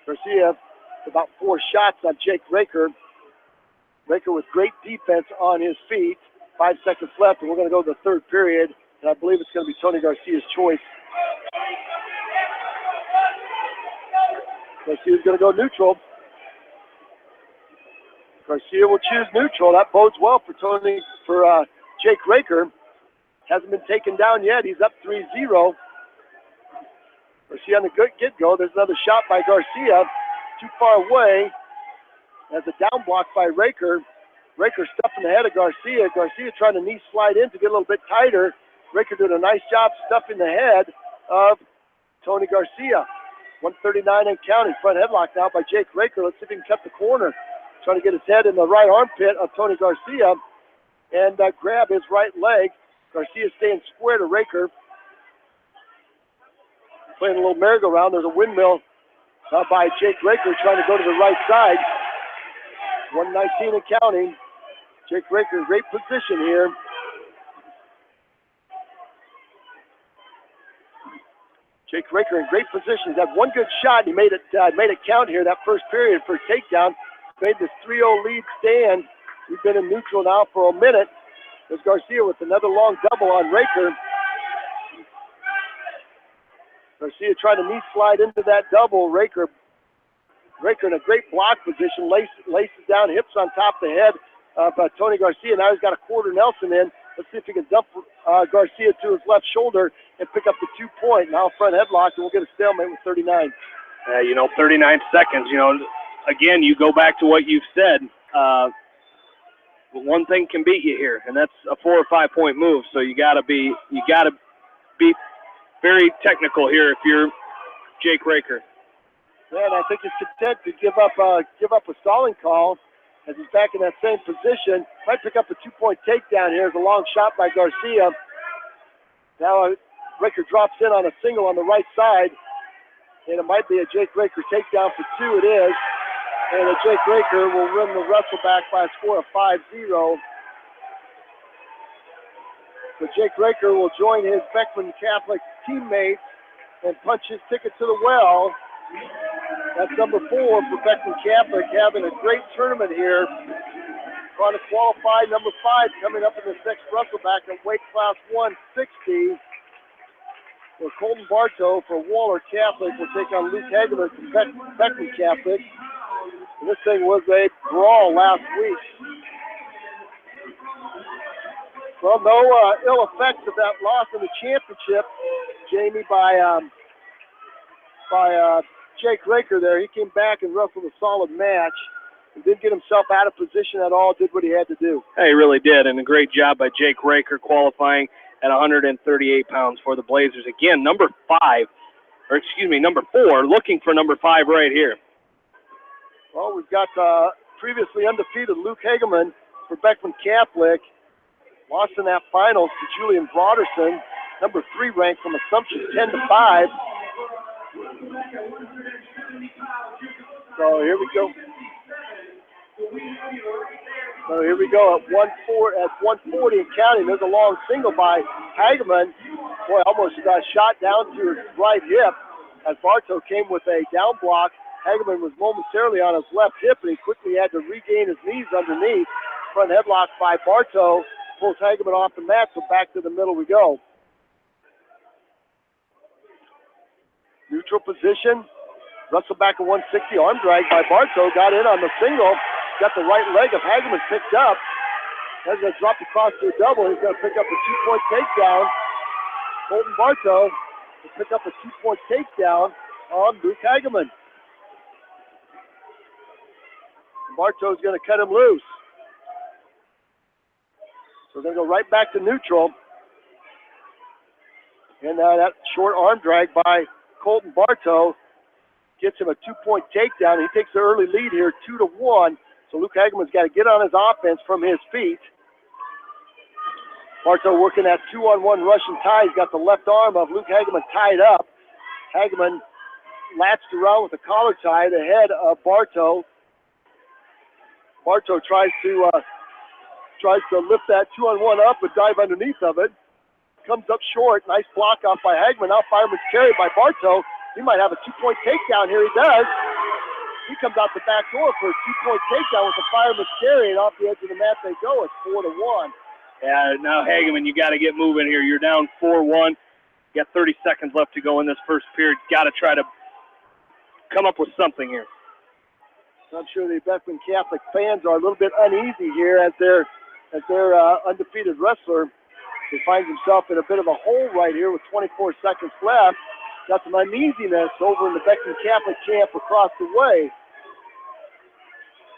Garcia, about 4 shots on Jake Raker. Raker with great defense on his feet. 5 seconds left, and we're going to go to the third period, and I believe it's going to be Tony Garcia's choice. Garcia's going to go neutral. Garcia will choose neutral. That bodes well for Jake Raker. Hasn't been taken down yet. He's up 3-0. Garcia on the good get-go. There's another shot by Garcia. Too far away. As a down block by Raker. Raker stuffing the head of Garcia. Garcia trying to knee slide in to get a little bit tighter. Raker did a nice job stuffing the head of Tony Garcia. 139 and counting. Front headlock now by Jake Raker. Let's see if he can cut the corner. Trying to get his head in the right armpit of Tony Garcia and grab his right leg. Garcia staying square to Raker. Playing a little merry-go-round. There's a windmill by Jake Raker trying to go to the right side. 119 and counting. Jake Raker in great position here. Jake Raker in great position. He's had one good shot. He made it count here that first period for a takedown. Made this 3-0 lead stand. We've been in neutral now for a minute. There's Garcia with another long double on Raker. Garcia trying to knee slide into that double. Raker in a great block position. Laces down, hips on top of the head of Tony Garcia. Now he's got a quarter Nelson in. Let's see if he can dump Garcia to his left shoulder and pick up the 2-point. Now front headlock, and we'll get a stalemate with 39. 39 seconds. Again, you go back to what you've said. One thing can beat you here, and that's a 4 or 5 point move. So you got to be very technical here if you're Jake Raker. Yeah, and I think he's content to give up a stalling call as he's back in that same position. Might pick up a 2-point takedown here. There's a long shot by Garcia. Now Raker drops in on a single on the right side, and it might be a Jake Raker takedown for 2. It is. And Jake Raker will win the wrestle back by a score of 5-0. So Jake Raker will join his Beckman Catholic teammates and punch his ticket to the well. That's number 4 for Beckman Catholic, having a great tournament here. Trying to qualify number 5 coming up in the next wrestle back in weight class 160. Where Colton Bartow for Waller Catholic will take on Luke Hageman from Beckman Catholic. And this thing was a brawl last week. Well, no ill effects of that loss in the championship, Jamie, by Jake Raker there. He came back and wrestled a solid match and didn't get himself out of position at all, did what he had to do. He really did, and a great job by Jake Raker qualifying at 138 pounds for the Blazers. Again, number 4, looking for number 5 right here. Well, we've got previously undefeated Luke Hageman for Beckman Catholic. Lost in that finals to Julian Broderson, number 3 ranked from Assumption, 10-5. So here we go. At 140 and counting. There's a long single by Hageman. Boy, almost got shot down to his right hip as Bartow came with a down block. Hageman was momentarily on his left hip, and he quickly had to regain his knees underneath. Front headlock by Bartow pulls Hageman off the mat, so back to the middle we go. Neutral position. Wrestle back at 160. Arm drag by Bartow. Got in on the single. Got the right leg of Hageman picked up. He's going to drop across to a double. He's going to pick up a 2-point takedown. Colton Bartow will pick up a 2-point takedown on Luke Hageman. Bartow's going to cut him loose. So we're going to go right back to neutral. And that short arm drag by Colton Bartow gets him a 2-point takedown. He takes the early lead here, 2-1. So Luke Hageman's got to get on his offense from his feet. Bartow working that 2-on-1 Russian tie. He's got the left arm of Luke Hageman tied up. Hageman latched around with a collar tie, the head of Bartow. Bartow tries to lift that 2-on-1 up and dive underneath of it. Comes up short. Nice block off by Hagman. Now fireman's carry by Bartow. He might have a 2-point takedown here. He does. He comes out the back door for a 2-point takedown with the fireman's carry, and off the edge of the mat they go. It's 4-1. Yeah, now Hageman, you got to get moving here. You're down 4-1. You got 30 seconds left to go in this first period. Got to try to come up with something here. I'm sure the Bethlehem Catholic fans are a little bit uneasy here as their undefeated wrestler. He finds himself in a bit of a hole right here with 24 seconds left. Got some uneasiness over in the Bethlehem Catholic camp across the way.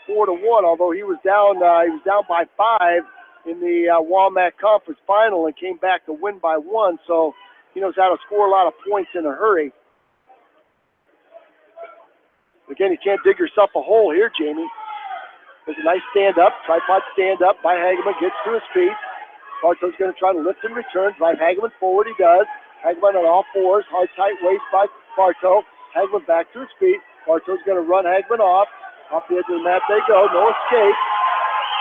4-1, although he was down by 5 in the Walmart Conference Final and came back to win by 1. So he knows how to score a lot of points in a hurry. Again, you can't dig yourself a hole here, Jamie. There's a nice stand-up, tripod stand-up by Hageman, gets to his feet. Bartow's going to try to lift and return, drive Hageman forward, he does. Hageman on all fours, hard, tight waist by Bartow. Hageman back to his feet. Bartow's going to run Hageman off. Off the edge of the mat they go, no escape.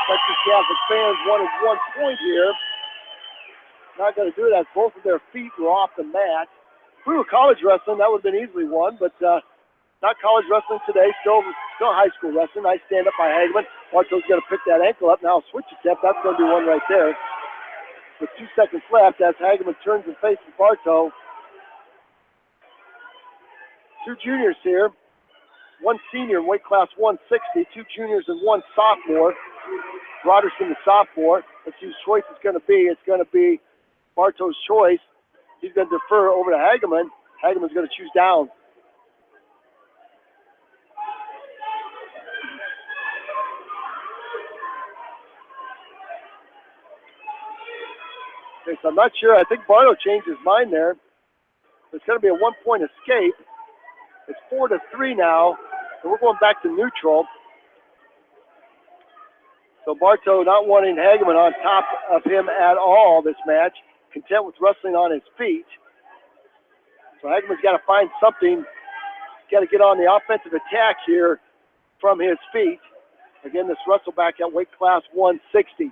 Texas Catholic fans wanted 1 point here. Not going to do it as both of their feet were off the mat. If we were college wrestling, that would have been easily won, but not college wrestling today, still high school wrestling. Nice stand up by Hageman. Bartow's going to pick that ankle up. Now switch attempt. That's going to be one right there. With 2 seconds left as Hageman turns and faces Bartow. 2 juniors here. 1 senior in weight class 160. 2 juniors and 1 sophomore. Broderson, the sophomore. Let's see whose choice it's going to be. It's going to be Bartow's choice. He's going to defer over to Hageman. Hageman's going to choose down. Okay, so I'm not sure. I think Bartow changed his mind there. It's going to be a 1-point escape. It's 4-3 now, and we're going back to neutral. So Bartow not wanting Hageman on top of him at all this match, content with wrestling on his feet. So Hageman's got to find something. He's got to get on the offensive attack here from his feet. Again, this wrestle back at weight class 160.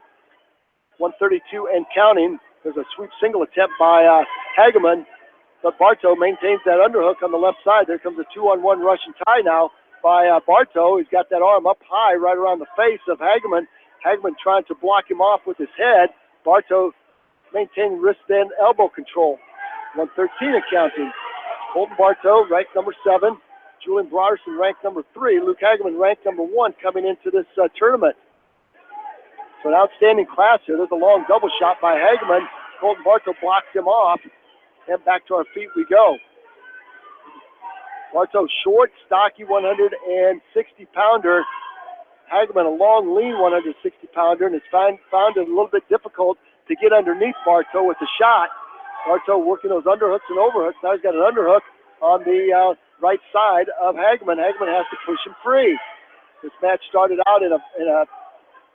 132 and counting. There's a sweep single attempt by Hageman, but Bartow maintains that underhook on the left side. There comes a 2-on-1 Russian tie now by Bartow. He's got that arm up high right around the face of Hageman. Hageman trying to block him off with his head. Bartow maintaining wrist and elbow control. 113 and counting. Colton Bartow, ranked number 7. Julian Broderson, ranked number 3. Luke Hageman, ranked number 1 coming into this tournament. So an outstanding class here. There's a long double shot by Hageman. Colton Bartow blocks him off. And back to our feet we go. Bartow short, stocky 160-pounder. Hageman a long, lean 160-pounder, and it's found it a little bit difficult to get underneath Bartow with the shot. Bartow working those underhooks and overhooks. Now he's got an underhook on the right side of Hageman. Hageman has to push him free. This match started out in a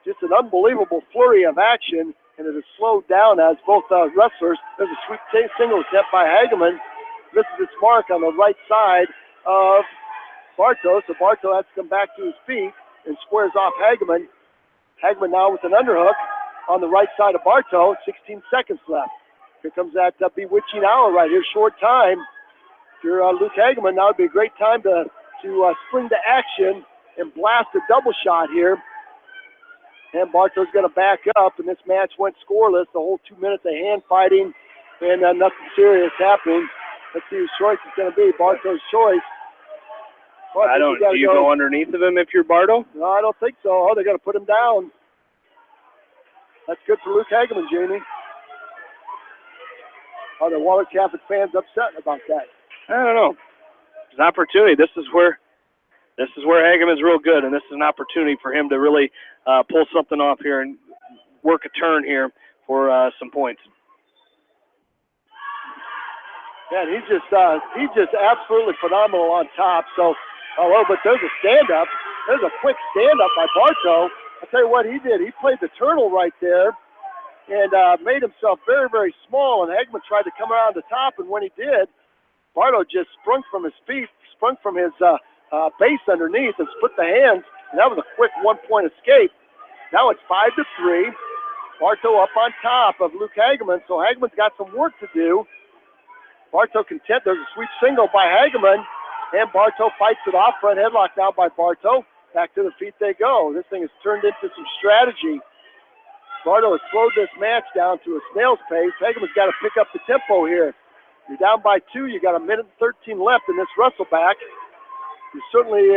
just an unbelievable flurry of action, and it has slowed down as both wrestlers. There's a sweep single attempt by Hageman. Misses its mark on the right side of Bartow, so Bartow has to come back to his feet and squares off Hageman. Hageman now with an underhook on the right side of Bartow. 16 seconds left. Here comes that bewitching hour right here. Short time. If you're Luke Hageman, now would be a great time to spring to action and blast a double shot here. And Bartow's going to back up, and this match went scoreless. The whole 2 minutes of hand fighting, and nothing serious happening. Let's see whose choice it's going to be. Bartow's choice. Well, do you go underneath of him if you're Bartow? No, I don't think so. Oh, they're going to put him down. That's good for Luke Hageman, Jamie. Are the Waller Catholic fans upset about that? I don't know. It's an opportunity. This is where Hageman's real good, and this is an opportunity for him to really pull something off here and work a turn here for some points. Yeah, he's just absolutely phenomenal on top. So, but there's a stand-up. There's a quick stand-up by Bartow. I'll tell you what he did. He played the turtle right there and made himself very, very small, and Hageman tried to come around the top, and when he did, Bartow just sprung from his feet, sprung from his base underneath and split the hands And that was a quick 1-point escape. Now it's 5-3. Bartow up on top of Luke Hageman, so Hageman's got some work to do. Bartow content. There's a sweet single by Hageman, and Bartow fights it off. Front headlock now by Bartow. Back to the feet they go. This thing has turned into some strategy. Bartow has slowed this match down to a snail's pace. Hageman's got to pick up the tempo here. You're down by 2. You got 1:13 left in this wrestleback. You certainly,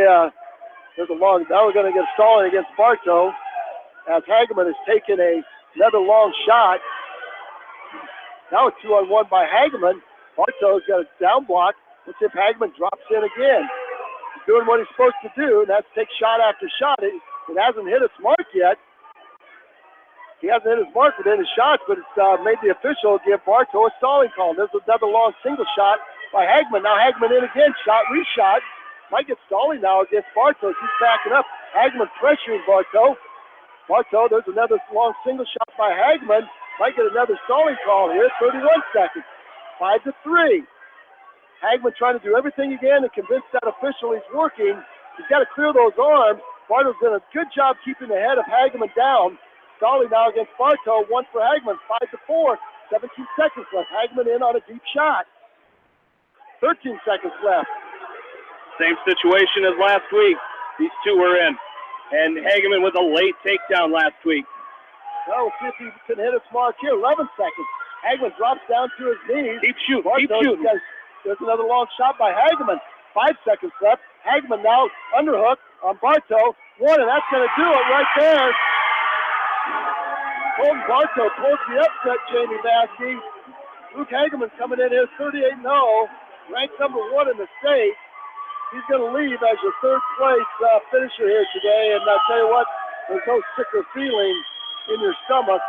there's a long, now we're going to get stalling against Bartow as Hageman has taken another long shot. Now a 2-on-1 by Hageman. Bartow's got a down block. Let's see if Hageman drops in again. He's doing what he's supposed to do, and that's take shot after shot. It hasn't hit its mark yet. He hasn't hit his mark with any shots, but it's made the official give Bartow a stalling call. There's another long single shot by Hageman. Now Hageman in again. Shot, reshot. Might get stalling now against Bartow. He's backing up. Hageman pressuring Bartow. Bartow, there's another long single shot by Hageman. Might get another stalling call here. 31 seconds. 5-3. Hageman trying to do everything he can to convince that official he's working. He's got to clear those arms. Bartow's done a good job keeping the head of Hageman down. Stalling now against Bartow. 1 for Hageman. 5-4. 17 seconds left. Hageman in on a deep shot. 13 seconds left. Same situation as last week. These two were in. And Hageman with a late takedown last week. Well, we'll see if he can hit his mark here. 11 seconds. Hageman drops down to his knees. Keep shooting. Bartow, Keep shooting. There's another long shot by Hageman. 5 seconds left. Hageman now underhook on Bartow. 1, and that's going to do it right there. Colton Bartow pulls the upset, Jamie Baskey. Luke Hageman coming in here 38-0, ranked number 1 in the state. He's going to leave as your third place finisher here today. And I'll tell you what, there's no sicker feeling in your stomach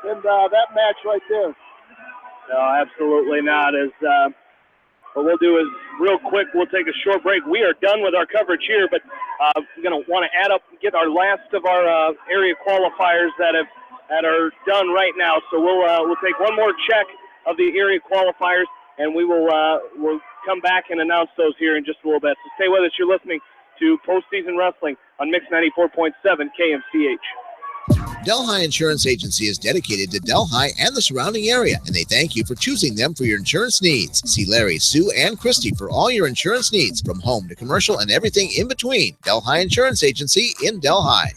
than that match right there. No, absolutely not. What we'll do is, real quick, we'll take a short break. We are done with our coverage here, but we're going to want to add up and get our last of our area qualifiers that are done right now. So we'll take one more check of the area qualifiers, and we'll come back and announce those here in just a little bit. So stay with us. You're listening to Postseason Wrestling on Mix 94.7 KMCH. Delhi Insurance Agency is dedicated to Delhi and the surrounding area, and they thank you for choosing them for your insurance needs. See Larry, Sue, and Christy for all your insurance needs, from home to commercial and everything in between. Delhi Insurance Agency in Delhi.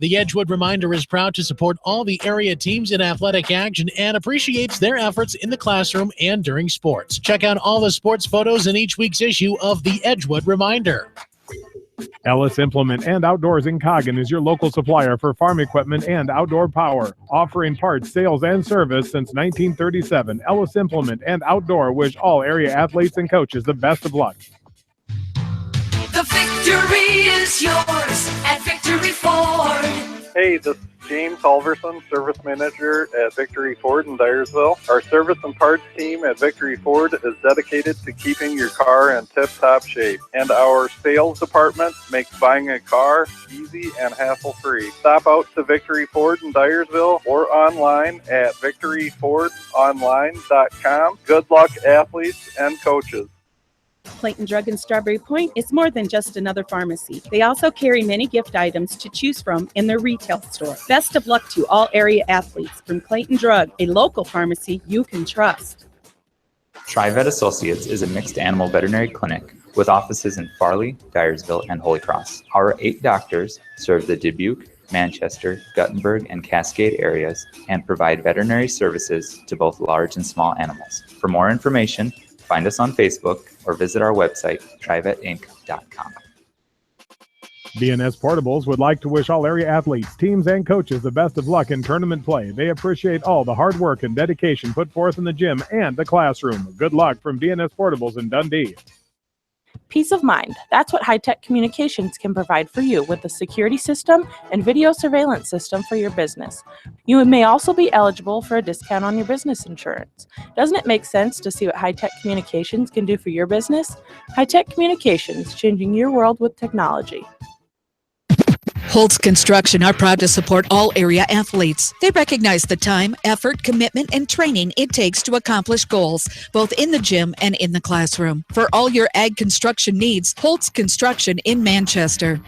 The Edgewood Reminder is proud to support all the area teams in athletic action and appreciates their efforts in the classroom and during sports. Check out all the sports photos in each week's issue of the Edgewood Reminder. Ellis Implement and Outdoors in Coggin is your local supplier for farm equipment and outdoor power, offering parts, sales, and service since 1937. Ellis Implement and Outdoor wish all area athletes and coaches the best of luck. The victory is yours at Victory Ford. Hey, this is James Halverson, Service Manager at Victory Ford in Dyersville. Our service and parts team at Victory Ford is dedicated to keeping your car in tip-top shape. And our sales department makes buying a car easy and hassle-free. Stop out to Victory Ford in Dyersville or online at victoryfordonline.com. Good luck, athletes and coaches. Clayton Drug in Strawberry Point is more than just another pharmacy. They also carry many gift items to choose from in their retail store. Best of luck to all area athletes from Clayton Drug, a local pharmacy you can trust. TriVet Associates is a mixed animal veterinary clinic with offices in Farley, Dyersville, and Holy Cross. Our 8 doctors serve the Dubuque, Manchester, Guttenberg, and Cascade areas and provide veterinary services to both large and small animals. For more information, find us on Facebook or visit our website, trivetinc.com. BNS Portables would like to wish all area athletes, teams, and coaches the best of luck in tournament play. They appreciate all the hard work and dedication put forth in the gym and the classroom. Good luck from BNS Portables in Dundee. Peace of mind. That's what high-tech communications can provide for you with a security system and video surveillance system for your business. You may also be eligible for a discount on your business insurance. Doesn't it make sense to see what high-tech communications can do for your business? High-tech communications, changing your world with technology. Holtz Construction are proud to support all area athletes. They recognize the time, effort, commitment, and training it takes to accomplish goals, both in the gym and in the classroom. For all your ag construction needs, Holtz Construction in Manchester.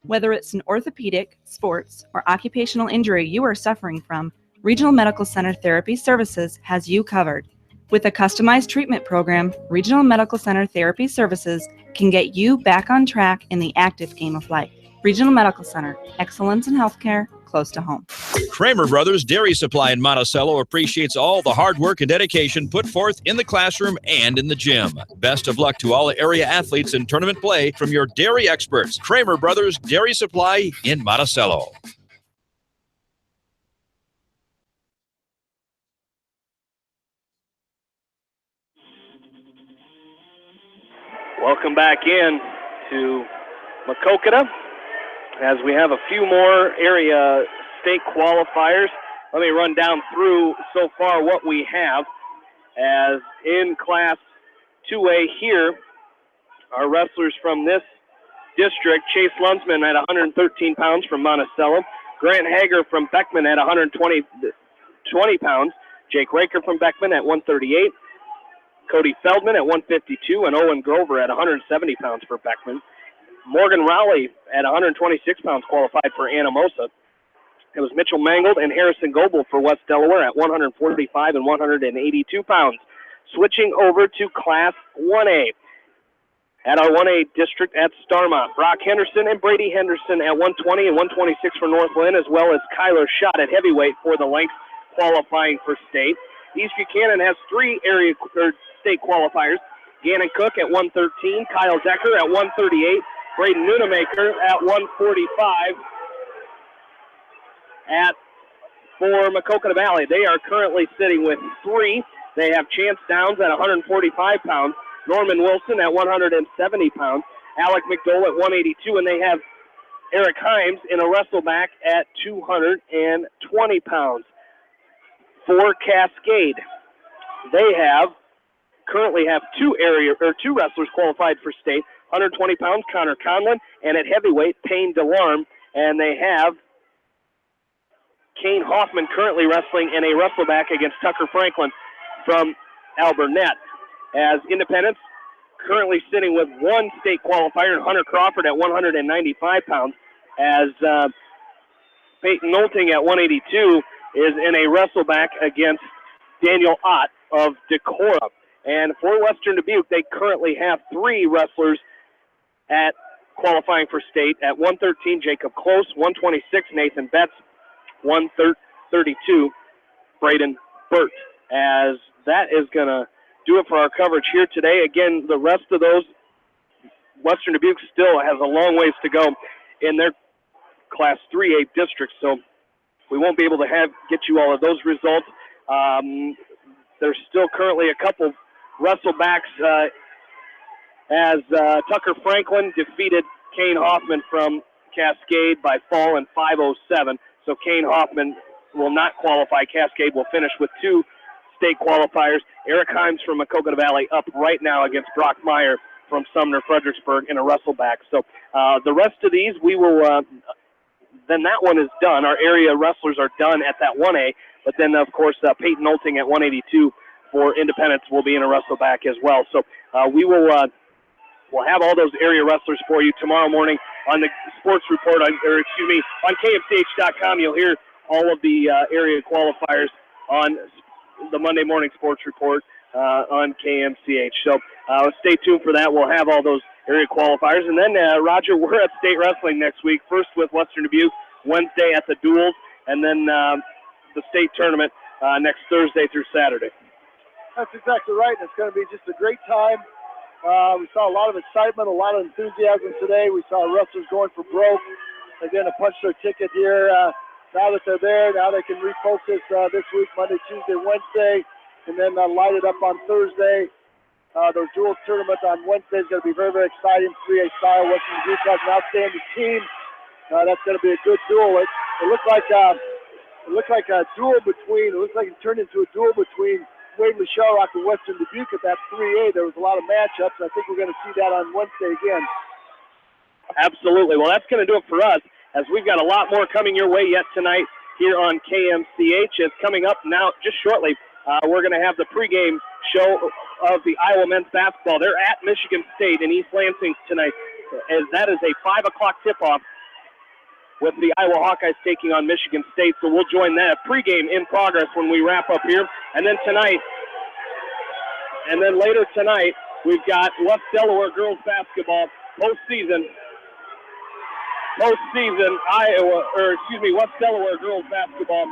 Whether it's an orthopedic, sports, or occupational injury you are suffering from, Regional Medical Center Therapy Services has you covered. With a customized treatment program, Regional Medical Center Therapy Services can get you back on track in the active game of life. Regional Medical Center, excellence in healthcare, close to home. Kramer Brothers Dairy Supply in Monticello appreciates all the hard work and dedication put forth in the classroom and in the gym. Best of luck to all area athletes in tournament play from your dairy experts. Kramer Brothers Dairy Supply in Monticello. Welcome back in to Maquoketa as we have a few more area state qualifiers. Let me run down through so far what we have. As in Class 2A here, our wrestlers from this district, Chase Lunsman at 113 pounds from Monticello, Grant Hager from Beckman at 120 pounds, Jake Raker from Beckman at 138, Cody Feldman at 152, and Owen Grover at 170 pounds for Beckman. Morgan Rowley at 126 pounds qualified for Anamosa. It was Mitchell Mangold and Harrison Goebel for West Delaware at 145 and 182 pounds. Switching over to Class 1A. At our 1A district at Starmont, Brock Henderson and Brady Henderson at 120 and 126 for Northland, as well as Kyler Schott at heavyweight for the length qualifying for state. East Buchanan has three state qualifiers. Gannon Cook at 113, Kyle Decker at 138, Braden Nunemaker at 145. For Maquoketa Valley, they are currently sitting with three. They have Chance Downs at 145 pounds, Norman Wilson at 170 pounds, Alec McDowell at 182, and they have Eric Himes in a wrestleback at 220 pounds. For Cascade, they currently have two wrestlers qualified for state. 120 pounds, Connor Conlon, and at heavyweight, Payne DeLarme, and they have Kane Hoffman currently wrestling in a wrestleback against Tucker Franklin from Alburnett. As independents, currently sitting with one state qualifier, Hunter Crawford at 195 pounds, as Peyton Nolting at 182 is in a wrestleback against Daniel Ott of Decorah. And for Western Dubuque, they currently have three wrestlers at qualifying for state. At 113, Jacob Close, 126, Nathan Betts, 132, Braden Burt. As that is going to do it for our coverage here today. Again, the rest of those, Western Dubuque still has a long ways to go in their Class 3A districts, so we won't be able to get you all of those results. There's still currently a couple wrestlebacks as Tucker Franklin defeated Kane Hoffman from Cascade by fall in 5:07. So Kane Hoffman will not qualify. Cascade will finish with two state qualifiers. Eric Himes from Maquoketa Valley up right now against Brock Meyer from Sumner Fredericksburg in a wrestleback. So the rest of these, we will then that one is done. Our area wrestlers are done at that 1A. But then, of course, Peyton Nolting at 182 for independents will be in a wrestleback as well. So we'll have all those area wrestlers for you tomorrow morning on the sports report, on KMCH.com. You'll hear all of the area qualifiers on the Monday morning sports report on KMCH. So stay tuned for that. We'll have all those area qualifiers. And then, Roger, we're at state wrestling next week, first with Western Dubuque, Wednesday at the duels, and then the state tournament next Thursday through Saturday. That's exactly right. It's going to be just a great time. We saw a lot of excitement, a lot of enthusiasm today. We saw wrestlers going for broke. They're going to punch their ticket here. Now that they're there, now they can refocus this week, Monday, Tuesday, Wednesday, and then light it up on Thursday. Their dual tournament on Wednesday is going to be very, very exciting. 3A style. Western Dubuque has an outstanding team. That's going to be a good duel. It looked like a duel between. It looks like it turned into a duel between Waverly Shell Rock and Western Dubuque at that 3A. There was a lot of matchups. I think we're going to see that on Wednesday again. Absolutely. Well, that's going to do it for us, as we've got a lot more coming your way yet tonight here on KMCH. It's coming up now just shortly. We're going to have the pregame show of the Iowa men's basketball. They're at Michigan State in East Lansing tonight, as that is a 5 o'clock tip-off with the Iowa Hawkeyes taking on Michigan State. So we'll join that pregame in progress when we wrap up here. And then later tonight, we've got West Delaware girls basketball postseason West Delaware girls basketball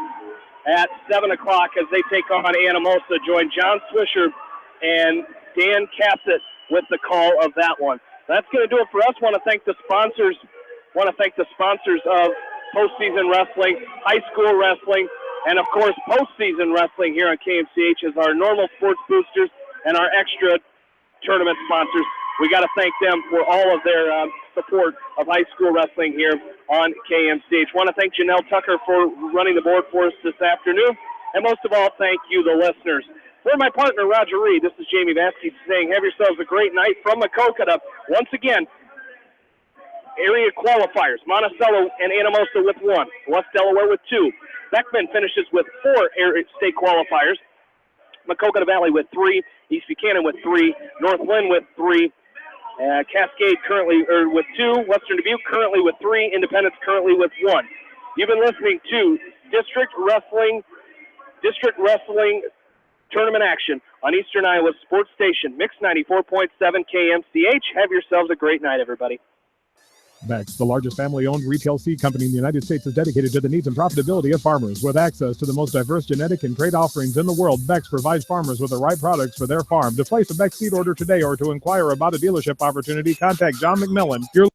at 7 o'clock as they take on Anamosa. Join John Swisher and Dan Cassett with the call of that one. That's going to do it for us. Want to thank the sponsors of postseason wrestling, high school wrestling, and of course postseason wrestling here on KMCH as our normal sports boosters and our extra tournament sponsors. We got to thank them for all of their support of high school wrestling here on KMCH. Want to thank Janelle Tucker for running the board for us this afternoon. And most of all, thank you, the listeners. For my partner, Roger Reed, this is Jamie Vasky saying have yourselves a great night from Maquoketa. Once again, area qualifiers, Monticello and Anamosa with 1, West Delaware with 2. Beckman finishes with 4 area state qualifiers. Maquoketa Valley with 3, East Buchanan with 3, North Lynn with 3, Cascade currently with 2, Western Dubuque currently with 3, Independence currently with 1. You've been listening to District Wrestling Tournament action on Eastern Iowa Sports Station, Mix 94.7 KMCH. Have yourselves a great night, everybody. Beck's, the largest family-owned retail seed company in the United States, is dedicated to the needs and profitability of farmers. With access to the most diverse genetic and trait offerings in the world, Beck's provides farmers with the right products for their farm. To place a Beck's seed order today or to inquire about a dealership opportunity, contact John McMillan, your